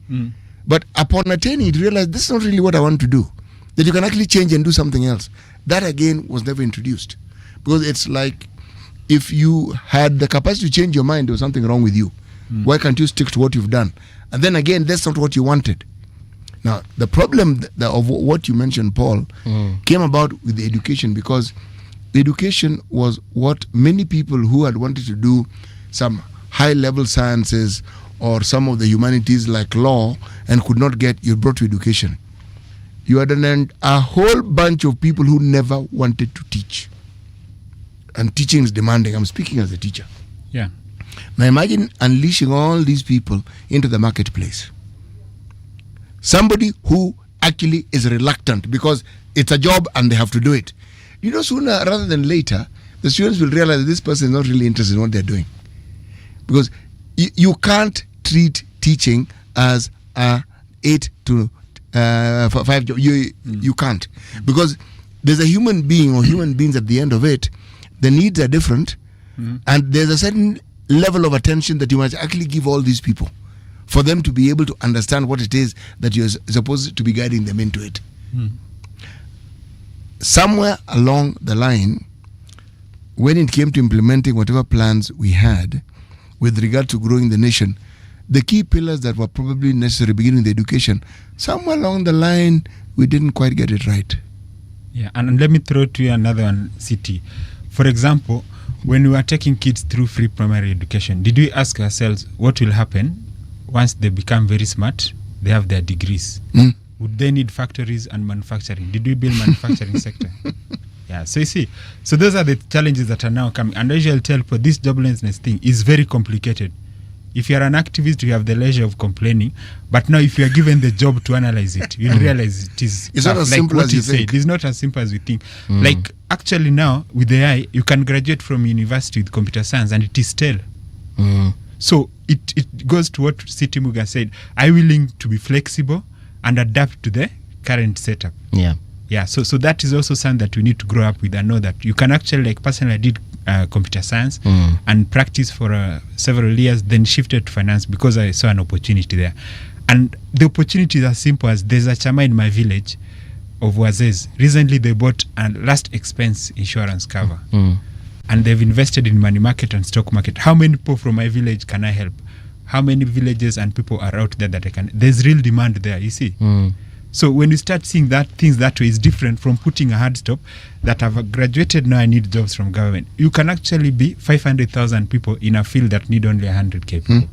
Speaker 2: but upon attaining it, you realize this is not really what I want to do. That you can actually change and do something else. That again was never introduced. Because it's like, if you had the capacity to change your mind, there was something wrong with you. Why can't you stick to what you've done? And then again, that's not what you wanted. Now, the problem of what you mentioned, Paul, came about with the education, because the education was what many people who had wanted to do some high-level sciences or some of the humanities like law and could not get, you brought to education. You had a whole bunch of people who never wanted to teach. And teaching is demanding. I'm speaking as a teacher.
Speaker 25: Yeah.
Speaker 2: Now imagine unleashing all these people into the marketplace. Somebody who actually is reluctant because it's a job and they have to do it. You know, sooner rather than later, the students will realize that this person is not really interested in what they're doing. Because you can't treat teaching as a 8 to 5 job. You can't. Because there's a human being or human beings at the end of it. The needs are different. And there's a certain level of attention that you must actually give all these people for them to be able to understand what it is that you're supposed to be guiding them into it. Somewhere along the line, when it came to implementing whatever plans we had with regard to growing the nation, the key pillars that were probably necessary beginning the education, somewhere along the line, we didn't quite get it right.
Speaker 25: Yeah, and let me throw to you another one, CT. For example, when we were taking kids through free primary education, did we ask ourselves what will happen once they become very smart, they have their degrees? Would they need factories and manufacturing? Did we build manufacturing sector? Yeah, so you see, so those are the challenges that are now coming. And I usually tell people this joblessness thing is very complicated. If you're an activist, you have the leisure of complaining. But now, if you are given the job to analyze it, you'll realize it is
Speaker 2: It's not
Speaker 25: tough.
Speaker 2: as
Speaker 25: Like
Speaker 2: simple
Speaker 25: what
Speaker 2: as you
Speaker 25: said.
Speaker 2: think.
Speaker 25: It's not as simple as we think. Like, actually now, with AI, you can graduate from university with computer science and it is still. So it goes to what City Muga said. Are you willing to be flexible and adapt to the current setup? Yeah, so that is also something that we need to grow up with and know that you can actually, like personally, I did computer science and practice for several years, then shifted to finance because I saw an opportunity there. And the opportunity is as simple as there's a chama in my village of Wazes. Recently, they bought a last expense insurance cover and they've invested in money market and stock market. How many people from my village can I help? How many villages and people are out there that I can? There's real demand there, you see. So when you start seeing that things that way is different from putting a hard stop that have graduated now I need jobs from government. You can actually be 500,000 people in a field that need only 100k people.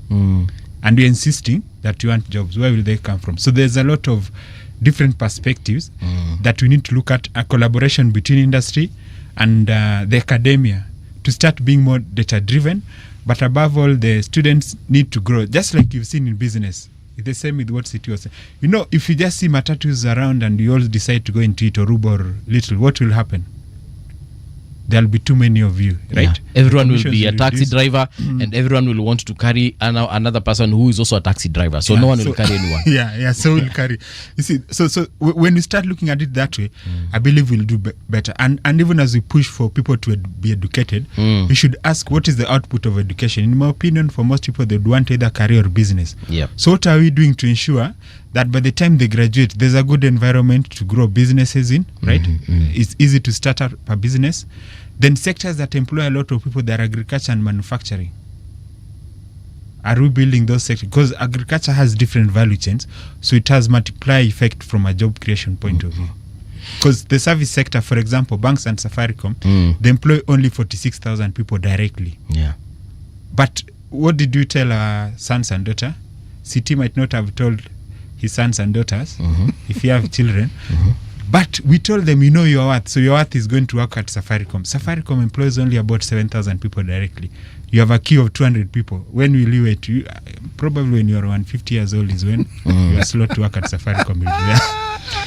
Speaker 25: And you're insisting that you want jobs. Where will they come from? So there's a lot of different perspectives that we need to look at, a collaboration between industry and the academia to start being more data driven. But above all, the students need to grow, just like you've seen in business. It's the same with what City was saying. You know, if you just see matatus around and you all decide to go into it or Uber or Little, what will happen? There'll be too many of you, right?
Speaker 1: Yeah. Everyone will be a
Speaker 25: will
Speaker 1: taxi
Speaker 25: reduce.
Speaker 1: driver and everyone will want to carry another person who is also a taxi driver. So no one will carry anyone.
Speaker 25: Yeah, so we'll carry. You see, so when we start looking at it that way, I believe we'll do better. And even as we push for people to be educated, we should ask what is the output of education. In my opinion, for most people, they'd want either career or business.
Speaker 1: Yep.
Speaker 25: So what are we doing to ensure that by the time they graduate, there's a good environment to grow businesses in, right? It's easy to start up a business. Then sectors that employ a lot of people, that are agriculture and manufacturing. Are we building those sectors? Because agriculture has different value chains, so it has multiply effect from a job creation point of view. Because the service sector, for example, banks and Safaricom, they employ only 46,000 people directly.
Speaker 1: Yeah.
Speaker 25: But what did you tell our sons and daughter? City might not have told his sons and daughters if you have children. But we told them, you know your worth, so your worth is going to work at Safaricom. Safaricom employs only about 7,000 people directly. You have a queue of 200 people. When will you wait? Probably when you're 150 years old is when you are slow to work at Safaricom.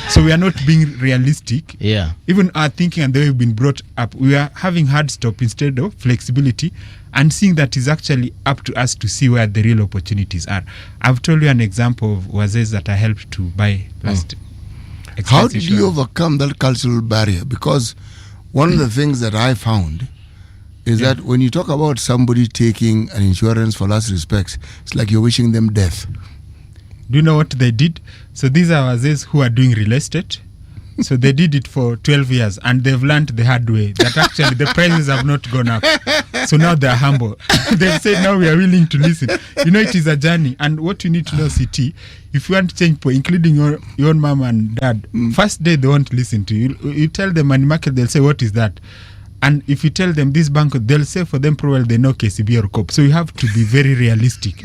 Speaker 25: So we are not being realistic.
Speaker 1: Yeah.
Speaker 25: Even our thinking and the way we've been brought up, we are having hard stop instead of flexibility and seeing that is actually up to us to see where the real opportunities are. I've told you an example of Wazes that I helped to buy last.
Speaker 2: How did you overcome that cultural barrier? Because one of the things that I found is that when you talk about somebody taking an insurance for last respects, it's like you're wishing them death.
Speaker 25: Do you know what they did? So these are Wazes who are doing real estate. So they did it for 12 years and they've learned the hard way that actually the prices have not gone up. So now they're humble. They've said now we are willing to listen. You know, it is a journey. And what you need to know, CT, if you want to change, including your own mom and dad, first day they won't listen to you. You tell them money market, they'll say, what is that? And if you tell them this bank, they'll say for them probably they know KCB or COP. So you have to be very realistic.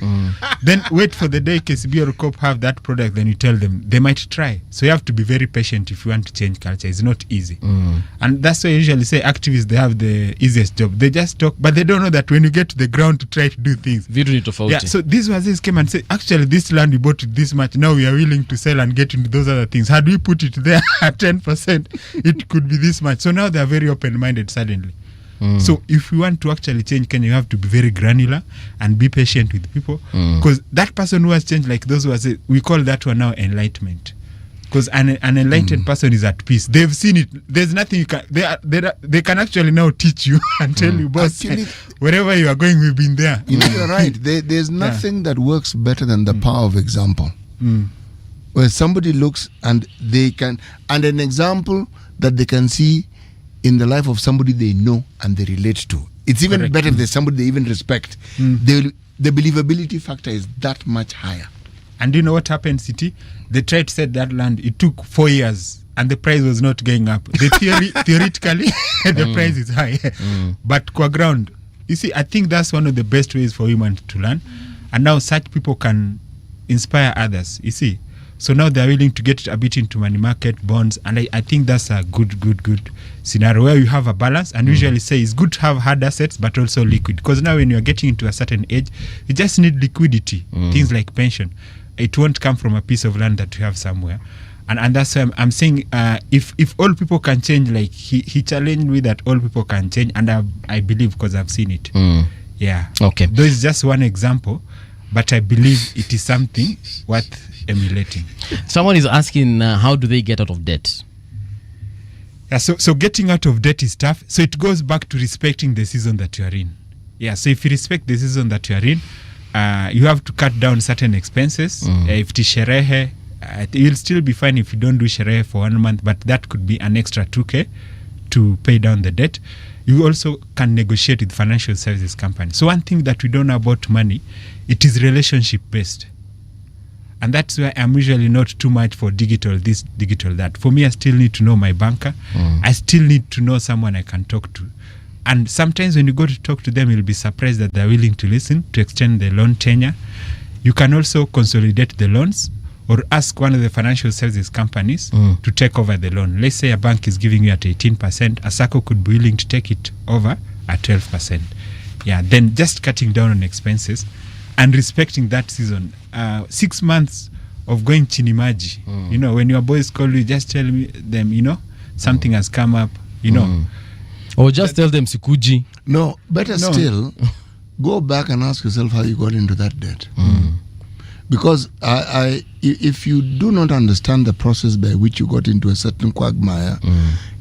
Speaker 25: Then wait for the day KCB or COP have that product, then you tell them. They might try. So you have to be very patient if you want to change culture. It's not easy. And that's why I usually say activists, they have the easiest job. They just talk, but they don't know that when you get to the ground to try to do things. Yeah, so these Wazis came and said, actually this land we bought it this much. Now we are willing to sell and get into those other things. Had we put it there at 10%, it could be this much. So now they are very open-minded suddenly. So if you want to actually change Kenya, you have to be very granular and be patient with people, because that person who has changed, like those who are, we call that one now enlightenment, because an enlightened person is at peace. They've seen it. There's nothing you can, they can actually now teach you and tell you, boss, actually, wherever you are going, we've been there.
Speaker 2: You know, you're right. There's nothing that works better than the power of example. Where somebody looks and they can, and an example that they can see in the life of somebody they know and they relate to. It's even better if there's somebody they even respect. The believability factor is that much higher.
Speaker 25: And do you know what happened, City? They tried to sell that land. It took 4 years and the price was not going up. Theoretically, the price is high. But qua ground, you see, I think that's one of the best ways for humans to learn. And now such people can inspire others, you see. So now they're willing to get a bit into money market, bonds, and I think that's a good scenario where you have a balance. And usually say it's good to have hard assets but also liquid, because now when you're getting into a certain age, you just need liquidity. Things like pension, it won't come from a piece of land that you have somewhere. And that's why I'm saying if all people can change, like he challenged me that all people can change, and I believe, because I've seen it. Yeah.
Speaker 1: Okay.
Speaker 25: Though it's just one example, but I believe it is something worth emulating.
Speaker 1: Someone is asking, how do they get out of debt?
Speaker 25: Yeah, so getting out of debt is tough. So it goes back to respecting the season that you are in. Yeah, so if you respect the season that you are in, you have to cut down certain expenses. If it is sherehe, you'll still be fine if you don't do sherehe for 1 month, but that could be an extra 2K to pay down the debt. You also can negotiate with financial services companies. So one thing that we don't know about money, it is relationship based. And that's why I'm usually not too much for digital this, digital that. For me, I still need to know my banker. I still need to know someone I can talk to. And sometimes when you go to talk to them, you'll be surprised that they're willing to listen, to extend the loan tenure. You can also consolidate the loans or ask one of the financial services companies to take over the loan. Let's say a bank is giving you at 18%, a SACCO could be willing to take it over at 12%. Yeah, then just cutting down on expenses and respecting that season. 6 months of going chinimaji, you know, when your boys call you, just tell them, you know, something has come up, you know.
Speaker 1: Or just tell them sikuji.
Speaker 2: No, better still, go back and ask yourself how you got into that debt. Because if you do not understand the process by which you got into a certain quagmire,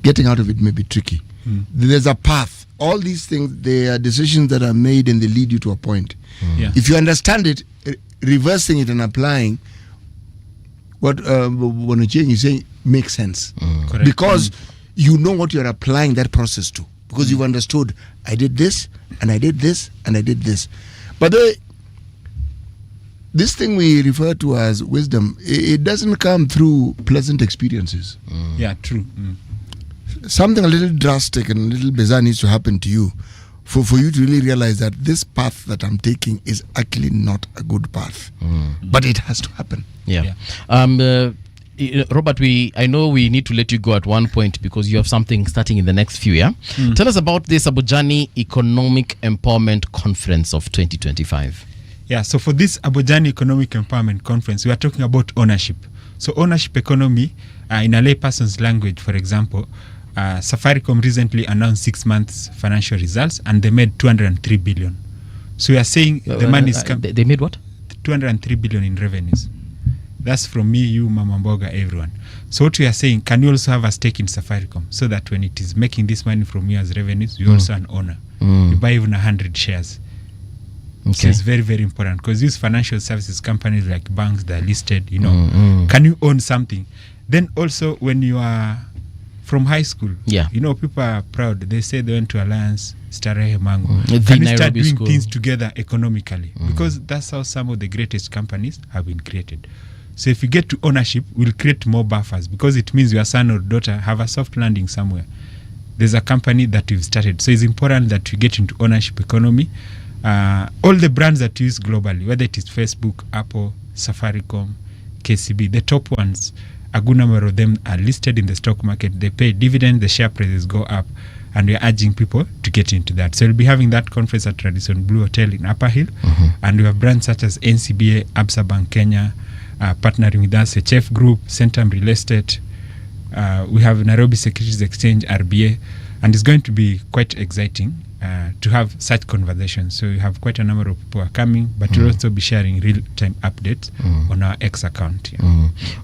Speaker 2: getting out of it may be tricky. There's a path. All these things, they are decisions that are made and they lead you to a point. If you understand it, reversing it and applying what Wanochenyi is saying makes sense. Because you know what you're applying that process to. Because you've understood, I did this, and I did this, and I did this. But this thing we refer to as wisdom, it doesn't come through pleasant experiences.
Speaker 25: Yeah, true.
Speaker 2: Something a little drastic and a little bizarre needs to happen to you for you to really realize that this path that I'm taking is actually not a good path. But it has to happen.
Speaker 1: Yeah. Robert, I know we need to let you go at one point because you have something starting in the next few, yeah? Tell us about this Abujani Economic Empowerment Conference of 2025.
Speaker 25: Yeah, so for this Abujani Economic Empowerment Conference, we are talking about ownership. So ownership economy, in a layperson's language, for example, Safaricom recently announced 6 months financial results and they made 203 billion. So we are saying the money is coming.
Speaker 1: They made what?
Speaker 25: 203 billion in revenues. That's from me, you, Mama Mboga, everyone. So what we are saying, can you also have a stake in Safaricom so that when it is making this money from you as revenues, you're also an owner. You buy even 100 shares. So it's very, very important because these financial services companies like banks, they're listed, you know. Can you own something? Then also when you are from high school, you know, people are proud. They say they went to Alliance, Starehe Mango. Can you start doing things together economically? Because that's how some of the greatest companies have been created. So if you get to ownership, we'll create more buffers because it means your son or daughter have a soft landing somewhere. There's a company that we've started. So it's important that you get into ownership economy. All the brands that you use globally, whether it is Facebook, Apple, Safaricom, KCB, the top ones, a good number of them are listed in the stock market. They pay dividends, the share prices go up, and we're urging people to get into that. So we'll be having that conference at Radisson Blue Hotel in Upper Hill, and we have brands such as NCBA, Absa Bank Kenya, partnering with us, HF Group, Centum Real Estate. We have Nairobi Securities Exchange, RBA, and it's going to be quite exciting to have such conversations. So we have quite a number of people are coming, but we'll also be sharing real-time updates on our X account.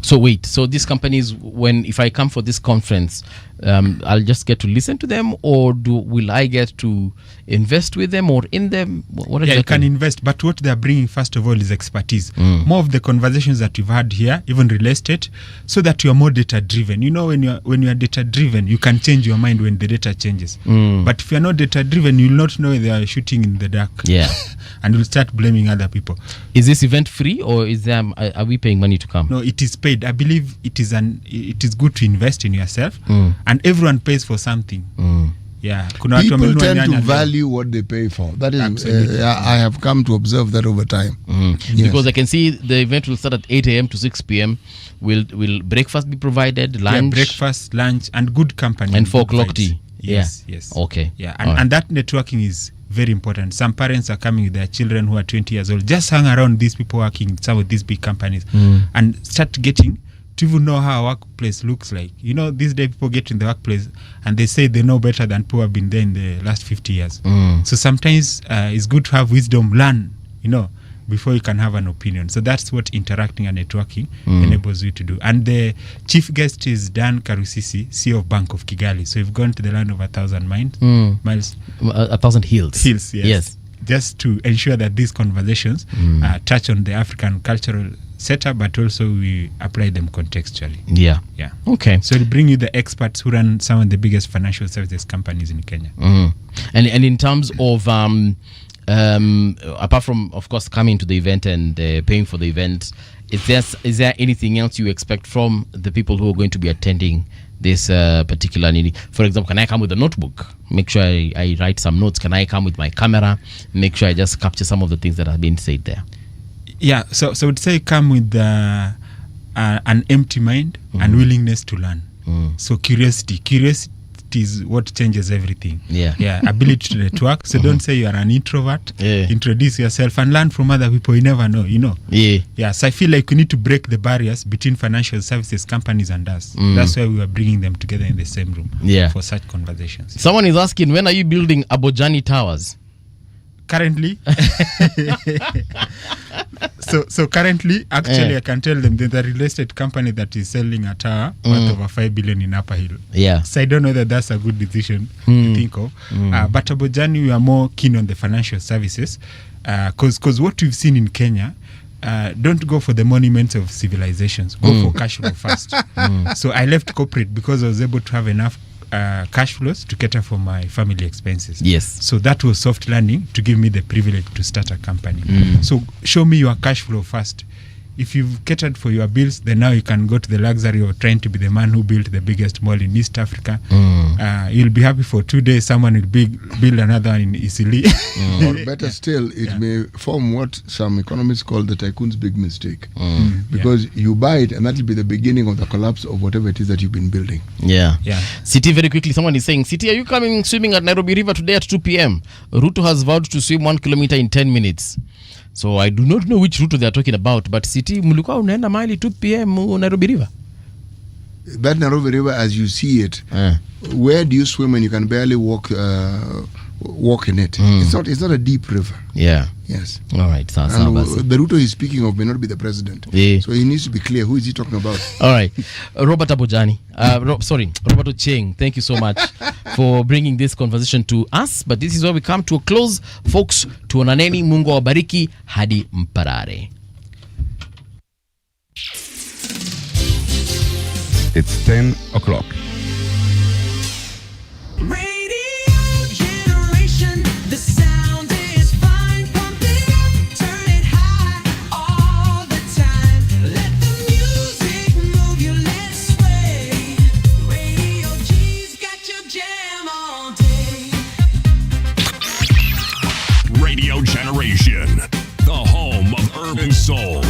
Speaker 1: So wait, so these companies, if I come for this conference, I'll just get to listen to them, or will I get to invest with them or in them? What
Speaker 25: you can invest, but what they're bringing first of all is expertise. More of the conversations that we've had here, even real estate, so that you are more data driven. You know, when you are data driven, you can change your mind when the data changes. But if you're not data driven, you'll not know they are shooting in the dark. And you'll start blaming other people.
Speaker 1: Is this event free, or are we paying money to come?
Speaker 25: No, it is paid. I believe it is good to invest in yourself, and everyone pays for something. Yeah, kuna watu
Speaker 2: People
Speaker 25: wamenunua
Speaker 2: tend to
Speaker 25: nyanya leo.
Speaker 2: value what they pay for. That is,
Speaker 25: Absolutely.
Speaker 2: I have come to observe that over time. Yes.
Speaker 1: Because I can see the event will start at 8 a.m. to 6 p.m. Will breakfast be provided? Lunch?
Speaker 25: Yeah, breakfast, lunch, and good company.
Speaker 1: And 4
Speaker 25: good
Speaker 1: o'clock
Speaker 25: vibes.
Speaker 1: tea.
Speaker 25: Yes,
Speaker 1: Yeah.
Speaker 25: yes.
Speaker 1: Okay.
Speaker 25: Yeah,
Speaker 1: All right.
Speaker 25: and that networking is very important. Some parents are coming with their children who are 20 years old. Just hang around these people working in some of these big companies and start getting to even know how a workplace looks like. You know, these days people get in the workplace and they say they know better than people have been there in the last 50 years. So sometimes it's good to have wisdom, learn, you know, before you can have an opinion. So that's what interacting and networking enables you to do. And the chief guest is Dan Karusisi, CEO of Bank of Kigali. So we've gone to the land of 1,000 miles.
Speaker 1: 1,000 hills.
Speaker 25: Hills, yes.
Speaker 1: Yes.
Speaker 25: Just to ensure that these conversations touch on the African cultural setup, but also we apply them contextually.
Speaker 1: Yeah.
Speaker 25: Yeah.
Speaker 1: Okay.
Speaker 25: So it'll bring you the experts who run some of the biggest financial services companies in Kenya.
Speaker 1: And in terms of apart from, of course, coming to the event and paying for the event, is there anything else you expect from the people who are going to be attending this particular need? For example, can I come with a notebook? Make sure I write some notes. Can I come with my camera? Make sure I just capture some of the things that have been said there.
Speaker 25: Yeah, so I would say come with an empty mind and willingness to learn. So curiosity is what changes everything. Yeah, ability to network. So don't say you are an introvert. Introduce yourself and learn from other people. You never know, you know. Yeah, so I feel like we need to break the barriers between financial services companies and us. That's why we are bringing them together in the same room for such conversations.
Speaker 1: Someone is asking, when are you building Abojani Towers?
Speaker 25: Currently, so currently, actually, I can tell them there's a real estate company that is selling a tower worth over 5 billion in Upper Hill.
Speaker 1: Yeah.
Speaker 25: So I don't know that that's a good decision to think of. But Abojani, we are more keen on the financial services, because what we've seen in Kenya. Don't go for the monuments of civilizations. Go for cash flow first. So I left corporate because I was able to have enough cash flows to cater for my family expenses.
Speaker 1: Yes.
Speaker 25: So that was soft landing to give me the privilege to start a company. So show me your cash flow first. If you've catered for your bills, then now you can go to the luxury of trying to be the man who built the biggest mall in East Africa. You'll be happy for 2 days. Someone will build another one in Isili.
Speaker 2: Or better still, it may form what some economists call the tycoon's big mistake. Because you buy it and that will be the beginning of the collapse of whatever it is that you've been building.
Speaker 1: Yeah. City, very quickly, someone is saying, City, are you coming swimming at Nairobi River today at 2 p.m.? Ruto has vowed to swim 1 kilometer in 10 minutes. So I do not know which route they are talking about, but City, mulikuwa unaenda mahali 2 p.m. Nairobi River?
Speaker 2: That Nairobi River, as you see it, where do you swim when you can barely walk in it? It's not a deep river.
Speaker 1: Yeah.
Speaker 2: Yes.
Speaker 1: All right.
Speaker 2: And the Ruto he's speaking of may not be the president. So he needs to be clear. Who is he talking about?
Speaker 1: All right. Robert Abojani. Robert Ocheng. Thank you so much for bringing this conversation to us. But this is where we come to a close. Folks, tuonaneni, Mungu awabariki, hadi mparare.
Speaker 6: It's 10 o'clock.
Speaker 4: The sound is fine, pump it up, turn it high all the time. Let the music move you, let's sway. Radio G's got your jam all day.
Speaker 3: Radio Generation, the home of urban soul.